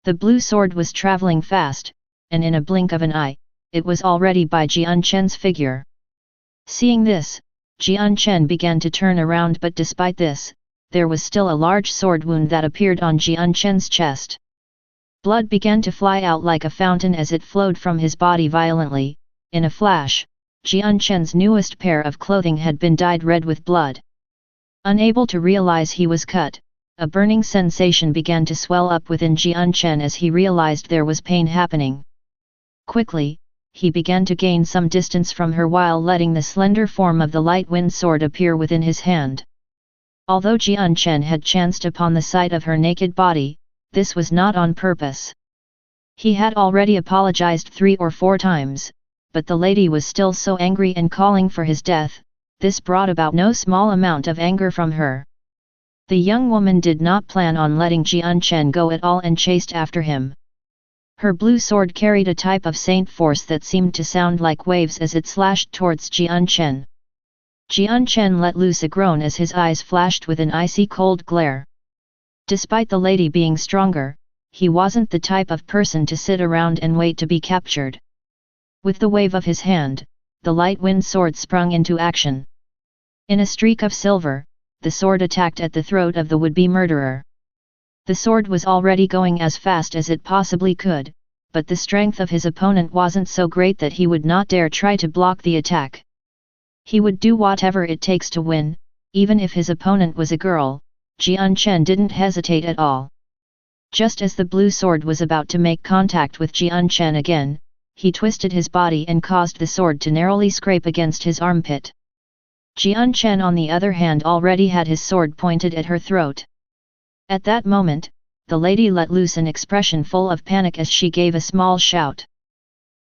The blue sword was traveling fast, and in a blink of an eye, it was already by Jian Chen's figure. Seeing this, Jian Chen began to turn around, but despite this, there was still a large sword wound that appeared on Jian Chen's chest. Blood began to fly out like a fountain as it flowed from his body violently. In a flash, Jian Chen's newest pair of clothing had been dyed red with blood. Unable to realize he was cut, a burning sensation began to swell up within Jian Chen as he realized there was pain happening. Quickly, he began to gain some distance from her while letting the slender form of the light wind sword appear within his hand. Although Jian Chen had chanced upon the sight of her naked body, this was not on purpose. He had already apologized 3 or 4 times, but the lady was still so angry and calling for his death. This brought about no small amount of anger from her. The young woman did not plan on letting Jian Chen go at all and chased after him. Her blue sword carried a type of saint force that seemed to sound like waves as it slashed towards Jian Chen. Jian Chen let loose a groan as his eyes flashed with an icy cold glare. Despite the lady being stronger, he wasn't the type of person to sit around and wait to be captured. With the wave of his hand, the light wind sword sprung into action. In a streak of silver, the sword attacked at the throat of the would-be murderer. The sword was already going as fast as it possibly could, but the strength of his opponent wasn't so great that he would not dare try to block the attack. He would do whatever it takes to win, even if his opponent was a girl. Jian Chen didn't hesitate at all. Just as the blue sword was about to make contact with Jian Chen again, he twisted his body and caused the sword to narrowly scrape against his armpit. Jian Chen on the other hand already had his sword pointed at her throat. At that moment, the lady let loose an expression full of panic as she gave a small shout.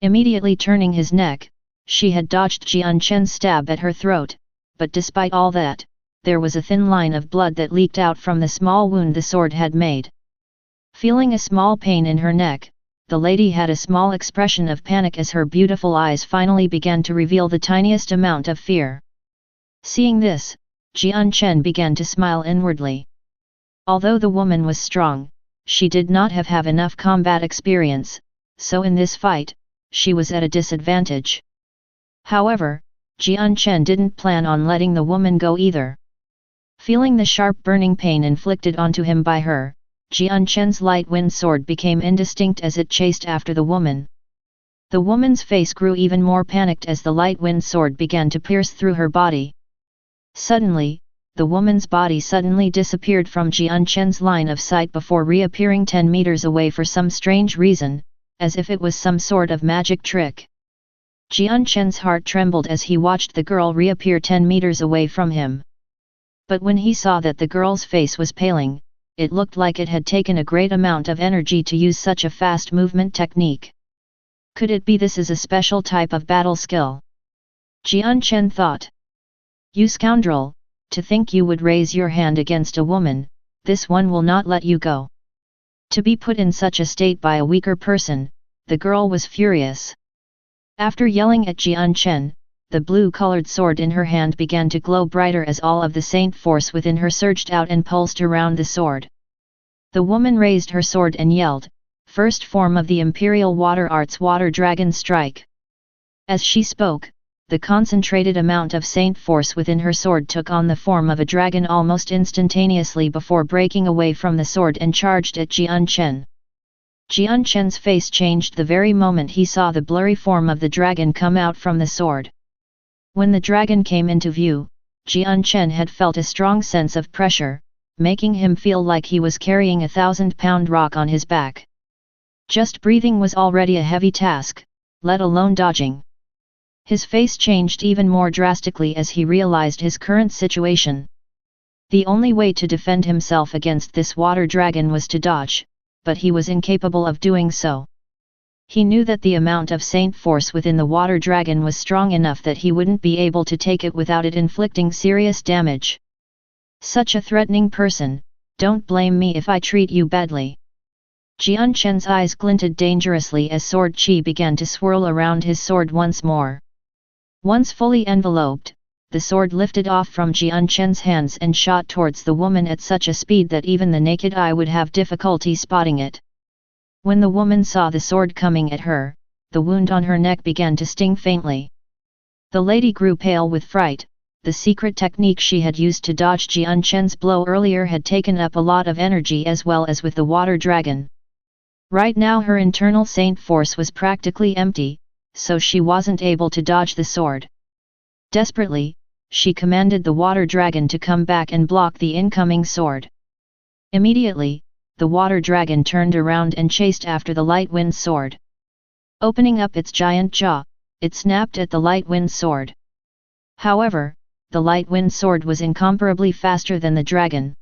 Immediately turning his neck, she had dodged Jian Chen's stab at her throat, but despite all that, there was a thin line of blood that leaked out from the small wound the sword had made. Feeling a small pain in her neck, the lady had a small expression of panic as her beautiful eyes finally began to reveal the tiniest amount of fear. Seeing this, Jian Chen began to smile inwardly. Although the woman was strong, she did not have enough combat experience, so in this fight, she was at a disadvantage. However, Jian Chen didn't plan on letting the woman go either. Feeling the sharp burning pain inflicted onto him by her, Jian Chen's light wind sword became indistinct as it chased after the woman. The woman's face grew even more panicked as the light wind sword began to pierce through her body. Suddenly, the woman's body suddenly disappeared from Jian Chen's line of sight before reappearing 10 meters away for some strange reason, as if it was some sort of magic trick. Jian Chen's heart trembled as he watched the girl reappear 10 meters away from him. But when he saw that the girl's face was paling, it looked like it had taken a great amount of energy to use such a fast movement technique. Could it be this is a special type of battle skill? Jian Chen thought. You scoundrel, to think you would raise your hand against a woman, this one will not let you go. To be put in such a state by a weaker person, the girl was furious. After yelling at Jian Chen, the blue-colored sword in her hand began to glow brighter as all of the saint force within her surged out and pulsed around the sword. The woman raised her sword and yelled, "First form of the Imperial Water Arts Water Dragon Strike." As she spoke, the concentrated amount of saint force within her sword took on the form of a dragon almost instantaneously before breaking away from the sword and charged at Jian Chen. Jian Chen's face changed the very moment he saw the blurry form of the dragon come out from the sword. When the dragon came into view, Jian Chen had felt a strong sense of pressure, making him feel like he was carrying a 1,000-pound rock on his back. Just breathing was already a heavy task, let alone dodging. His face changed even more drastically as he realized his current situation. The only way to defend himself against this water dragon was to dodge, but he was incapable of doing so. He knew that the amount of saint force within the water dragon was strong enough that he wouldn't be able to take it without it inflicting serious damage. Such a threatening person, don't blame me if I treat you badly. Jian Chen's eyes glinted dangerously as sword chi began to swirl around his sword once more. Once fully enveloped, the sword lifted off from Jian Chen's hands and shot towards the woman at such a speed that even the naked eye would have difficulty spotting it. When the woman saw the sword coming at her, the wound on her neck began to sting faintly. The lady grew pale with fright. The secret technique she had used to dodge Jian Chen's blow earlier had taken up a lot of energy as well as with the water dragon. Right now her internal saint force was practically empty, so she wasn't able to dodge the sword. Desperately, she commanded the water dragon to come back and block the incoming sword. Immediately, the water dragon turned around and chased after the light wind sword. Opening up its giant jaw, it snapped at the light wind sword. However, the light wind sword was incomparably faster than the dragon.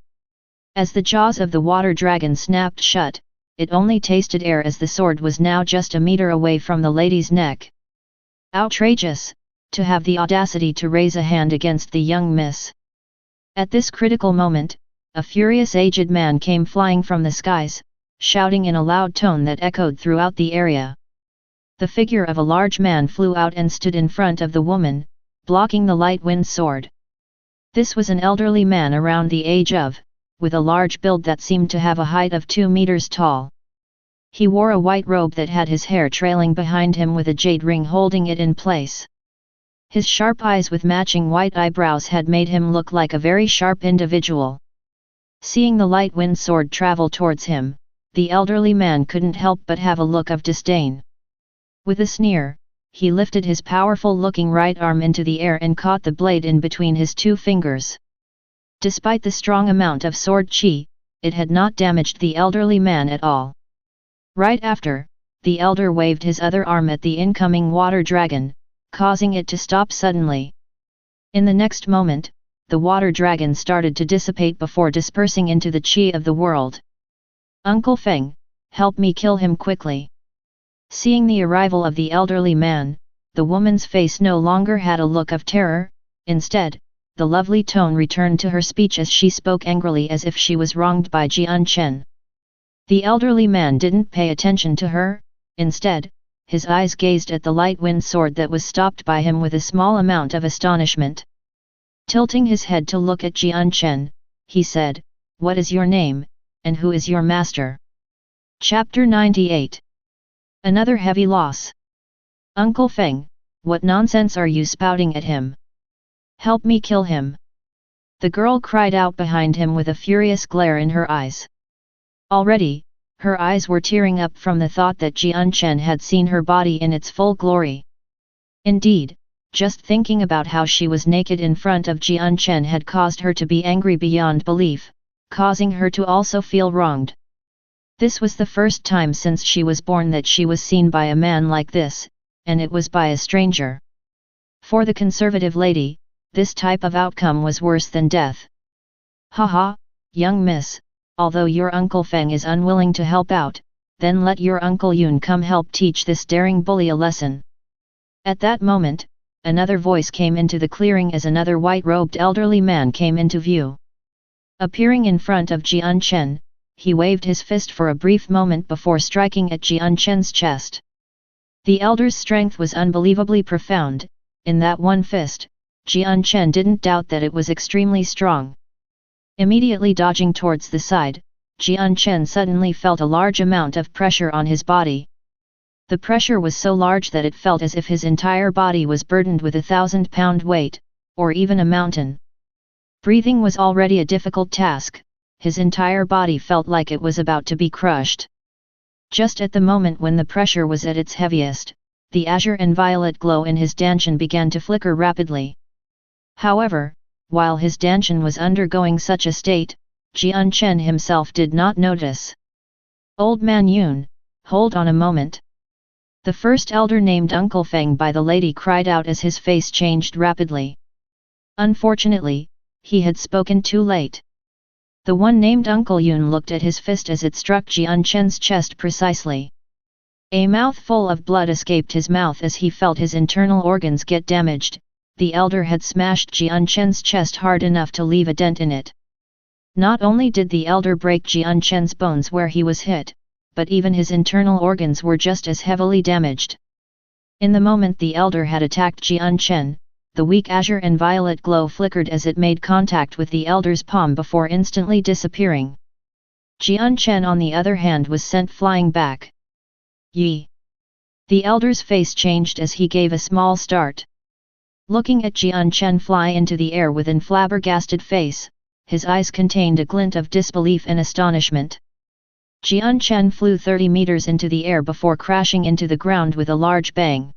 As the jaws of the water dragon snapped shut, it only tasted air as the sword was now just a meter away from the lady's neck. Outrageous, to have the audacity to raise a hand against the young miss. At this critical moment, a furious aged man came flying from the skies, shouting in a loud tone that echoed throughout the area. The figure of a large man flew out and stood in front of the woman, blocking the light wind sword. This was an elderly man around the age of, with a large build that seemed to have a height of 2 meters tall. He wore a white robe that had his hair trailing behind him with a jade ring holding it in place. His sharp eyes with matching white eyebrows had made him look like a very sharp individual. Seeing the light wind sword travel towards him, the elderly man couldn't help but have a look of disdain. With a sneer, he lifted his powerful-looking right arm into the air and caught the blade in between his 2 fingers. Despite the strong amount of sword chi, it had not damaged the elderly man at all. Right after, the elder waved his other arm at the incoming water dragon, causing it to stop suddenly. In the next moment, the water dragon started to dissipate before dispersing into the chi of the world. Uncle Feng, help me kill him quickly. Seeing the arrival of the elderly man, the woman's face no longer had a look of terror. Instead, the lovely tone returned to her speech as she spoke angrily as if she was wronged by Jian Chen. The elderly man didn't pay attention to her. Instead, his eyes gazed at the light wind sword that was stopped by him with a small amount of astonishment. Tilting his head to look at Jian Chen, he said, "What is your name, and who is your master?" Chapter 98. Another heavy loss. Uncle Feng, what nonsense are you spouting at him? Help me kill him. The girl cried out behind him with a furious glare in her eyes. Already, her eyes were tearing up from the thought that Jian Chen had seen her body in its full glory. Indeed, just thinking about how she was naked in front of Jian Chen had caused her to be angry beyond belief, causing her to also feel wronged. This was the first time since she was born that she was seen by a man like this, and it was by a stranger. For the conservative lady, this type of outcome was worse than death. Haha, young miss, although your Uncle Feng is unwilling to help out, then let your Uncle Yun come help teach this daring bully a lesson. At that moment, another voice came into the clearing as another white-robed elderly man came into view. Appearing in front of Jian Chen, he waved his fist for a brief moment before striking at Jian Chen's chest. The elder's strength was unbelievably profound. In that one fist, Jian Chen didn't doubt that it was extremely strong. Immediately dodging towards the side, Jian Chen suddenly felt a large amount of pressure on his body. The pressure was so large that it felt as if his entire body was burdened with 1,000-pound weight, or even a mountain. Breathing was already a difficult task, his entire body felt like it was about to be crushed. Just at the moment when the pressure was at its heaviest, the azure and violet glow in his dantian began to flicker rapidly. However, while his dantian was undergoing such a state, Jian Chen himself did not notice. "Old man Yun, hold on a moment." The first elder named Uncle Feng by the lady cried out as his face changed rapidly. Unfortunately, he had spoken too late. The one named Uncle Yun looked at his fist as it struck Jian Chen's chest precisely. A mouthful of blood escaped his mouth as he felt his internal organs get damaged. The elder had smashed Jian Chen's chest hard enough to leave a dent in it. Not only did the elder break Jian Chen's bones where he was hit, but even his internal organs were just as heavily damaged. In the moment the elder had attacked Jian Chen, the weak azure and violet glow flickered as it made contact with the elder's palm before instantly disappearing. Jian Chen on the other hand was sent flying back. "Yi!" The elder's face changed as he gave a small start. Looking at Jian Chen fly into the air with an flabbergasted face, his eyes contained a glint of disbelief and astonishment. Jian Chen flew 30 meters into the air before crashing into the ground with a large bang.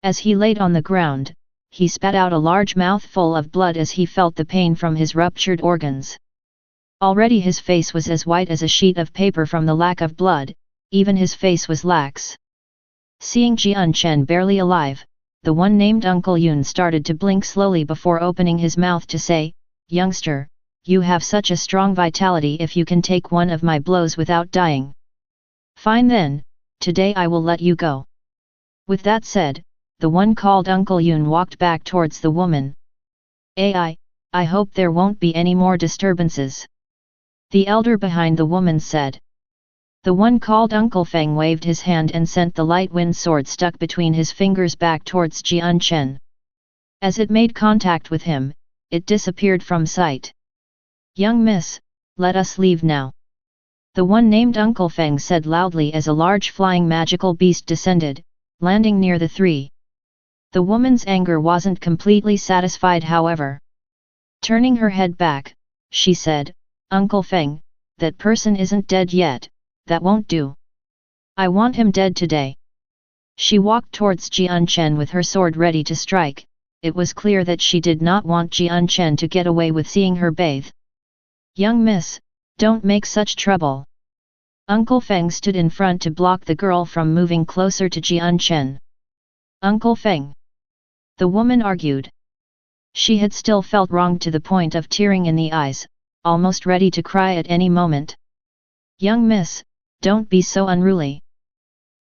As he laid on the ground, he spat out a large mouthful of blood as he felt the pain from his ruptured organs. Already his face was as white as a sheet of paper from the lack of blood, even his face was lax. Seeing Jian Chen barely alive, the one named Uncle Yun started to blink slowly before opening his mouth to say, "Youngster, you have such a strong vitality if you can take one of my blows without dying. Fine then, today I will let you go." With that said, the one called Uncle Yun walked back towards the woman. "I hope there won't be any more disturbances," the elder behind the woman said. The one called Uncle Feng waved his hand and sent the light wind sword stuck between his fingers back towards Jian Chen. As it made contact with him, it disappeared from sight. "Young miss, let us leave now," the one named Uncle Feng said loudly as a large flying magical beast descended, landing near the three. The woman's anger wasn't completely satisfied however. Turning her head back, she said, "Uncle Feng, that person isn't dead yet. That won't do. I want him dead today." She walked towards Jian Chen with her sword ready to strike. It was clear that she did not want Jian Chen to get away with seeing her bathe. "Young miss, don't make such trouble." Uncle Feng stood in front to block the girl from moving closer to Jian Chen. "Uncle Feng," the woman argued. She had still felt wronged to the point of tearing in the eyes, almost ready to cry at any moment. "Young miss, don't be so unruly.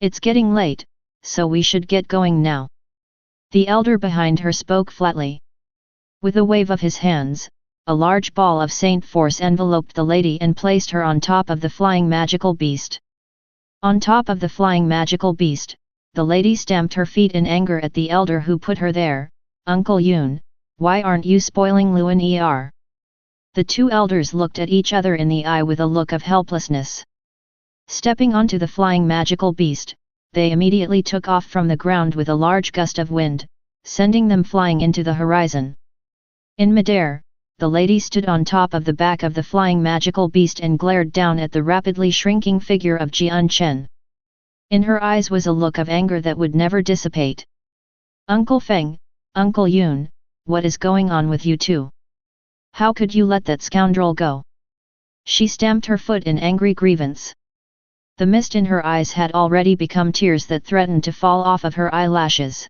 It's getting late, so we should get going now." The elder behind her spoke flatly. With a wave of his hands, a large ball of Saint Force enveloped the lady and placed her on top of the flying magical beast. On top of the flying magical beast, the lady stamped her feet in anger at the elder who put her there. "Uncle Yun, why aren't you spoiling Luan Er?" The two elders looked at each other in the eye with a look of helplessness. Stepping onto the flying magical beast, they immediately took off from the ground with a large gust of wind, sending them flying into the horizon. In midair, the lady stood on top of the back of the flying magical beast and glared down at the rapidly shrinking figure of Jian Chen. In her eyes was a look of anger that would never dissipate. "Uncle Feng, Uncle Yun, what is going on with you two? How could you let that scoundrel go?" She stamped her foot in angry grievance. The mist in her eyes had already become tears that threatened to fall off of her eyelashes.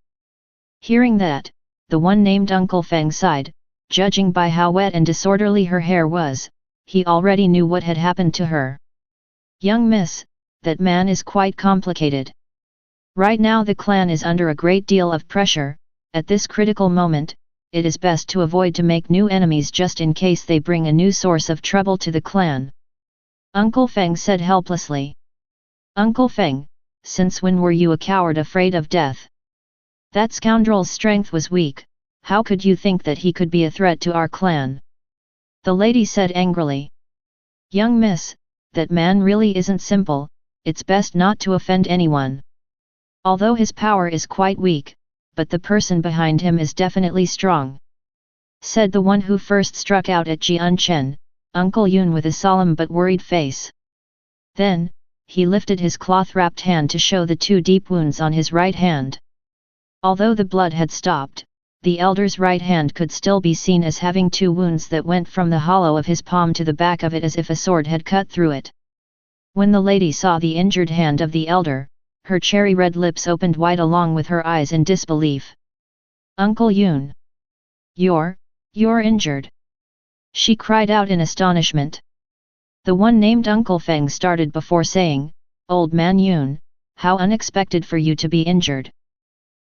Hearing that, the one named Uncle Feng sighed. Judging by how wet and disorderly her hair was, he already knew what had happened to her. "Young miss, that man is quite complicated. Right now the clan is under a great deal of pressure. At this critical moment, it is best to avoid to make new enemies just in case they bring a new source of trouble to the clan," Uncle Feng said helplessly. "Uncle Feng, since when were you a coward afraid of death? That scoundrel's strength was weak, how could you think that he could be a threat to our clan?" the lady said angrily. "Young miss, that man really isn't simple, it's best not to offend anyone. Although his power is quite weak, but the person behind him is definitely strong," said the one who first struck out at Jian Chen, Uncle Yun, with a solemn but worried face. Then, he lifted his cloth-wrapped hand to show the 2 deep wounds on his right hand. Although the blood had stopped, the elder's right hand could still be seen as having 2 wounds that went from the hollow of his palm to the back of it as if a sword had cut through it. When the lady saw the injured hand of the elder, her cherry-red lips opened wide along with her eyes in disbelief. "Uncle Yun! You're injured!" she cried out in astonishment. The one named Uncle Feng started before saying, "Old man Yun, how unexpected for you to be injured."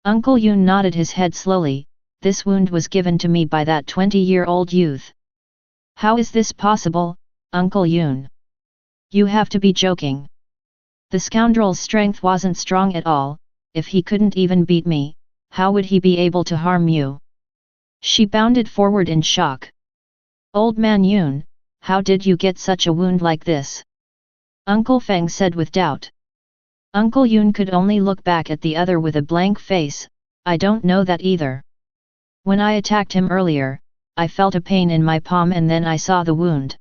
Uncle Yun nodded his head slowly. "This wound was given to me by that 20-year-old youth." "How is this possible, Uncle Yun? You have to be joking. The scoundrel's strength wasn't strong at all. If he couldn't even beat me, how would he be able to harm you?" She bounded forward in shock. "Old man Yun, how did you get such a wound like this?" Uncle Feng said with doubt. Uncle Yun could only look back at the other with a blank face. "I don't know that either. When I attacked him earlier, I felt a pain in my palm and then I saw the wound.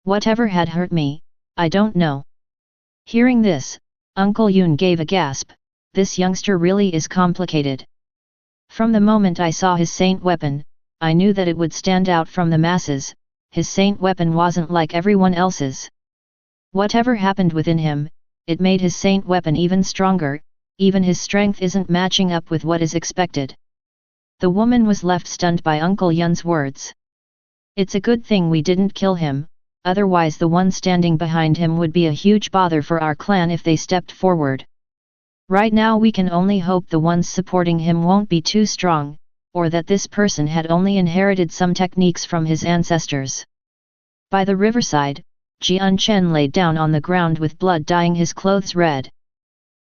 Whatever had hurt me, I don't know." Hearing this, Uncle Yun gave a gasp. This youngster really is complicated. From the moment I saw his saint weapon, I knew that it would stand out from the masses. His saint weapon wasn't like everyone else's. Whatever happened within him, it made his saint weapon even stronger. Even his strength isn't matching up with what is expected." The woman was left stunned by Uncle Yun's words. "It's a good thing we didn't kill him, otherwise the one standing behind him would be a huge bother for our clan if they stepped forward. Right now we can only hope the ones supporting him won't be too strong, or that this person had only inherited some techniques from his ancestors." By the riverside, Jian Chen laid down on the ground with blood dyeing his clothes red.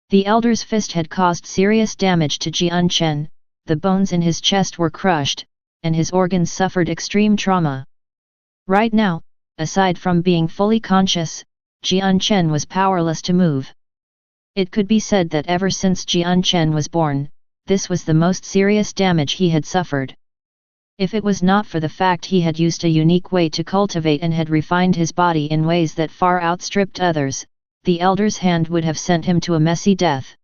The elder's fist had caused serious damage to Jian Chen, the bones in his chest were crushed, and his organs suffered extreme trauma. Right now, aside from being fully conscious, Jian Chen was powerless to move. It could be said that ever since Jian Chen was born, this was the most serious damage he had suffered. If it was not for the fact he had used a unique way to cultivate and had refined his body in ways that far outstripped others, the elder's hand would have sent him to a messy death.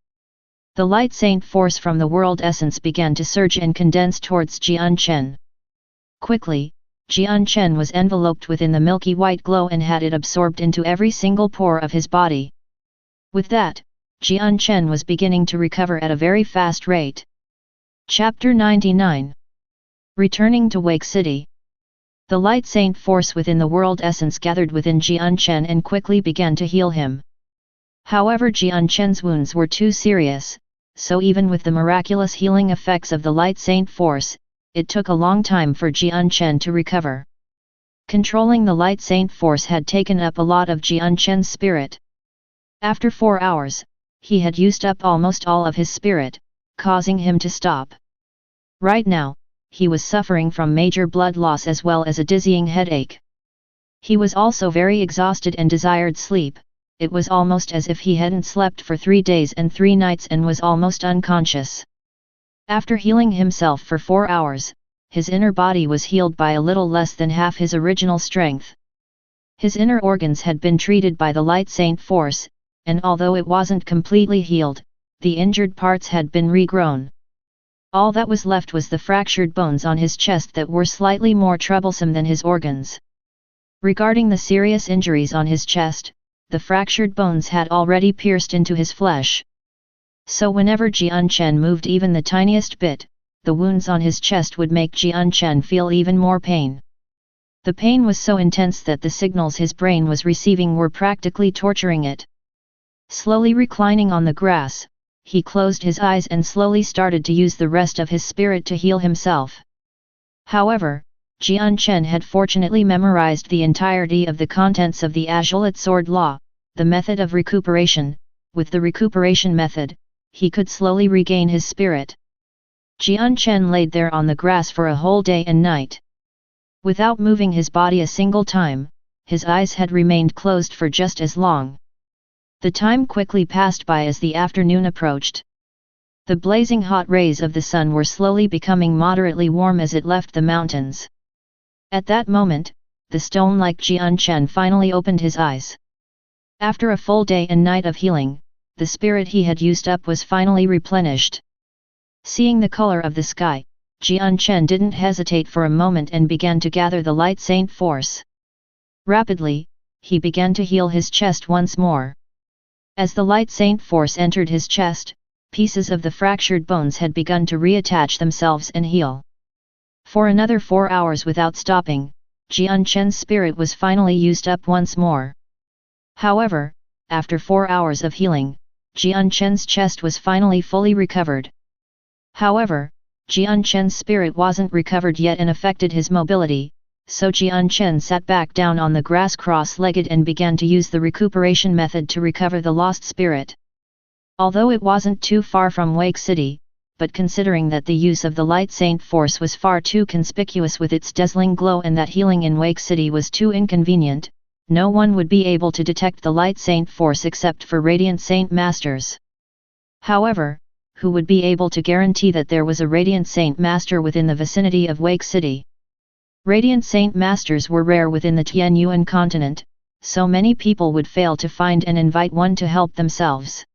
The light saint force from the world essence began to surge and condense towards Jian Chen. Quickly, Jian Chen was enveloped within the milky white glow and had it absorbed into every single pore of his body. With that, Jian Chen was beginning to recover at a very fast rate. Chapter 99. Returning to Wake City. The light saint force within the world essence gathered within Jian Chen and quickly began to heal him. However, Jian Chen's wounds were too serious, so even with the miraculous healing effects of the light saint force, it took a long time for Jian Chen to recover. Controlling the light saint force had taken up a lot of Jian Chen's spirit. After 4 hours, he had used up almost all of his spirit, causing him to stop. Right now, he was suffering from major blood loss as well as a dizzying headache. He was also very exhausted and desired sleep. It was almost as if he hadn't slept for 3 days and 3 nights and was almost unconscious. After healing himself for 4 hours, his inner body was healed by a little less than half his original strength. His inner organs had been treated by the light saint force, and although it wasn't completely healed, the injured parts had been regrown. All that was left was the fractured bones on his chest that were slightly more troublesome than his organs. Regarding the serious injuries on his chest, the fractured bones had already pierced into his flesh. So whenever Jian Chen moved even the tiniest bit, the wounds on his chest would make Jian Chen feel even more pain. The pain was so intense that the signals his brain was receiving were practically torturing it. Slowly reclining on the grass, he closed his eyes and slowly started to use the rest of his spirit to heal himself. However, Jian Chen had fortunately memorized the entirety of the contents of the Azulate Sword Law, the method of recuperation. With the recuperation method, he could slowly regain his spirit. Jian Chen laid there on the grass for a whole day and night. Without moving his body a single time, his eyes had remained closed for just as long. The time quickly passed by as the afternoon approached. The blazing hot rays of the sun were slowly becoming moderately warm as it left the mountains. At that moment, the stone-like Jian Chen finally opened his eyes. After a full day and night of healing, the spirit he had used up was finally replenished. Seeing the color of the sky, Jian Chen didn't hesitate for a moment and began to gather the light saint force. Rapidly, he began to heal his chest once more. As the light saint force entered his chest, pieces of the fractured bones had begun to reattach themselves and heal. For another 4 hours without stopping, Jian Chen's spirit was finally used up once more. However, after 4 hours of healing, Jian Chen's chest was finally fully recovered. However, Jian Chen's spirit wasn't recovered yet and affected his mobility, so Jian Chen sat back down on the grass cross-legged and began to use the recuperation method to recover the lost spirit. Although it wasn't too far from Wake City, but considering that the use of the light saint force was far too conspicuous with its dazzling glow and that healing in Wake City was too inconvenient, no one would be able to detect the light saint force except for radiant saint masters. However, who would be able to guarantee that there was a radiant saint master within the vicinity of Wake City? Radiant saint masters were rare within the Tianyuan continent, so many people would fail to find and invite one to help themselves.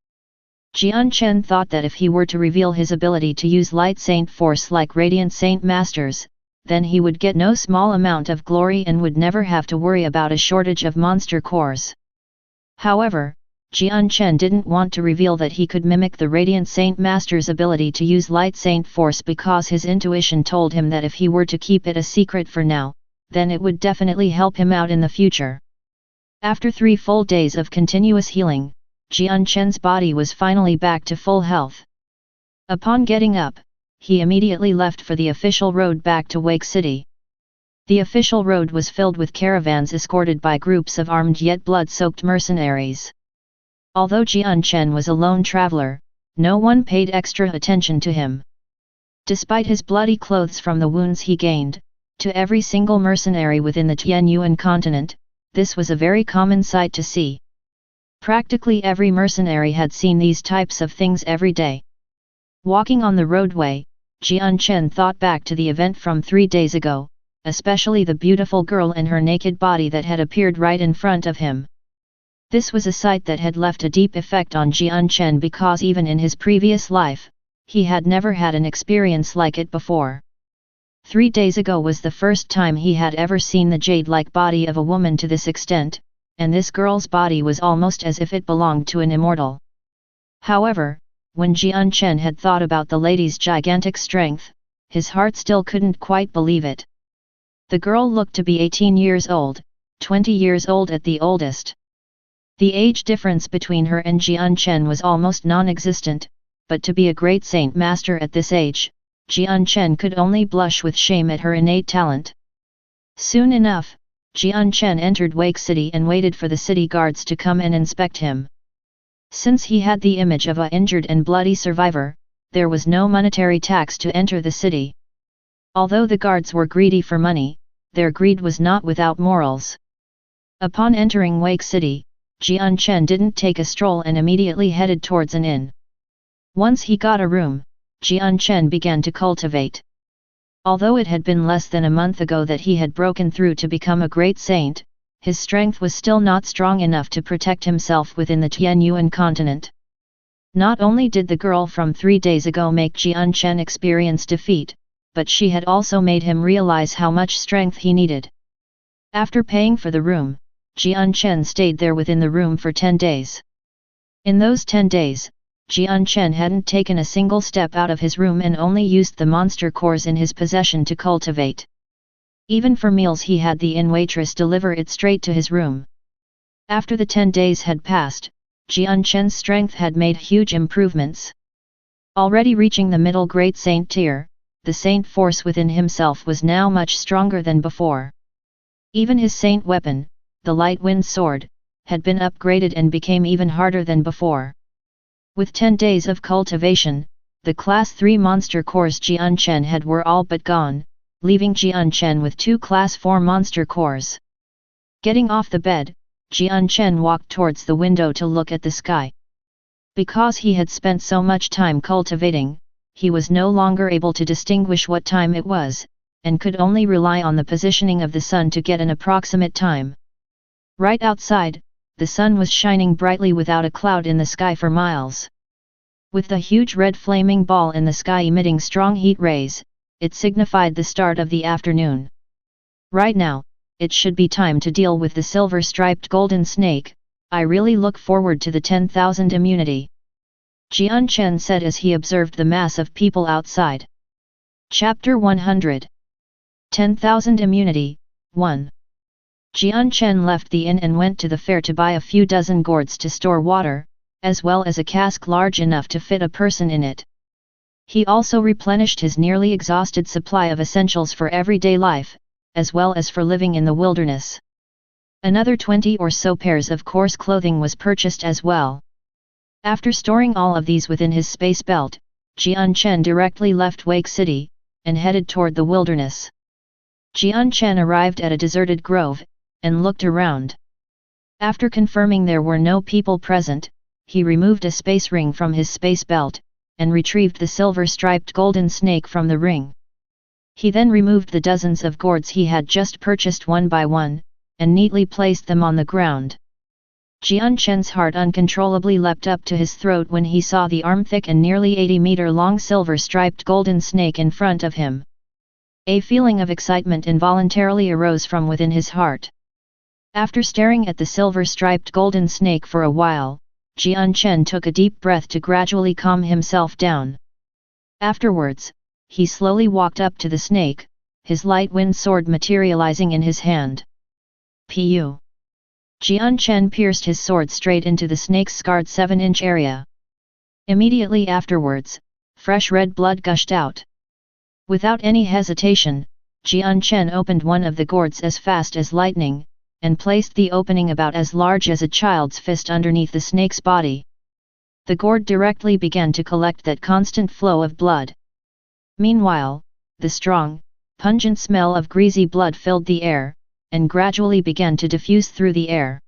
Jian Chen thought that if he were to reveal his ability to use light saint force like radiant saint masters, then he would get no small amount of glory and would never have to worry about a shortage of monster cores. However, Jian Chen didn't want to reveal that he could mimic the radiant saint master's ability to use light saint force because his intuition told him that if he were to keep it a secret for now, then it would definitely help him out in the future. After 3 full days of continuous healing, Jian Chen's body was finally back to full health. Upon getting up, he immediately left for the official road back to Wake City. The official road was filled with caravans escorted by groups of armed yet blood-soaked mercenaries. Although Jian Chen was a lone traveler, no one paid extra attention to him. Despite his bloody clothes from the wounds he gained, to every single mercenary within the Tianyuan continent, this was a very common sight to see. Practically every mercenary had seen these types of things every day. Walking on the roadway, Jian Chen thought back to the event from 3 days ago, especially the beautiful girl and her naked body that had appeared right in front of him. This was a sight that had left a deep effect on Jian Chen because even in his previous life, he had never had an experience like it before. 3 days ago was the first time he had ever seen the jade-like body of a woman to this extent, and this girl's body was almost as if it belonged to an immortal. However, when Jian Chen had thought about the lady's gigantic strength, his heart still couldn't quite believe it. The girl looked to be 18 years old, 20 years old at the oldest. The age difference between her and Jian Chen was almost non-existent, but to be a great saint master at this age, Jian Chen could only blush with shame at her innate talent. Soon enough, Jian Chen entered Wake City and waited for the city guards to come and inspect him. Since he had the image of an injured and bloody survivor, there was no monetary tax to enter the city. Although the guards were greedy for money, their greed was not without morals. Upon entering Wake City, Jian Chen didn't take a stroll and immediately headed towards an inn. Once he got a room, Jian Chen began to cultivate. Although it had been less than a month ago that he had broken through to become a great saint, his strength was still not strong enough to protect himself within the Tianyuan continent. Not only did the girl from 3 days ago make Jian Chen experience defeat, but she had also made him realize how much strength he needed. After paying for the room, Jian Chen stayed there within the room for 10 days. In those 10 days, Jian Chen hadn't taken a single step out of his room and only used the monster cores in his possession to cultivate. Even for meals he had the inn waitress deliver it straight to his room. After the 10 days had passed, Jian Chen's strength had made huge improvements. Already reaching the middle great saint tier, the saint force within himself was now much stronger than before. Even his saint weapon, the light wind sword, had been upgraded and became even harder than before. With 10 days of cultivation, the Class 3 monster cores Jian Chen had were all but gone, leaving Jian Chen with 2 Class 4 monster cores. Getting off the bed, Jian Chen walked towards the window to look at the sky. Because he had spent so much time cultivating, he was no longer able to distinguish what time it was, and could only rely on the positioning of the sun to get an approximate time. Right outside, the sun was shining brightly without a cloud in the sky for miles. With the huge red flaming ball in the sky emitting strong heat rays, it signified the start of the afternoon. Right now, it should be time to deal with the silver-striped golden snake. I really look forward to the 10,000 immunity. Jian Chen said as he observed the mass of people outside. Chapter 100. 10,000 Immunity, 1. Jian Chen left the inn and went to the fair to buy a few dozen gourds to store water, as well as a cask large enough to fit a person in it. He also replenished his nearly exhausted supply of essentials for everyday life, as well as for living in the wilderness. Another 20 or so pairs of coarse clothing was purchased as well. After storing all of these within his space belt, Jian Chen directly left Wake City, and headed toward the wilderness. Jian Chen arrived at a deserted grove, and looked around. After confirming there were no people present, he removed a space ring from his space belt, and retrieved the silver-striped golden snake from the ring. He then removed the dozens of gourds he had just purchased one by one, and neatly placed them on the ground. Jian Chen's heart uncontrollably leapt up to his throat when he saw the arm-thick and nearly 80-meter-long silver-striped golden snake in front of him. A feeling of excitement involuntarily arose from within his heart. After staring at the silver-striped golden snake for a while, Jian Chen took a deep breath to gradually calm himself down. Afterwards, he slowly walked up to the snake, his light wind sword materializing in his hand. Pu. Jian Chen pierced his sword straight into the snake's scarred 7-inch area. Immediately afterwards, fresh red blood gushed out. Without any hesitation, Jian Chen opened one of the gourds as fast as lightning, and placed the opening about as large as a child's fist underneath the snake's body. The gourd directly began to collect that constant flow of blood. Meanwhile, the strong, pungent smell of greasy blood filled the air, and gradually began to diffuse through the air.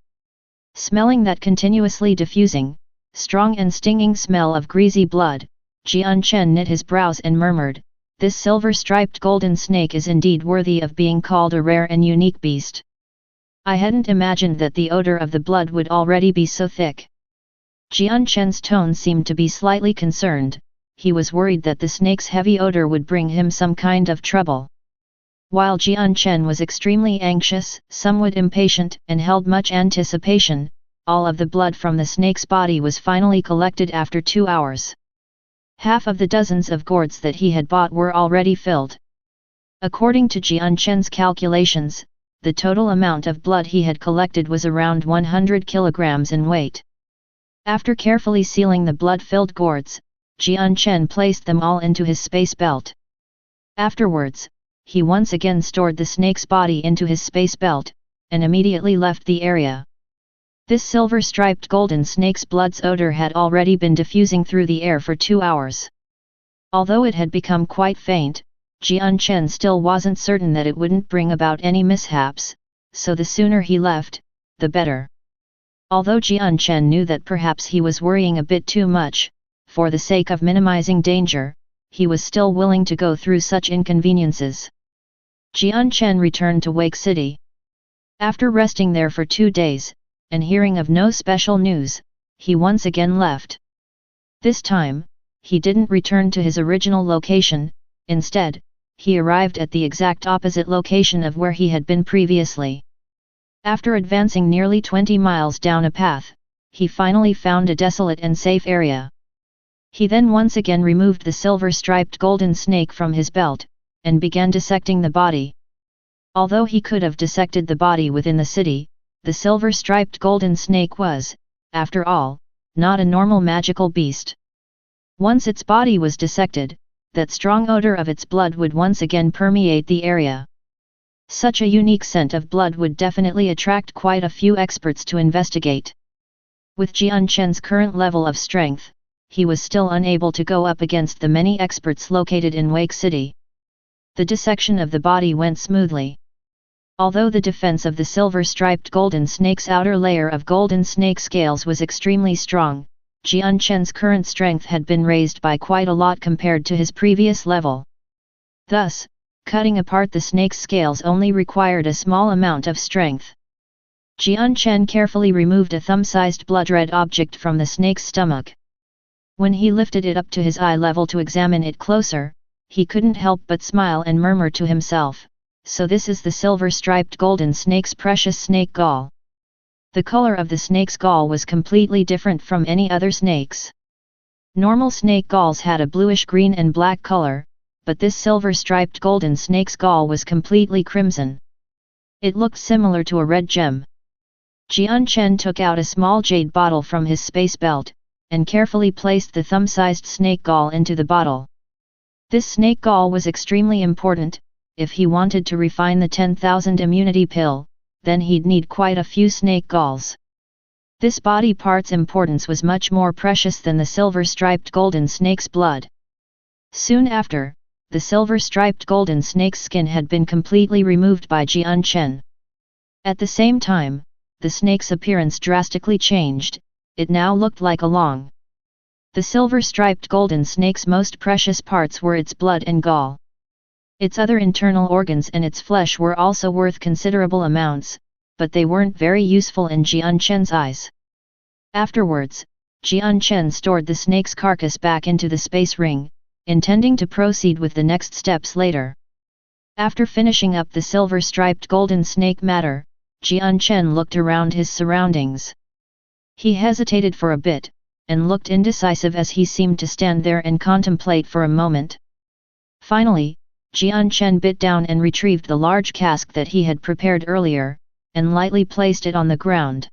Smelling that continuously diffusing, strong and stinging smell of greasy blood, Jian Chen knit his brows and murmured, "This silver-striped golden snake is indeed worthy of being called a rare and unique beast. I hadn't imagined that the odor of the blood would already be so thick." Jian Chen's tone seemed to be slightly concerned. He was worried that the snake's heavy odor would bring him some kind of trouble. While Jian Chen was extremely anxious, somewhat impatient, and held much anticipation, all of the blood from the snake's body was finally collected after 2 hours. Half of the dozens of gourds that he had bought were already filled. According to Jian Chen's calculations, the total amount of blood he had collected was around 100 kilograms in weight. After carefully sealing the blood-filled gourds, Jian Chen placed them all into his space belt. Afterwards, he once again stored the snake's body into his space belt, and immediately left the area. This silver-striped golden snake's blood's odor had already been diffusing through the air for 2 hours. Although it had become quite faint, Jian Chen still wasn't certain that it wouldn't bring about any mishaps, so the sooner he left, the better. Although Jian Chen knew that perhaps he was worrying a bit too much, for the sake of minimizing danger, he was still willing to go through such inconveniences. Jian Chen returned to Wake City. After resting there for 2 days, and hearing of no special news, he once again left. This time, he didn't return to his original location. Instead, he arrived at the exact opposite location of where he had been previously. After advancing nearly 20 miles down a path, he finally found a desolate and safe area. He then once again removed the silver-striped golden snake from his belt, and began dissecting the body. Although he could have dissected the body within the city, the silver-striped golden snake was, after all, not a normal magical beast. Once its body was dissected, that strong odor of its blood would once again permeate the area. Such a unique scent of blood would definitely attract quite a few experts to investigate. With Jian Chen's current level of strength, he was still unable to go up against the many experts located in Wake City. The dissection of the body went smoothly. Although the defense of the silver-striped golden snake's outer layer of golden snake scales was extremely strong, Jian Chen's current strength had been raised by quite a lot compared to his previous level. Thus, cutting apart the snake's scales only required a small amount of strength. Jian Chen carefully removed a thumb-sized blood-red object from the snake's stomach. When he lifted it up to his eye level to examine it closer, he couldn't help but smile and murmur to himself, "So this is the silver-striped golden snake's precious snake gall." The color of the snake's gall was completely different from any other snake's. Normal snake galls had a bluish green and black color, but this silver-striped golden snake's gall was completely crimson. It looked similar to a red gem. Jian Chen took out a small jade bottle from his space belt, and carefully placed the thumb-sized snake gall into the bottle. This snake gall was extremely important. If he wanted to refine the 10,000 immunity pill, then he'd need quite a few snake galls. This body part's importance was much more precious than the silver-striped golden snake's blood. Soon after, the silver-striped golden snake's skin had been completely removed by Jian Chen. At the same time, the snake's appearance drastically changed. It now looked like a long. The silver-striped golden snake's most precious parts were its blood and gall. Its other internal organs and its flesh were also worth considerable amounts, but they weren't very useful in Jian Chen's eyes. Afterwards, Jian Chen stored the snake's carcass back into the space ring, intending to proceed with the next steps later. After finishing up the silver-striped golden snake matter, Jian Chen looked around his surroundings. He hesitated for a bit, and looked indecisive as he seemed to stand there and contemplate for a moment. Finally, Jian Chen bit down and retrieved the large cask that he had prepared earlier, and lightly placed it on the ground.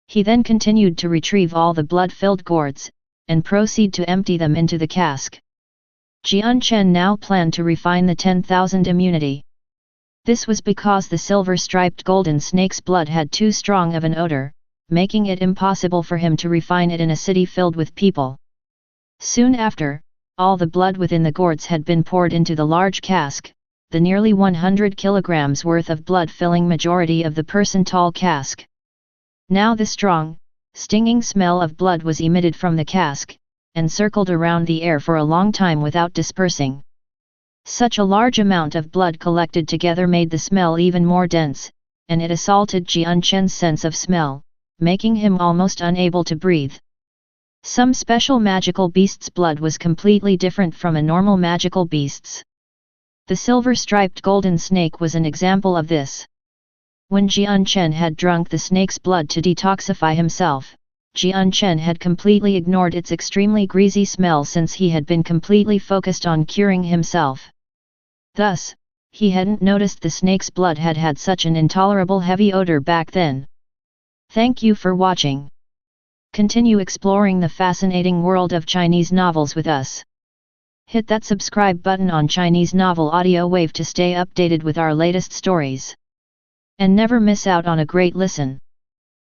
He then continued to retrieve all the blood-filled gourds, and proceed to empty them into the cask. Jian Chen now planned to refine the 10,000 immunity. This was because the silver-striped golden snake's blood had too strong of an odor, making it impossible for him to refine it in a city filled with people. Soon after, all the blood within the gourds had been poured into the large cask, the nearly 100 kilograms worth of blood filling majority of the person-tall cask. Now the strong, stinging smell of blood was emitted from the cask, and circled around the air for a long time without dispersing. Such a large amount of blood collected together made the smell even more dense, and it assaulted Jian Chen's sense of smell, making him almost unable to breathe. Some special magical beast's blood was completely different from a normal magical beast's. The silver-striped golden snake was an example of this. When Jian Chen had drunk the snake's blood to detoxify himself, Jian Chen had completely ignored its extremely greasy smell since he had been completely focused on curing himself. Thus, he hadn't noticed the snake's blood had had such an intolerable heavy odor back then. Thank you for watching. Continue exploring the fascinating world of Chinese novels with us. Hit that subscribe button on Chinese Novel Audiowave to stay updated with our latest stories. And never miss out on a great listen.